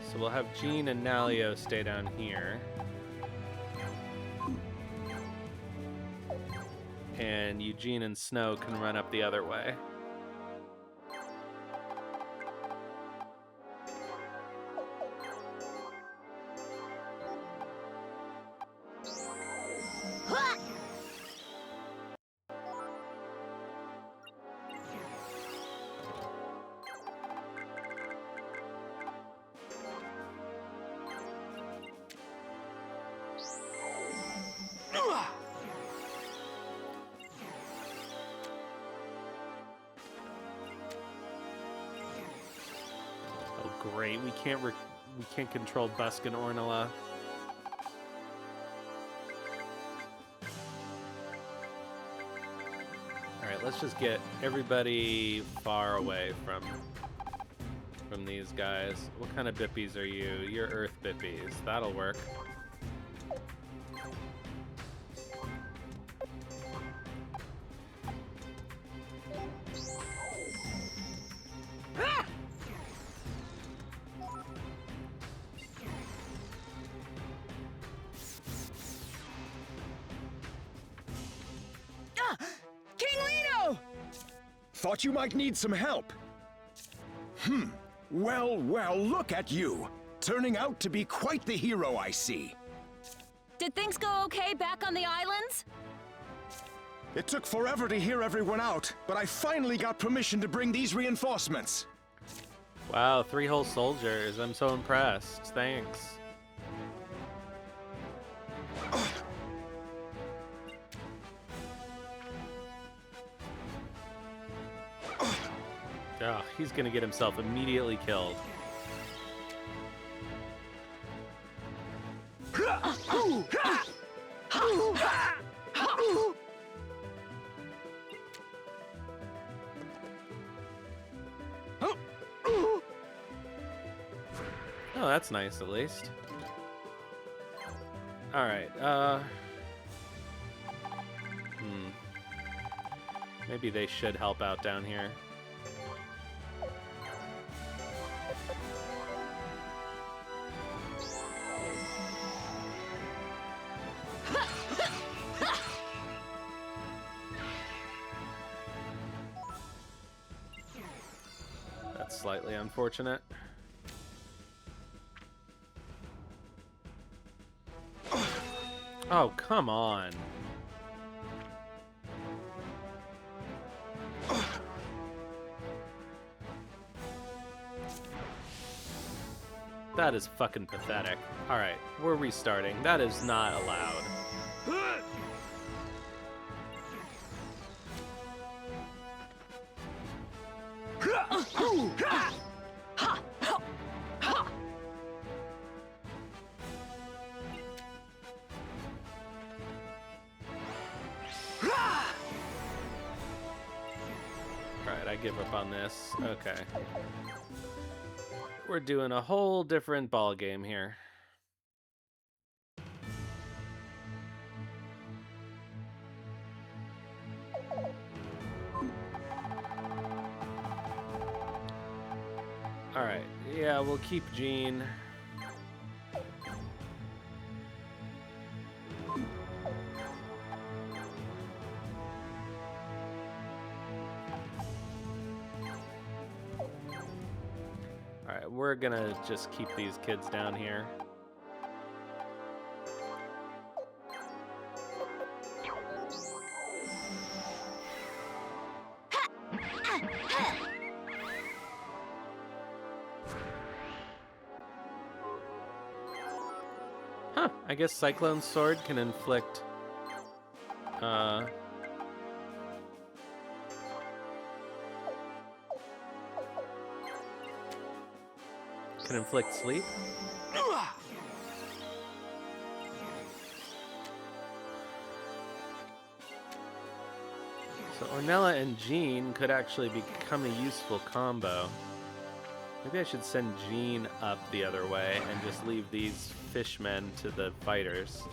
So we'll have Jean and Nalio stay down here. And Eugene and Snow can run up the other way. Great, we can't control Busk and Ornella. All right, let's just get everybody far away from these guys. What kind of bippies are you? You're Earth bippies. That'll work. Thought you might need some help. Well, look at you. Turning out to be quite the hero, I see. Did things go okay back on the islands? It took forever to hear everyone out, but I finally got permission to bring these reinforcements. Wow, 3 whole soldiers. I'm so impressed. Thanks. Oh, he's gonna get himself immediately killed. Oh, that's nice at least. All right, maybe they should help out down here. That's slightly unfortunate. Oh, come on. That is fucking pathetic. Alright, we're restarting. That is not allowed. Alright, I give up on this. Okay. We're doing a whole different ball game here. Alright, yeah, we'll keep Jean. Alright, we're gonna just keep these kids down here. Huh, I guess Cyclone Sword can inflict sleep. So Ornella and Jean could actually become a useful combo. Maybe I should send Jean up the other way and just leave these fishmen to the fighters.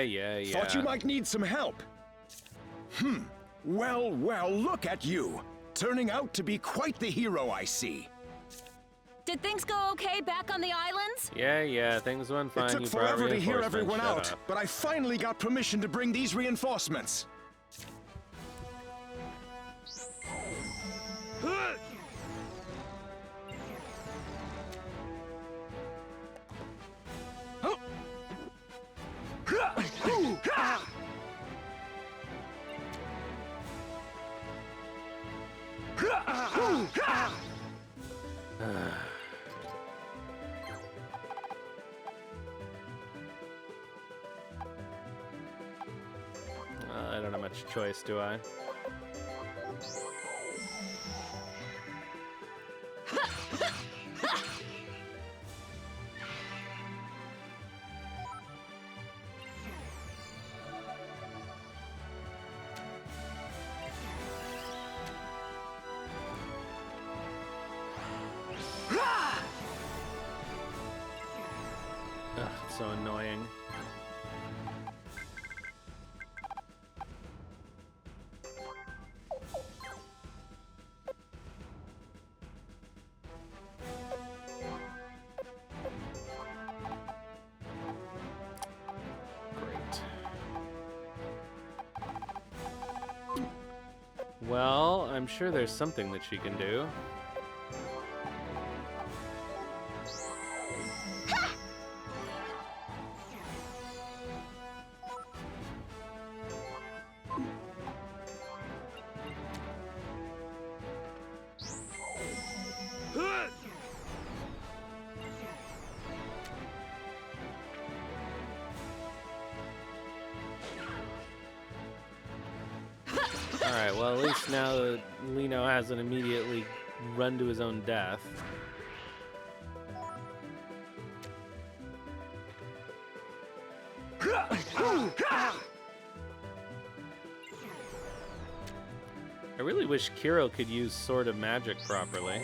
Yeah. Thought you might need some help. Well, look at you. Turning out to be quite the hero, I see. Did things go okay back on the islands? Yeah, things went fine. It took You brought forever to hear reinforcements. everyone Shut out, up. but I finally got permission to bring these reinforcements. I don't have much choice, do I? Ugh, it's so annoying. Great. Well, I'm sure there's something that she can do. Alright, well, at least now that Lino hasn't immediately run to his own death. I really wish Kiro could use Sword of Magic properly.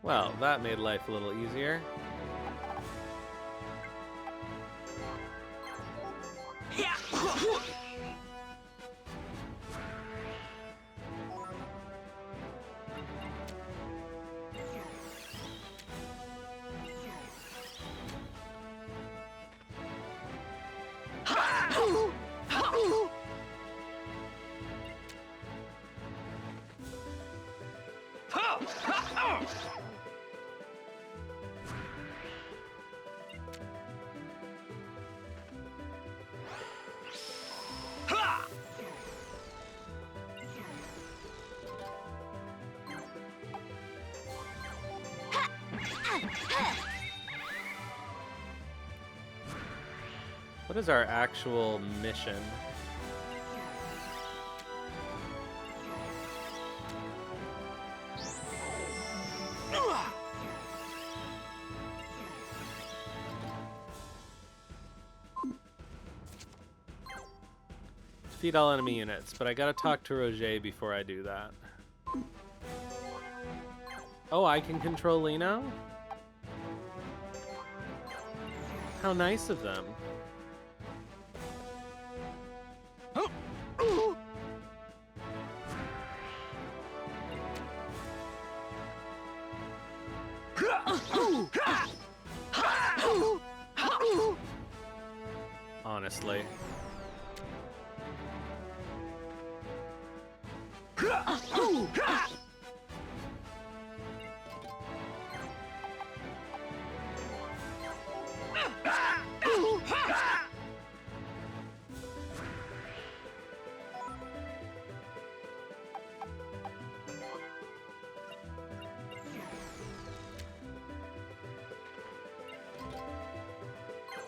Well, that made life a little easier. What is our actual mission? Defeat all enemy units, but I gotta talk to Roger before I do that. Oh, I can control Lino? How nice of them. Honestly.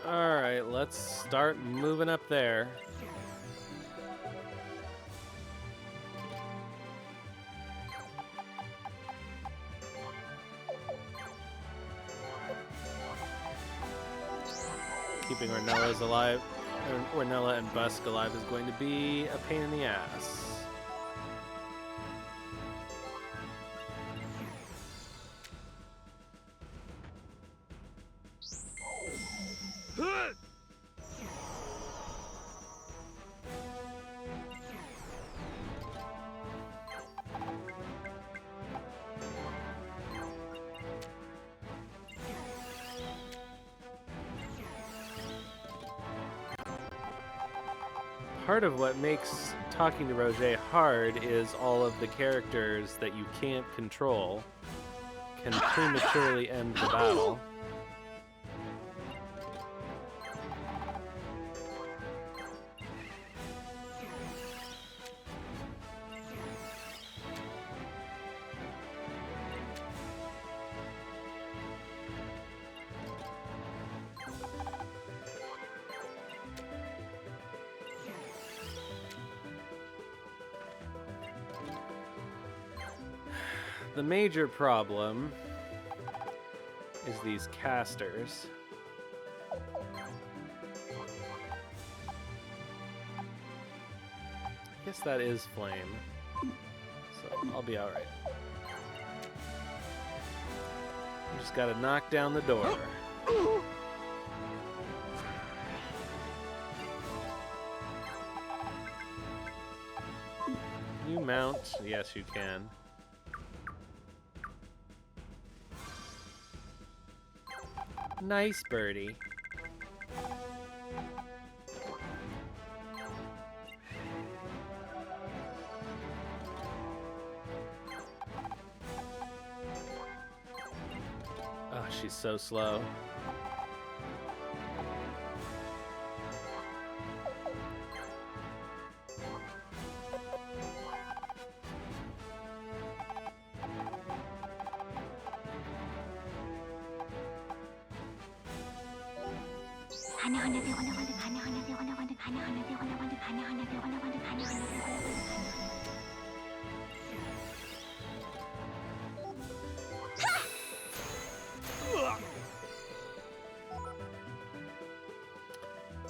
Alright, let's start moving up there. Keeping Ornella's alive, Ornella and Busk alive is going to be a pain in the ass. Part of what makes talking to Roger hard is all of the characters that you can't control can prematurely end the battle. The major problem is these casters. I guess that is flame, so I'll be alright. Just gotta knock down the door. Can you mount? Yes, you can. Nice birdie. Oh, she's so slow.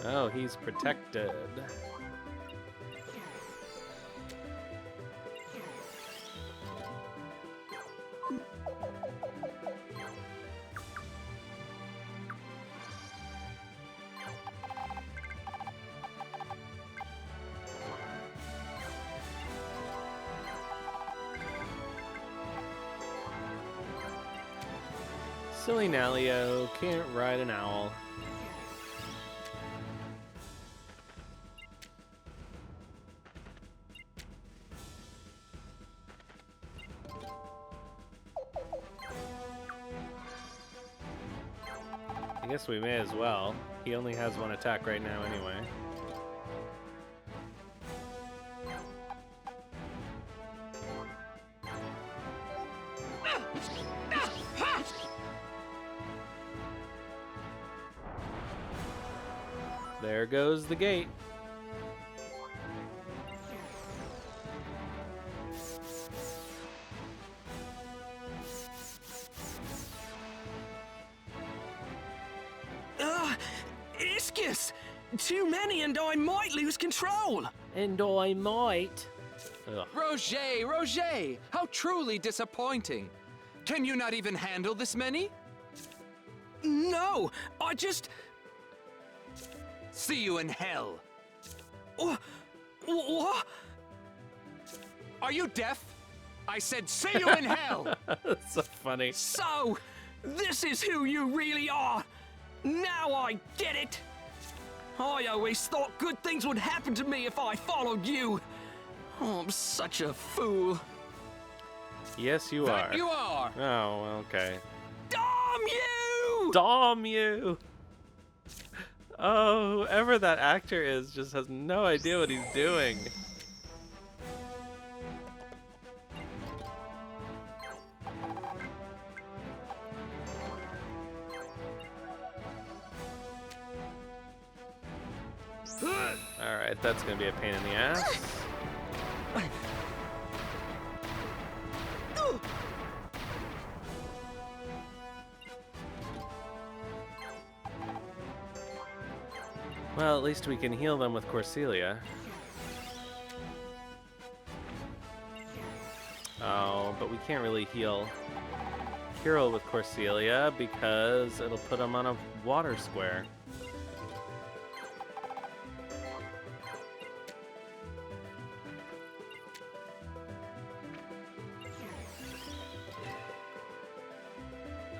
Oh, he's protected. Silly Nalio can't ride an owl. I guess we may as well. He only has one attack right now anyway. There goes the gate. Iscus! Too many and I might lose control! And I might. Ugh. Roger! How truly disappointing! Can you not even handle this many? No! I just... See you in hell! What? Are you deaf? I said see you in hell! That's so funny. So, this is who you really are! Now I get it! I always thought good things would happen to me if I followed you! Oh, I'm such a fool. Yes, you That are. you are! Oh, okay. Damn you! Damn you! Oh, whoever that actor is just has no idea what he's doing. Alright, that's gonna be a pain in the ass. Well, at least we can heal them with Corselia. Oh, but we can't really heal Kirill with Corselia because it'll put him on a water square.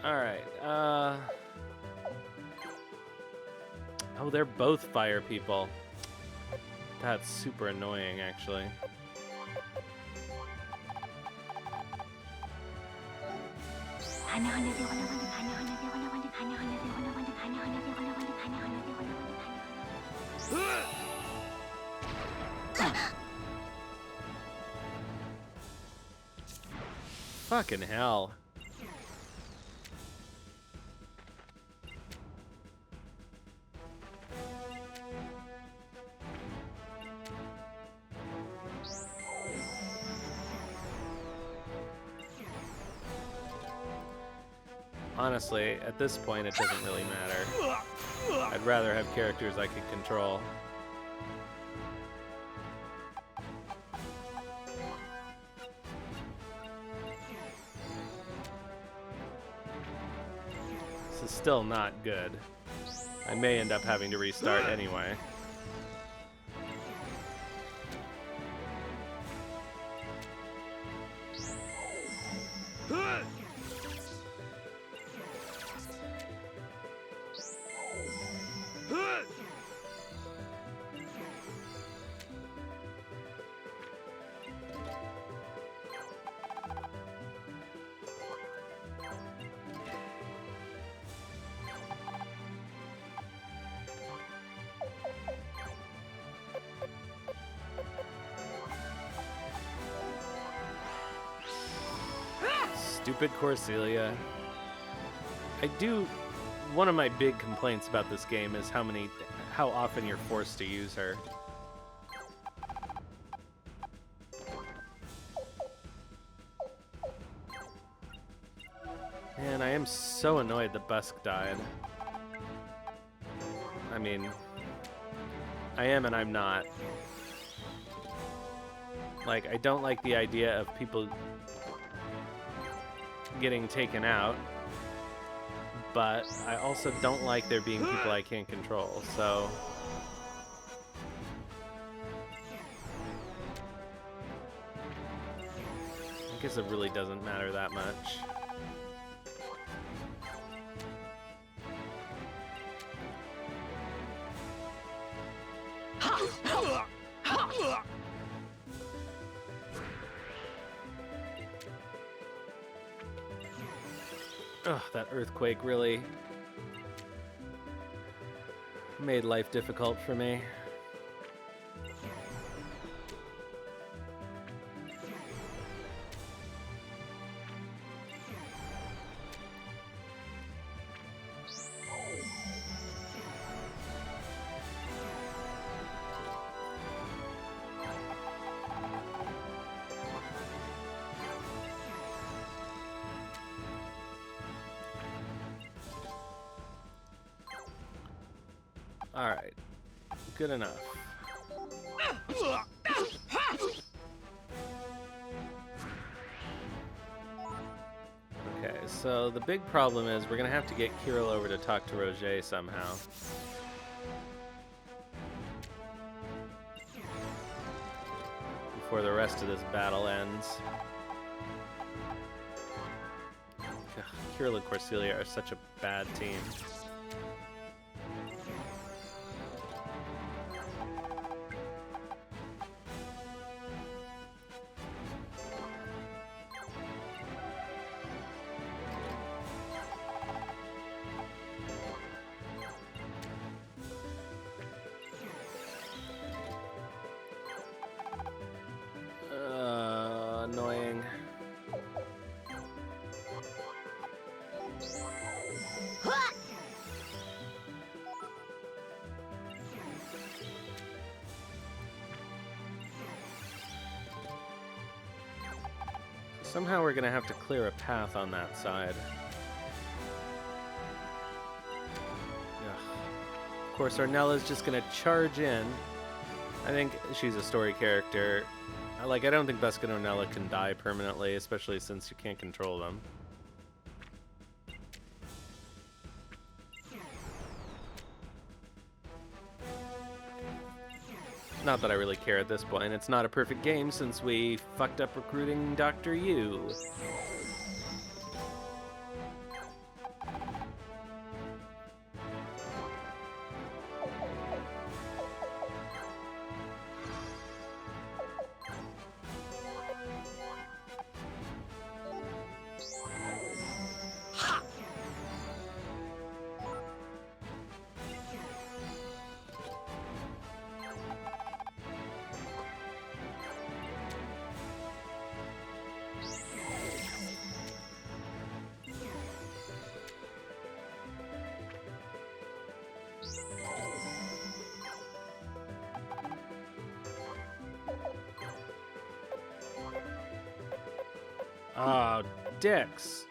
Alright, oh, they're both fire people. That's super annoying, actually. Fucking hell. Honestly, at this point, it doesn't really matter. I'd rather have characters I can control. This is still not good. I may end up having to restart anyway. Stupid Corselia. I do one of my big complaints about this game is how often you're forced to use her. Man, I am so annoyed that Busk died. I mean, I am and I'm not. Like, I don't like the idea of people getting taken out, but I also don't like there being people I can't control, so... I guess it really doesn't matter that much. Ugh, that earthquake really made life difficult for me. Alright, good enough. Okay, so the big problem is we're gonna have to get Kirill over to talk to Roger somehow. Before the rest of this battle ends. Ugh, Kirill and Corselia are such a bad team. Annoying. Somehow we're gonna have to clear a path on that side. Ugh. Of course, Ornella's just gonna charge in. I think she's a story character. I don't think Busk and Ornella can die permanently, especially since you can't control them. Not that I really care at this point. It's not a perfect game since we fucked up recruiting Dr. Youuuuu. Oh, dicks.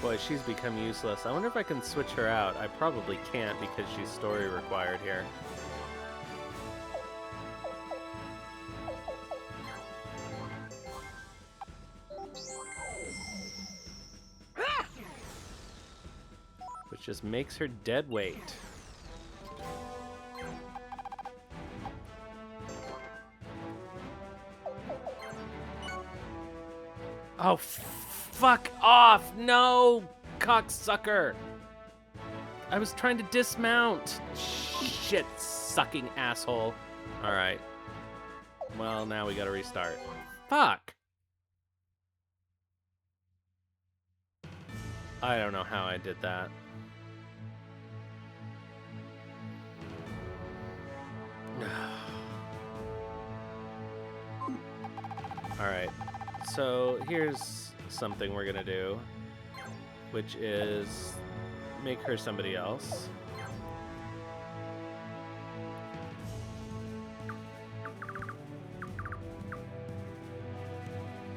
Boy, she's become useless. I wonder if I can switch her out. I probably can't because she's story required here. Which just makes her dead weight. Oh, fuck off! No, cocksucker! I was trying to dismount. Shit, sucking asshole. All right. Well, now we gotta restart. Fuck. I don't know how I did that. Alright, so here's something we're gonna do, which is make her somebody else.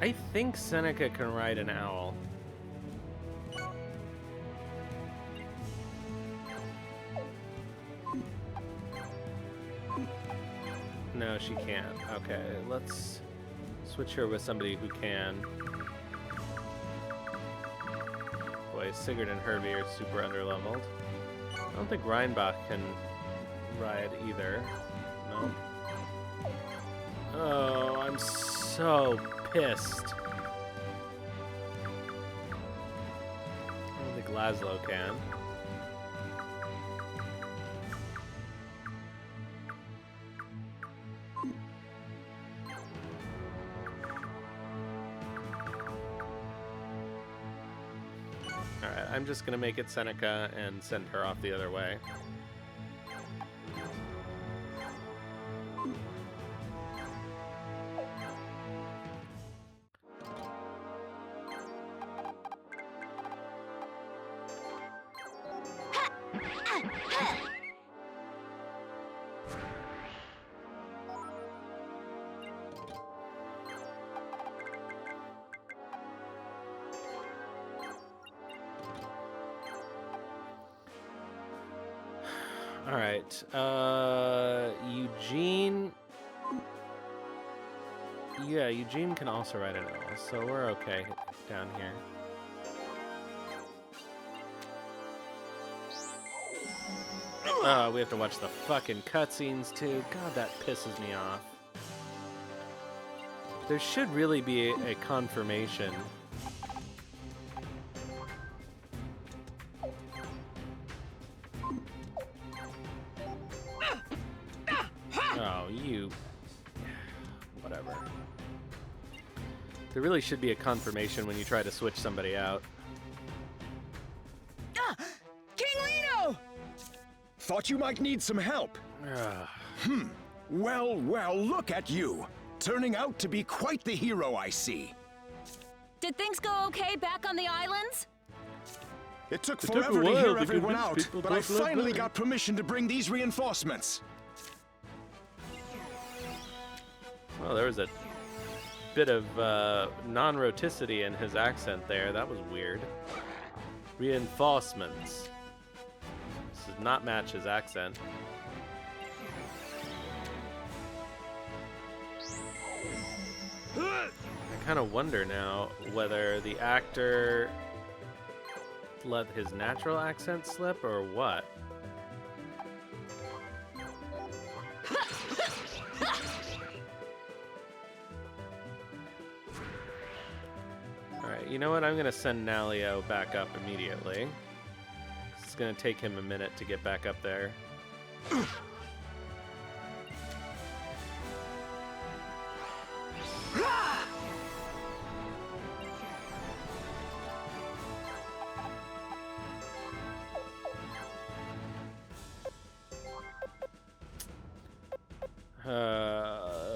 I think Seneca can ride an owl. No, she can't. Okay, let's switch her with somebody who can. Boy, Sigurd and Hervey are super underleveled. I don't think Reinbach can ride either. No. Oh, I'm so pissed. I don't think Laszlo can. Alright, I'm just gonna make it Seneca and send her off the other way. Alright, Eugene... Yeah, Eugene can also ride an owl, so we're okay down here. Oh, we have to watch the fucking cutscenes too. God, that pisses me off. There should really be a confirmation. Oh, you... Whatever. There really should be a confirmation when you try to switch somebody out. King Lino! Thought you might need some help. Ugh. Well, well, look at you. Turning out to be quite the hero, I see. Did things go okay back on the islands? It took took forever a to while hear to everyone convince out, people, but blah, I blah, finally blah. got permission to bring these reinforcements. Well, there was a bit of non-roticity in his accent there. That was weird. Reinforcements. This does not match his accent. I kind of wonder now whether the actor let his natural accent slip or what. Alright, you know what? I'm going to send Nalio back up immediately. It's going to take him a minute to get back up there.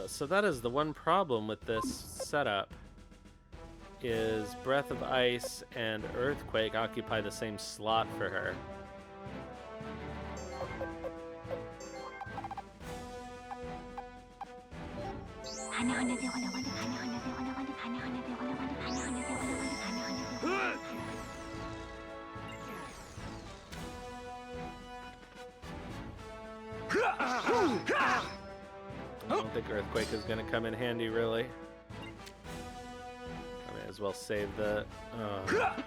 So that is the one problem with this setup, is Breath of Ice and Earthquake occupy the same slot for her. I don't think Earthquake is going to come in handy, really. I may as well save the... I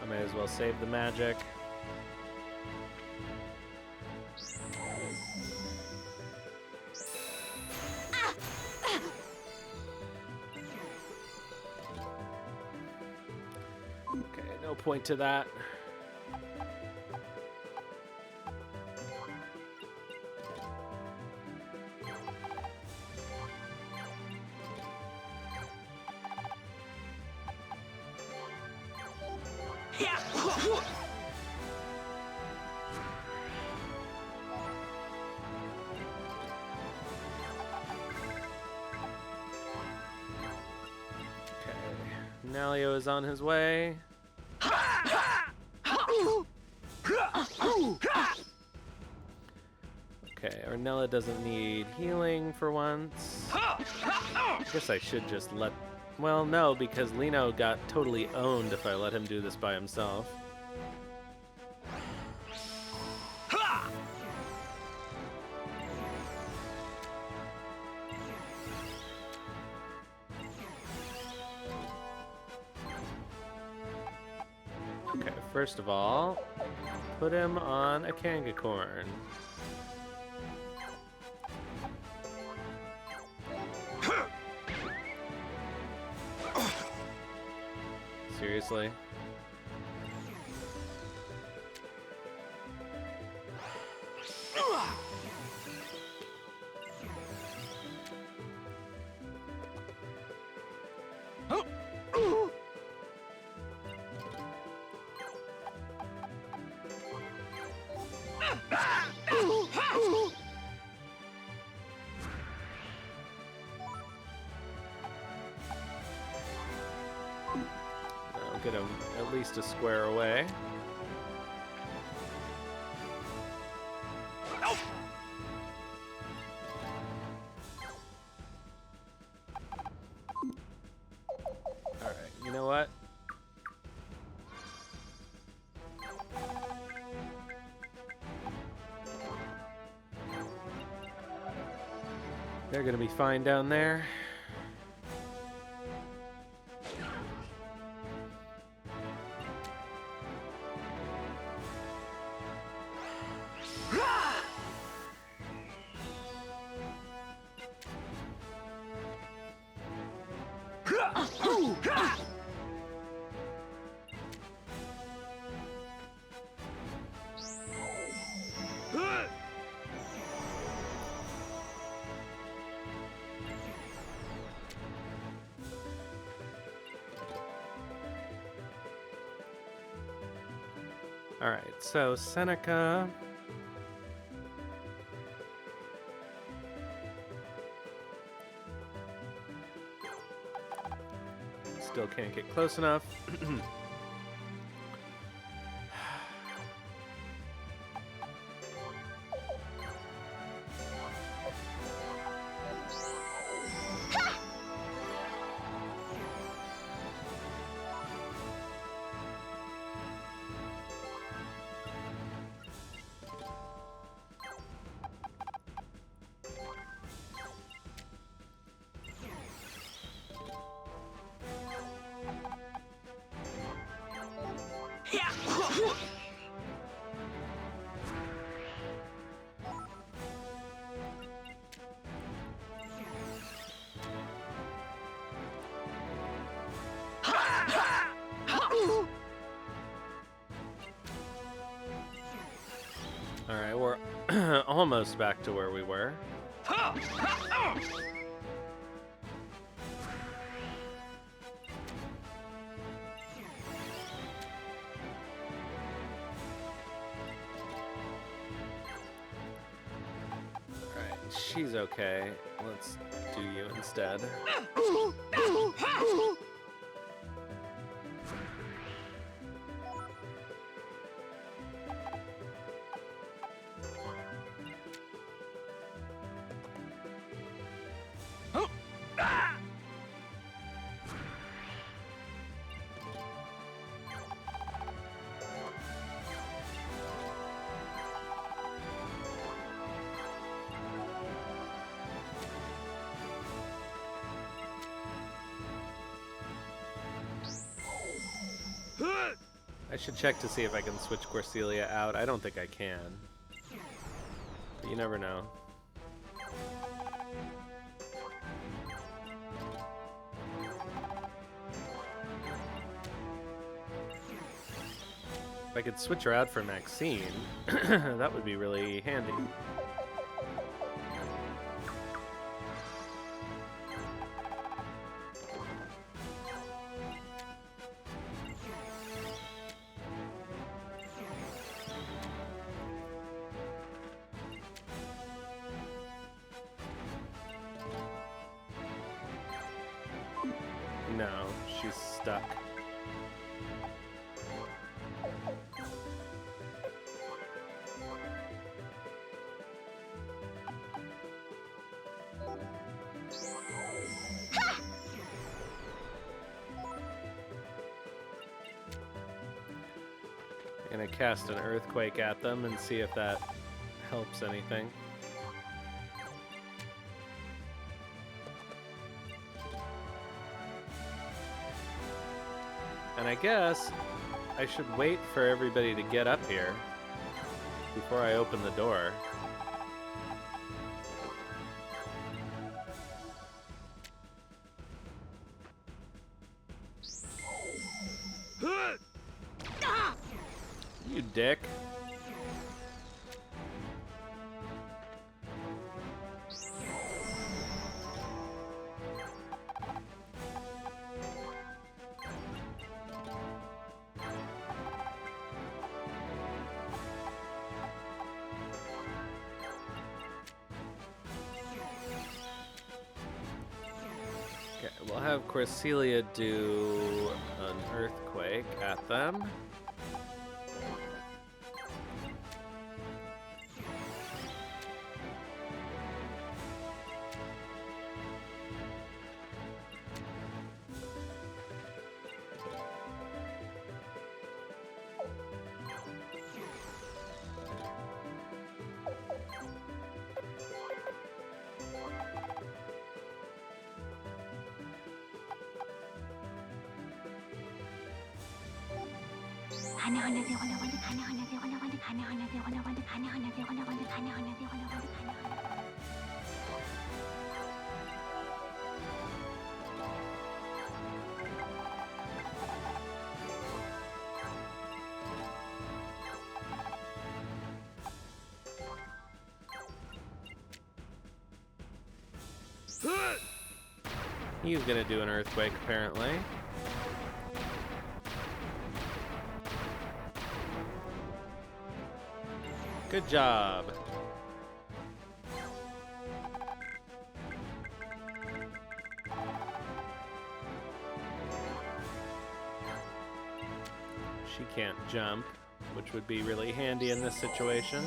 may as well save the magic. Okay, no point to that. Nalio is on his way. Okay, Ornella doesn't need healing for once. Guess I should just let... Well, no, because Lino got totally owned if I let him do this by himself. Okay, first of all, put him on a Kangacorn. Seriously? I'll get him at least a square away. Alright, you know what? They're gonna be fine down there. Alright, so Seneca. Still can't get close enough. Alright, we're almost back to where we were. Alright, she's okay. Let's do you instead. I should check to see if I can switch Corselia out. I don't think I can. But you never know. If I could switch her out for Maxine, that would be really handy. No, she's stuck. I'm gonna cast an earthquake at them and see if that helps anything. And I guess I should wait for everybody to get up here before I open the door. You dick. Okay, we'll have Corselia do an earthquake at them. He's gonna do an earthquake, apparently. Good job. She can't jump, which would be really handy in this situation.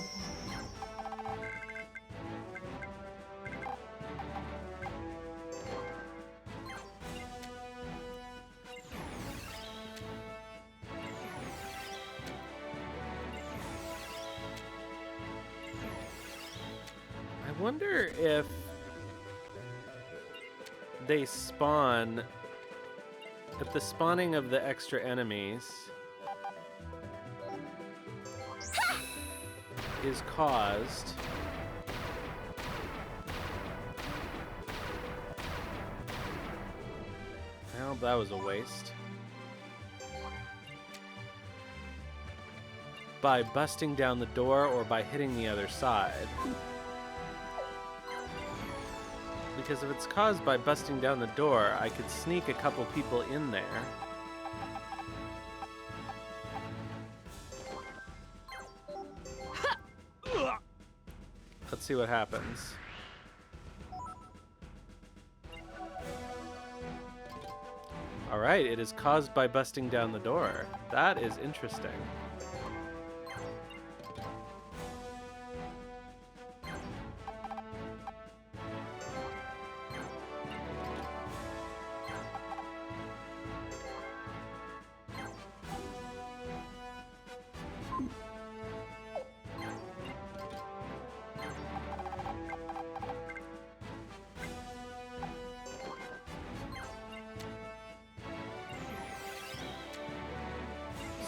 I wonder if they spawn, if the spawning of the extra enemies is caused well, that was a waste. By busting down the door or by hitting the other side. Because if it's caused by busting down the door, I could sneak a couple people in there. Let's see what happens. All right, it is caused by busting down the door. That is interesting.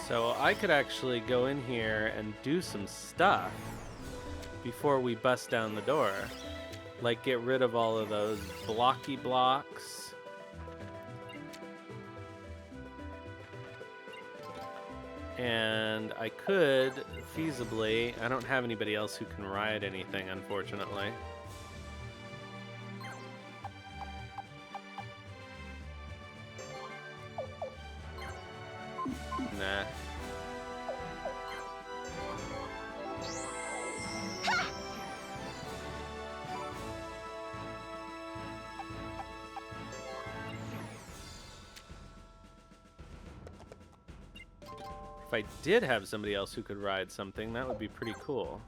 So I could actually go in here and do some stuff before we bust down the door. Like get rid of all of those blocky blocks. And I could feasibly, I don't have anybody else who can ride anything, unfortunately. Nah. If I did have somebody else who could ride something, that would be pretty cool.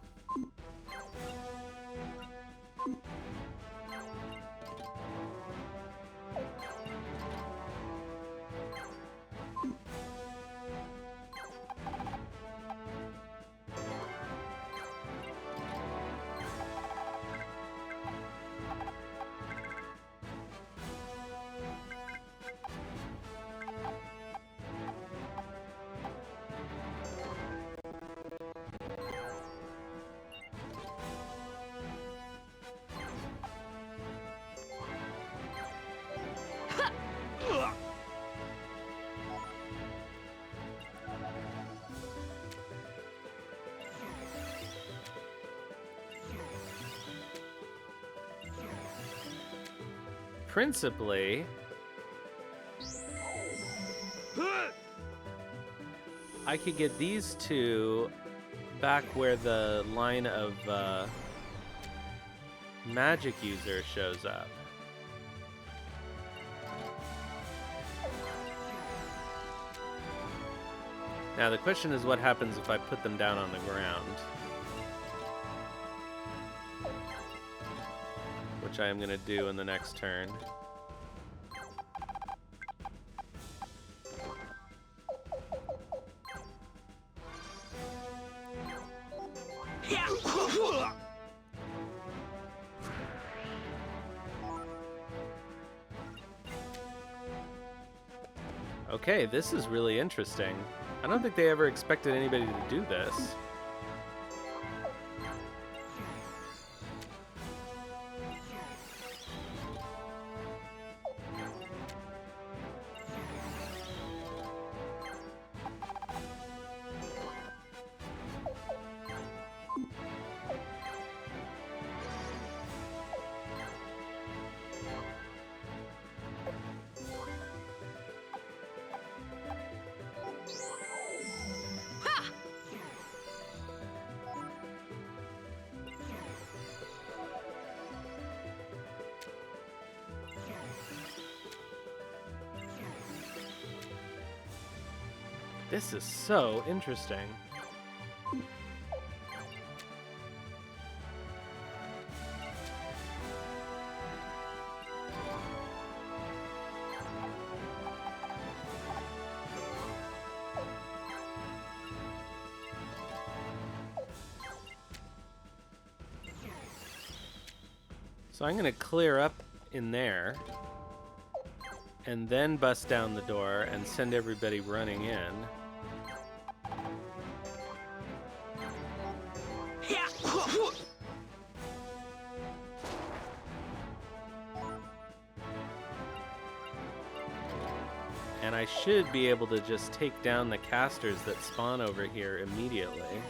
Principally, I could get these two back where the line of magic user shows up. Now the question is what happens if I put them down on the ground. Which I am going to do in the next turn. Okay, this is really interesting. I don't think they ever expected anybody to do this. This is so interesting. So I'm going to clear up in there and then bust down the door and send everybody running in. And I should be able to just take down the casters that spawn over here immediately.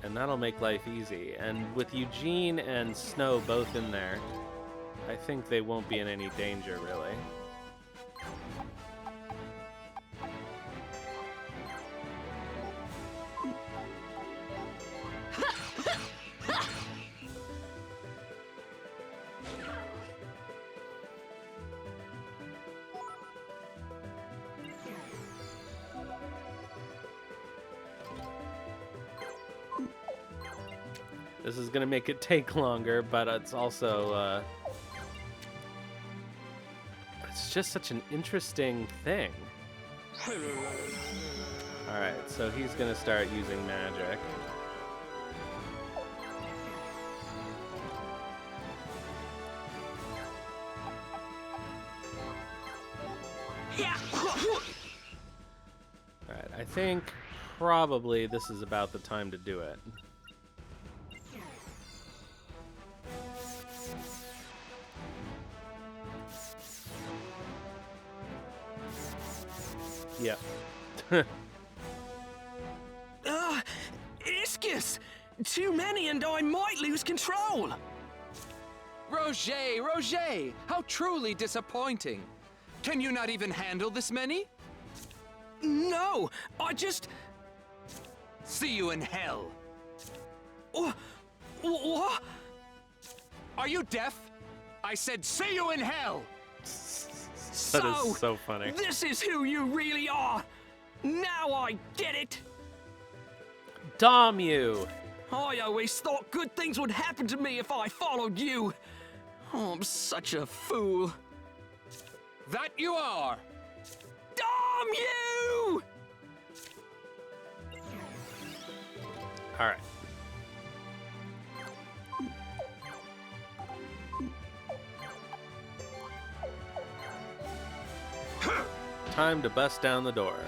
And that'll make life easy. And with Eugene and Snow both in there, I think they won't be in any danger, really. This is gonna make it take longer, but it's also, it's just such an interesting thing. Alright, so he's gonna start using magic. Alright, I think probably this is about the time to do it. Yep. Iscus! Too many and I might lose control! Roger! How truly disappointing! Can you not even handle this many? No! I just... See you in hell! What? Are you deaf? I said see you in hell! That is so funny. This is who you really are! Now I get it! Damn you! I always thought good things would happen to me if I followed you. Oh, I'm such a fool. That you are! Damn you! All right. Time to bust down the door.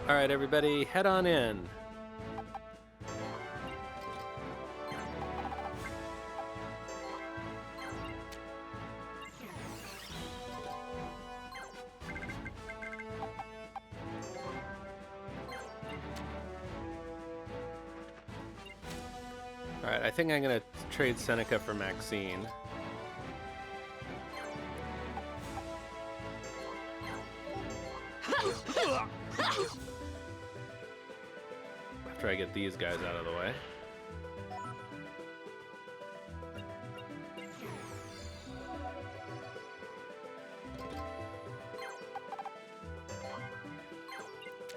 All right, everybody, head on in. All right, I think I'm gonna trade Seneca for Maxine. After I get these guys out of the way.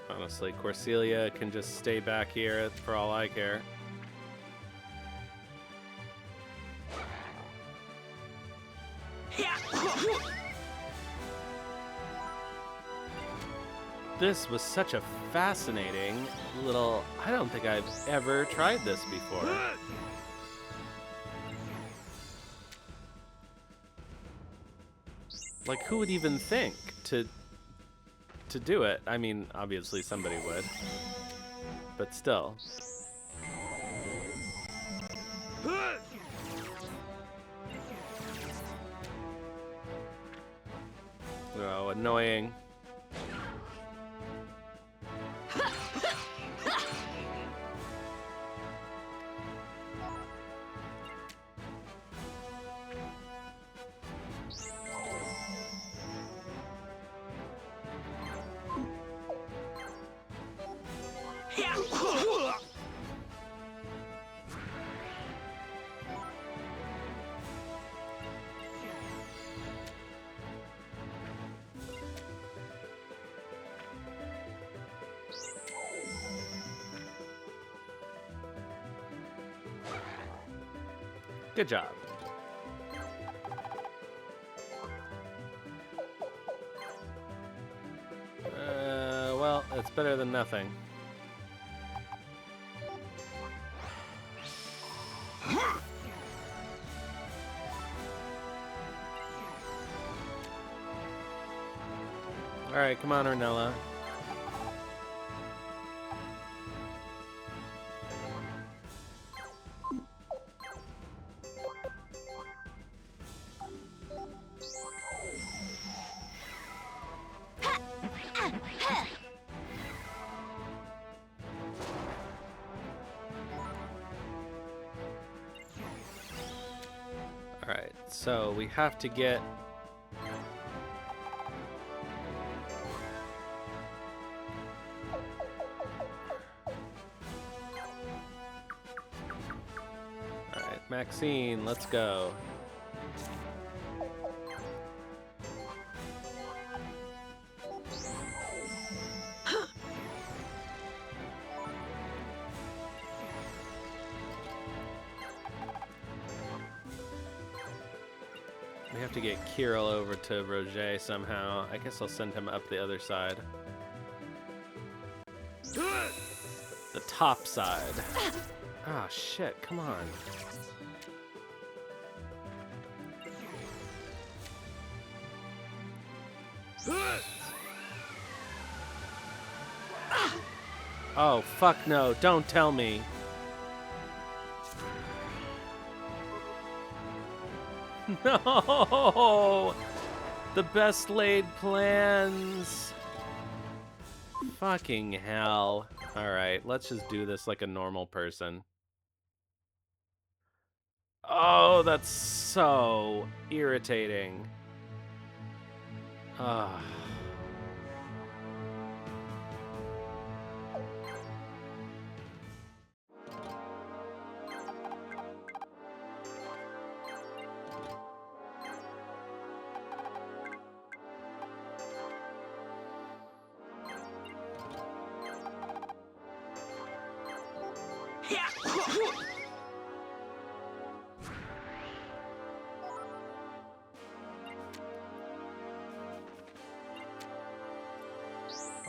Honestly, Corselia can just stay back here for all I care. This was such a fascinating little... I don't think I've ever tried this before. Like, who would even think to do it? I mean, obviously somebody would. But still. Oh, annoying. Good job. Well, it's better than nothing. All right, come on, Ornella. All right, so we have to get Maxine, let's go. We have to get Kirill over to Roger somehow. I guess I'll send him up the other side. The top side. Ah, shit, come on. Oh, fuck no, don't tell me. No! The best laid plans. Fucking hell. Alright, let's just do this like a normal person. Oh, that's so irritating. Ugh.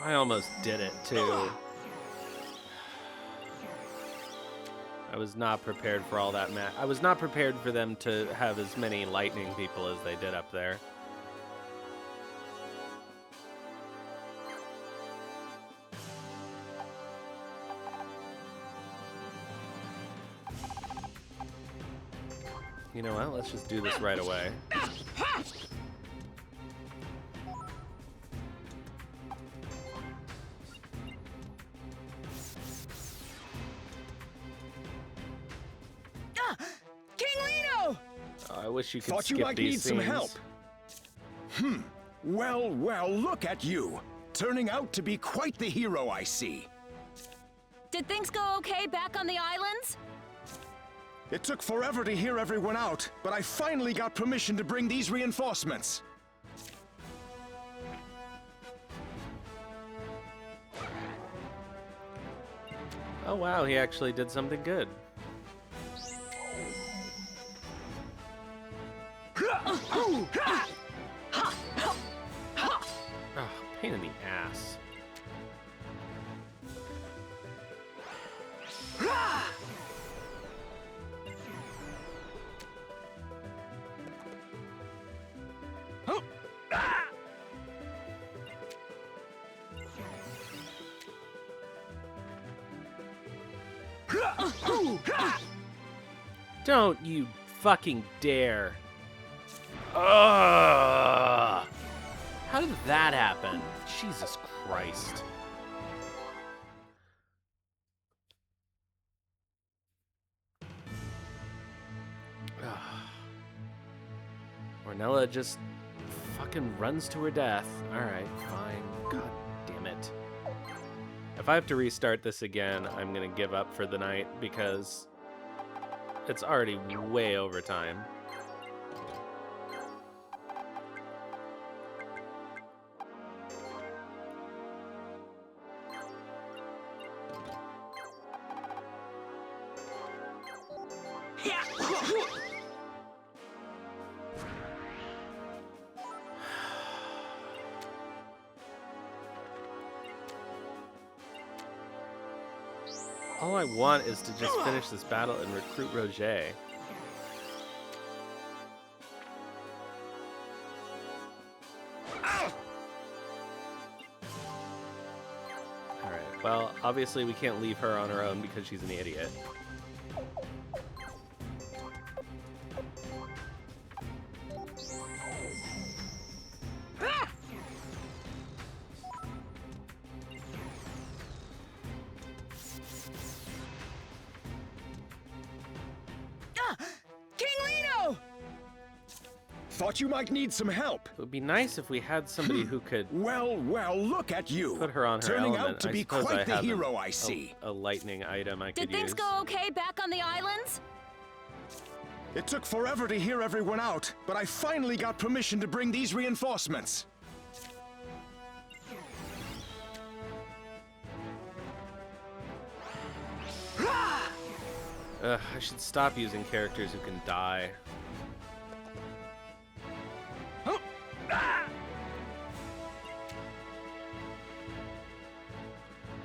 I almost did it, too. I was not prepared for all that I was not prepared for them to have as many lightning people as they did up there. You know what? Let's just do this right away. I wish you could Thought skip you might these need some scenes. help. Well, well, look at you. Turning out to be quite the hero, I see. Did things go okay back on the islands? It took forever to hear everyone out, but I finally got permission to bring these reinforcements. Oh wow, he actually did something good. Oh, pain in the ass. Don't you fucking dare. Ugh. How did that happen? Jesus Christ. Ugh. Ornella just fucking runs to her death. Alright, fine. God damn it. If I have to restart this again, I'm gonna give up for the night because it's already way over time. All I want is to just finish this battle and recruit Roger. Alright, well, obviously we can't leave her on her own because she's an idiot. Thought you might need some help. It would be nice if we had somebody who could Well, well, look at you. put her on her Turning element. out to I be suppose quite I the have hero, I see. a lightning item I could Did things use. go okay back on the islands? It took forever to hear everyone out, but I finally got permission to bring these reinforcements. Ugh, I should stop using characters who can die.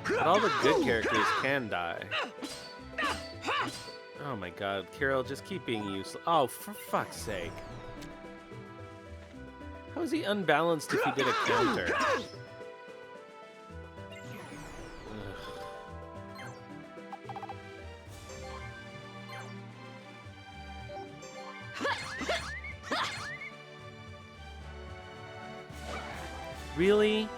But all the good characters can die. Oh my god, Carol, just keep being useless. Oh, for fuck's sake. How is he unbalanced if he did a counter? Really?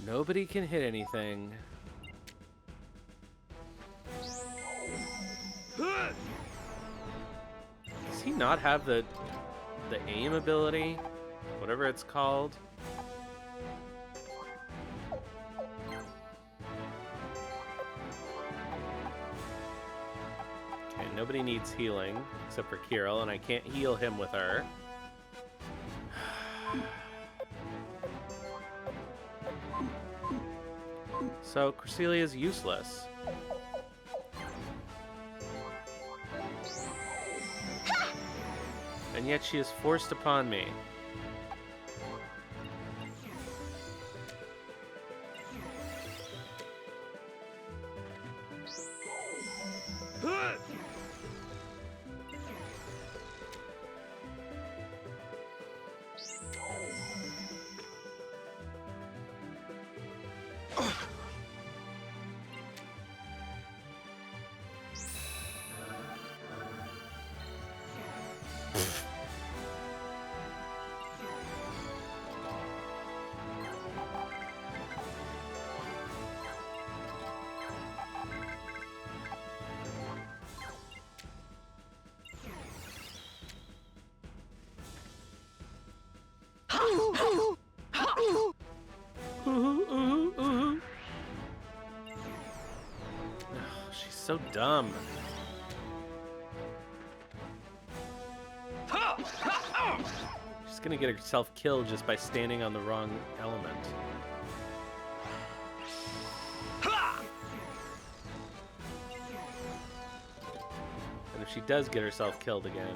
Nobody can hit anything. Does he not have the aim ability? Whatever it's called. Okay, nobody needs healing except for Kirill, and I can't heal him with her. So Creselia's useless. And yet she is forced upon me. She's so dumb. She's gonna get herself killed just by standing on the wrong element. And if she does get herself killed again...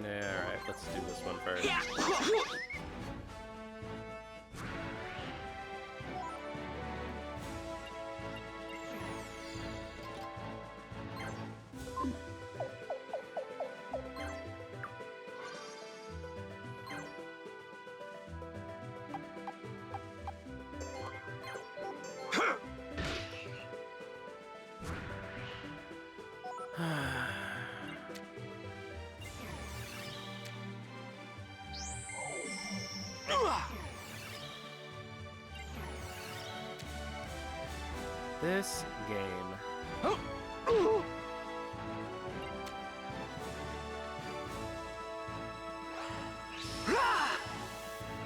Alright, let's do this one first. This game.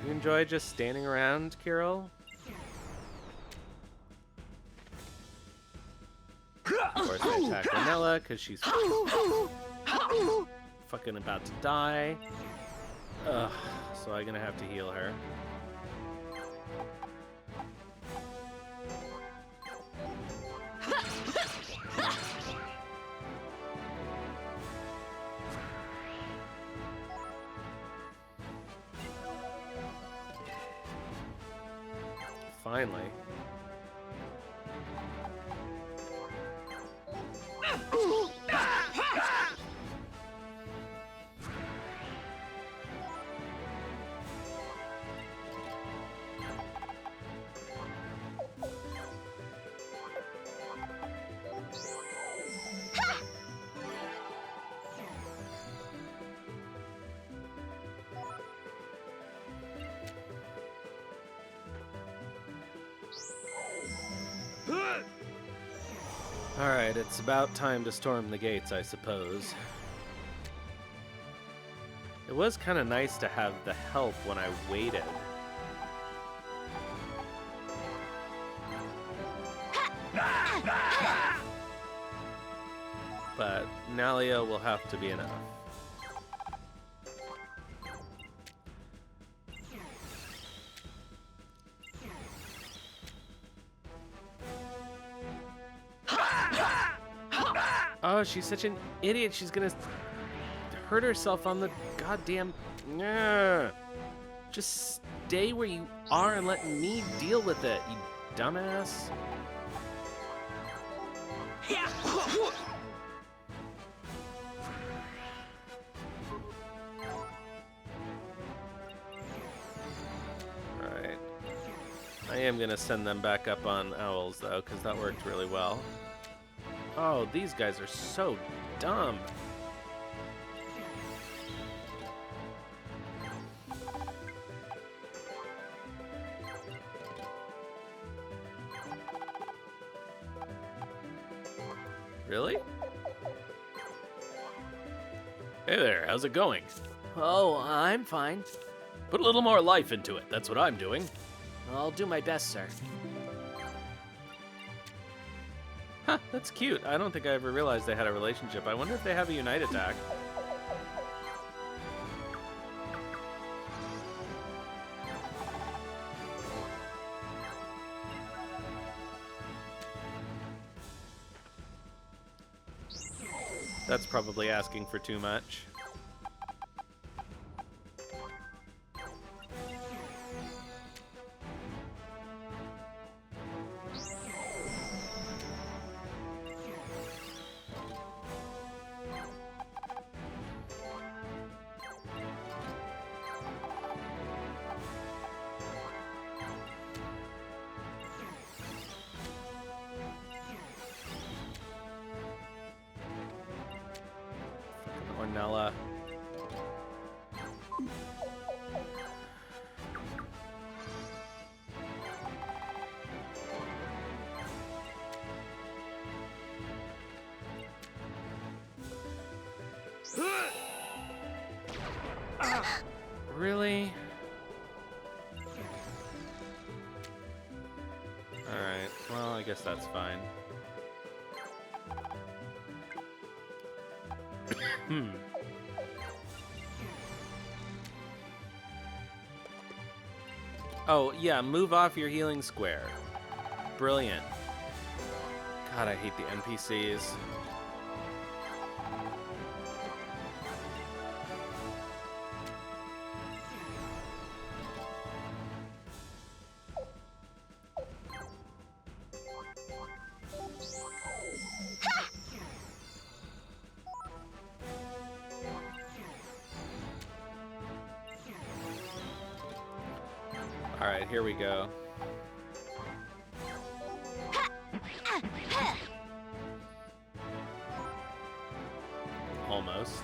You enjoy just standing around, Kirill? Of course I attack Vanilla because she's fucking about to die. Ugh, so I'm gonna have to heal her. Finally. Alright, it's about time to storm the gates, I suppose. It was kind of nice to have the help when I waited. But Nalia will have to be enough. Oh, she's such an idiot. She's gonna hurt herself on the goddamn... Just stay where you are and let me deal with it, you dumbass. Alright. I am gonna send them back up on owls, though, because that worked really well. Oh, these guys are so dumb. Really? Hey there, how's it going? Oh, I'm fine. Put a little more life into it. That's what I'm doing. I'll do my best, sir. Huh, that's cute. I don't think I ever realized they had a relationship. I wonder if they have a unite attack. That's probably asking for too much. Ornella. Really? Alright, well, I guess that's fine. Oh, yeah, move off your healing square. Brilliant. God, I hate the NPCs. Alright, here we go. Almost.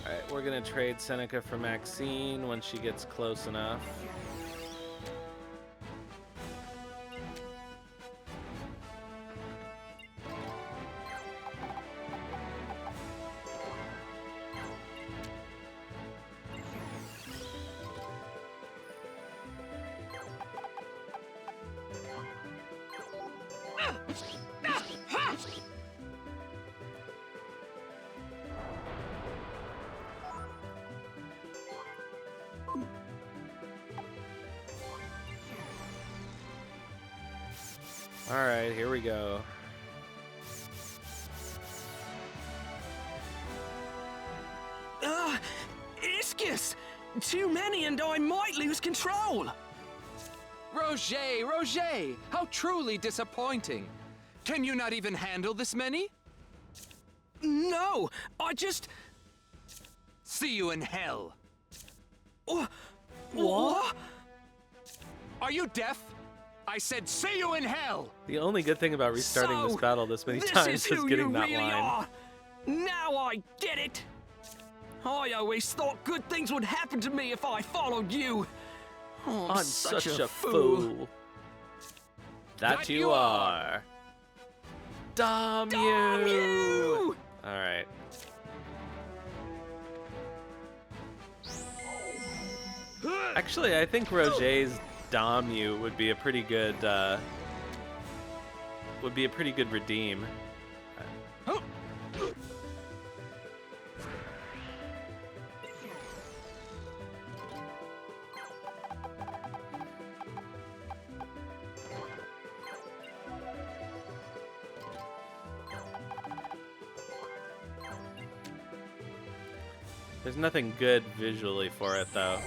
Alright, we're gonna trade Seneca for Maxine when she gets close enough. Alright, here we go. Iscus! Too many and I might lose control! Roger! How truly disappointing! Can you not even handle this many? No! I just... See you in hell! What? Are you deaf? I said see you in hell! The only good thing about restarting this So, battle this many this times is who getting you that really line. Are. Now I get it! I always thought good things would happen to me if I followed you. Oh, I'm such a fool. That you are. Damn you! Alright. Actually, I think Roger's Dom you would be a pretty good redeem. There's nothing good visually for it, though.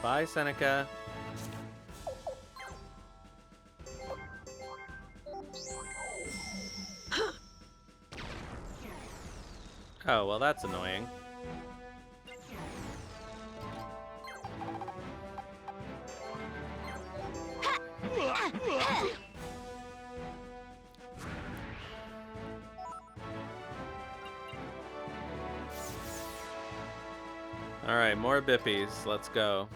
Bye, Seneca. Oh, well, that's annoying. All right, more Bippies. Let's go.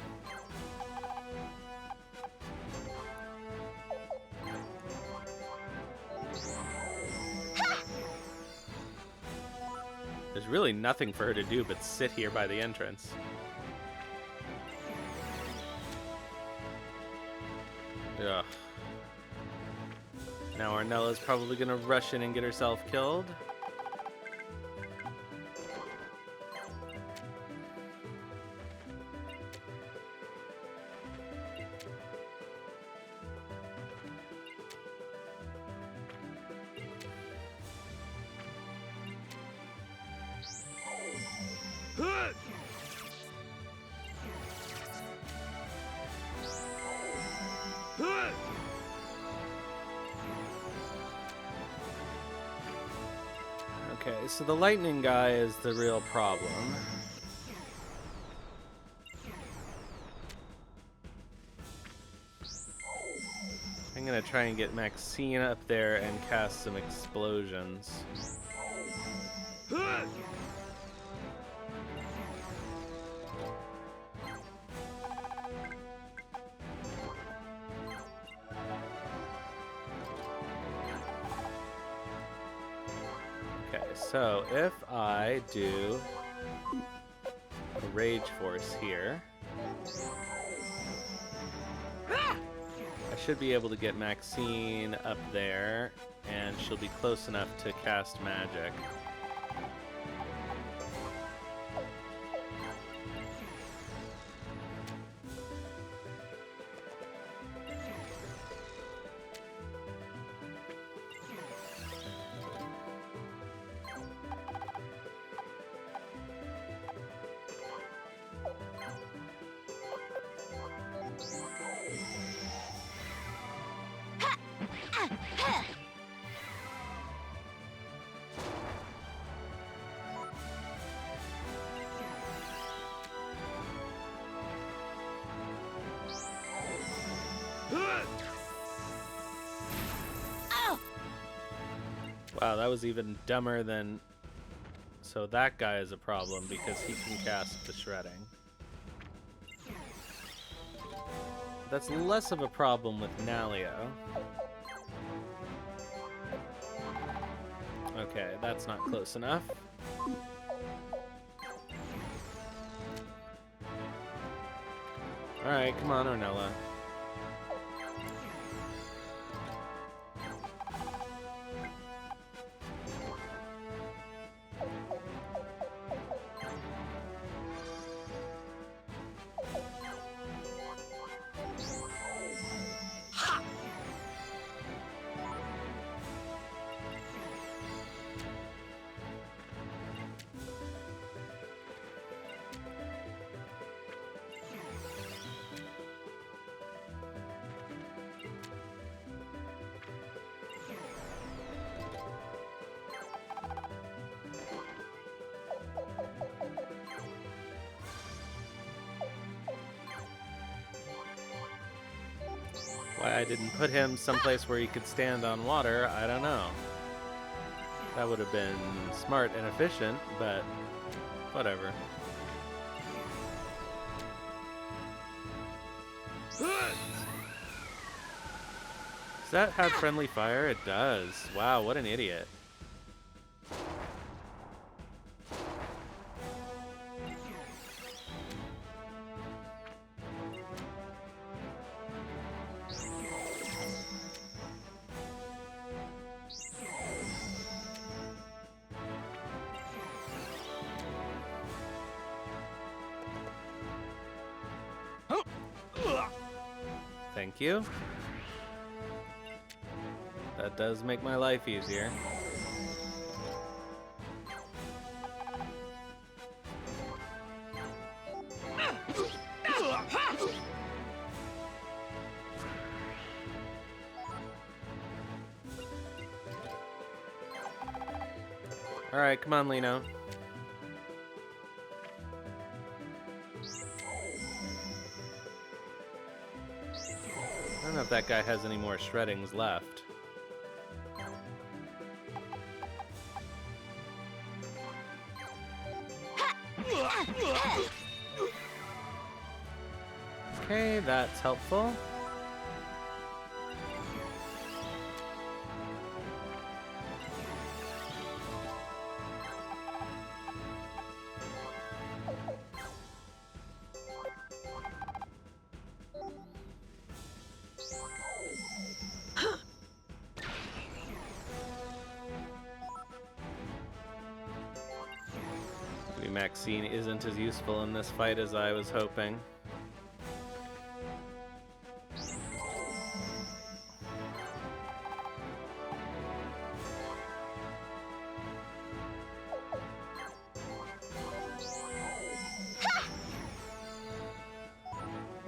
There's really nothing for her to do but sit here by the entrance. Ugh. Now Ornella's probably gonna rush in and get herself killed. Okay, so the lightning guy is the real problem. I'm gonna try and get Maxine up there and cast some explosions. So if I do a Rage Force here, I should be able to get Maxine up there, and she'll be close enough to cast magic. Wow, that was even dumber than... So that guy is a problem because he can cast the shredding. That's less of a problem with Nalio. Okay, that's not close enough. Alright, come on, Ornella. Why I didn't put him someplace where he could stand on water, I don't know. That would have been smart and efficient, but whatever. Does that have friendly fire? It does. Wow, what an idiot. Thank you. That does make my life easier. All right, come on, Lino. I don't know if that guy has any more shreddings left. Okay, that's helpful. Maybe Maxine isn't as useful in this fight as I was hoping.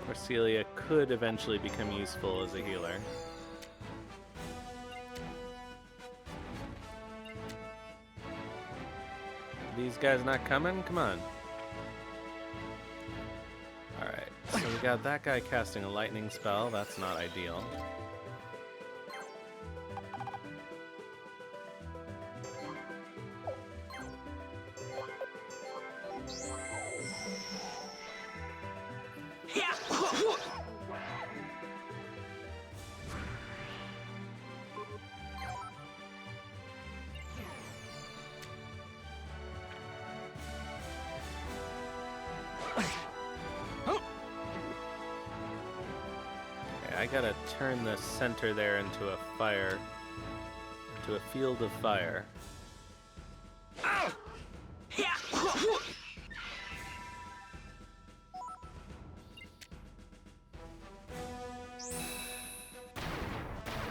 Corselia could eventually become useful as a healer. These guys not coming? Come on. Alright, so we got that guy casting a lightning spell. That's not ideal. I gotta turn the center there into a fire, into a field of fire.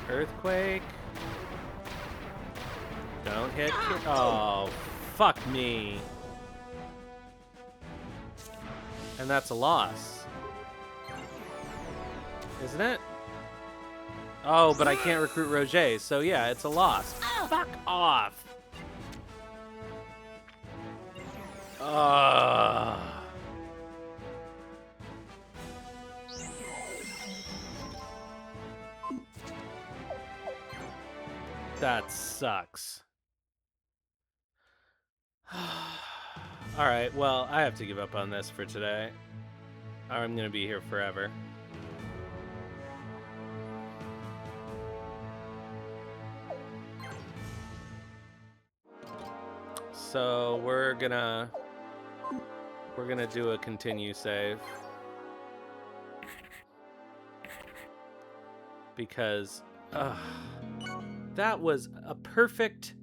Earthquake. Don't hit. Oh, fuck me. And that's a loss. Isn't it? Oh, but I can't recruit Roger, so yeah, it's a loss. Fuck off. That sucks. Alright, well, I have to give up on this for today. I'm gonna be here forever. So we're gonna do a continue save. Because that was a perfect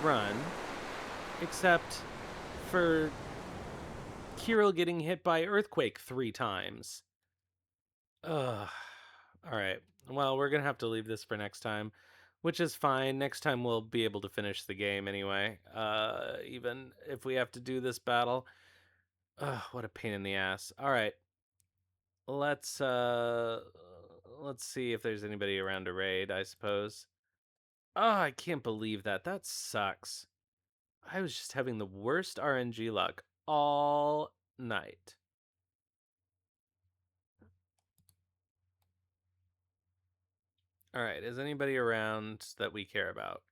run, except for Kirill getting hit by Earthquake 3 times. Ugh. Alright, well, we're gonna have to leave this for next time, which is fine. Next time we'll be able to finish the game anyway, even if we have to do this battle. Ugh, what a pain in the ass. Alright, let's see if there's anybody around to raid, I suppose. Oh, I can't believe that. That sucks. I was just having the worst RNG luck all night. All right, is anybody around that we care about?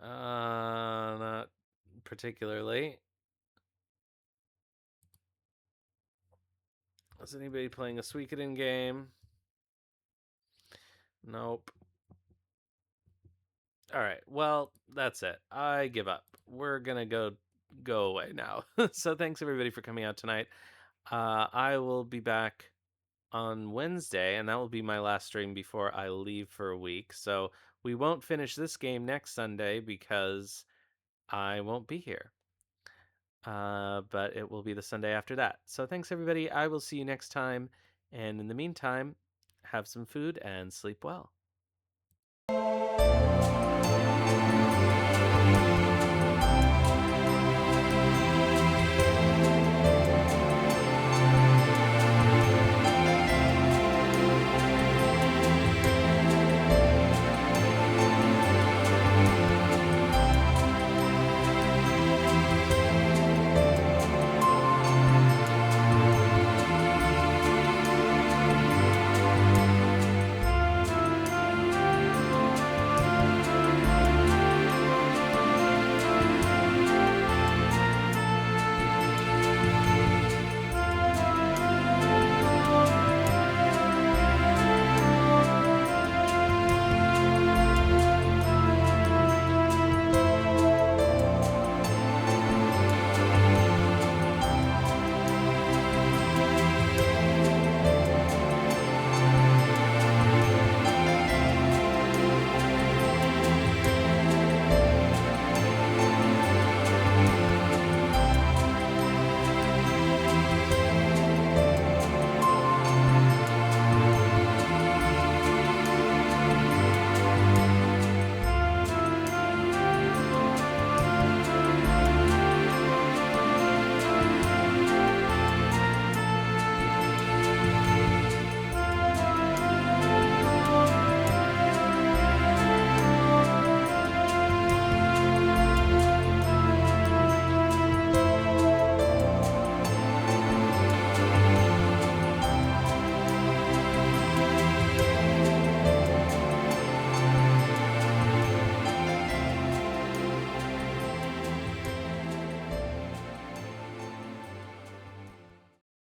Not particularly. Is anybody playing a Suikoden game? Nope. All right, well, that's it. I give up. We're gonna go away now. So thanks everybody for coming out tonight. I will be back on Wednesday, and that will be my last stream before I leave for a week. So we won't finish this game next Sunday because I won't be here. But it will be the Sunday after that. So thanks everybody. I will see you next time. And in the meantime, have some food and sleep well.